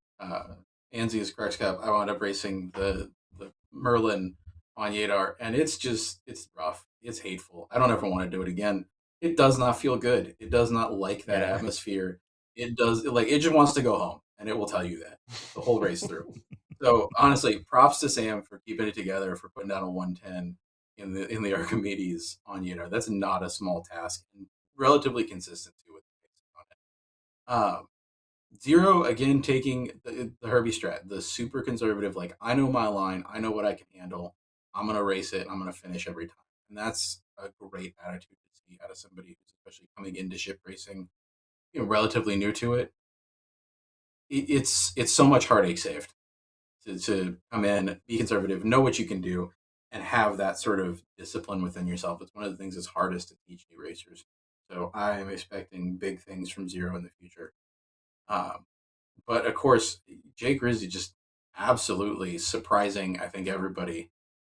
Anzia's Crux Cup, I wound up racing the Merlin on Yadar, and it's rough. It's hateful. I don't ever want to do it again. It does not feel good. It does not like that atmosphere. It just wants to go home, and it will tell you that the whole race through. So honestly, props to Sam for keeping it together, for putting down a 110 in the Archimedes on Yadar. That's not a small task. And relatively consistent too with the on it. Zero again taking the Herbie strat, the super conservative. Like, I know my line, I know what I can handle. I'm gonna race it. I'm gonna finish every time, and that's a great attitude to see out of somebody who's especially coming into ship racing, relatively new to it. It's so much heartache saved to come in, be conservative, know what you can do, and have that sort of discipline within yourself. It's one of the things that's hardest to teach new racers. So I am expecting big things from Zero in the future. But of course, Jake Rizzi just absolutely surprising, I think, everybody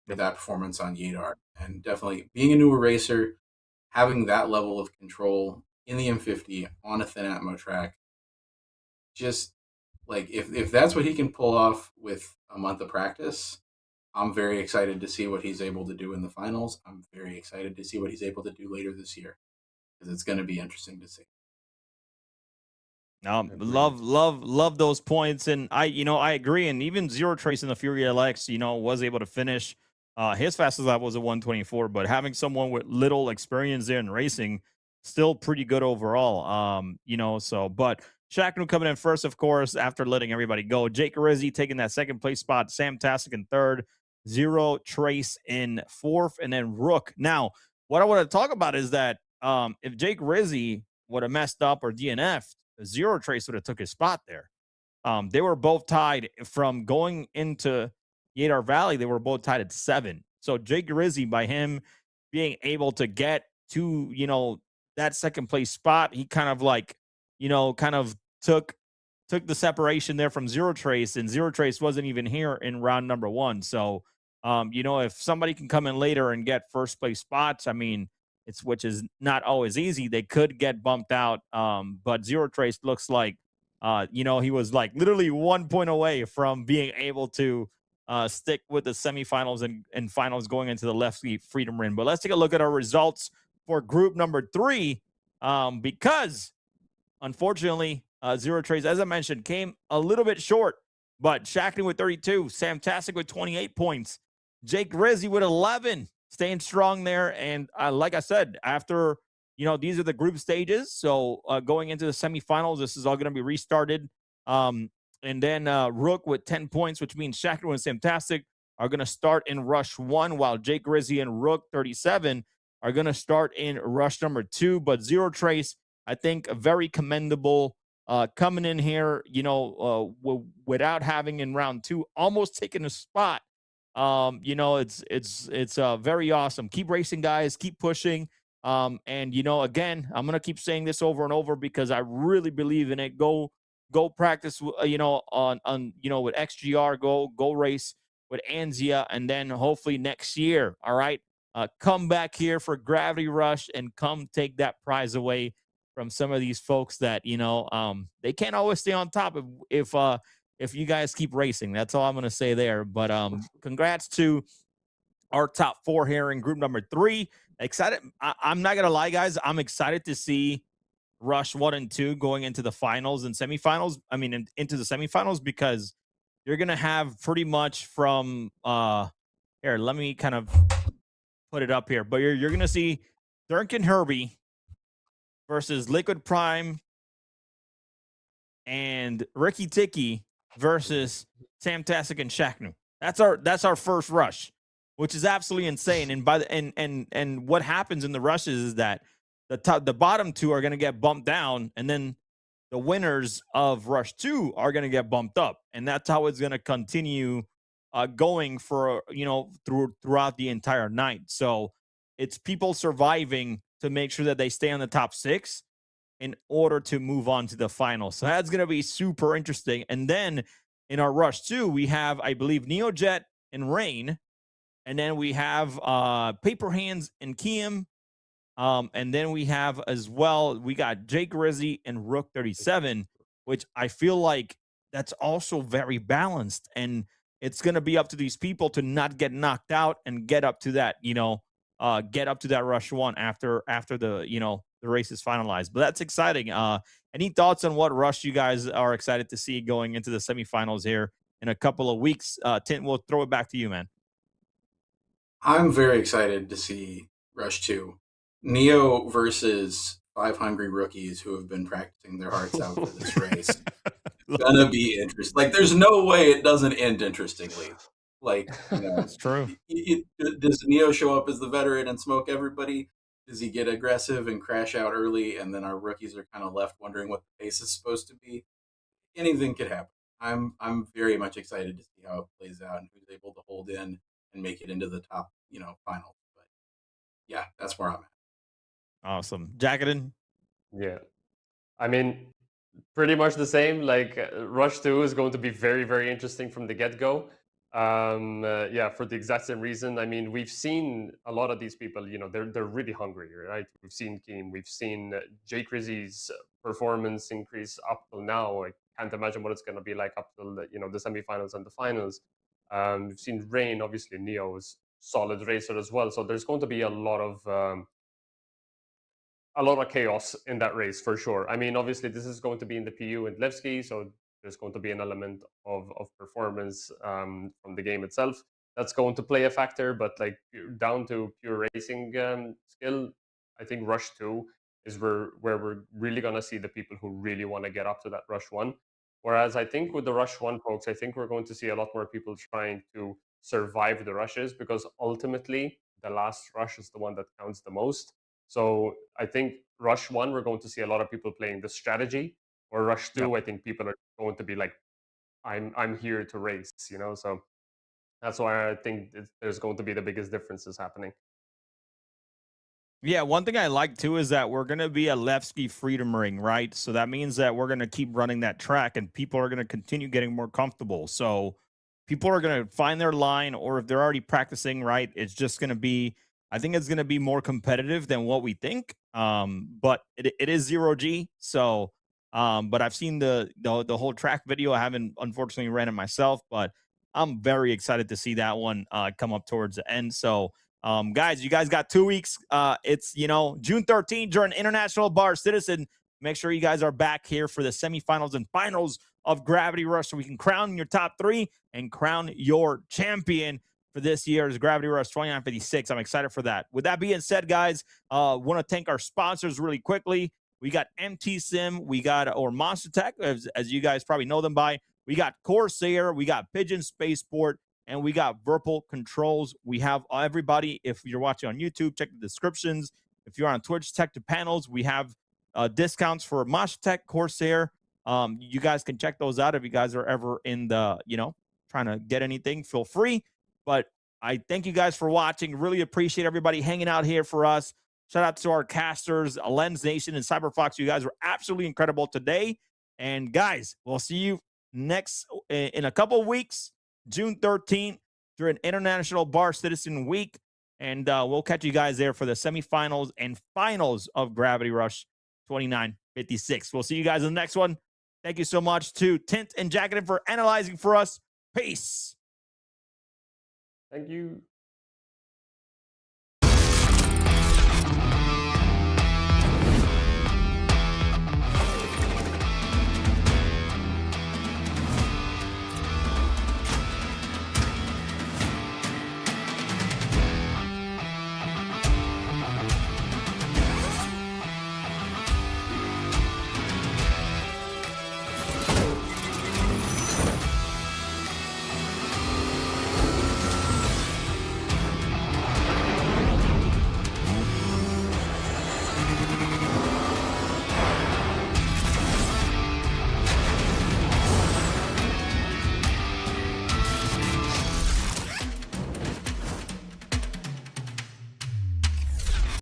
with that performance on Yadar. And definitely being a newer racer, having that level of control in the M50 on a thin atmo track, just like if that's what he can pull off with a month of practice, I'm very excited to see what he's able to do in the finals. I'm very excited to see what he's able to do later this year, because it's going to be interesting to see. Love those points, and I agree. And even Zero Trace in the Fury LX, was able to finish. His fastest lap was a 124, but having someone with little experience there in racing, still pretty good overall. But Shackman coming in first, of course, after letting everybody go. Jake Rizzi taking that second place spot. Sam Tassick in third. Zero Trace in fourth, and then Rook. Now, what I want to talk about is that if Jake Rizzi would have messed up or DNF'd, Zero Trace would have took his spot there. They were both tied from going into Yadar Valley. They were both tied at 7. So Jake Rizzi, by him being able to get to, that second place spot, he kind of took the separation there from Zero Trace, and Zero Trace wasn't even here in round number 1. So, if somebody can come in later and get first place spots, I mean, which is not always easy, they could get bumped out. But Zero Trace looks like, he was like literally 1 point away from being able to stick with the semifinals and finals going into the left Freedom Rim. But let's take a look at our results for group number 3, because unfortunately, Zero Trace, as I mentioned, came a little bit short. But Shackney with 32, Sam Tassick with 28 points, Jake Rizzi with 11, staying strong there. And like I said, after, these are the group stages. So going into the semifinals, this is all going to be restarted. And then Rook with 10 points, which means Shackney and Sam Tassick are going to start in rush 1, while Jake Rizzi and Rook 37 are going to start in rush number 2. But Zero Trace, I think, very commendable coming in here, without having in round 2 almost taken a spot. It's very awesome. Keep racing, guys. Keep pushing. And again, I'm gonna keep saying this over and over because I really believe in it. Go practice, on with XGR. Go race with Anzia, and then hopefully next year, all right, come back here for Gravity Rush and come take that prize away from some of these folks that they can't always stay on top if you guys keep racing. That's all I'm going to say there. But congrats to our top 4 here in group number 3. Excited. I'm not going to lie, guys. I'm excited to see rush 1 and 2 going into the finals and semifinals. I mean, into the semifinals, because you're going to have pretty much from here. Let me kind of put it up here, but you're going to see Durkin Herbie versus Liquid Prime and Ricky Ticky versus Sam Tasik and Shaknu. That's our first rush, which is absolutely insane. And by the and what happens in the rushes is that the bottom two are going to get bumped down, and then the winners of Rush 2 are going to get bumped up, and that's how it's going to continue going for throughout the entire night. So it's people surviving to make sure that they stay on the top 6 in order to move on to the final. So that's going to be super interesting. And then in our Rush 2, we have, I believe, Neojet and Rain, and then we have Paper Hands and Kiem. And then we have as well, we got Jake Rizzi and Rook 37, which I feel like that's also very balanced. And it's going to be up to these people to not get knocked out and get up to that, get up to that Rush 1 after the race is finalized. But that's exciting. Any thoughts on what Rush you guys are excited to see going into the semifinals here in a couple of weeks? Tint, we'll throw it back to you, man. I'm very excited to see Rush 2. Neo versus 5 hungry rookies who have been practicing their hearts out for this race. It's gonna be interesting. Like, there's no way it doesn't end interestingly. Like, That's true. Does Neo show up as the veteran and smoke everybody? Does he get aggressive and crash out early, and then our rookies are kind of left wondering what the pace is supposed to be? Anything could happen. I'm very much excited to see how it plays out and who's able to hold in and make it into the top, final. But yeah, that's where I'm at. Awesome. Jacketin? Yeah. I mean, pretty much the same. Like, Rush 2 is going to be very, very interesting from the get-go. Yeah, for the exact same reason. I mean, we've seen a lot of these people, they're really hungry, right? We've seen Keem, we've seen Jake Rizzi's performance increase up till now. I can't imagine what it's going to be like up till the semifinals and the finals. We've seen Rain, obviously Neo is solid racer as well. So there's going to be a lot of chaos in that race for sure. I mean, obviously this is going to be in the PU and Levski, so there's going to be an element of performance from the game itself that's going to play a factor. But like, down to pure racing skill, I think Rush 2 is where we're really going to see the people who really want to get up to that Rush 1. Whereas I think with the Rush 1 folks, I think we're going to see a lot more people trying to survive the rushes, because ultimately the last rush is the one that counts the most. So I think Rush 1, we're going to see a lot of people playing the strategy, or Rush 2, I think people are going to be like, I'm here to race, So that's why I think there's going to be the biggest differences happening. Yeah, one thing I like too is that we're going to be a Levski Freedom Ring, right? So that means that we're going to keep running that track, and people are going to continue getting more comfortable. So people are going to find their line, or if they're already practicing, right, it's just going to be, I think it's going to be more competitive than what we think. But it is 0G. So, but I've seen the whole track video. I haven't unfortunately ran it myself, but I'm very excited to see that one come up towards the end. So, guys, you guys got 2 weeks. It's, June 13th during International Bar Citizen. Make sure you guys are back here for the semifinals and finals of Gravity Rush, so we can crown your top 3 and crown your champion for this year's Gravity Rush 2956. I'm excited for that. With that being said, guys, want to thank our sponsors really quickly. We got MT Sim, we got or Monster Tech, as you guys probably know them by. We got Corsair, we got Pigeon Spaceport, and we got Verpal Controls. We have everybody. If you're watching on YouTube, check the descriptions. If you're on Twitch, check the panels. We have discounts for Monster Tech, Corsair. You guys can check those out if you guys are ever in the, trying to get anything, feel free. But I thank you guys for watching. Really appreciate everybody hanging out here for us. Shout out to our casters, Lens Nation and Cyberfox. You guys were absolutely incredible today. And guys, we'll see you next in a couple of weeks, June 13th, during International Bar Citizen Week. And we'll catch you guys there for the semifinals and finals of Gravity Rush 2956. We'll see you guys in the next one. Thank you so much to Tint and Jacketin for analyzing for us. Peace. Thank you.